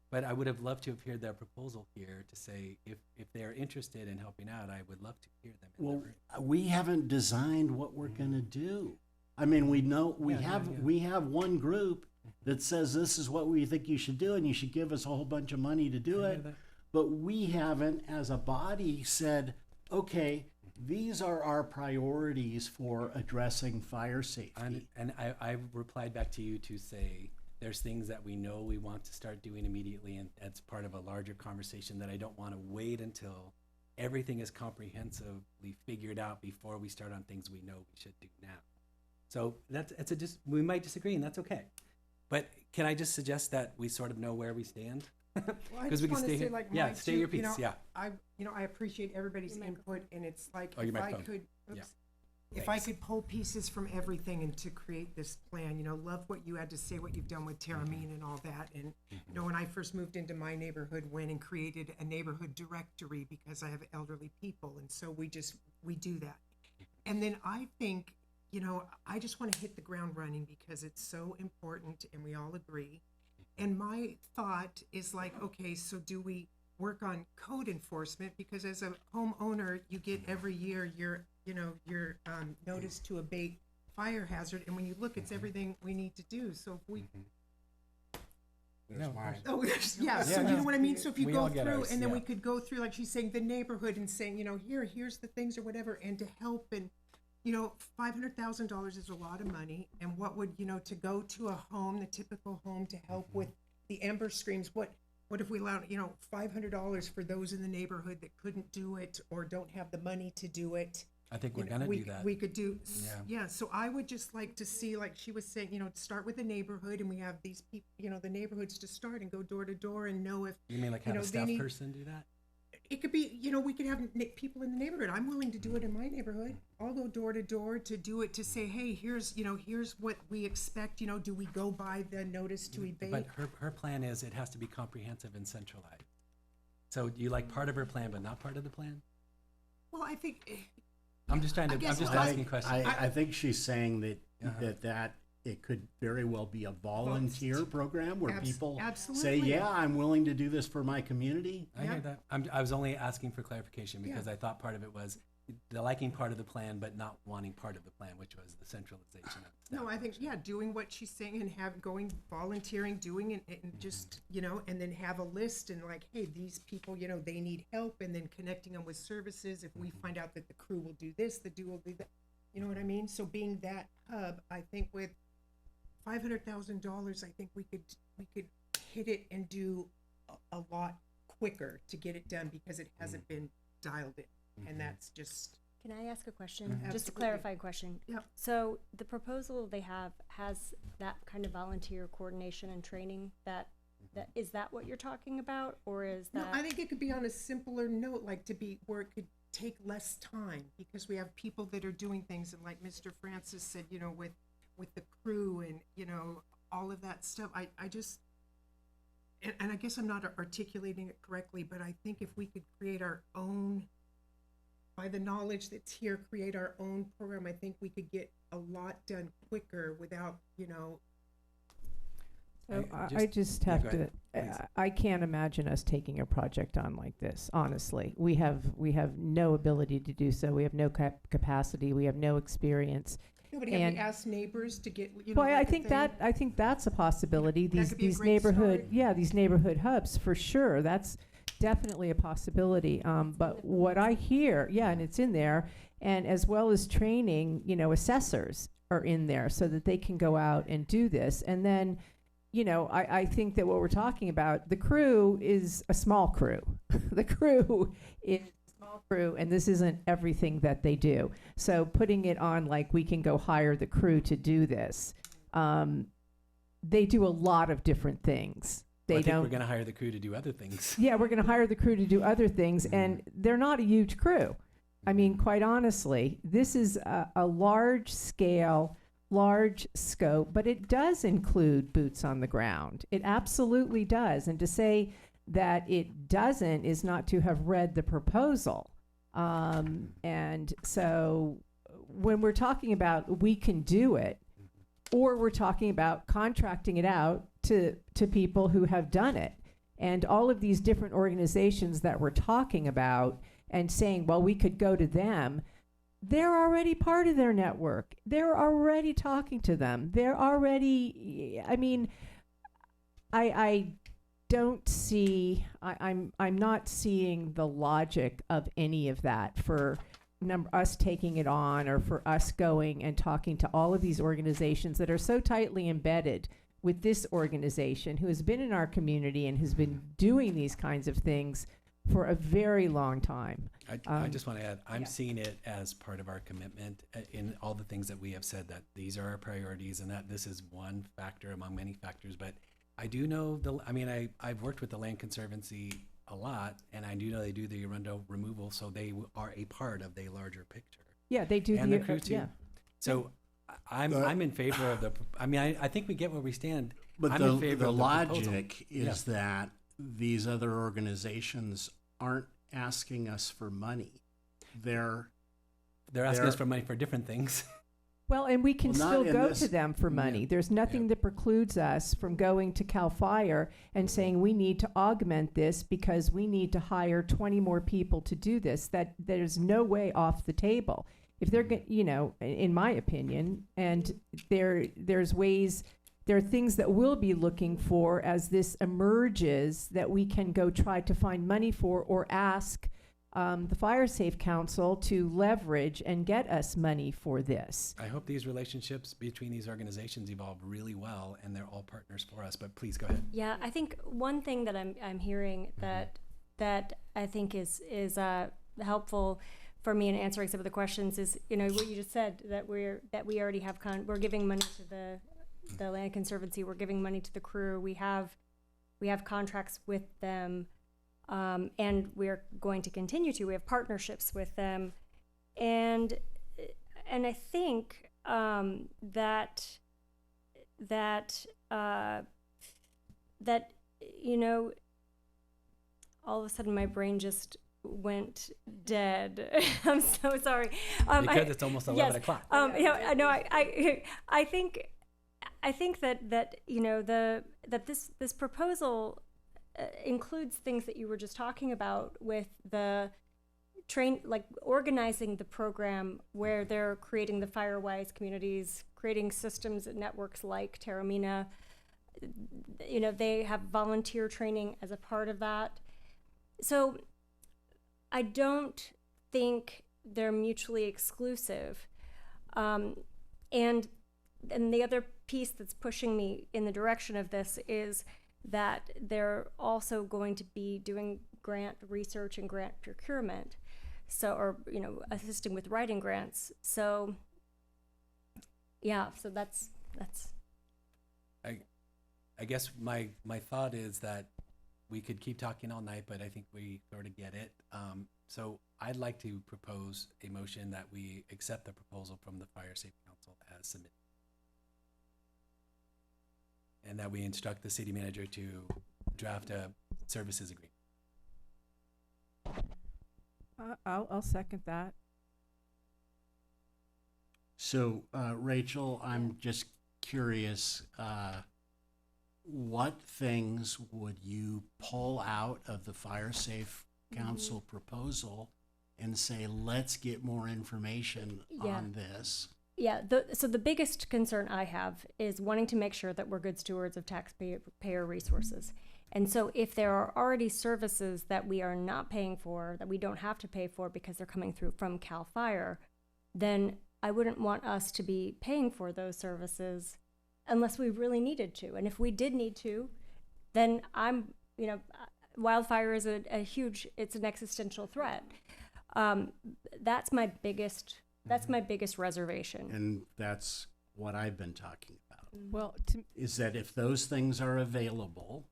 But I would have loved to have heard their proposal here to say, if they're interested in helping out, I would love to hear them. Well, we haven't designed what we're gonna do. I mean, we know, we have one group that says this is what we think you should do, and you should give us a whole bunch of money to do it. But we haven't, as a body, said, okay, these are our priorities for addressing fire safety. And I replied back to you to say, there's things that we know we want to start doing immediately, and that's part of a larger conversation that I don't want to wait until everything is comprehensively figured out before we start on things we know we should do now. So we might disagree, and that's okay. But can I just suggest that we sort of know where we stand? Well, I Because just we can want to stay say, here. like, Yeah, my stay two- your piece. Yeah. I appreciate everybody's input, and it's like, Oh, your if I microphone. could, Yeah. if I could pull pieces from everything and to create this plan, love what you had to say, what you've done with Terramine and all that. And, when I first moved into my neighborhood, went and created a neighborhood directory because I have elderly people. And so we do that. And then I think, I just want to hit the ground running because it's so important and we all agree. And my thought is like, okay, so do we work on code enforcement? Because as a homeowner, you get every year your notice to abate fire hazard. And when you look, it's everything we need to do. So if we, There's mine. oh, yeah, so Yeah, you know what I mean? So if you we go all get through, ours, and then yeah. we could go through, like she's saying, the neighborhood and saying, here's the things or whatever, and to help. And $500,000 is a lot of money. And what would, to go to a home, the typical home, to help with the Ember Streams, what if we allowed, $500 for those in the neighborhood that couldn't do it or don't have the money to do it? I think we're gonna do that. We could do, Yeah. so I would just like to see, like she was saying, start with the neighborhood, and we have these people, the neighborhoods to start and go door to door and know if, You mean like have a they staff need- person do that? it could be, we could have people in the neighborhood. I'm willing to do it in my neighborhood. I'll go door to door to do it, to say, hey, here's what we expect, do we go by the notice to abate? But her plan is it has to be comprehensive and centralized. So you like part of her plan, but not part of the plan? Well, I think, I'm just trying to, I'm just asking questions. I think she's saying that it could very well be a volunteer program where people say, absolutely. yeah, I'm willing to do this for my community. I hear that. I was only asking for clarification because I thought part of it was the liking part of the plan, but not wanting part of the plan, which was the centralization of the staff. no, I think, doing what she's saying and volunteering, doing it, and just, and then have a list and like, hey, these people, they need help, and then connecting them with services. If we find out that the crew will do this, the do will do that, you know what I mean? So being that hub, I think with $500,000, I think we could hit it and do a lot quicker to get it done because it hasn't been dialed in. And that's just. Can I ask a question? Mhm. Just a Absolutely. clarifying question. Yeah. So the proposal they have has that kind of volunteer coordination and training that is that what you're talking about, or is No, that? I think it could be on a simpler note, like to be where it could take less time because we have people that are doing things, and like Mr. Francis said, with the crew and all of that stuff. I just, and I guess I'm not articulating it correctly, but I think if we could create our own, by the knowledge that's here, create our own program, I think we could get a lot done quicker without, So I just have to, I can't imagine us taking a project on like this, honestly. We have no ability to do so. We have no capacity. We have no experience. Nobody have we asked neighbors to get, Well, like I a think thing? I think that's a possibility. That could be a These great neighborhood, start. these neighborhood hubs for sure. That's definitely a possibility. But what I hear, yeah, and it's in there, and as well as training, assessors are in there so that they can go out and do this. And then, I think that what we're talking about, the crew is a small crew. The crew is a small crew, and this isn't everything that they do. So putting it on like we can go hire the crew to do this, they do a lot of different things. I think we're going to hire the crew to do other things. Yeah, we're going to hire the crew to do other things, and they're not a huge crew. I mean, quite honestly, this is a large scale, large scope, but it does include boots on the ground. It absolutely does. And to say that it doesn't is not to have read the proposal. And so when we're talking about we can do it, or we're talking about contracting it out to people who have done it. And all of these different organizations that we're talking about and saying, well, we could go to them, they're already part of their network. They're already talking to them. They're already, I mean, I don't see, I'm not seeing the logic of any of that for us taking it on, or for us going and talking to all of these organizations that are so tightly embedded with this organization who has been in our community and has been doing these kinds of things for a very long time. I just want to add, I'm seeing it as part of our commitment in all the things that we have said, that these are our priorities and that this is one factor among many factors. But I do know, I've worked with the Land Conservancy a lot, and I do know they do the Arundo removal, so they are a part of the larger picture. Yeah, they do. And the crew too. Yeah. So I'm in favor of the, I think we get where we stand. But I'm in favor the of the logic proposal. is that these other organizations aren't asking us for money. They're asking us for money for different things. Well, and we can Well, still not in go this- to them for money. There's nothing that precludes us from going to CAL FIRE and saying we need to augment this because we need to hire 20 more people to do this. That there's no way off the table. If they're, in my opinion, and there's ways, there are things that we'll be looking for as this emerges that we can go try to find money for, or ask the Fire Safe Council to leverage and get us money for this. I hope these relationships between these organizations evolve really well, and they're all partners for us. But please go ahead. Yeah, I think one thing that I'm hearing that I think is helpful for me in answering some of the questions is, what you just said, that we already have we're giving money to the Land Conservancy, we're giving money to the crew, we have contracts with them. And we're going to continue to. We have partnerships with them, and I think that all of a sudden my brain just went dead. I'm so sorry. Because it's almost 11 o'clock. I think that this proposal includes things that you were just talking about with the organizing the program where they're creating the Firewise communities, creating systems and networks like Taramina. They have volunteer training as a part of that. So I don't think they're mutually exclusive. And the other piece that's pushing me in the direction of this is that they're also going to be doing grant research and grant procurement, assisting with writing grants. So, yeah, so that's. I guess my thought is that we could keep talking all night, but I think we sort of get it. So I'd like to propose a motion that we accept the proposal from the Fire Safe Council as submitted, and that we instruct the city manager to draft a services agreement. I'll second that. So, Rachel, I'm just curious, what things would you pull out of the Fire Safe Council proposal and say, let's get more information on this? Yeah, so the biggest concern I have is wanting to make sure that we're good stewards of taxpayer resources. And so if there are already services that we are not paying for, that we don't have to pay for because they're coming through from CAL FIRE, then I wouldn't want us to be paying for those services unless we really needed to. And if we did need to, then wildfire is a huge, it's an existential threat. That's my biggest reservation. And that's what I've been talking about. Well, Is that if those things are available,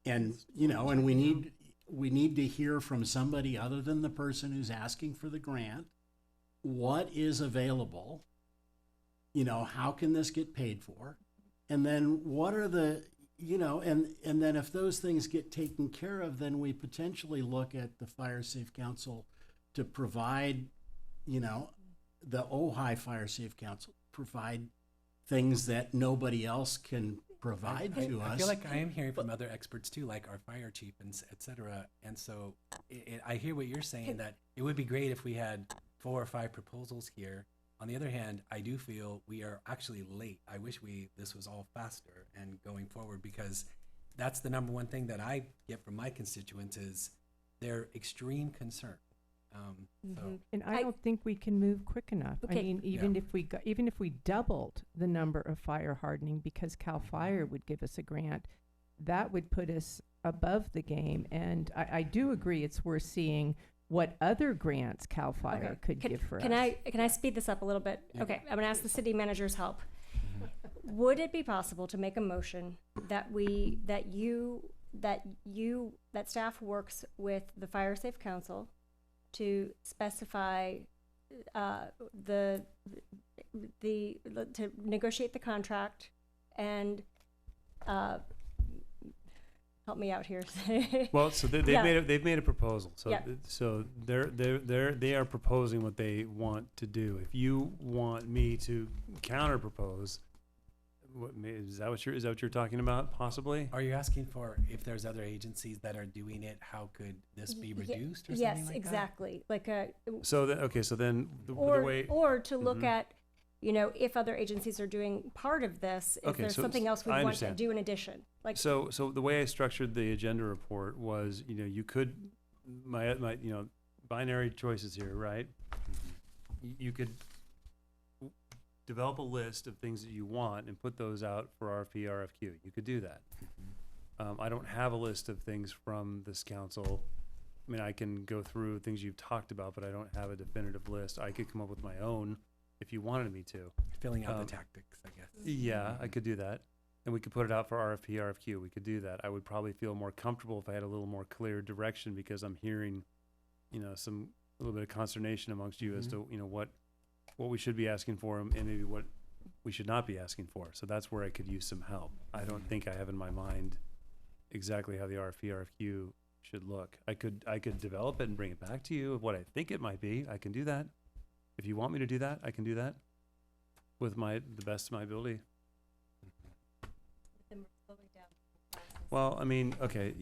and and we need to hear from somebody other than the person who's asking for the grant, what is available, how can this get paid for, and then what are the and then if those things get taken care of, then we potentially look at the Fire Safe Council to provide, the Ojai Fire Safe Council provide things that nobody else can provide to us. I feel like I am hearing from other experts too, like our fire chief and et cetera. And so I hear what you're saying, that it would be great if we had 4 or 5 proposals here. On the other hand, I do feel we are actually late. I wish this was all faster and going forward, because that's the number one thing that I get from my constituents is their extreme concern. And I don't think we can move quick enough. Okay. I mean, even if we doubled the number of fire hardening, because CAL FIRE would give us a grant, that would put us above the game. And I do agree it's worth seeing what other grants CAL FIRE could give for us. Can I speed this up a little bit? Yeah. Okay, I'm gonna ask the city manager's help. Would it be possible to make a motion that staff works with the Fire Safe Council to specify to negotiate the contract and help me out here. Well, so they've made a proposal. So Yeah. so they are proposing what they want to do. If you want me to counter propose, is that what you're talking about? Possibly. Are you asking for if there's other agencies that are doing it? How could this be reduced or something Yes, like exactly. Like a So then the way or to look at, if other agencies are doing part of this, if there's something else we want to do in addition. Like so the way I structured the agenda report was, you could my binary choices here, right? You could develop a list of things that you want and put those out for RFP, RFQ. You could do that. I don't have a list of things from this council. I mean, I can go through things you've talked about, but I don't have a definitive list. I could come up with my own if you wanted me to. Filling out the tactics, I guess. Yeah, I could do that. And we could put it out for RFP, RFQ. We could do that. I would probably feel more comfortable if I had a little more clear direction, because I'm hearing, a little bit of consternation amongst you as to, what we should be asking for and maybe what we should not be asking for. So that's where I could use some help. I don't think I have in my mind exactly how the RFP, RFQ should look. I could develop it and bring it back to you of what I think it might be. I can do that. If you want me to do that, I can do that with the best of my ability. Well, I mean, okay,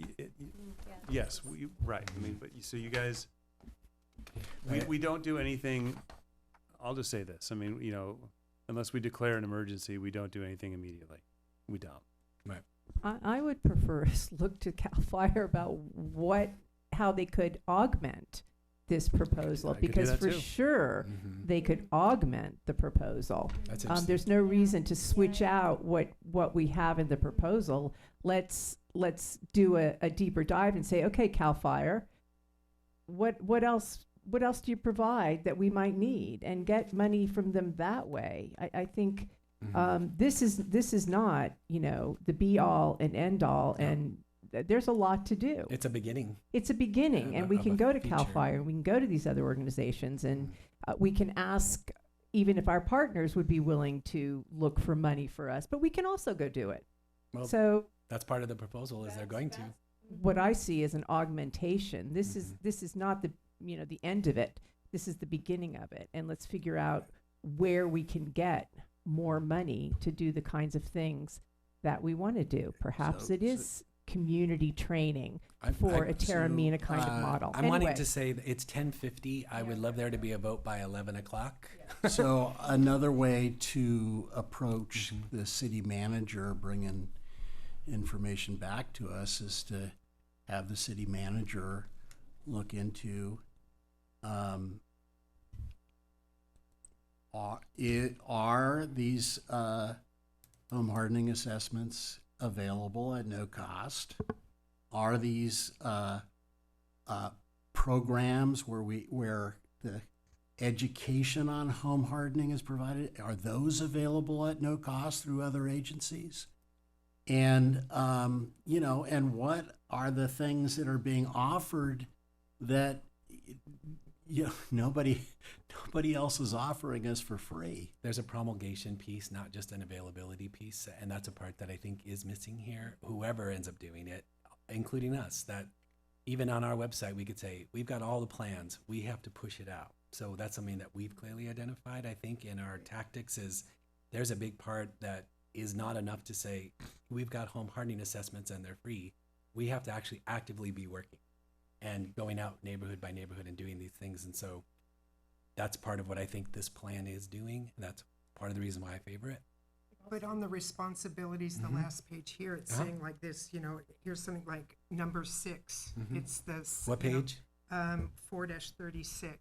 yes, right. I mean, but so you guys, we don't do anything. I'll just say this. I mean, unless we declare an emergency, we don't do anything immediately. We don't. Right. I would prefer us look to CAL FIRE about how they could augment this proposal, I could do because that for too. sure they could augment the proposal. That's interesting. There's no reason to switch out what we have in the proposal. Let's do a deeper dive and say, okay, CAL FIRE, what else do you provide that we might need, and get money from them that way. I think this is not the be all and end all, and there's a lot to do. It's a beginning. It's a beginning, and we of can a go to CAL future. FIRE, and we can go to these other organizations, and we can ask even if our partners would be willing to look for money for us, but we can also go do it. Well, So that's part of the proposal, is they're going to. what I see is an augmentation. This is not the the end of it. This is the beginning of it, and let's figure out where we can get more money to do the kinds of things that we want to do. Perhaps it is community training for a Terramina kind of model. I'm wanting to say that it's 10:50. I would love there to be a vote by 11 o'clock. So another way to approach the city manager bringing information back to us is to have the city manager look into are these home hardening assessments available at no cost? Are these programs where the education on home hardening is provided, are those available at no cost through other agencies? And and what are the things that are being offered that nobody else is offering us for free? There's a promulgation piece, not just an availability piece, and that's a part that I think is missing here. Whoever ends up doing it, including us, that even on our website, we could say, we've got all the plans, we have to push it out. So that's something that we've clearly identified, I think, in our tactics is there's a big part that is not enough to say, we've got home hardening assessments and they're free. We have to actually actively be working and going out neighborhood by neighborhood and doing these things. And so that's part of what I think this plan is doing. And that's part of the reason why I favor it. But on the responsibilities, the last page here, it's saying like this, here's something like number 6. It's the What page? 4-36.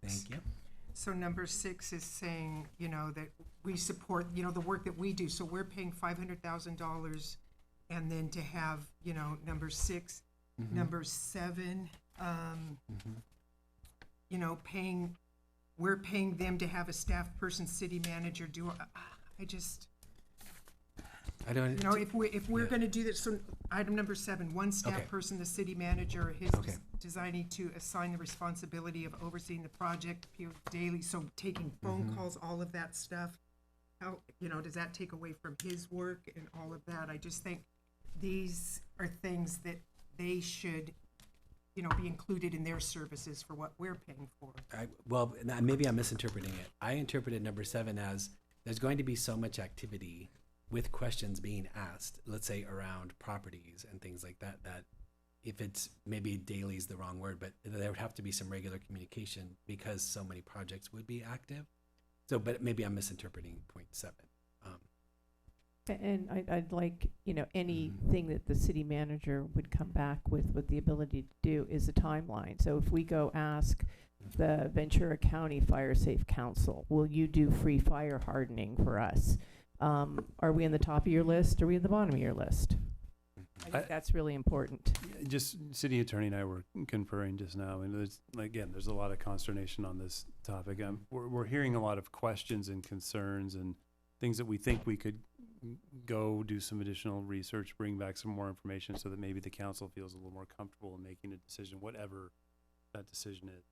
Thank you. So number 6 is saying, that we support, the work that we do. So we're paying $500,000, and then to have, number 6, number 7, we're paying them to have a staff person, city manager do. I don't. If we're going to do this, so item number 7, one staff person, the city manager, designing to assign the responsibility of overseeing the project daily. So taking phone calls, all of that stuff. How does that take away from his work and all of that? I just think these are things that they should, be included in their services for what we're paying for. Maybe I'm misinterpreting it. I interpreted number 7 as there's going to be so much activity with questions being asked, let's say around properties and things like that, that if it's maybe daily is the wrong word, but there would have to be some regular communication because so many projects would be active. So, but maybe I'm misinterpreting point 7. And I'd like, anything that the city manager would come back with the ability to do is a timeline. So if we go ask the Ventura County Fire Safe Council, will you do free fire hardening for us? Are we in the top of your list? Or are we at the bottom of your list? I think that's really important. Just city attorney and I were conferring just now, and there's a lot of consternation on this topic. We're hearing a lot of questions and concerns and things that we think we could go do some additional research, bring back some more information so that maybe the council feels a little more comfortable in making a decision, whatever that decision is.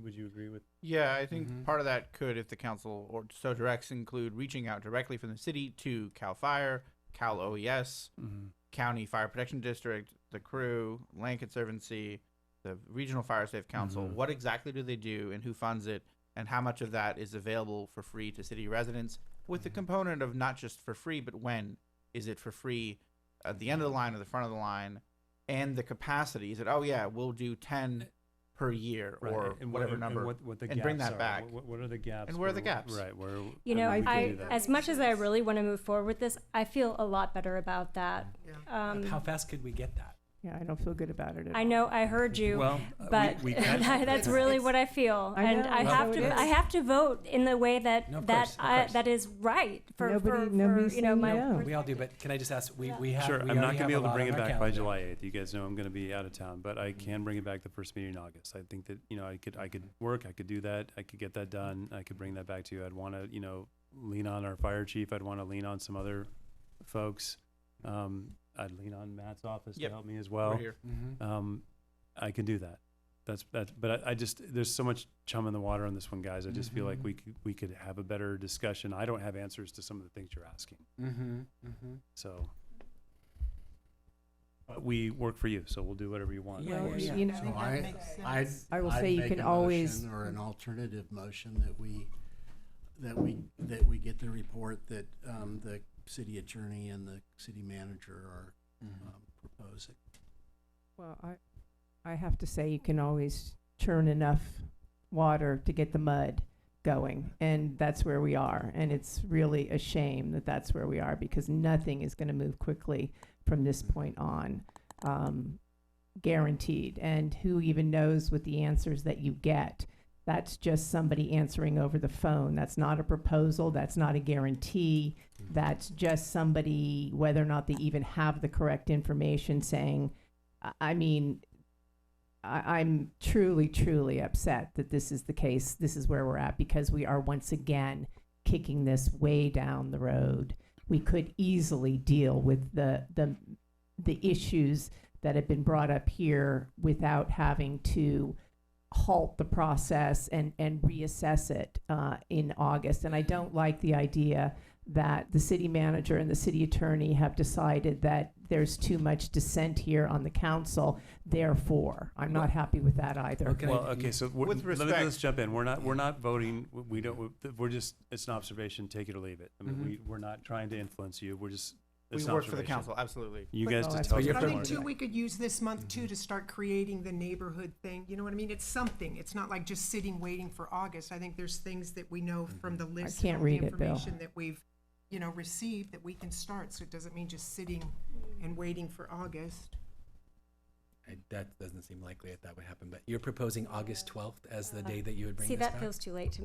Would you agree with? Yeah, I think part of that could, if the council or so directs, include reaching out directly from the city to CAL FIRE, Cal OES, County Fire Protection District, the crew, Land Conservancy, the Regional Fire Safe Council. What exactly do they do and who funds it, and how much of that is available for free to city residents, with the component of not just for free, but when is it for free at the end of the line or the front of the line, and the capacity. Is it, we'll do 10 per year or whatever number, what the and bring gaps that are. back. What are the gaps? And where are the gaps? Right. Where as much as I really want to move forward with this, I feel a lot better about that. How fast could we get that? Yeah, I don't feel good about it at all. I know, I heard you, Well, but that's really what I feel, I know, I have to vote in the way that No, of course. that is right for nobody's saying my. no. We all do, but can I just ask, we have. Sure, we I'm not already going to have be a able to lot bring on it our back by calendar. July 8th. You guys know I'm going to be out of town, but I can bring it back the first meeting in August. I think that, I could work, I could do that, I could get that done, I could bring that back to you. I'd want to, lean on our fire chief. I'd want to lean on some other folks. I'd lean on Matt's office to help me as well. We're here. I can do that. But I just, there's so much chum in the water on this one, guys. I just feel like we could have a better discussion. I don't have answers to some of the things you're asking. So, but we work for you, so we'll do whatever you want. Yeah. So I will I'd say you make can a always- motion or an alternative motion that we get the report that the city attorney and the city manager are proposing. Well, I have to say you can always churn enough water to get the mud going, and that's where we are. And it's really a shame that that's where we are, because nothing is going to move quickly from this point on, guaranteed. And who even knows what the answers that you get? That's just somebody answering over the phone. That's not a proposal. That's not a guarantee. That's just somebody, whether or not they even have the correct information, saying, I'm truly, truly upset that this is the case. This is where we're at, because we are once again kicking this way down the road. We could easily deal with the issues that have been brought up here without having to halt the process and reassess it in August. And I don't like the idea that the city manager and the city attorney have decided that there's too much dissent here on the council. Therefore, I'm not happy with that either. Well, okay, so With respect- let's jump in. We're not voting. We don't. We're just. It's an observation. Take it or leave it. I mean, we're not trying to influence you. We're just. We It's an work for the observation. council, absolutely. You guys just that's tell what us you're what I you think want too, to do. we could use this month too to start creating the neighborhood thing. You know what I mean? It's something. It's not like just sitting waiting for August. I think there's things that we know from the list can't and all read the it, Bill. information that we've, received that we can start. So it doesn't mean just sitting and waiting for August. That doesn't seem likely that would happen, but you're proposing August 12th as the day that you would bring See, this that back? feels too late to,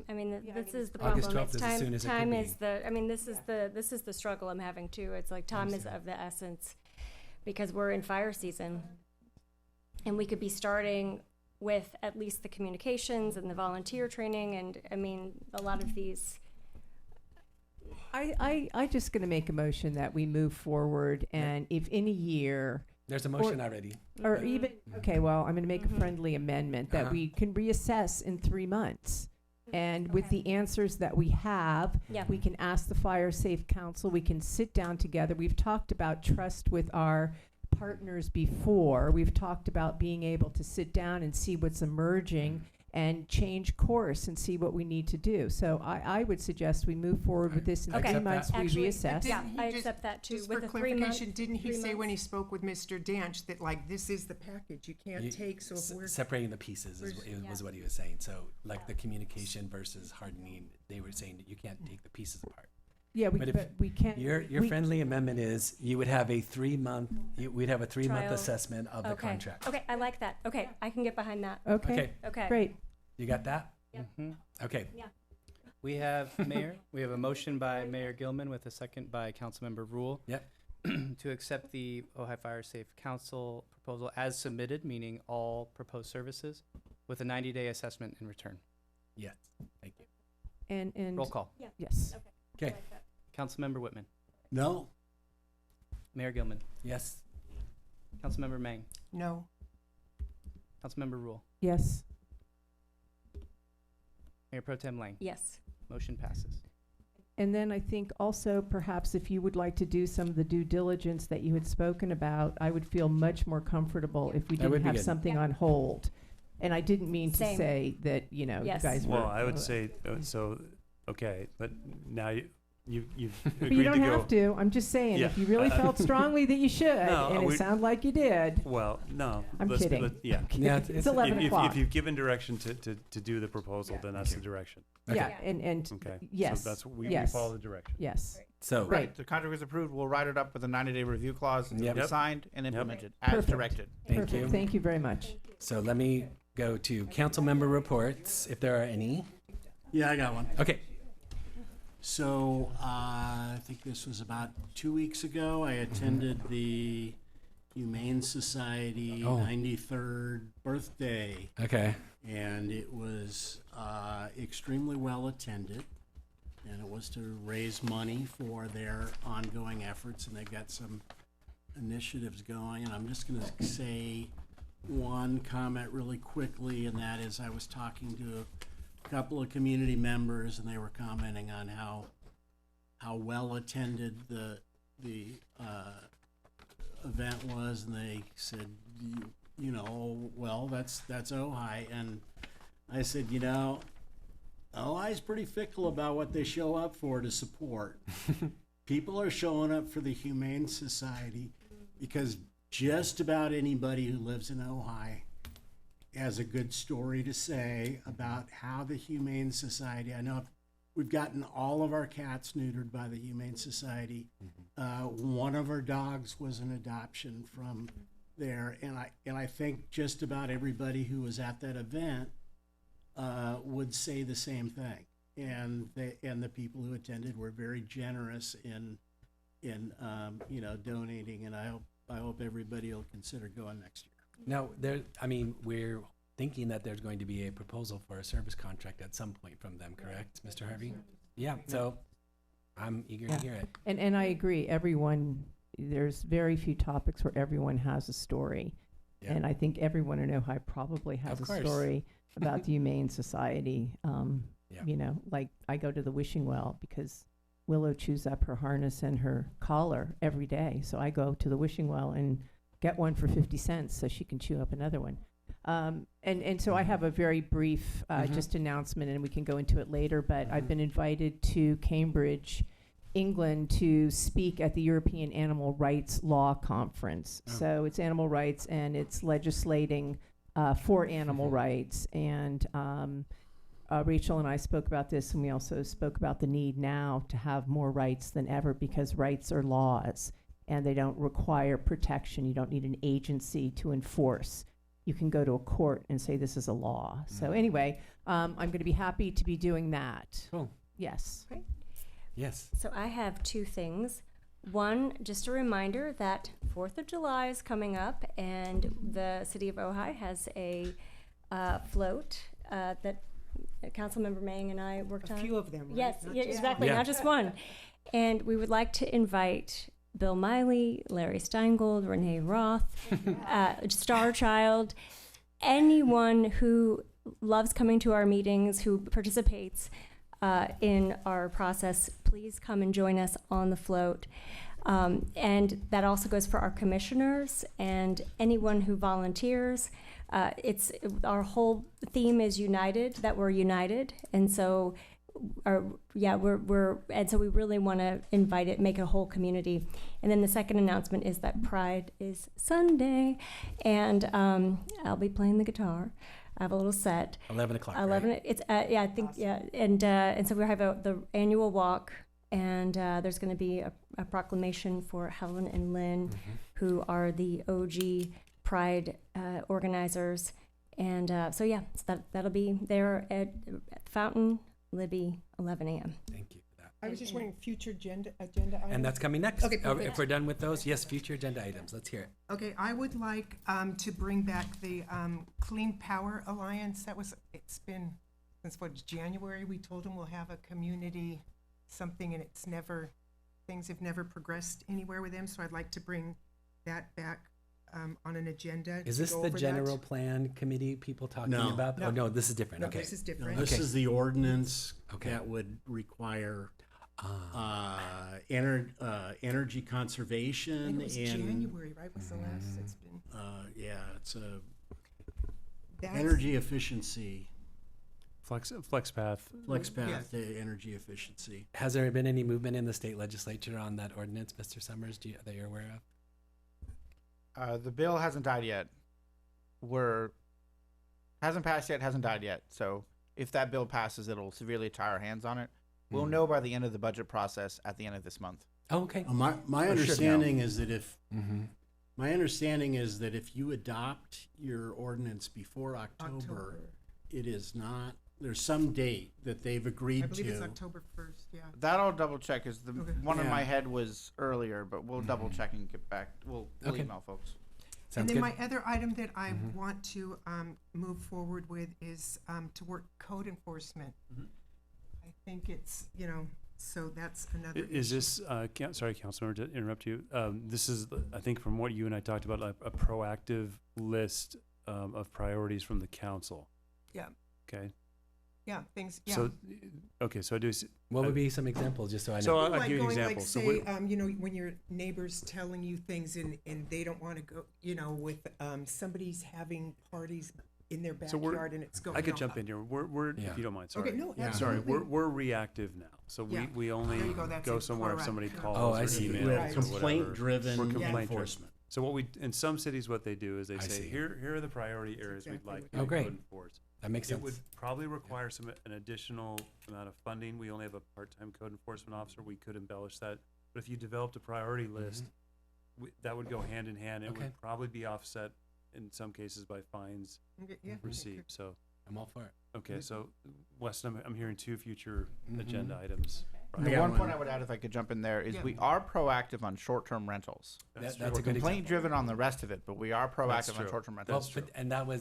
this is the August problem. 12th It's is as time, soon as it could time be. is this is the struggle I'm having too. It's like time is of the essence because we're in fire season. And we could be starting with at least the communications and the volunteer training and, a lot of these. I just going to make a motion that we move forward, and if in a year, There's a motion already. or even, okay, well, I'm going to make a friendly amendment that Uh-huh. we can reassess in 3 months. And with the answers that we have, Yeah. we can ask the Fire Safe Council, we can sit down together. We've talked about trust with our partners before. We've talked about being able to sit down and see what's emerging and change course and see what we need to do. So I would suggest we move forward with this in Okay. 3 Accept months, that. we Actually, reassess. Yeah, Didn't he I just- accept that too. Just With for the 3 month- clarification, didn't he 3 say when he months? spoke with Mr. Danch that like this is the package you can't take? So if we're Separating the pieces is, we're- was what he was saying. So like the communication versus hardening, they were saying that you can't take the pieces apart. Yeah, But if but we can. Your we- friendly amendment is you would have a 3-month, we'd have a 3-month Trial. assessment of the Okay. contract. Okay, I like that. Okay, I can get behind that. Okay, Okay. great. You got that? Mhm. Okay. We have Mayor. We have a motion by Mayor Gilman with a second by Councilmember Rule. Yep. To accept the Ojai Fire Safe Council proposal as submitted, meaning all proposed services, with a 90-day assessment in return. Yes, thank you. And Roll call. yes. Okay. Councilmember Whitman. No? Mayor Gilman. Yes. Councilmember Mang. no. Councilmember Rule. Yes. Mayor Pro Tem Lang. Yes. Motion passes. And then I think also perhaps if you would like to do some of the due diligence that you had spoken about, I would feel much more comfortable if we That would didn't be have good. something on hold. And I didn't mean to Same. say that, you Yes. you guys were. Well, I would say so. Okay, but now you've But agreed you don't to go. have to. I'm just saying, if Yeah, you really I- felt strongly that you should, No, and we- it sounded like you did. Well, no. I'm kidding. Yeah. I'm kidding. Yeah, It's 11 If o'clock. you've given direction to do the proposal, then that's the direction. Yeah, and Okay. yes, So that's we yes. follow the direction. yes. So, Right. The contract was approved. We'll write it up with a 90-day review clause. It'll Yep. be Yep. signed and Yep. implemented as Perfect. directed. thank Perfect. you. Thank you very much. So let me go to council member reports, if there are any. Yeah, I got one. Okay. So, I think this was about 2 weeks ago. I attended the Humane Society Oh. 93rd birthday, Okay. and it was extremely well attended. And it was to raise money for their ongoing efforts, and they've got some initiatives going. And I'm just going to say one comment really quickly, and that is I was talking to a couple of community members, and they were commenting on how well attended the event was, and they said, well, that's Ojai. And I said, Ojai's pretty fickle about what they show up for to support. People are showing up for the Humane Society because just about anybody who lives in Ojai has a good story to say about how the Humane Society, I know we've gotten all of our cats neutered by the Humane Society, one of our dogs was an adoption from there, and I think just about everybody who was at that event would say the same thing. And the people who attended were very generous in donating, and I hope everybody will consider going next year. Now, we're thinking that there's going to be a proposal for a service contract at some point from them, correct, Mr. Harvey? Yeah, so I'm eager to hear it. And I agree, there's very few topics where everyone has a story. Yeah. And I think everyone in Ojai probably has Of a course. story about the Humane Society. Yeah. Like I go to the wishing well because Willow chews up her harness and her collar every day. So I go to the wishing well and get one for 50 cents so she can chew up another one. And so I have a very brief just announcement, and we can go into it later, but I've been invited to Cambridge, England, to speak at the European Animal Rights Law Conference. Oh. So it's animal rights, and it's legislating for animal rights. And Rachel and I spoke about this, and we also spoke about the need now to have more rights than ever, because rights are laws, and they don't require protection. You don't need an agency to enforce. You can go to a court and say this is a law. So anyway, I'm going to be happy to be doing that. Cool. Yes. Great. Yes. So I have two things. One, just a reminder that 4th of July is coming up, and the city of Ojai has a float that Councilmember Mang and I worked on. A few of them, right? Yes, Not yeah, just exactly, one. not just one. And we would like to invite Bill Miley, Larry Steingold, Renee Roth, Star Child, anyone who loves coming to our meetings, who participates in our process, please come and join us on the float. And that also goes for our commissioners and anyone who volunteers. Our whole theme is united, that we're united. And so we really want to make a whole community. And then the second announcement is that Pride is Sunday, and I'll be playing the guitar. I have a little set. 11 o'clock. 11. Right? It's I think awesome. And so we have the annual walk, and there's going to be a proclamation for Helen and Lynn, who are the OG Pride organizers, and so that'll be there at Fountain Libby, 11 a.m. Thank you for that. I was just wondering, future agenda items? And that's coming next. Okay, Oh, perfect. if we're done with those, yes, future agenda items. Let's hear it. Okay, I would like to bring back the Clean Power Alliance. It's been since January. We told them we'll have a community something, and things have never progressed anywhere with them. So I'd like to bring that back on an agenda. Is to this go the over general that. plan committee people talking No. about? No. Oh, no, this is different. No, Okay. this is No, different. this is the ordinance Okay. that would require energy I conservation think it was and January, right? Was the last it's been. it's a That's- energy efficiency, Flex path. FlexPath to energy efficiency. Has there been any movement in the state legislature on that ordinance, Mr. Summers, that you're aware of? The bill hasn't died yet. Hasn't passed yet, hasn't died yet. So if that bill passes, it'll severely tie our hands on it. We'll know by the end of the budget process at the end of this month. Oh, okay. My Or should understanding is that if Mm-hmm. my understanding is that if you adopt your ordinance before October, it is not. There's some date that they've agreed I believe to. it's October 1st, yeah. That I'll double check. Is the Okay. one in my Yeah. head was earlier, but we'll double check and get back. We'll Okay. email folks. And Sounds then good. my other item that I Mhm. want to move forward with is to work code enforcement. I think it's, so that's another Is issue. this, sorry, Councilmember, to interrupt you. This is, I think from what you and I talked about, a proactive list of priorities from the council. Yeah. Okay. Yeah, things, yeah. So, okay, so I do. What would be some examples, just so I know? So I'll Like give you an going, example. like, So say, we're- when your neighbor's telling you things and they don't want to go, with somebody's having parties in their So we're- backyard and it's going on. I could jump in here. We're Yeah. if you don't mind. Sorry. Okay, no, Yeah. Sorry, absolutely. we're reactive now. So Yeah. we only There you go, that's go it, somewhere if proactive. somebody Yeah. calls Oh, I or see. emails We or have whatever. complaint-driven We're complaint driven. enforcement. So what in some cities what they do is they I say see. here are the priority areas we'd exactly like what to Oh, great. code enforce. That makes It sense. would probably require an additional amount of funding. We only have a part-time code enforcement officer. We could embellish that But if you developed a priority list, that would go hand in hand. It Okay. would probably be offset in some cases by fines Okay, yeah, received, so. I'm all for it. Okay, so Weston, I'm hearing 2 future agenda items. I The got one point one. I would add, if I could jump in there, is Yeah. we are proactive on short-term rentals. That's That's We're a good complaint driven on the rest of it, but we are proactive on true. short-term Well, rentals. and that was,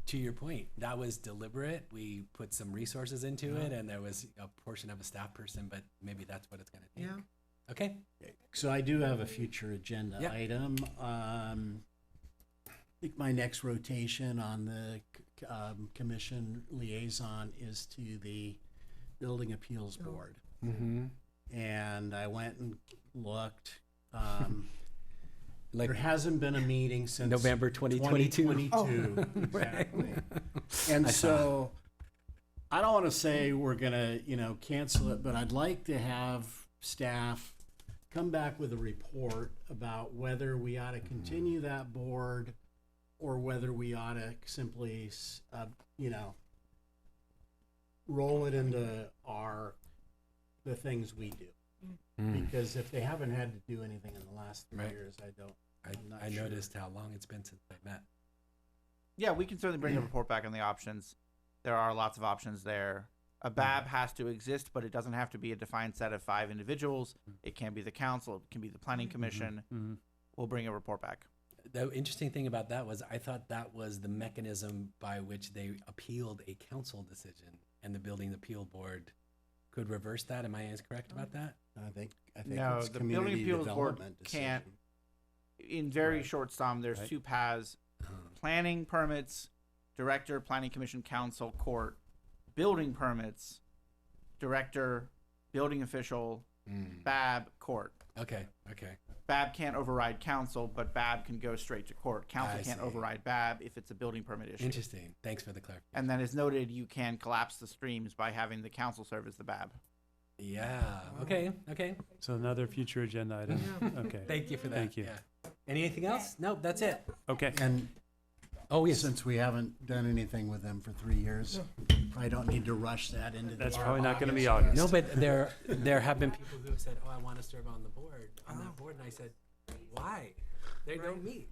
to your point, that was deliberate. We put some resources into it, and there was a portion of a staff person, but maybe that's what it's going to take. Yeah. Okay. So I do have a future agenda Yeah. item. I think my next rotation on the commission liaison is to the Building Appeals Board. Mm-hmm. And I went and looked. Like there hasn't been a meeting since November 2022. 2022, exactly. And I so I don't want to say we're gonna, cancel it, but I'd like to have staff come back with a report about whether we ought to continue that board or whether we ought to simply, roll it into the things we do. Because if they haven't had to do anything in the last 3 Right. years, I'm not I sure. noticed how long it's been since they met. Yeah, we can certainly bring a report back on the options. There are lots of options there. A BAB has to exist, but it doesn't have to be a defined set of 5 individuals. It can be the council, it can be the planning commission. We'll bring a report back. The interesting thing about that was I thought that was the mechanism by which they appealed a council decision, and the Building Appeal Board could reverse that. Am I incorrect about that? I think No, it's the Building community Appeals Board development can't. decision. In very Right. short sum, there's Right. 2 paths: planning permits, director, planning commission, council, court; building permits, director, building official, BAB, court. Okay. BAB can't override council, but BAB can go straight to court. Council I can't see. override BAB if it's a building permit issue. Interesting. Thanks for the clarification. And then, as noted, you can collapse the streams by having the council serve as the BAB. Yeah. Okay. So another future agenda item. Okay. Thank you for that. Thank you. Yeah. Anything else? No, that's it. Okay. And Oh, yes. since we haven't done anything with them for 3 years, I don't need to rush that into That's the probably not going to be August. No, but there have been people who have said, "Oh, I want to serve on that board," and I said, "Why? They don't meet."